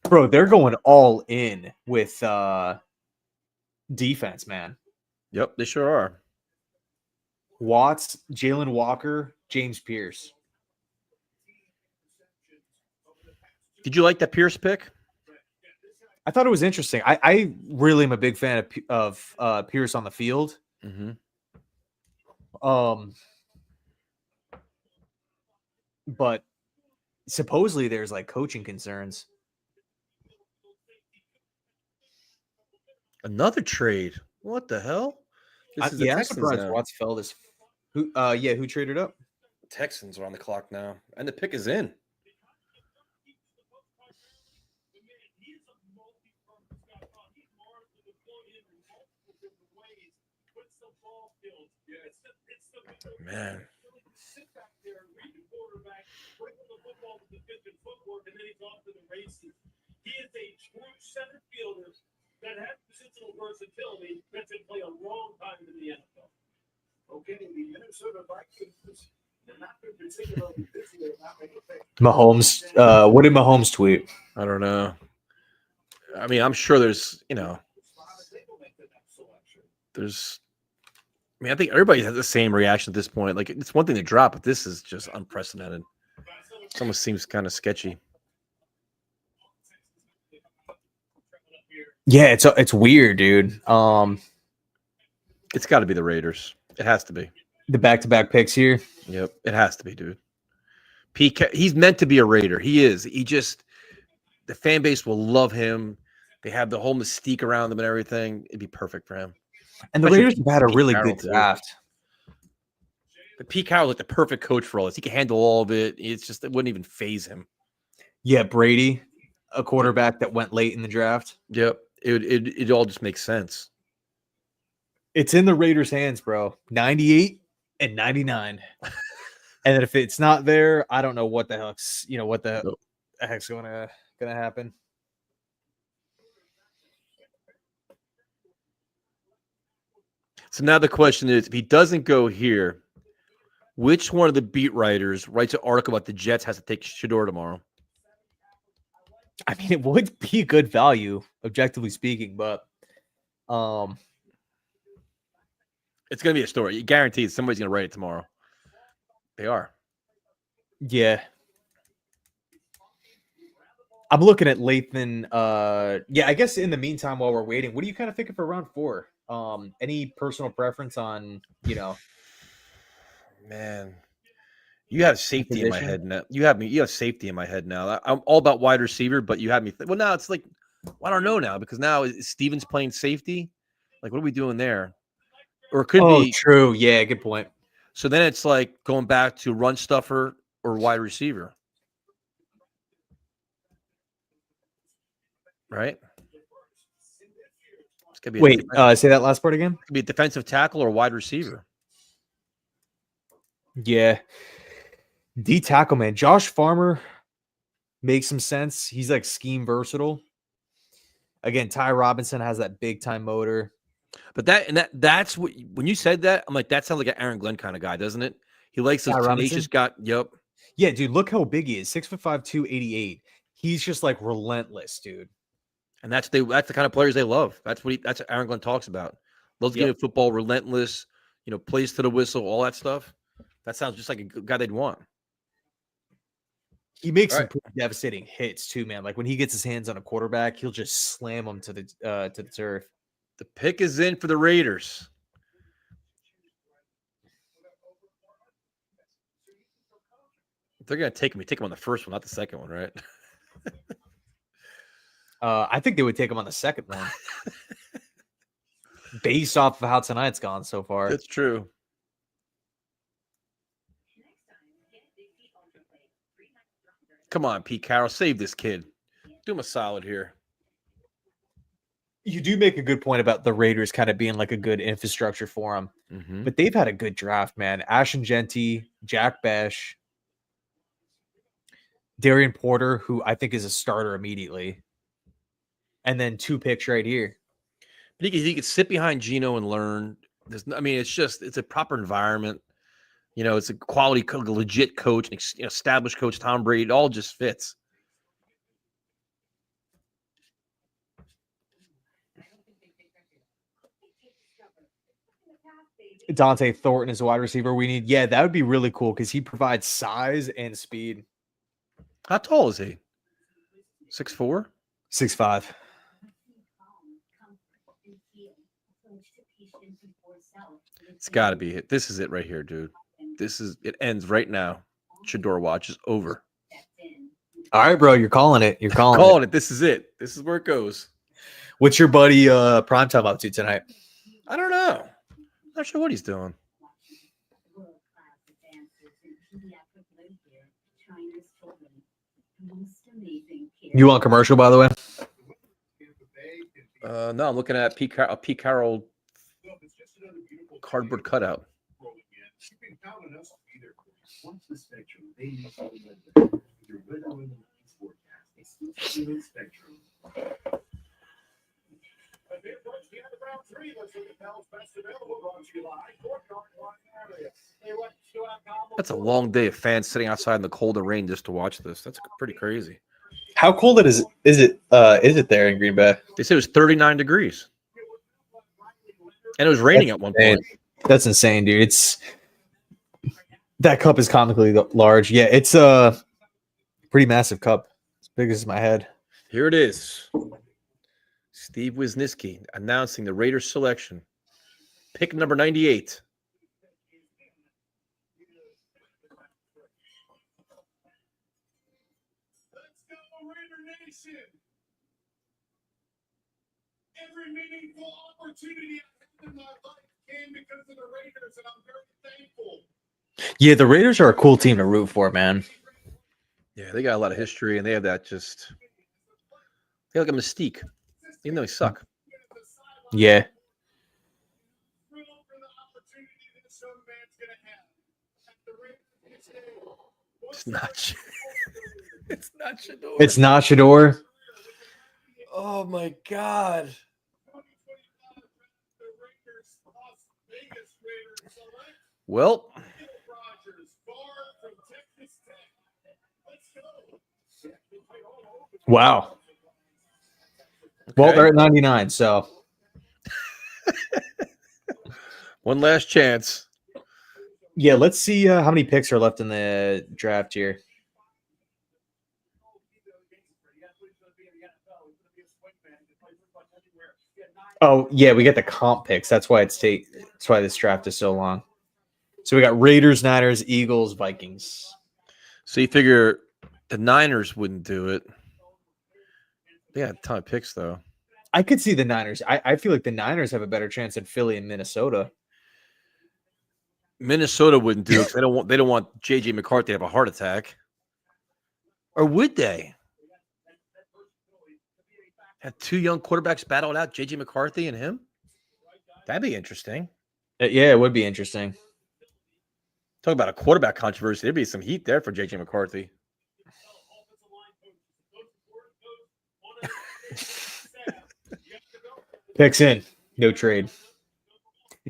Bro, they're going all in with defense, man. Yep, they sure are. Watts, Jalen Walker, James Pierce. Did you like that Pierce pick? I thought it was interesting. I really am a big fan of Pierce on the field. Mm-hmm. But supposedly there's like coaching concerns. Another trade. What the hell? I'm surprised Watts fell this. Who traded up? Texans are on the clock now, and the pick is in. Man. He is a true center fielder that has positional versatility that can play a long time in the NFL. Okay, the Minnesota Vikings. Mahomes. What did Mahomes tweet? I don't know. I mean, I'm sure I think everybody has the same reaction at this point. Like, it's one thing to drop, but this is just unprecedented. It almost seems kind of sketchy. Yeah, it's weird, dude. It's got to be the Raiders. It has to be. The back-to-back picks here. Yep, it has to be, dude. He's meant to be a Raider. He is. The fan base will love him. They have the whole mystique around them and everything. It'd be perfect for him. And the Raiders have had a really good draft. But Pete Carroll's like the perfect coach for all this. He can handle all of it. It wouldn't even phase him. Yeah, Brady, a quarterback that went late in the draft. Yep. It all just makes sense. It's in the Raiders' hands, bro. 98 and 99. And if it's not there, I don't know what the heck's gonna happen. So now the question is, if he doesn't go here, which one of the beat writers writes an article about the Jets has to take Shedeur tomorrow? I mean, it would be a good value, objectively speaking, but it's going to be a story. You guarantee somebody's going to write it tomorrow. They are. Yeah. I'm looking at Lathan. I guess in the meantime, while we're waiting, what are you kind of thinking for round 4? Any personal preference on, Man, you have safety in my head now. You have safety in my head now. I'm all about wide receiver, but you have me. Well, now it's like, I don't know now, because now is Stevens playing safety? Like, what are we doing there? Or it could be true. Yeah, good point. So then it's like going back to run stuffer or wide receiver. right? It's gonna be Wait, say that last part again. it could be a defensive tackle or wide receiver. Yeah. D tackle, man. Josh Farmer makes some sense. He's like scheme versatile. Again, Ty Robinson has that big time motor. But that's what when you said that, I'm like, that sounds like an Aaron Glenn kind of guy, doesn't it? He likes those Ty tenacious Robinson? guy. Yep. Yeah, dude, look how big he is. 6'5", 288. He's just like relentless, dude. And that's the kind of players they love. That's what Aaron Glenn talks about. Loves getting football, relentless, plays to the whistle, all that stuff. That sounds just like a guy they'd want. He makes some pretty devastating hits too, man. Like when he gets his hands on a quarterback, he'll just slam him to the turf. The pick is in for the Raiders. They're gonna take him on the first one, not the second one, right? I think they would take him on the second one, based off of how tonight's gone so far. That's true. Come on, Pete Carroll, save this kid. Do him a solid here. You do make a good point about the Raiders kind of being like a good infrastructure for them, but they've had a good draft, man. Ashton Genty, Jack Besh, Darian Porter, who I think is a starter immediately, and then 2 picks right here. But he could sit behind Geno and learn. It's a proper environment. It's a quality, legit coach, an established coach, Tom Brady. It all just fits. Dante Thornton is a wide receiver we need. Yeah, that would be really cool because he provides size and speed. How tall is he? 6'4"? 6'5". It's got to be it. This is it right here, dude. It ends right now. Shador watch is over. All right, bro. You're calling it. You're calling it. This is it. This is where it goes. What's your buddy Primetime up to tonight? I don't know. Not sure what he's doing. You want commercial, by the way? No, I'm looking at Pete Carroll cardboard cutout. That's a long day of fans sitting outside in the cold and rain just to watch this. That's pretty crazy. How cold is it there in Green Bay? They said it was 39 degrees. And it was raining at one point. That's insane, dude. That cup is comically large. Yeah, it's a pretty massive cup. As big as my head. Here it is. Steve Wisniewski announcing the Raiders selection. Pick number 98. Let's go, Raider Nation. Every meaningful opportunity I had in my life came because of the Raiders, and I'm very thankful. Yeah, the Raiders are a cool team to root for, man. Yeah, they got a lot of history, and they have that just – they have like a mystique, even though they suck. Yeah. It's not – it's not Shador. It's not Shador. Oh, my God. Well – Wow. okay. Well, they're at 99, so. One last chance. Yeah, let's see how many picks are left in the draft here. Oh, yeah, we get the comp picks. That's why that's why this draft is so long. So we got Raiders, Niners, Eagles, Vikings. So you figure the Niners wouldn't do it. They got a ton of picks, though. I could see the Niners. I feel like the Niners have a better chance than Philly and Minnesota. Minnesota wouldn't do it because they don't want J.J. McCarthy to have a heart attack. Or would they? Had 2 young quarterbacks battle it out, JJ McCarthy and him. That'd be interesting. Yeah, it would be interesting. Talk about a quarterback controversy. There'd be some heat there for JJ McCarthy. Picks in, no trade.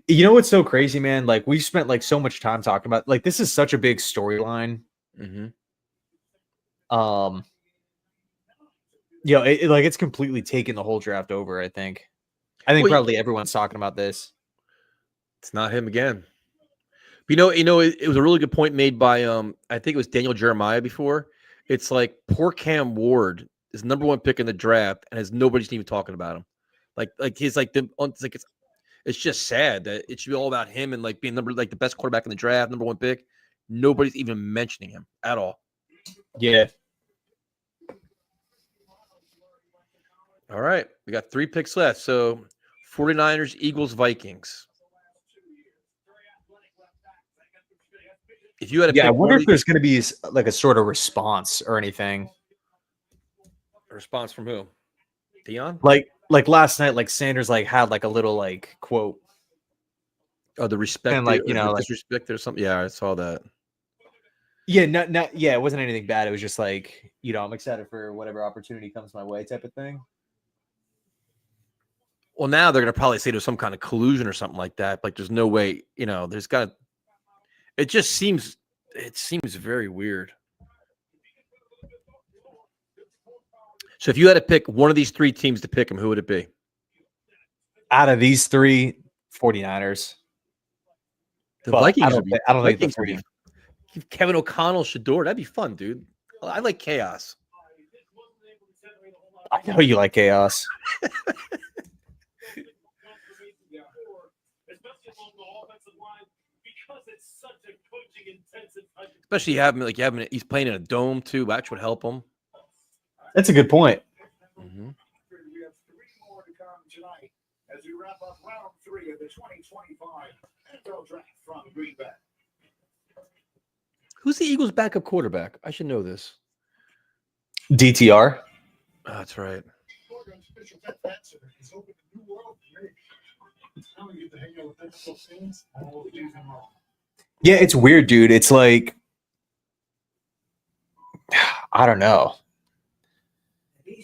You know what's so crazy, man? Like we've spent like so much time talking about like this is such a big storyline. Mm-hmm. It's completely taken the whole draft over. I think probably everyone's talking about this. It's not him again. But it was a really good point made by I think it was Daniel Jeremiah before. It's like poor Cam Ward is number 1 pick in the draft and has nobody's even talking about him. Like he's like it's just sad that it should be all about him and like being the best quarterback in the draft, number 1 pick. Nobody's even mentioning him at all. Yeah. All right. We got 3 picks left. So 49ers, Eagles, Vikings. If you had to I pick wonder if there's going to be like a sort of response or anything. A response from who? Dion? Like last night, like Sanders like had like a little like quote. Oh, the respect And like, disrespect or something. Yeah, I saw that. Yeah, it wasn't anything bad. It was just like, I'm excited for whatever opportunity comes my way type of thing. Well, now they're going to probably say there's some kind of collusion or something like that. Like there's no way, there's got to, it seems very weird. So if you had to pick one of these 3 teams to pick them, who would it be? Out of these 3, 49ers. The Vikings. I don't think the 3. Kevin O'Connell, Shador. That'd be fun, dude. I like chaos. I know you like chaos. Especially he's playing in a dome too. That would help him. That's a good point. Mm-hmm. We have 3 more to come tonight as we wrap up round 3 of the 2025 NFL draft from Green Bay. Who's the Eagles' backup quarterback? I should know this. DTR. Oh, that's right. Yeah, it's weird, dude. It's like, I don't know.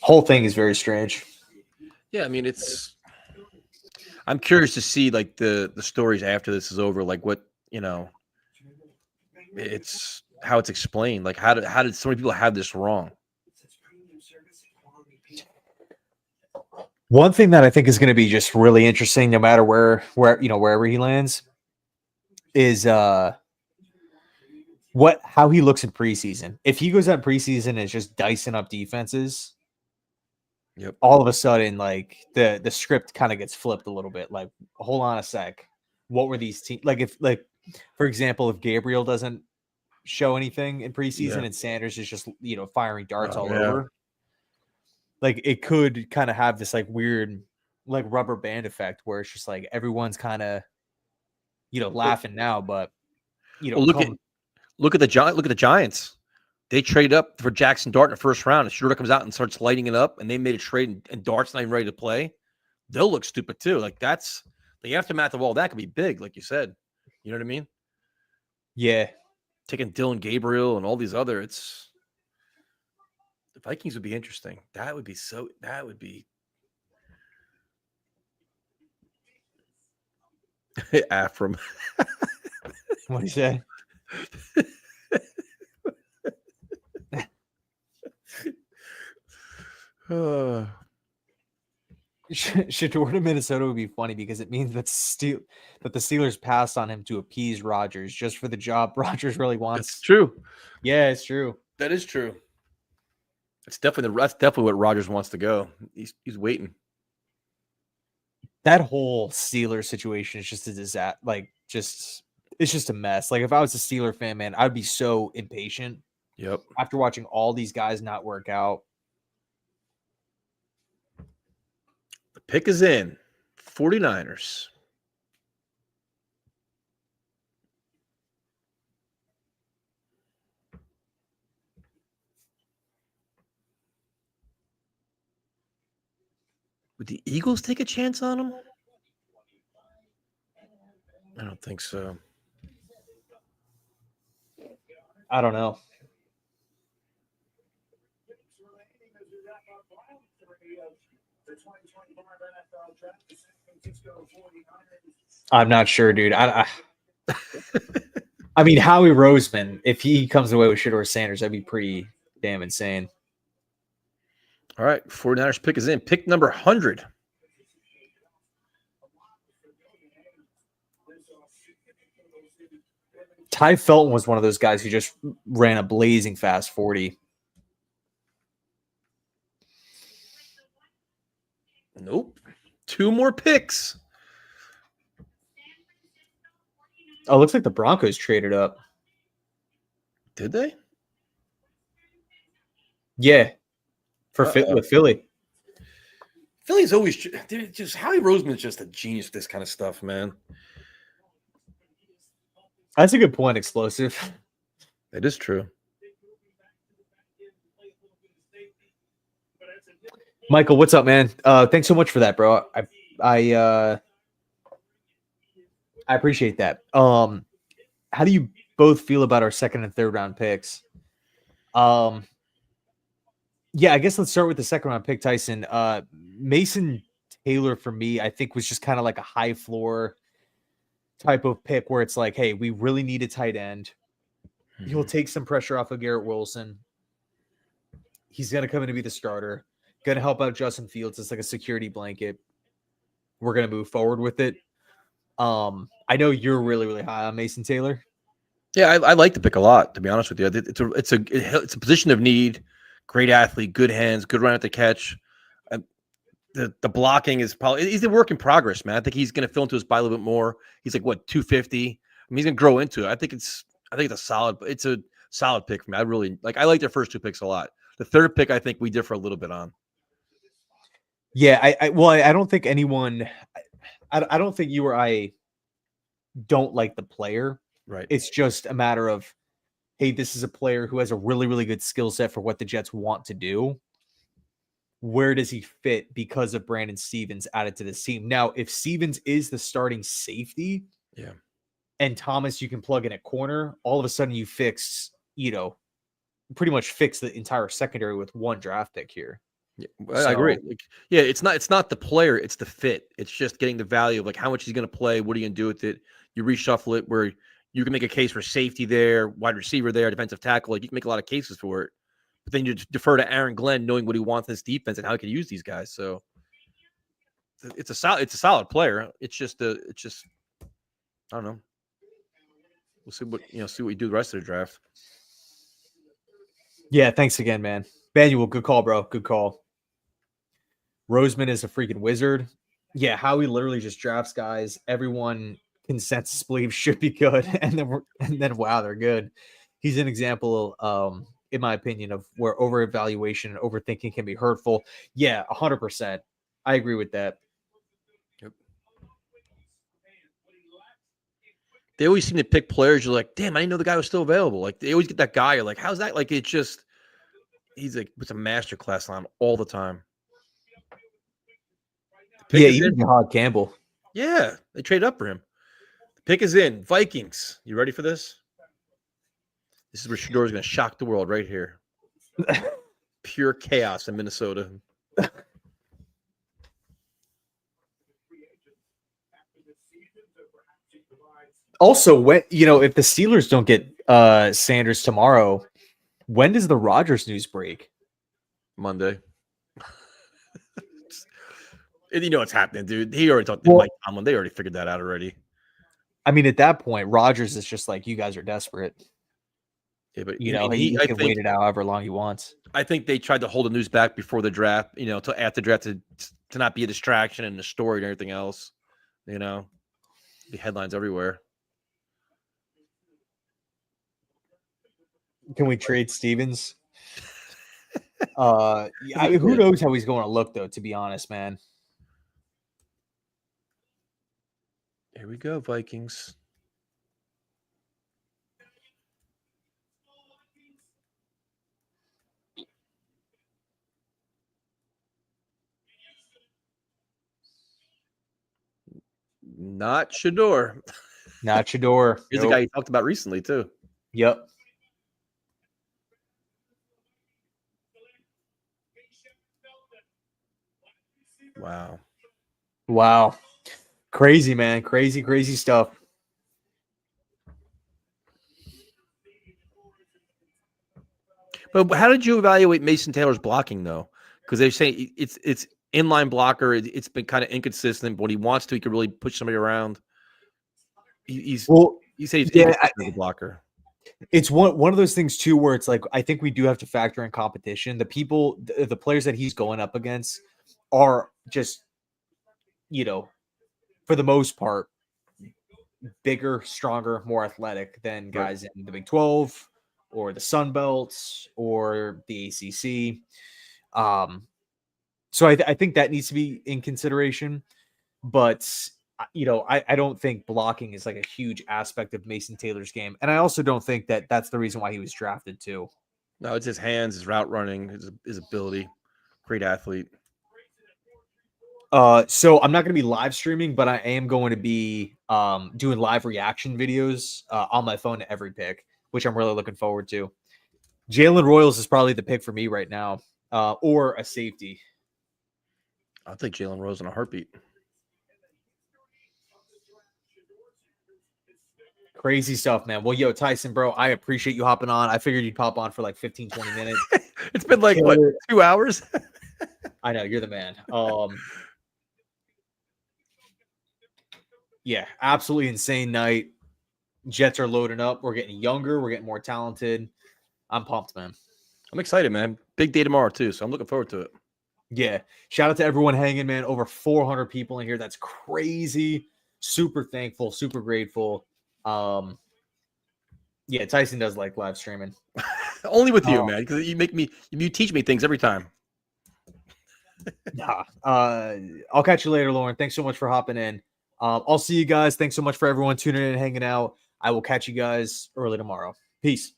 Whole thing is very strange. Yeah, I mean, I'm curious to see like the stories after this is over, like what, it's how it's explained. Like how did so many people have this wrong? One thing that I think is going to be just really interesting, no matter wherever he lands, is how he looks in preseason. If he goes out in preseason and is just dicing up defenses, yep, all of a sudden, like the script kind of gets flipped a little bit. Like, hold on a sec, what were these teams like? For example, if Gabriel doesn't show anything in preseason and Sanders is just firing darts all over, like it could kind of have this like weird like rubber band effect where it's just like everyone's kind of laughing now, but look at the Giants. They traded up for Jackson Dart in the first round. And Schroeder comes out and starts lighting it up, and they made a trade, and Dart's not even ready to play. They'll look stupid too. Like that's the aftermath of all that could be big, like you said. You know what I mean? Yeah. Taking Dylan Gabriel and all these other, the Vikings would be interesting. That would be Afram. What do you say? Shador to Minnesota would be funny because it means that the Steelers passed on him to appease Rodgers just for the job Rodgers really wants. It's true. Yeah, it's true. That is true. That's definitely what Rodgers wants to go. He's waiting. That whole Steelers situation is just a disaster. Like, it's just a mess. Like, if I was a Steeler fan, man, I'd be so impatient. Yep. After watching all these guys not work out. The pick is in. 49ers. Would the Eagles take a chance on him? I don't think so. I don't know. I'm not sure, dude. I mean, Howie Roseman, if he comes away with Shedeur Sanders, that'd be pretty damn insane. All right, 49ers pick is in. Pick number 100. Ty Felton was one of those guys who just ran a blazing fast 40. Nope. 2 more picks. Oh, looks like the Broncos traded up. Did they? Yeah, with Philly. Philly's always just Howie Roseman's just a genius for this kind of stuff, man. That's a good point, Explosive. It is true. Michael, what's up, man? Thanks so much for that, bro. I appreciate that. How do you both feel about our second and third round picks? Yeah, I guess let's start with the second round pick, Tyson. Mason Taylor for me, I think was just kind of like a high floor type of pick where it's like, hey, we really need a tight end. He'll take some pressure off of Garrett Wilson. He's going to come in to be the starter. Going to help out Justin Fields. It's like a security blanket. We're going to move forward with it. I know you're really, really high on Mason Taylor. Yeah, I like the pick a lot, to be honest with you. It's a position of need. Great athlete, good hands, good run at the catch. The blocking is probably he's a work in progress, man. I think he's going to fill into his body a little bit more. He's like 250. I mean, he's going to grow into it. I think it's a solid pick for me. I like their first 2 picks a lot. The third pick, I think we differ a little bit on. Yeah, I don't think anyone. I don't think you or I don't like the player. Right. It's just a matter of, hey, this is a player who has a really, really good skill set for what the Jets want to do. Where does he fit because of Brandon Stevens added to this team? Now, if Stevens is the starting safety, yeah, and Thomas you can plug in at corner, all of a sudden you pretty much fix the entire secondary with 1 draft pick here. Yeah, I agree. It's not the player, it's the fit. It's just getting the value of like how much he's going to play. What are you going to do with it? You reshuffle it where you can make a case for safety there, wide receiver there, defensive tackle. Like you can make a lot of cases for it. But then you defer to Aaron Glenn, knowing what he wants in this defense and how he can use these guys. So it's a solid player. It's just I don't know. We'll see what we do the rest of the draft. Yeah, thanks again, man. Manuel, good call, bro. Good call. Roseman is a freaking wizard. Yeah, Howie literally just drafts guys. Everyone consensus believes should be good, and then wow, they're good. He's an example, in my opinion, of where over-evaluation and overthinking can be hurtful. Yeah, 100%. I agree with that. Yep. They always seem to pick players. You're like, damn, I didn't know the guy was still available. Like they always get that guy. You're like, how's that? Like it's a master class on all the time. Yeah, even Jahad Campbell. Yeah, they trade up for him. The pick is in. Vikings. You ready for this? This is where Shedeur is going to shock the world right here. Pure chaos in Minnesota. Also, if the Steelers don't get Sanders tomorrow, when does the Rodgers news break? Monday. And you know what's happening, dude. He already talked to Mike Tomlin. They already figured that out already. I mean, at that point, Rodgers is just like, you guys are desperate. Yeah, but he can wait it out however long he wants. I think they tried to hold the news back before the draft, till after the draft to not be a distraction and a story and everything else. The headlines everywhere. Can we trade Stevens? Who knows how he's going to look, though, to be honest, man. Here we go, Vikings. Not Shador. Not Shador. Here's a guy you talked about recently, too. Yep. Wow. Crazy, man. Crazy stuff. But how did you evaluate Mason Taylor's blocking, though? Because they say it's inline blocker. It's been kind of inconsistent. But when he wants to, he can really push somebody around. You say he's inconsistent as a blocker. It's one of those things too, where it's like I think we do have to factor in competition. The players that he's going up against are just, for the most part, bigger, stronger, more athletic than guys in the Big 12 or the Sun Belts or the ACC. So I think that needs to be in consideration. But, I don't think blocking is like a huge aspect of Mason Taylor's game. And I also don't think that that's the reason why he was drafted too. No, it's his hands, his route running, his ability. Great athlete. So I'm not going to be live streaming, but I am going to be doing live reaction videos on my phone to every pick, which I'm really looking forward to. Jalen Royals is probably the pick for me right now, or a safety. I'll take Jalen Rose in a heartbeat. Crazy stuff, man. Well, yo, Tyson, bro, I appreciate you hopping on. I figured you'd pop on for like 15, 20 minutes. It's been like, 2 hours? I know, you're the man. Yeah, absolutely insane night. Jets are loading up. We're getting younger. We're getting more talented. I'm pumped, man. I'm excited, man. Big day tomorrow, too, so I'm looking forward to it. Yeah. Shout out to everyone hanging, man. Over 400 people in here. That's crazy. Super thankful. Super grateful. Yeah, Tyson does like live streaming. Only with you, man, because you teach me things every time. Nah. I'll catch you later, Lauren. Thanks so much for hopping in. I'll see you guys. Thanks so much for everyone tuning in and hanging out. I will catch you guys early tomorrow. Peace.